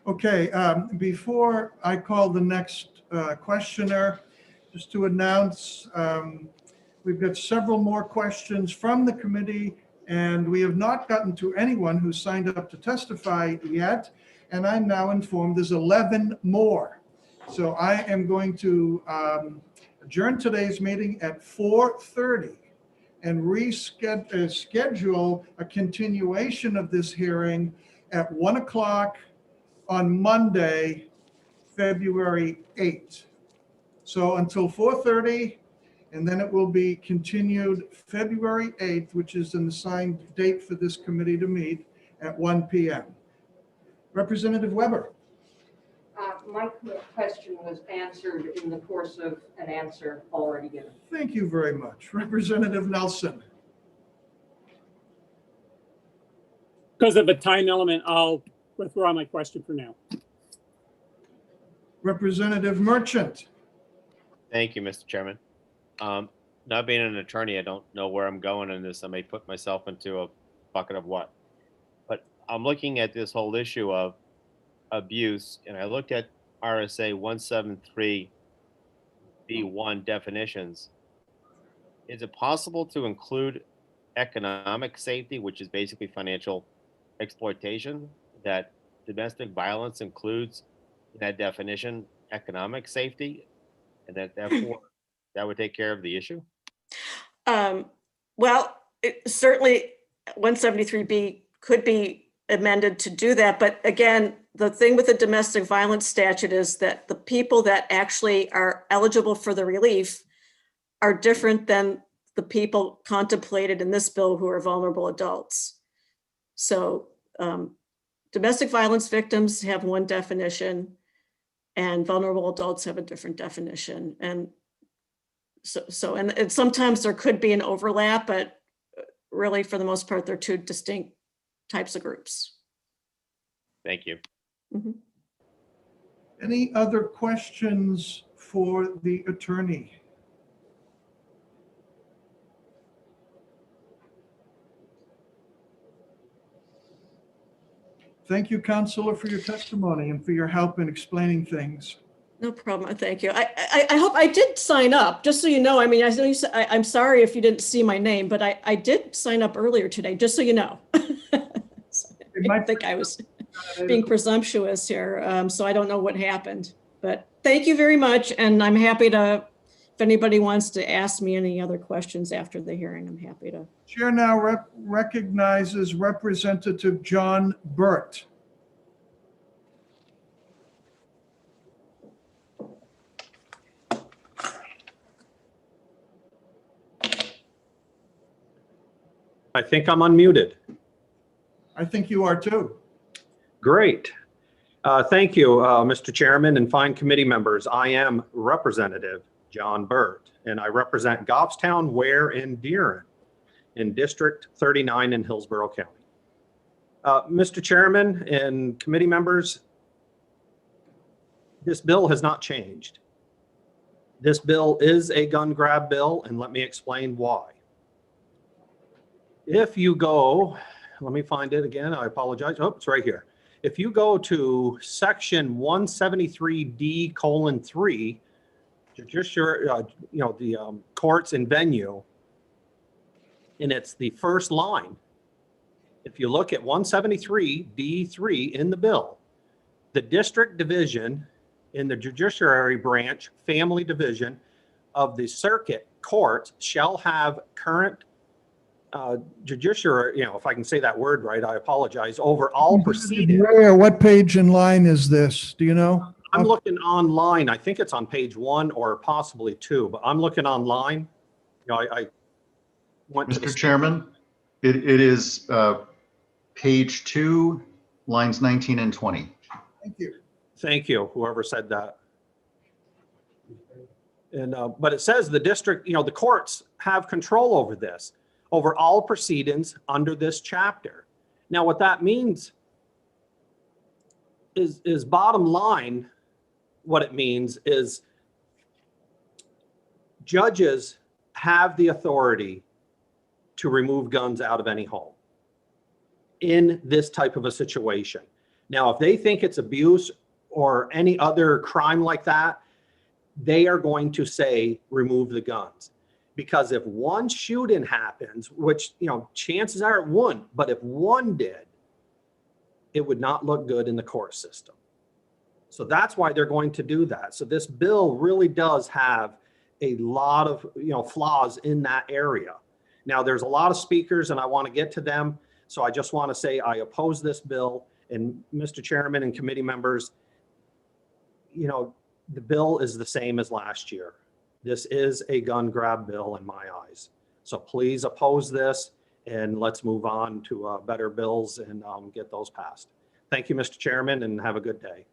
Okay, before I call the next questioner, just to announce, we've got several more questions from the committee, and we have not gotten to anyone who signed up to testify yet. And I'm now informed there's 11 more. So I am going to adjourn today's meeting at 4:30 and reschedule a continuation of this hearing at 1 o'clock on Monday, February 8th. So until 4:30, and then it will be continued February 8th, which is an assigned date for this committee to meet at 1 p.m. Representative Weber. My question was answered in the course of an answer already given. Thank you very much. Representative Nelson. Because of a time element, I'll withdraw my question for now. Representative Merchant. Thank you, Mr. Chairman. Not being an attorney, I don't know where I'm going in this. I may put myself into a bucket of what. But I'm looking at this whole issue of abuse, and I looked at RSA 173B1 definitions. Is it possible to include economic safety, which is basically financial exploitation, that domestic violence includes in that definition economic safety, and that therefore that would take care of the issue? Well, certainly 173B could be amended to do that. But again, the thing with the domestic violence statute is that the people that actually are eligible for the relief are different than the people contemplated in this bill who are vulnerable adults. So domestic violence victims have one definition and vulnerable adults have a different definition. And and sometimes there could be an overlap, but really for the most part, they're two distinct types of groups. Thank you. Mm-hmm. Any other questions for the attorney? Thank you, Counselor, for your testimony and for your help in explaining things. No problem. Thank you. I hope I did sign up, just so you know. I mean, I know you said, I'm sorry if you didn't see my name, but I did sign up earlier today, just so you know. I think I was being presumptuous here, so I don't know what happened. But thank you very much, and I'm happy to, if anybody wants to ask me any other questions after the hearing, I'm happy to. Chair now recognizes Representative John Burt. I think I'm unmuted. I think you are too. Great. Thank you, Mr. Chairman and fine committee members. I am Representative John Burt, and I represent Goffstown, Ware, and Deeren in District 39 in Hillsborough County. Mr. Chairman and committee members, this bill has not changed. This bill is a gun grab bill, and let me explain why. If you go, let me find it again, I apologize. Oh, it's right here. If you go to section 173D:3, the courts and venue, and it's the first line. If you look at 173D:3 in the bill, the district division in the judiciary branch, family division of the circuit courts shall have current judiciary, if I can say that word right, I apologize, over all proceedings. Where, what page and line is this? Do you know? I'm looking online. I think it's on page 1 or possibly 2, but I'm looking online. I went to Mr. Chairman, it is page 2, lines 19 and 20. Thank you. Thank you, whoever said that. And but it says the district, the courts have control over this, over all proceedings under this chapter. Now, what that means is bottom line, what it means is judges have the authority to remove guns out of any home in this type of a situation. Now, if they think it's abuse or any other crime like that, they are going to say, remove the guns. Because if one shooting happens, which, chances are it wouldn't, but if one did, it would not look good in the court system. So that's why they're going to do that. So this bill really does have a lot of, flaws in that area. Now, there's a lot of speakers and I want to get to them. So I just want to say I oppose this bill. And Mr. Chairman and committee members, the bill is the same as last year. This is a gun grab bill in my eyes. So please oppose this and let's move on to better bills and get those passed. Thank you, Mr. Chairman, and have a good day.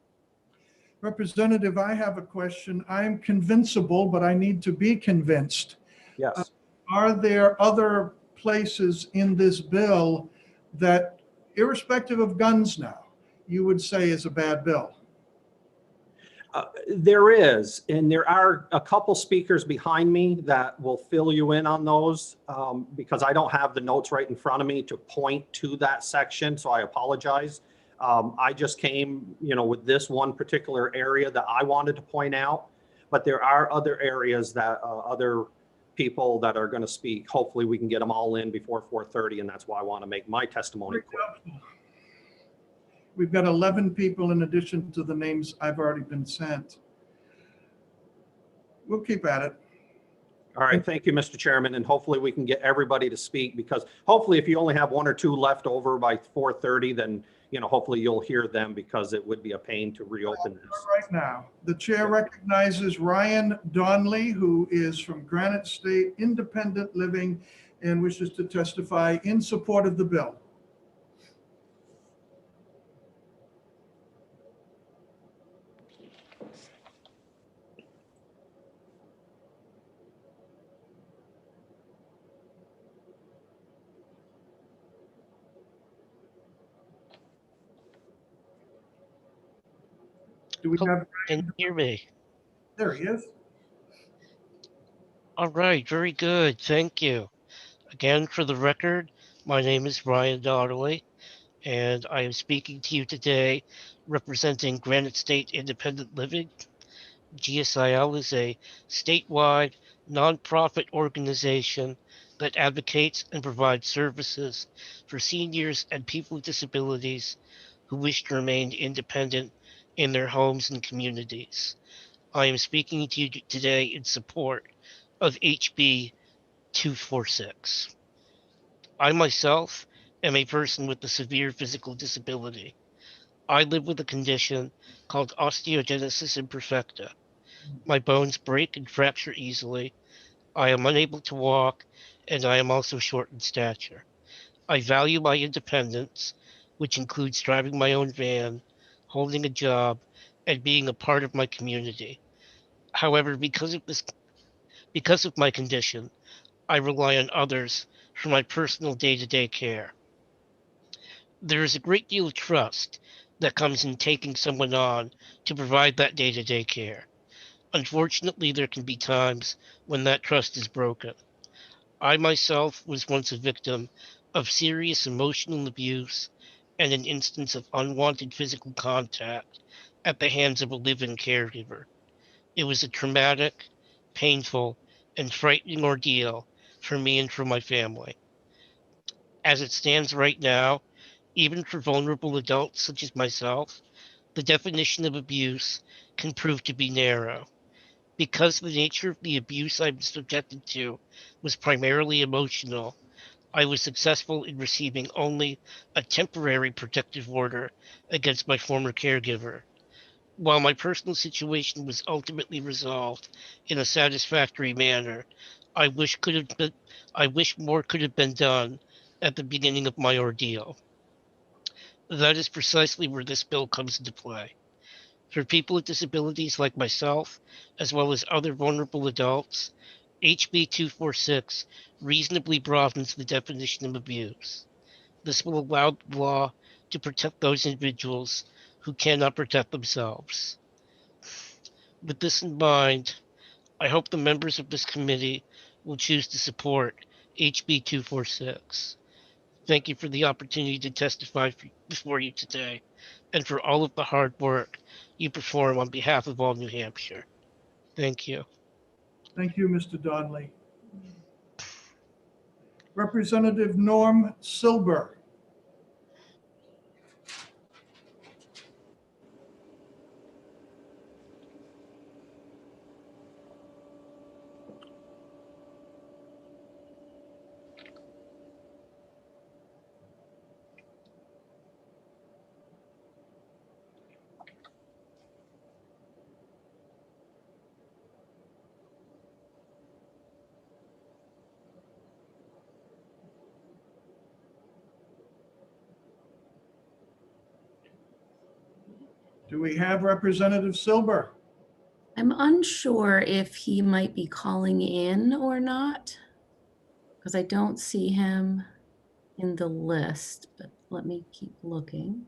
Representative, I have a question. I'm convincible, but I need to be convinced. Yes. Are there other places in this bill that, irrespective of guns now, you would say is a bad bill? There is, and there are a couple speakers behind me that will fill you in on those because I don't have the notes right in front of me to point to that section, so I apologize. I just came, with this one particular area that I wanted to point out, but there are other areas that other people that are going to speak. Hopefully we can get them all in before 4:30, and that's why I want to make my testimony quick. We've got 11 people in addition to the names I've already been sent. We'll keep at it. All right, thank you, Mr. Chairman, and hopefully we can get everybody to speak, because hopefully if you only have one or two left over by 4:30, then hopefully you'll hear them, because it would be a pain to reopen this. Right now, the chair recognizes Ryan Donley, who is from Granite State Independent Living and wishes to testify in support of the bill. Do we have? Can you hear me? There he is. All right, very good. Thank you. Again, for the record, my name is Ryan Donnelly, and I am speaking to you today representing Granite State Independent Living. GSIL is a statewide nonprofit organization that advocates and provides services for seniors and people with disabilities who wish to remain independent in their homes and communities. I am speaking to you today in support of HB 246. I myself am a person with a severe physical disability. I live with a condition called osteogenesis imperfecta. My bones break and fracture easily. I am unable to walk, and I am also short in stature. I value my independence, which includes driving my own van, holding a job, and being a part of my community. However, because of my condition, I rely on others for my personal day-to-day care. There is a great deal of trust that comes in taking someone on to provide that day-to-day care. Unfortunately, there can be times when that trust is broken. I myself was once a victim of serious emotional abuse and an instance of unwanted physical contact at the hands of a live-in caregiver. It was a traumatic, painful, and frightening ordeal for me and for my family. As it stands right now, even for vulnerable adults such as myself, the definition of abuse can prove to be narrow. Because the nature of the abuse I was subjected to was primarily emotional, I was successful in receiving only a temporary protective order against my former caregiver. While my personal situation was ultimately resolved in a satisfactory manner, I wish more could have been done at the beginning of my ordeal. That is precisely where this bill comes into play. For people with disabilities like myself, as well as other vulnerable adults, HB 246 reasonably broadens the definition of abuse. This will allow the law to protect those individuals who cannot protect themselves. With this in mind, I hope the members of this committee will choose to support HB 246. Thank you for the opportunity to testify before you today. and for all of the hard work you perform on behalf of all New Hampshire. Thank you. Thank you, Mr. Donnelly. Representative Norm Silber. Do we have Representative Silber? I'm unsure if he might be calling in or not, because I don't see him in the list, but let me keep looking.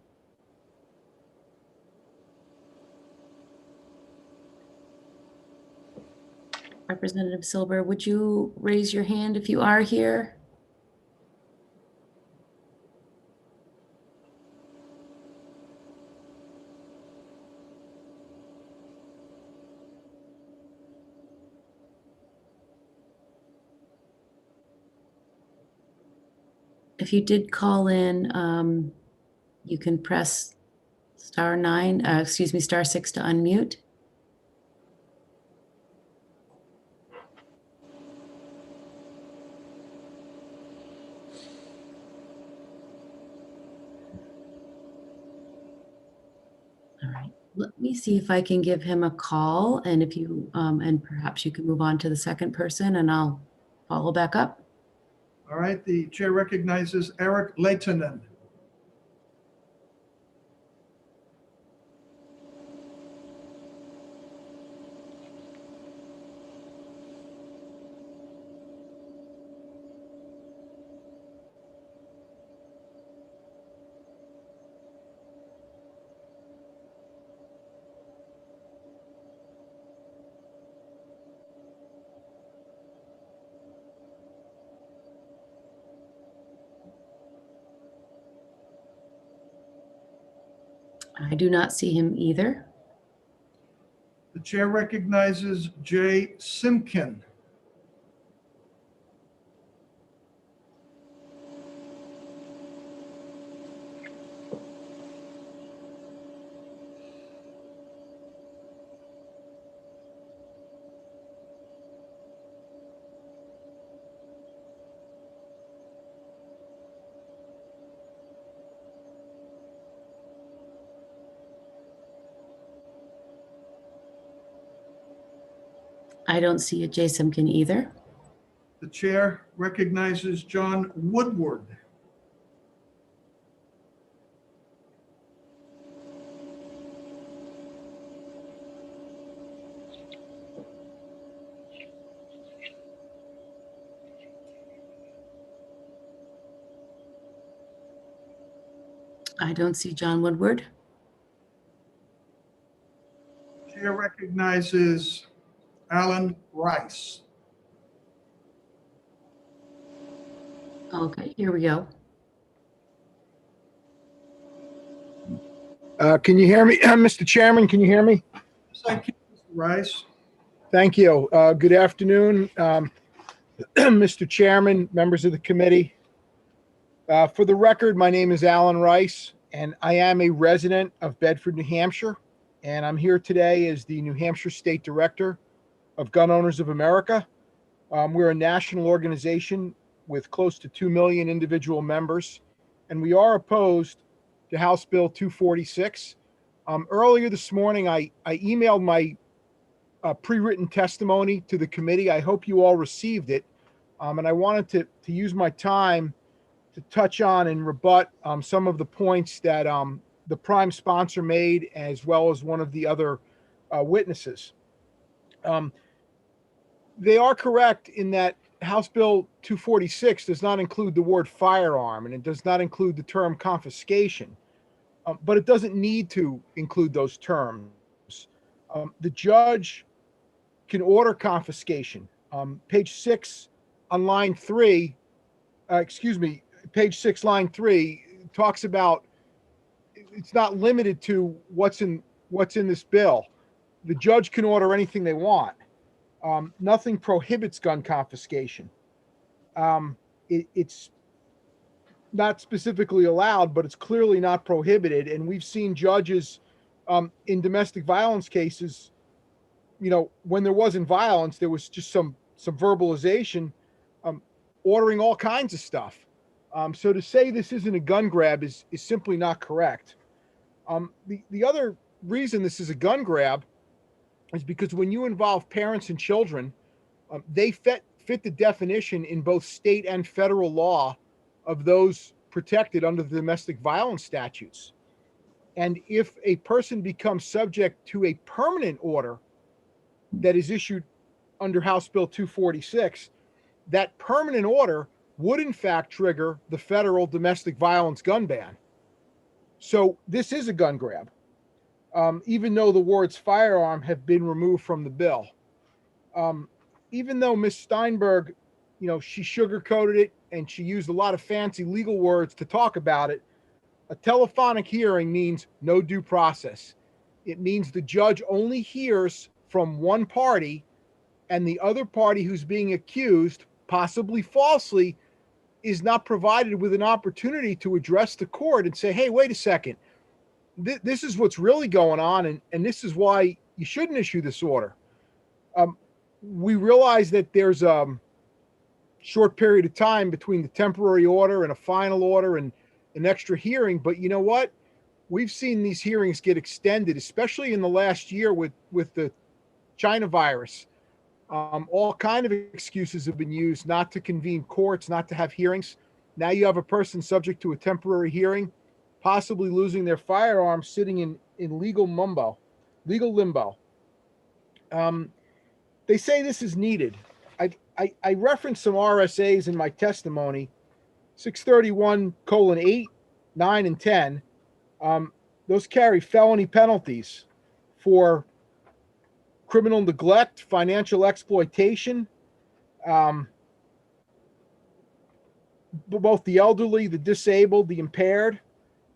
Representative Silber, would you raise your hand if you are here? If you did call in, you can press star 6 to unmute. All right, let me see if I can give him a call, and if you, and perhaps you can move on to the second person and I'll follow back up. All right, the chair recognizes Eric Leitonen. I do not see him either. The chair recognizes Jay Simkin. I don't see a Jay Simkin either. The chair recognizes John Woodward. I don't see John Woodward. Chair recognizes Alan Rice. Okay, here we go. Can you hear me, Mr. Chairman? Can you hear me? Thank you, Mr. Rice. Thank you. Good afternoon, Mr. Chairman, members of the committee. For the record, my name is Alan Rice, and I am a resident of Bedford, New Hampshire, and I'm here today as the New Hampshire State Director of Gun Owners of America. We're a national organization with close to 2 million individual members, and we are opposed to House Bill 246. Earlier this morning, I emailed my pre-written testimony to the committee. I hope you all received it, and I wanted to use my time to touch on and rebut some of the points that the prime sponsor made, as well as one of the other witnesses. They are correct in that House Bill 246 does not include the word firearm, and it does not include the term confiscation, but it doesn't need to include those terms. The judge can order confiscation. Page 6 on line 3, page 6, line 3 talks about it's not limited to what's in this bill. The judge can order anything they want. Nothing prohibits gun confiscation. It's not specifically allowed, but it's clearly not prohibited. And we've seen judges in domestic violence cases, you know, when there wasn't violence, there was just some verbalization, ordering all kinds of stuff. So to say this isn't a gun grab is simply not correct. The other reason this is a gun grab is because when you involve parents and children, they fit the definition in both state and federal law of those protected under the domestic violence statutes. And if a person becomes subject to a permanent order that is issued under House Bill 246, that permanent order would in fact trigger the federal domestic violence gun ban. So this is a gun grab, even though the words firearm have been removed from the bill. Even though Ms. Steinberg, you know, she sugarcoated it and she used a lot of fancy legal words to talk about it, a telephonic hearing means no due process. It means the judge only hears from one party, and the other party who's being accused, possibly falsely, is not provided with an opportunity to address the court and say, hey, wait a second, this is what's really going on, and this is why you shouldn't issue this order. We realize that there's a short period of time between the temporary order and a final order and an extra hearing, but you know what? We've seen these hearings get extended, especially in the last year with the China virus. All kind of excuses have been used not to convene courts, not to have hearings. Now you have a person subject to a temporary hearing, possibly losing their firearm, sitting in legal limbo. They say this is needed. I referenced some RSAs in my testimony, 631:8, 9, and 10. Those carry felony penalties for criminal neglect, financial exploitation, both the elderly, the disabled, the impaired.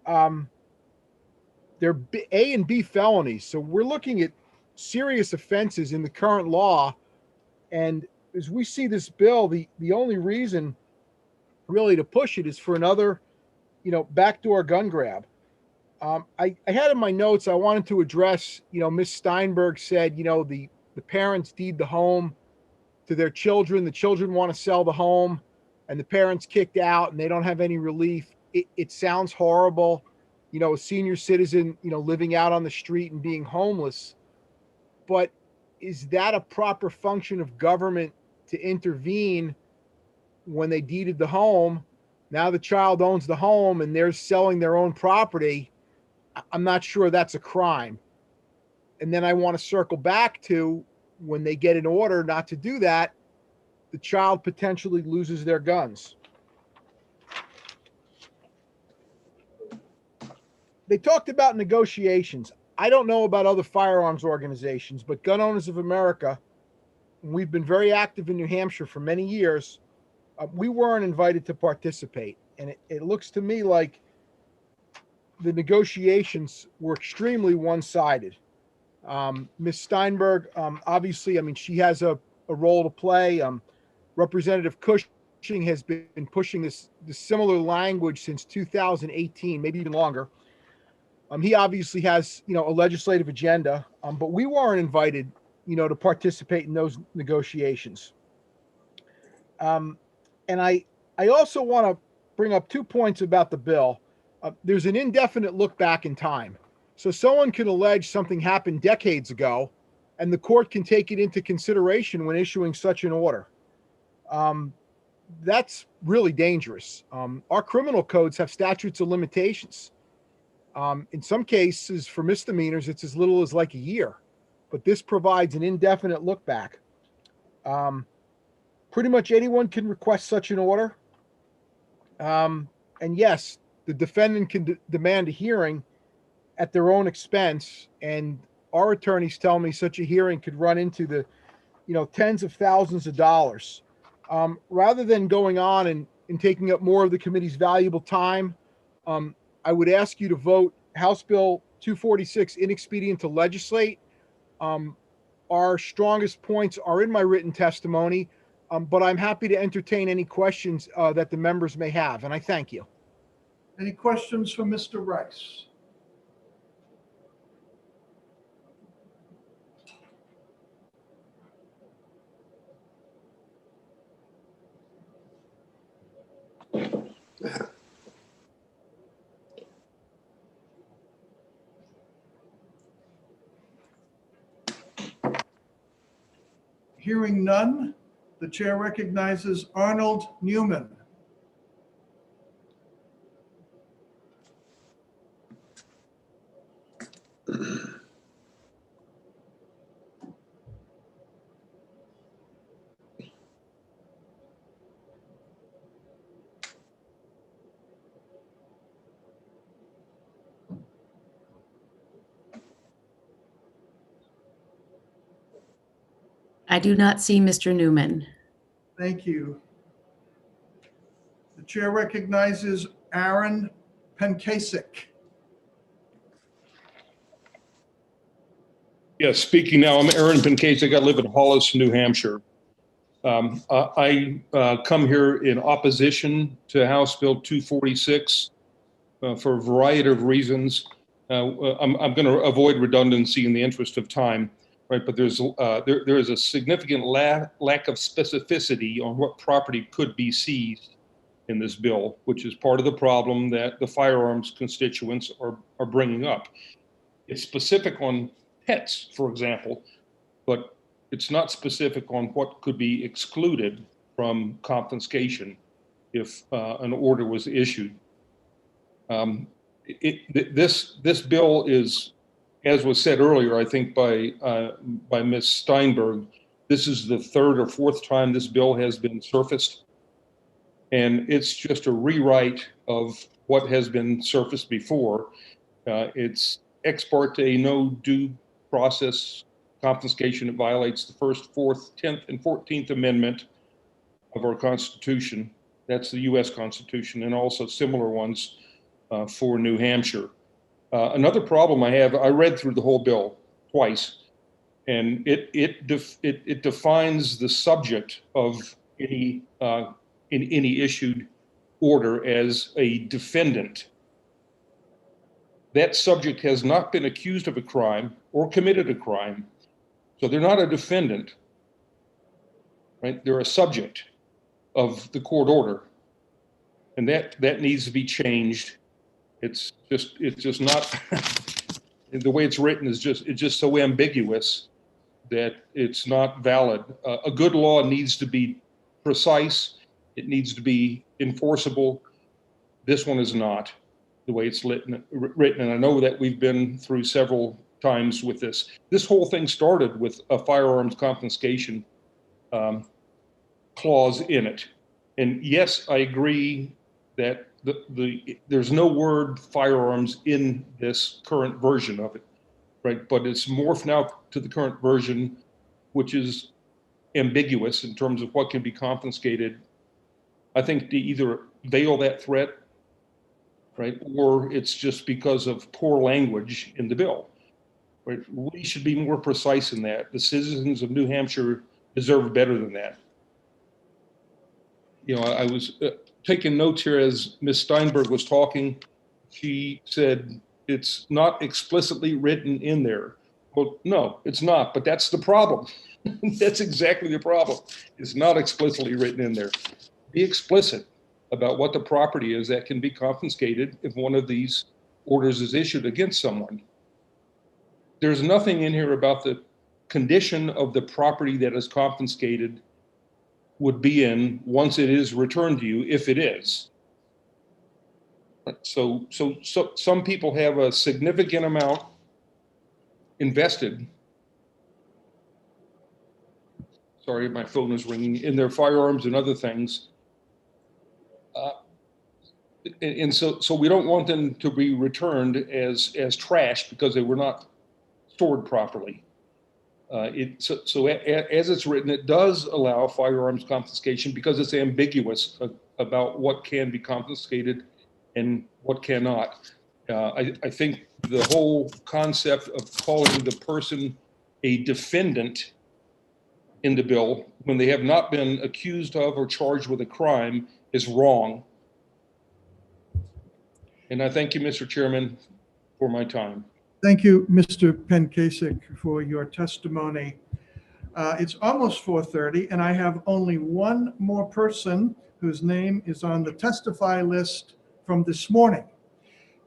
They're A and B felonies. So we're looking at serious offenses in the current law. And as we see this bill, the only reason really to push it is for another, backdoor gun grab. I had in my notes, I wanted to address, Ms. Steinberg said, the parents deed the home to their children. The children want to sell the home and the parents kicked out and they don't have any relief. It sounds horrible, a senior citizen, living out on the street and being homeless. But is that a proper function of government to intervene when they deeded the home? Now the child owns the home and they're selling their own property. I'm not sure that's a crime. And then I want to circle back to when they get an order not to do that, the child potentially loses their guns. They talked about negotiations. I don't know about other firearms organizations, but Gun Owners of America, we've been very active in New Hampshire for many years. We weren't invited to participate. And it looks to me like the negotiations were extremely one-sided. Ms. Steinberg, obviously, she has a role to play. Representative Cushing has been pushing this similar language since 2018, maybe even longer. He obviously has, a legislative agenda, but we weren't invited, to participate in those negotiations. And I also want to bring up 2 points about the bill. There's an indefinite look back in time. So someone can allege something happened decades ago, and the court can take it into consideration when issuing such an order. That's really dangerous. Our criminal codes have statutes of limitations. In some cases, for misdemeanors, it's as little as like a year, but this provides an indefinite look back. Pretty much anyone can request such an order. And yes, the defendant can demand a hearing at their own expense. And our attorneys tell me such a hearing could run into the, tens of thousands of dollars. Rather than going on and taking up more of the committee's valuable time, I would ask you to vote House Bill 246 inexpedient to legislate. Our strongest points are in my written testimony, but I'm happy to entertain any questions that the members may have, and I thank you. Any questions for Mr. Rice? Hearing none, the chair recognizes Arnold Newman. I do not see Mr. Newman. Thank you. The chair recognizes Aaron Penkasic. Yes, speaking now, I'm Aaron Penkasic. I live in Hollis, New Hampshire. I come here in opposition to House Bill 246 for a variety of reasons. I'm going to avoid redundancy in the interest of time, right? But there is a significant lack of specificity on what property could be seized in this bill, which is part of the problem that the firearms constituents are bringing up. It's specific on pets, for example, but it's not specific on what could be excluded from confiscation if an order was issued. This bill is, as was said earlier, I think by Ms. Steinberg, this is the third or fourth time this bill has been surfaced, and it's just a rewrite of what has been surfaced before. It's ex parte, no due process confiscation. It violates the First, Fourth, 10th, and 14th Amendment of our Constitution. That's the U.S. Constitution, and also similar ones for New Hampshire. Another problem I have, I read through the whole bill twice, and it defines the subject of any in any issued order as a defendant. That subject has not been accused of a crime or committed a crime, so they're not a defendant, right? They're a subject of the court order, and that needs to be changed. It's just not the way it's written is just so ambiguous that it's not valid. A good law needs to be precise. It needs to be enforceable. This one is not the way it's written. And I know that we've been through several times with this. This whole thing started with a firearms confiscation clause in it. And yes, I agree that there's no word firearms in this current version of it, right? But it's morphed now to the current version, which is ambiguous in terms of what can be confiscated. I think to either veil that threat, right, or it's just because of poor language in the bill, right? We should be more precise in that. The citizens of New Hampshire deserve better than that. You know, I was taking notes here as Ms. Steinberg was talking. She said it's not explicitly written in there. Well, no, it's not, but that's the problem. That's exactly the problem. It's not explicitly written in there. Be explicit about what the property is that can be confiscated if one of these orders is issued against someone. There's nothing in here about the condition of the property that is confiscated would be in once it is returned to you, if it is. So some people have a significant amount invested. Sorry, my phone is ringing, in their firearms and other things. And so we don't want them to be returned as trash because they were not stored properly. So as it's written, it does allow firearms confiscation because it's ambiguous about what can be confiscated and what cannot. I think the whole concept of calling the person a defendant in the bill when they have not been accused of or charged with a crime is wrong. And I thank you, Mr. Chairman, for my time. Thank you, Mr. Penkasik, for your testimony. It's almost 4:30, and I have only one more person whose name is on the testify list from this morning.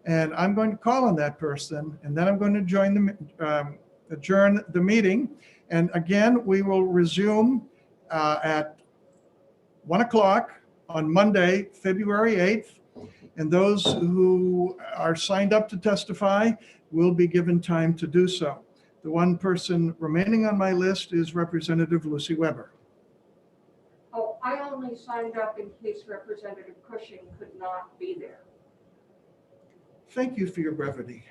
And I'm going to call on that person, and then I'm going to adjourn the meeting. And again, we will resume at 1 o'clock on Monday, February 8th. And those who are signed up to testify will be given time to do so. The one person remaining on my list is Representative Lucy Weber. Oh, I only signed up in case Representative Cushing could not be there. Thank you for your brevity.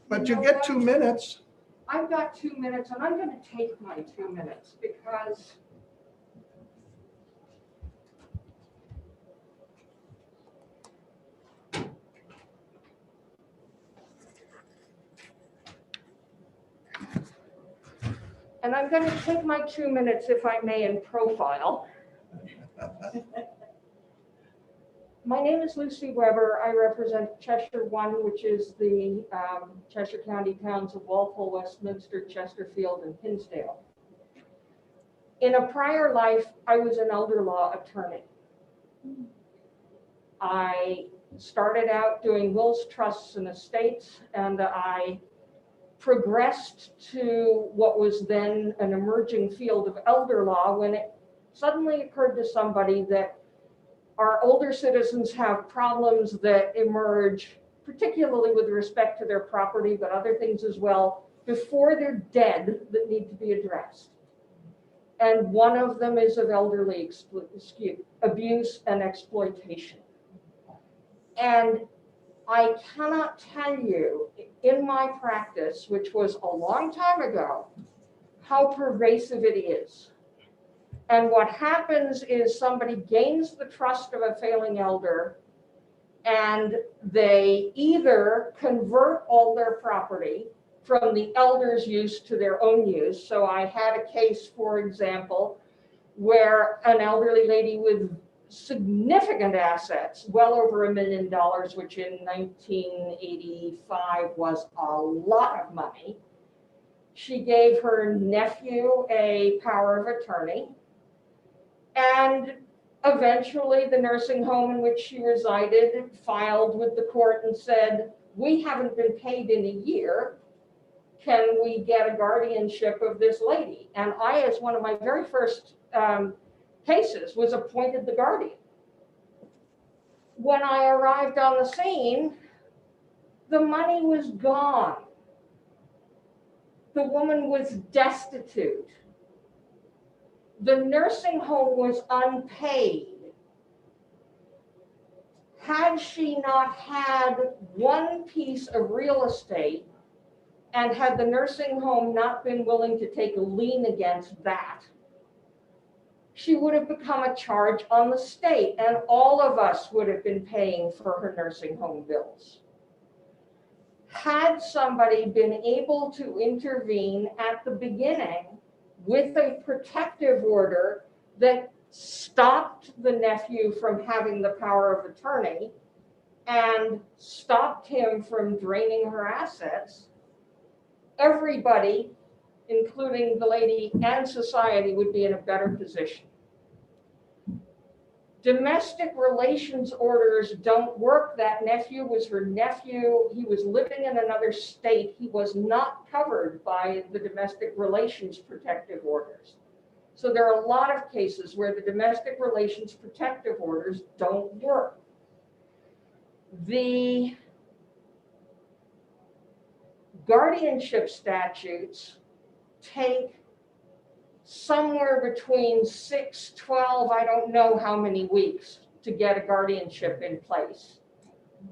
But you get 2 minutes. I've got 2 minutes, and I'm going to take my 2 minutes because I'm going to take my 2 minutes, if I may, in profile. My name is Lucy Weber. I represent Cheshire 1, which is the Cheshire County towns of Walpole, Westminster, Chesterfield, and Hinsdale. In a prior life, I was an elder law attorney. I started out doing wills, trusts, and estates, and I progressed to what was then an emerging field of elder law when it suddenly occurred to somebody that our older citizens have problems that emerge, particularly with respect to their property, but other things as well, before they're dead that need to be addressed. And one of them is of elderly abuse and exploitation. And I cannot tell you in my practice, which was a long time ago, how pervasive it is. And what happens is somebody gains the trust of a failing elder, and they either convert all their property from the elder's use to their own use. So I had a case, for example, where an elderly lady with significant assets, well over $1 million, which in 1985 was a lot of money. She gave her nephew a power of attorney, and eventually the nursing home in which she resided filed with the court and said, "We haven't been paid in a year. Can we get a guardianship of this lady?" And I, as one of my very first cases, was appointed the guardian. When I arrived on the scene, the money was gone. The woman was destitute. The nursing home was unpaid. Had she not had one piece of real estate, and had the nursing home not been willing to take a lien against that, she would have become a charge on the state, and all of us would have been paying for her nursing home bills. Had somebody been able to intervene at the beginning with a protective order that stopped the nephew from having the power of attorney and stopped him from draining her assets, everybody, including the lady and society, would be in a better position. Domestic relations orders don't work. That nephew was her nephew. He was living in another state. He was not covered by the domestic relations protective orders. So there are a lot of cases where the domestic relations protective orders don't work. The guardianship statutes take somewhere between 6, 12, I don't know how many weeks to get a guardianship in place.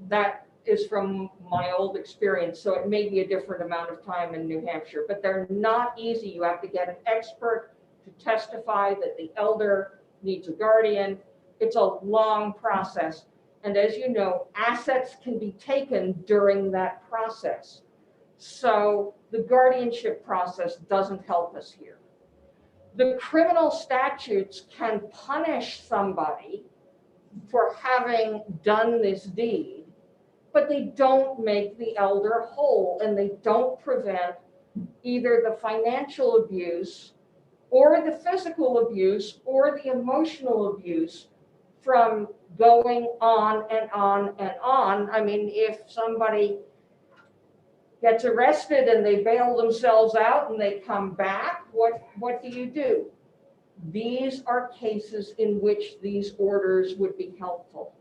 That is from my old experience, so it may be a different amount of time in New Hampshire, but they're not easy. You have to get an expert to testify that the elder needs a guardian. It's a long process. And as you know, assets can be taken during that process. So the guardianship process doesn't help us here. The criminal statutes can punish somebody for having done this deed, but they don't make the elder whole, and they don't prevent either the financial abuse or the physical abuse or the emotional abuse from going on and on and on. I mean, if somebody gets arrested and they bail themselves out and they come back, what do you do? These are cases in which these orders would be helpful.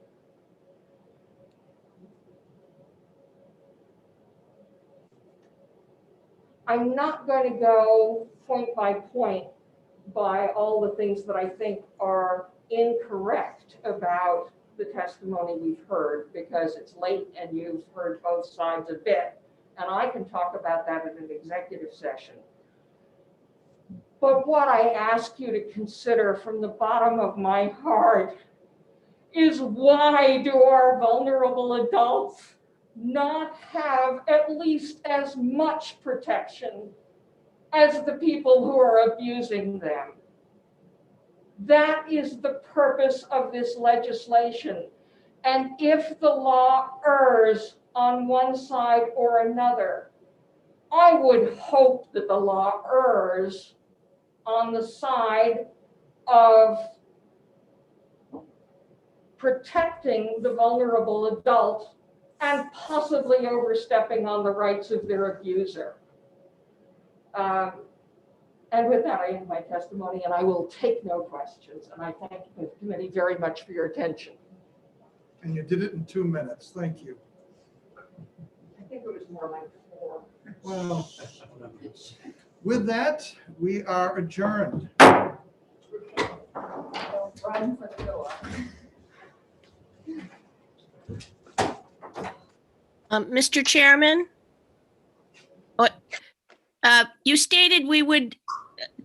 I'm not going to go point by point by all the things that I think are incorrect about the testimony we've heard, because it's late and you've heard both sides a bit, and I can talk about that in an executive session. But what I ask you to consider from the bottom of my heart is, why do our vulnerable adults not have at least as much protection as the people who are abusing them? That is the purpose of this legislation. And if the law errs on one side or another, I would hope that the law errs on the side of protecting the vulnerable adult and possibly overstepping on the rights of their abuser. And with that, I end my testimony, and I will take no questions. And I thank the committee very much for your attention. And you did it in 2 minutes. Thank you. I think it was more like 4. Well, with that, we are adjourned. Don't run for the door. Mr. Chairman, you stated we would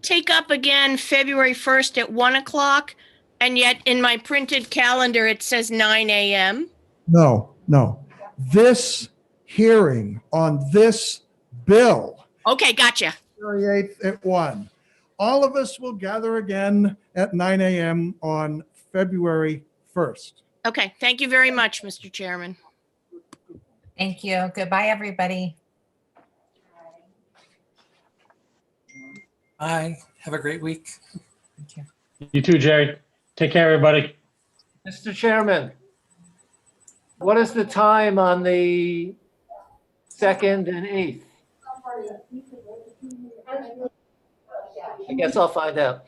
take up again February 1st at 1 o'clock, and yet in my printed calendar, it says 9 a.m. No. This hearing on this bill. Okay, gotcha. February 8th at 1. All of us will gather again at 9 a.m. on February 1st. Okay, thank you very much, Mr. Chairman. Thank you. Goodbye, everybody. Bye. Have a great week. Thank you. You too, Jerry. Take care, everybody. Mr. Chairman, what is the time on the 2nd and 8th? I guess I'll find out.